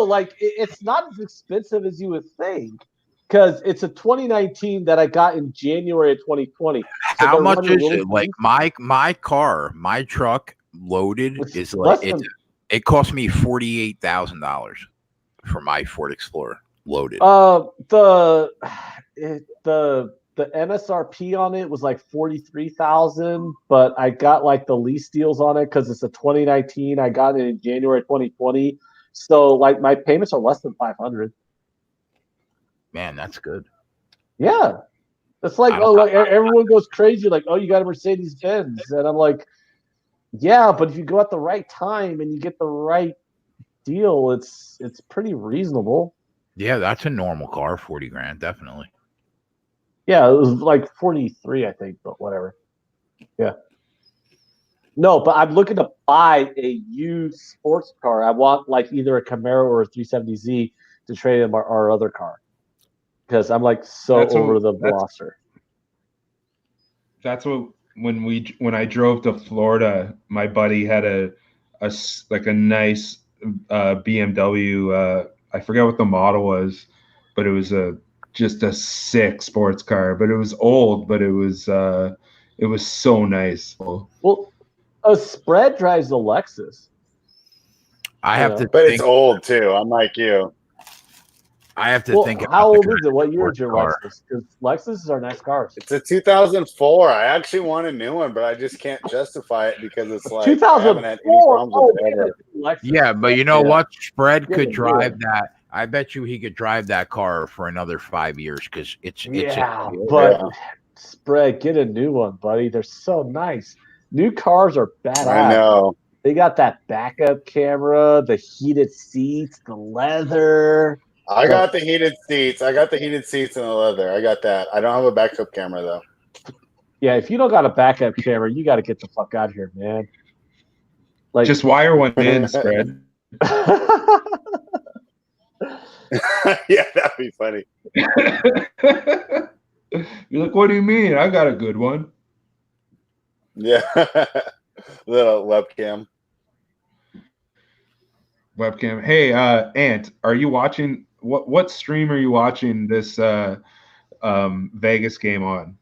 like it's not as expensive as you would think. Because it's a 2019 that I got in January of 2020. So how much is it? Like my car, my truck loaded is like it cost me $48,000 for my Ford Explorer loaded. The MSRP on it was like $43,000, but I got like the lease deals on it because it's a 2019. I got it in January 2020, so like my payments are less than $500. Man, that's good. Yeah. It's like, everyone goes crazy, like, oh, you got a Mercedes Benz. And I'm like, yeah, but if you go at the right time and you get the right deal, it's pretty reasonable. Yeah, that's a normal car, 40 grand, definitely. Yeah, it was like 43, I think, but whatever. Yeah. No, but I'm looking to buy a used sports car. I want like either a Camaro or a 370Z to trade in our other car. Because I'm like over the Veloster. That's what when I drove to Florida, my buddy had a nice BMW. I forget what the model was, but it was just a sick sports car. But it was old, but it was so nice. Well, A Spread drives a Lexus. I have to But think. it's old too. I'm like you. I have to think. How about old the is it? What year is your car. Lexus? Because Lexus are nice cars. It's a 2004. I actually want a new one, but I just can't justify it because it's like I haven't had any 2004. problems with it ever. Lexus. Yeah, but you know what? Spread Get could a drive new that. I bet you he could drive that car for another 5 years because it's but Spread, get a new one, buddy. They're so nice. New cars are badass. I know. They got that backup camera, the heated seats, the leather. I got the heated seats. I got the heated seats and the leather. I got that. I don't have a backup camera though. Yeah, if you don't got a backup camera, you got to get the fuck out of here, man. Like, just wire one in, Spread. Yeah, that'd be funny. You're like, what do you mean? I got a good one. Yeah. Little webcam. Hey, Ant, are you watching what stream are you watching this Vegas game on?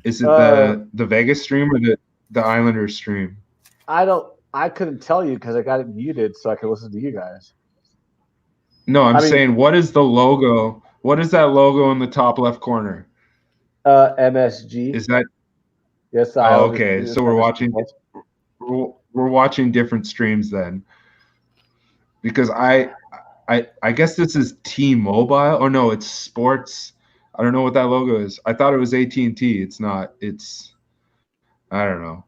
Is it the Vegas stream or the Islanders stream? I couldn't tell you because I got it muted so I could listen to you guys. No, I'm saying, what is the logo? What is that logo in the top left corner? MSG. Is that? Yes. Okay. So we're watching different streams then, because I guess this is T-Mobile. Or no, it's Sports. I don't know what that logo is. I thought it was AT&T. It's not. It's I don't know.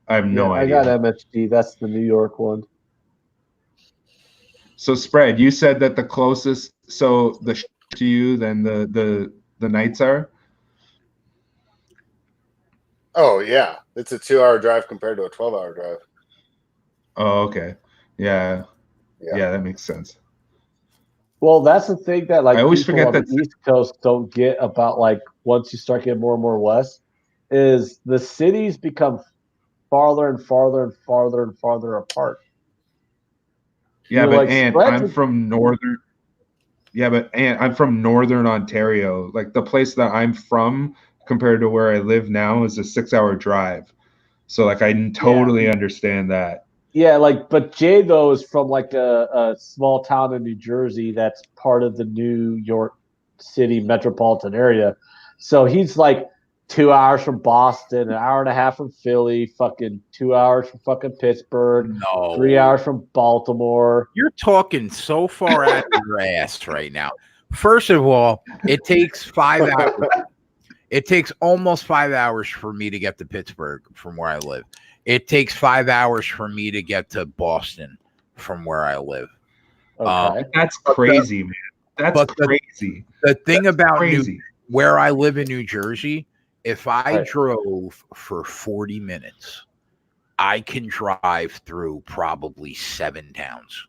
I have no idea. I got MSG. That's the New York one. So Spread, you said that the closest, so the to you than the Knights are. Oh yeah, it's a 2-hour drive compared to a 12-hour drive. Oh, okay. Yeah, that makes sense. Well, that's the thing that like I always people forget on that the East Coast don't get about like once you start getting more and more west, is the cities become farther and farther and farther and farther apart. Yeah, You're but like, Ant, I'm from northern. Yeah, but Ant, I'm from northern Ontario. Like the place that I'm from compared to where I live now is a 6-hour drive. So like I totally understand that. Yeah, like, but Jay though is from like a small town in New Jersey that's part of the New York City metropolitan area. So he's like 2 hours from Boston, an hour and a half from Philly, fucking 2 hours from fucking Pittsburgh, 3 hours from Baltimore. You're talking so far out of your ass right now. First of all, it takes 5 hours. It takes almost 5 hours for me to get to Pittsburgh from where I live. It takes 5 hours for me to get to Boston from where I live. Okay. That's crazy, man. That's crazy. The thing about where I live in New Jersey, if I drove for 40 minutes, I can drive through probably 7 towns.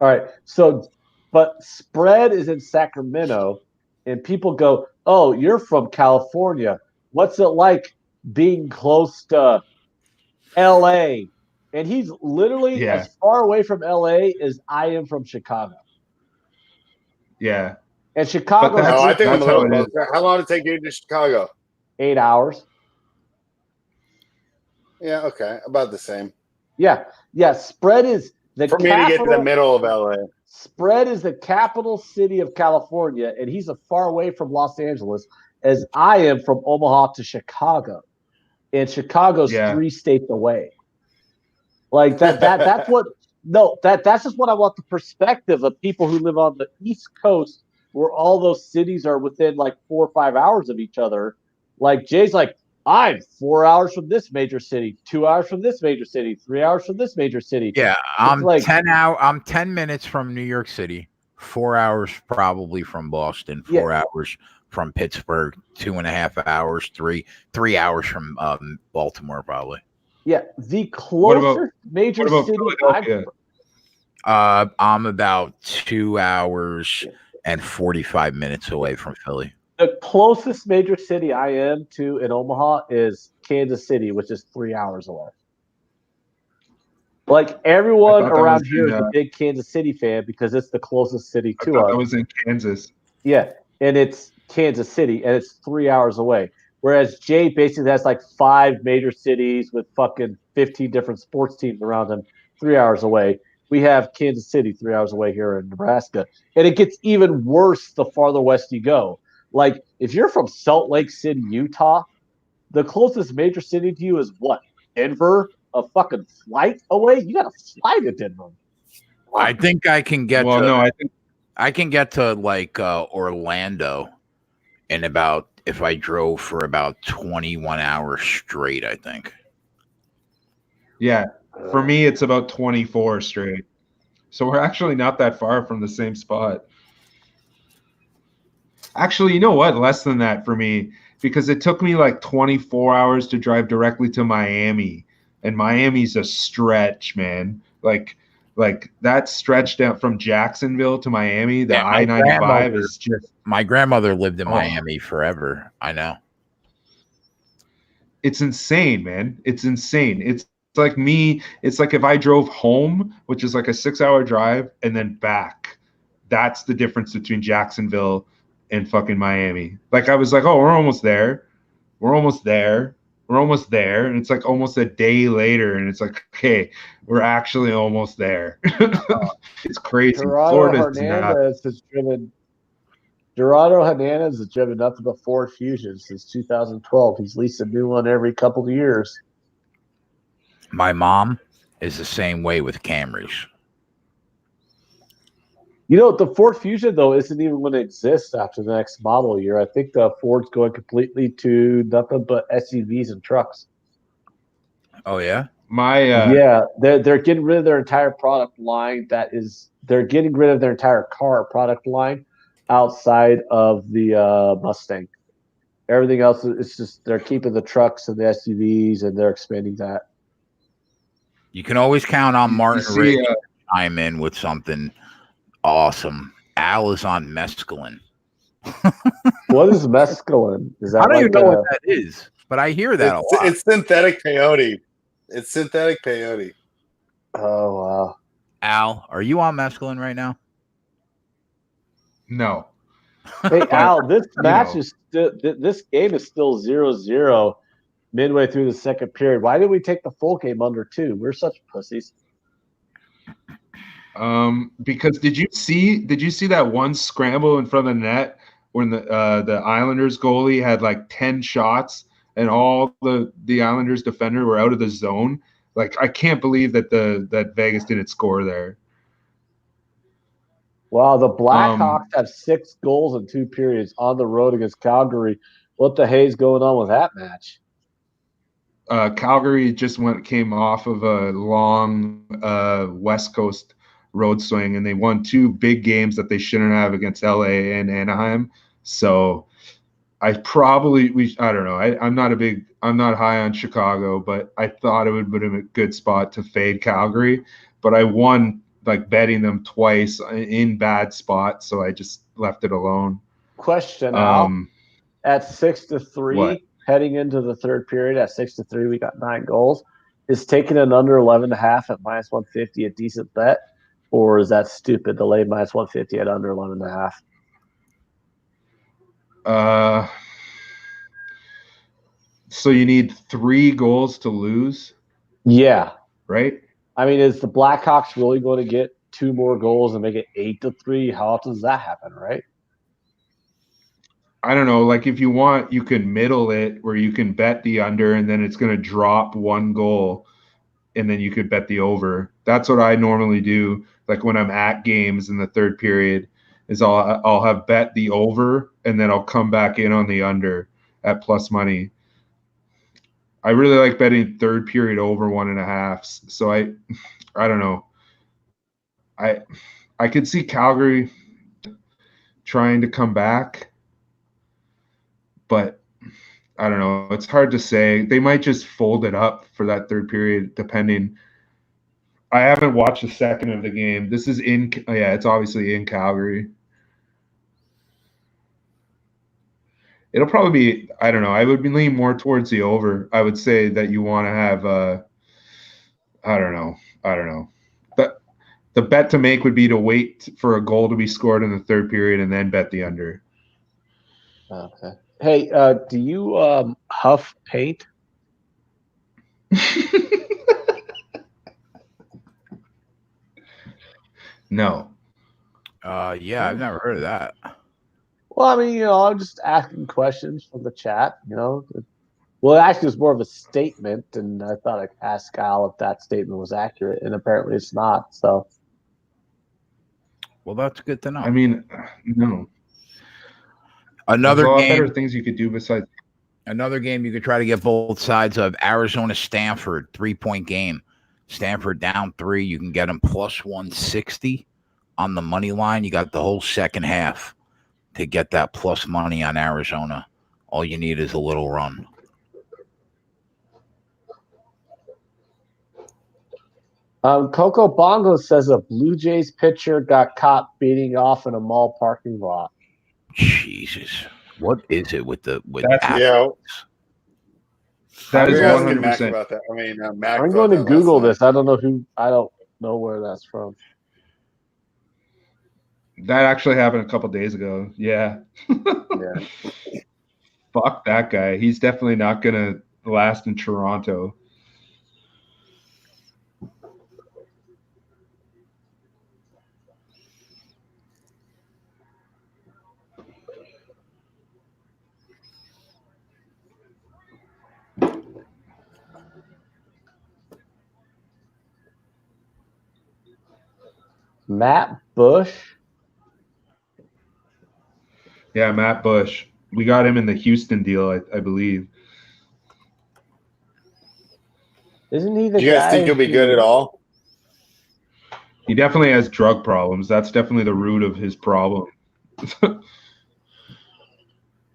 All right. So, but Spread is in Sacramento, and people go, "Oh, you're from California. What's it like being close to LA?" And he's literally as far away from LA as I am from Chicago. Yeah. And Chicago. I think I'm a little closer. How long did it take you to Chicago? 8 hours. Yeah, okay. About the same. Yeah. Spread is the for me to get to the middle of LA. Spread is the capital city of California, and he's as far away from Los Angeles as I am from Omaha to Chicago. And Chicago's 3 states away. Like that's what that's just what I want the perspective of people who live on the East Coast where all those cities are within like 4 or 5 hours of each other. Like Jay's like, I'm 4 hours from this major city, 2 hours from this major city, 3 hours from this major city. Yeah, I'm 10 minutes from New York City, 4 hours probably from Boston, 4 hours from Pittsburgh, 2.5 hours, 3 hours from Baltimore probably. Yeah, the closest major city I'm about 2 hours and 45 minutes away from Philly. The closest major city I am to in Omaha is Kansas City, which is 3 hours away. Like everyone around here is a big Kansas City fan because it's the closest city to us. I was in Kansas. Yeah, and it's Kansas City, and it's 3 hours away. Whereas Jay basically has like 5 major cities with fucking 15 different sports teams around him 3 hours away. We have Kansas City 3 hours away here in Nebraska. And it gets even worse the farther west you go. Like, if you're from Salt Lake City, Utah, the closest major city to you is what? Denver? A fucking flight away? You got to fly to Denver. I think I can get Well, to, no, I think I can get to like Orlando in about, if I drove for about 21 hours straight, I think. yeah. For me, it's about 24 straight. So we're actually not that far from the same spot. Actually, you know what? Less than that for me, because it took me like 24 hours to drive directly to Miami, and Miami's a stretch, man. Like that stretch down from Jacksonville to Miami, the Yeah, my I-95 is just. My grandmother lived in Oh. Miami forever. I know. It's insane, man. It's insane. It's like me. It's like if I drove home, which is like a 6-hour drive, and then back. That's the difference between Jacksonville and fucking Miami. Like I was like, oh, we're almost there. We're almost there. We're almost there. And it's like almost a day later. And it's like, okay, we're actually almost there. It's crazy. Florida's nuts. Gerardo Hernandez has driven nothing but Ford Fusion since 2012. He's leased a new one every couple of years. My mom is the same way with Camrys. You know, the Ford Fusion, though, isn't even going to exist after the next model year. I think the Ford's going completely to nothing but SUVs and trucks. Oh, yeah? Yeah, they're getting rid of their entire product line. They're getting rid of their entire car product line outside of the Mustang. Everything else is just they're keeping the trucks and the SUVs, and they're expanding that. You can always count on Martin see, Riggs to chime in with something awesome. Al is on mescaline. What is mescaline? Is that I don't like even know what that is, but I hear that a lot. It's synthetic peyote. It's synthetic peyote. Oh, wow. Al, are you on mescaline right now? No. Hey, Al, this match is still this game is still 0-0 midway through the second period. Why did we take the full game under 2? We're such pussies. Because did you see that one scramble in front of the net when the Islanders goalie had like 10 shots and all the Islanders defender were out of the zone? Like, I can't believe that Vegas didn't score there. Wow, the Blackhawks have 6 goals in 2 periods on the road against Calgary. What the hey is going on with that match? Calgary just came off of a long West Coast road swing, and they won 2 big games that they shouldn't have against LA and Anaheim. So I don't know. I'm not high on Chicago, but I thought it would have been a good spot to fade Calgary. But I won like betting them twice in bad spots, so I just left it alone. Question, Al. At 6-3, heading into the third period, at 6-3, we got 9 goals. Is taking an under 11.5 at -150 a decent bet, or is that stupid to lay -150 at under 11.5? So you need 3 goals to lose? Yeah. Right? I mean, is the Blackhawks really going to get 2 more goals and make it 8-3? How often does that happen, right? I don't know. Like, if you want, you can middle it where you can bet the under, and then it's going to drop 1 goal, and then you could bet the over. That's what I normally do. Like when I'm at games in the third period, is I'll have bet the over, and then I'll come back in on the under at plus money. I really like betting third period over 1.5. So I don't know. I could see Calgary trying to come back, but I don't know. It's hard to say. They might just fold it up for that third period, depending. I haven't watched the second of the game. This is it's obviously in Calgary. It'll probably be, I don't know. I would lean more towards the over. I would say that you want to have I don't know. But the bet to make would be to wait for a goal to be scored in the third period and then bet the under. Okay. Hey, do you huff paint? No. Yeah, I've never heard of that. Well, I mean, I'm just asking questions from the chat. Well, actually, it's more of a statement, and I thought I'd ask Kyle if that statement was accurate, and apparently it's not. So, Well, that's good to know. I mean, no. Another There's a lot game. better things you could do besides. Another game you could try to get both sides of. Arizona Stanford 3-point game. Stanford down 3. You can get them plus 160 on the money line. You got the whole second half to get that plus money on Arizona. All you need is a little run. Coco Bongo says a Blue Jays pitcher got caught beating off in a mall parking lot. Jesus, what is it with That's- athletes? That is We're asking 100%. Mac about that. I mean, Mac I'm thought going to that Google last night. this. I don't know where that's from. That actually happened a couple days ago. Yeah. Yeah. Fuck that guy. He's definitely not going to last in Toronto. Matt Bush. Yeah, Matt Bush. We got him in the Houston deal, I believe. Isn't he the Do you guys guy think he'll be good who- at all? He definitely has drug problems. That's definitely the root of his problem.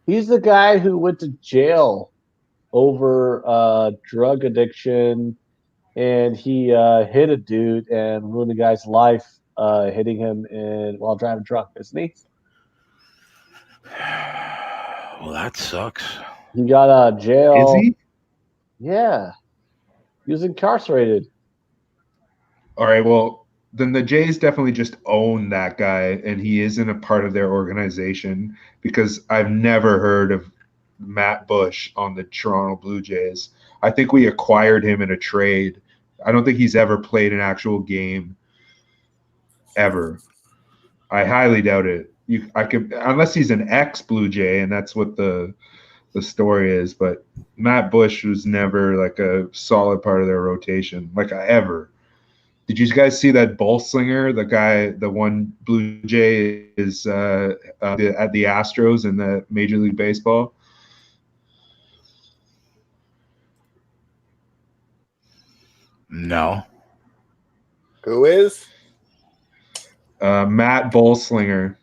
He's the guy who went to jail over drug addiction, and he hit a dude and ruined the guy's life, hitting him while driving drunk, isn't he? Well, that sucks. He got out of jail. Is he? Yeah. He was incarcerated. All right, well, then the Jays definitely just own that guy, and he isn't a part of their organization, because I've never heard of Matt Bush on the Toronto Blue Jays. I think we acquired him in a trade. I don't think he's ever played an actual game ever. I highly doubt it. Unless he's an ex-Blue Jay, and that's what the story is. But Matt Bush was never like a solid part of their rotation, like ever. Did you guys see that Bolslinger, the one Blue Jay is at the Astros in the Major League Baseball? No. Who is? Matt Bolslinger,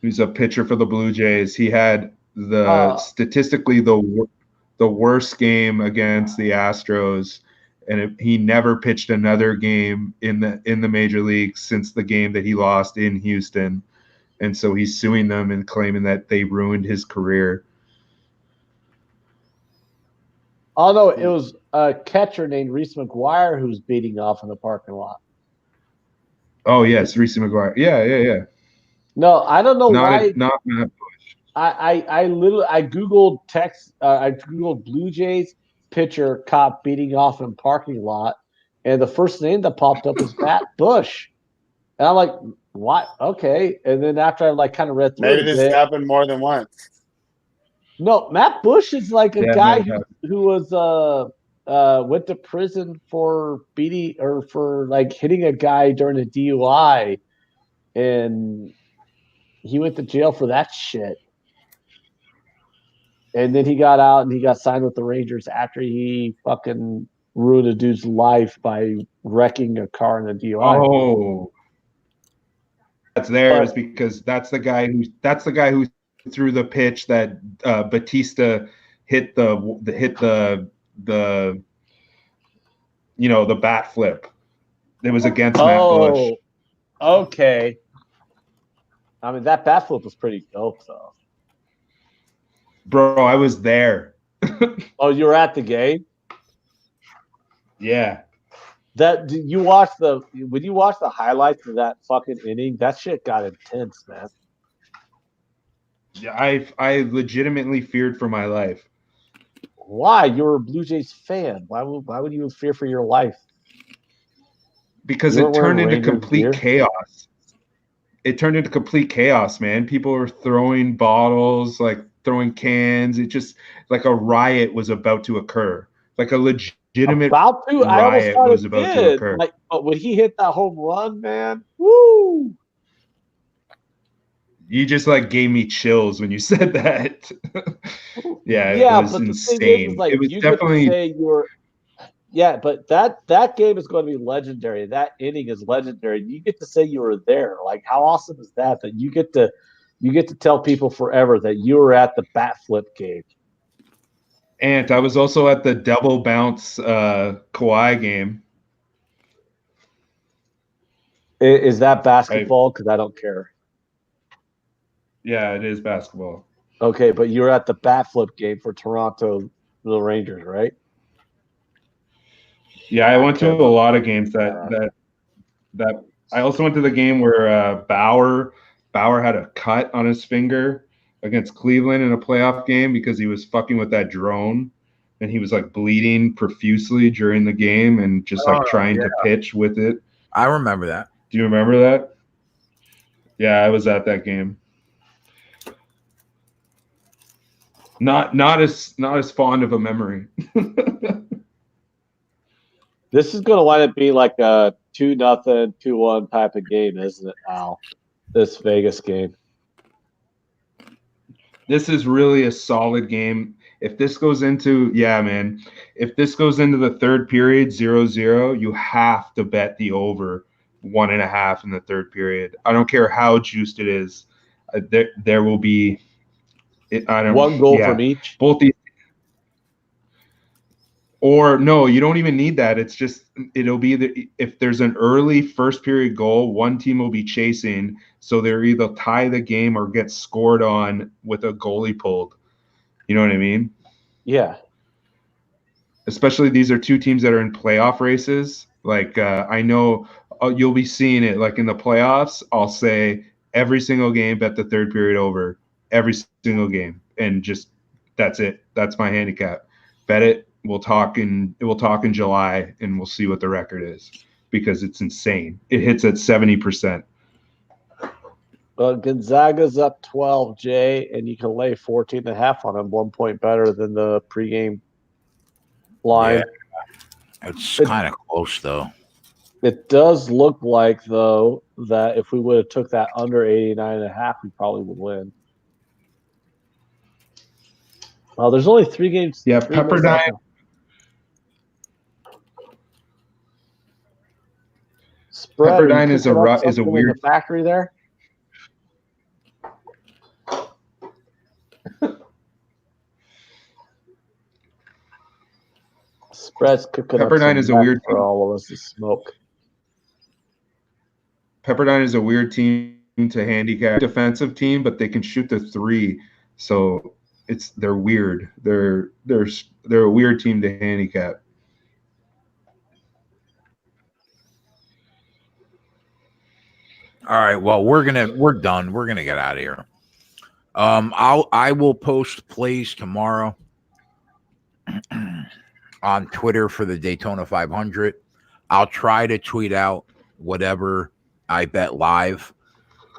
who's a pitcher for the Blue Jays. He had statistically the worst game against the Astros, and he never pitched another game in the major leagues since the game that he lost in Houston, and so he's suing them and claiming that they ruined his career. Oh no, it was a catcher named Reese McGuire who was beating off in the parking lot. Oh yes, Reese McGuire. Yeah. No, I don't know why. Not Matt Bush. I googled I googled Blue Jays pitcher caught beating off in parking lot, and the first name that popped up was Matt Bush, and I'm like, what? Okay, and then after I kind of read through, Maybe this happened more than once. No, Matt Bush is like a guy no, who was went to prison for beating or for hitting a guy during a DUI, and he went to jail for that shit. And then he got out and he got signed with the Rangers after he fucking ruined a dude's life by wrecking a car in a DUI. Oh, that's theirs because that's the guy who threw the pitch that Batista hit the bat flip. It was against Matt Bush. Okay. I mean, that bat flip was pretty dope, though. Bro, I was there. Oh, you were at the game? Yeah. When you watch the highlights of that fucking inning, that shit got intense, man. I legitimately feared for my life Why? You're a Blue Jays fan. Why would you fear for your life? because You it weren't wearing turned into Rangers complete gear? chaos. It turned into complete chaos, man. People were throwing bottles, like throwing cans. It just like a riot was about to occur. Like a legitimate About to? I almost riot thought was it about to did. occur. Like, but when he hit that home run, man, woo! You just like gave me chills when you said that. Yeah, it Yeah, was but the thing is insane. like It was you get to definitely say you were. Yeah, but that game is going to be legendary. That inning is legendary. You get to say you were there. Like, how awesome is that? That you get to tell people forever that you were at the bat flip game. and I was also at the double bounce Kawhi game. Is that basketball? Because I don't care. Yeah, it is basketball. Okay, but you were at the bat flip game for Toronto, the Rangers, right? Yeah, I went to care a about lot of games that I also went to the game where Bauer had a cut on his finger against Cleveland in a playoff game because he was fucking with that drone and he was like bleeding profusely during the game and just like trying to pitch with it. I remember that. Do you remember that? Yeah, I was at that game. Not as fond of a memory. This is going to wind up being like a 2-0, 2-1 type of game, isn't it, Al? This Vegas game. This is really a solid game. If this goes into if this goes into the third period 0-0, you have to bet the over 1.5 in the third period. I don't care how juiced it is. There will be one goal from each. Both these. Or no, you don't even need that. It's just it'll be if there's an early first period goal, one team will be chasing, so they're either tie the game or get scored on with a goalie pulled. You know what I mean? Yeah. Especially these are two teams that are in playoff races. Like I know you'll be seeing it like in the playoffs. I'll say every single game bet the third period over every single game, and just that's it. That's my handicap. Bet it. We'll talk in July and we'll see what the record is because it's insane. It hits at 70%. Well, Gonzaga's up 12, Jay, and you can lay 14.5 on him, 1 point better than the pregame line. Yeah, it's kind of close though. It does look like though that if we would have took that under 89.5, we probably would win. Well, there's only 3 games. Yeah, 3 Pepperdine. Spread. Pepperdine is a weird in the factory there. Spread's cooking Pepperdine up is a weird for all of us to smoke. Pepperdine is a weird team to handicap. Defensive team, but they can shoot the 3. So they're weird. They're a weird team to handicap. All right. Well, we're done. We're gonna get out of here. I will post plays tomorrow on Twitter for the Daytona 500. I'll try to tweet out whatever I bet live.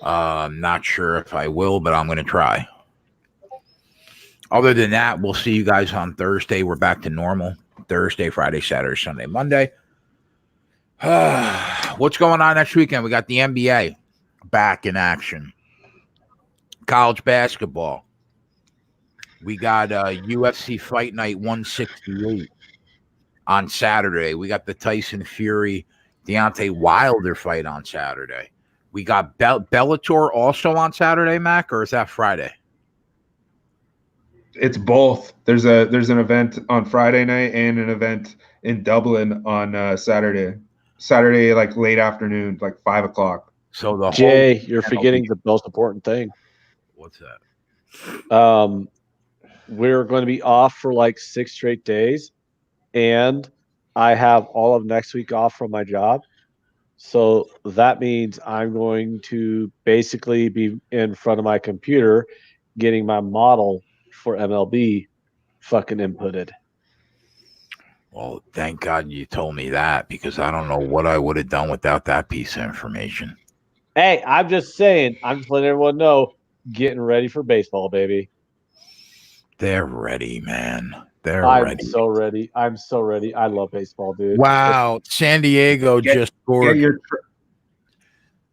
I'm not sure if I will, but I'm gonna try. Other than that, we'll see you guys on Thursday. We're back to normal. Thursday, Friday, Saturday, Sunday, Monday. What's going on next weekend? We got the NBA back in action. College basketball. We got UFC Fight Night 168 on Saturday. We got the Tyson Fury, Deontay Wilder fight on Saturday. We got Bellator also on Saturday, Mac, or is that Friday? It's both. There's an event on Friday night and an event in Dublin on Saturday. Saturday, like late afternoon, like 5 o'clock. So Jay, you're forgetting the most important thing. What's that? We're going to be off for like 6 straight days, and I have all of next week off from my job. So that means I'm going to basically be in front of my computer getting my model for MLB fucking inputted. Well, thank God you told me that, because I don't know what I would have done without that piece of information. Hey, I'm just saying. I'm just letting everyone know. Getting ready for baseball, baby. They're ready, man. They're I'm ready. so ready. I'm so ready. I love baseball, dude. Wow. San Diego just scored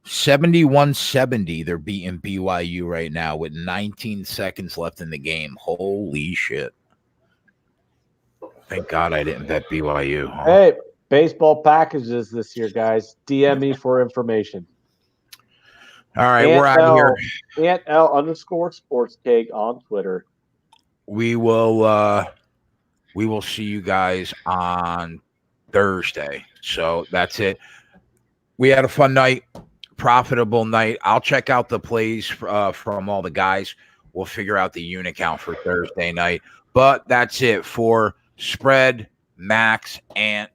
71-70. They're beating BYU right now with 19 seconds left in the game. Holy shit. Thank God I didn't bet BYU. Huh? Hey, baseball packages this year, guys. DM me for information. All right, we're out of here. @L_sportscake on Twitter. We will see you guys on Thursday. So that's it. We had a fun night, profitable night. I'll check out the plays from all the guys. We'll figure out the unit count for Thursday night. But that's it for Spread, Max, Ant,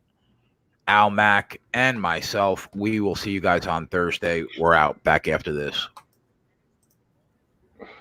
Al Mac, and myself. We will see you guys on Thursday. We're out. Back after this.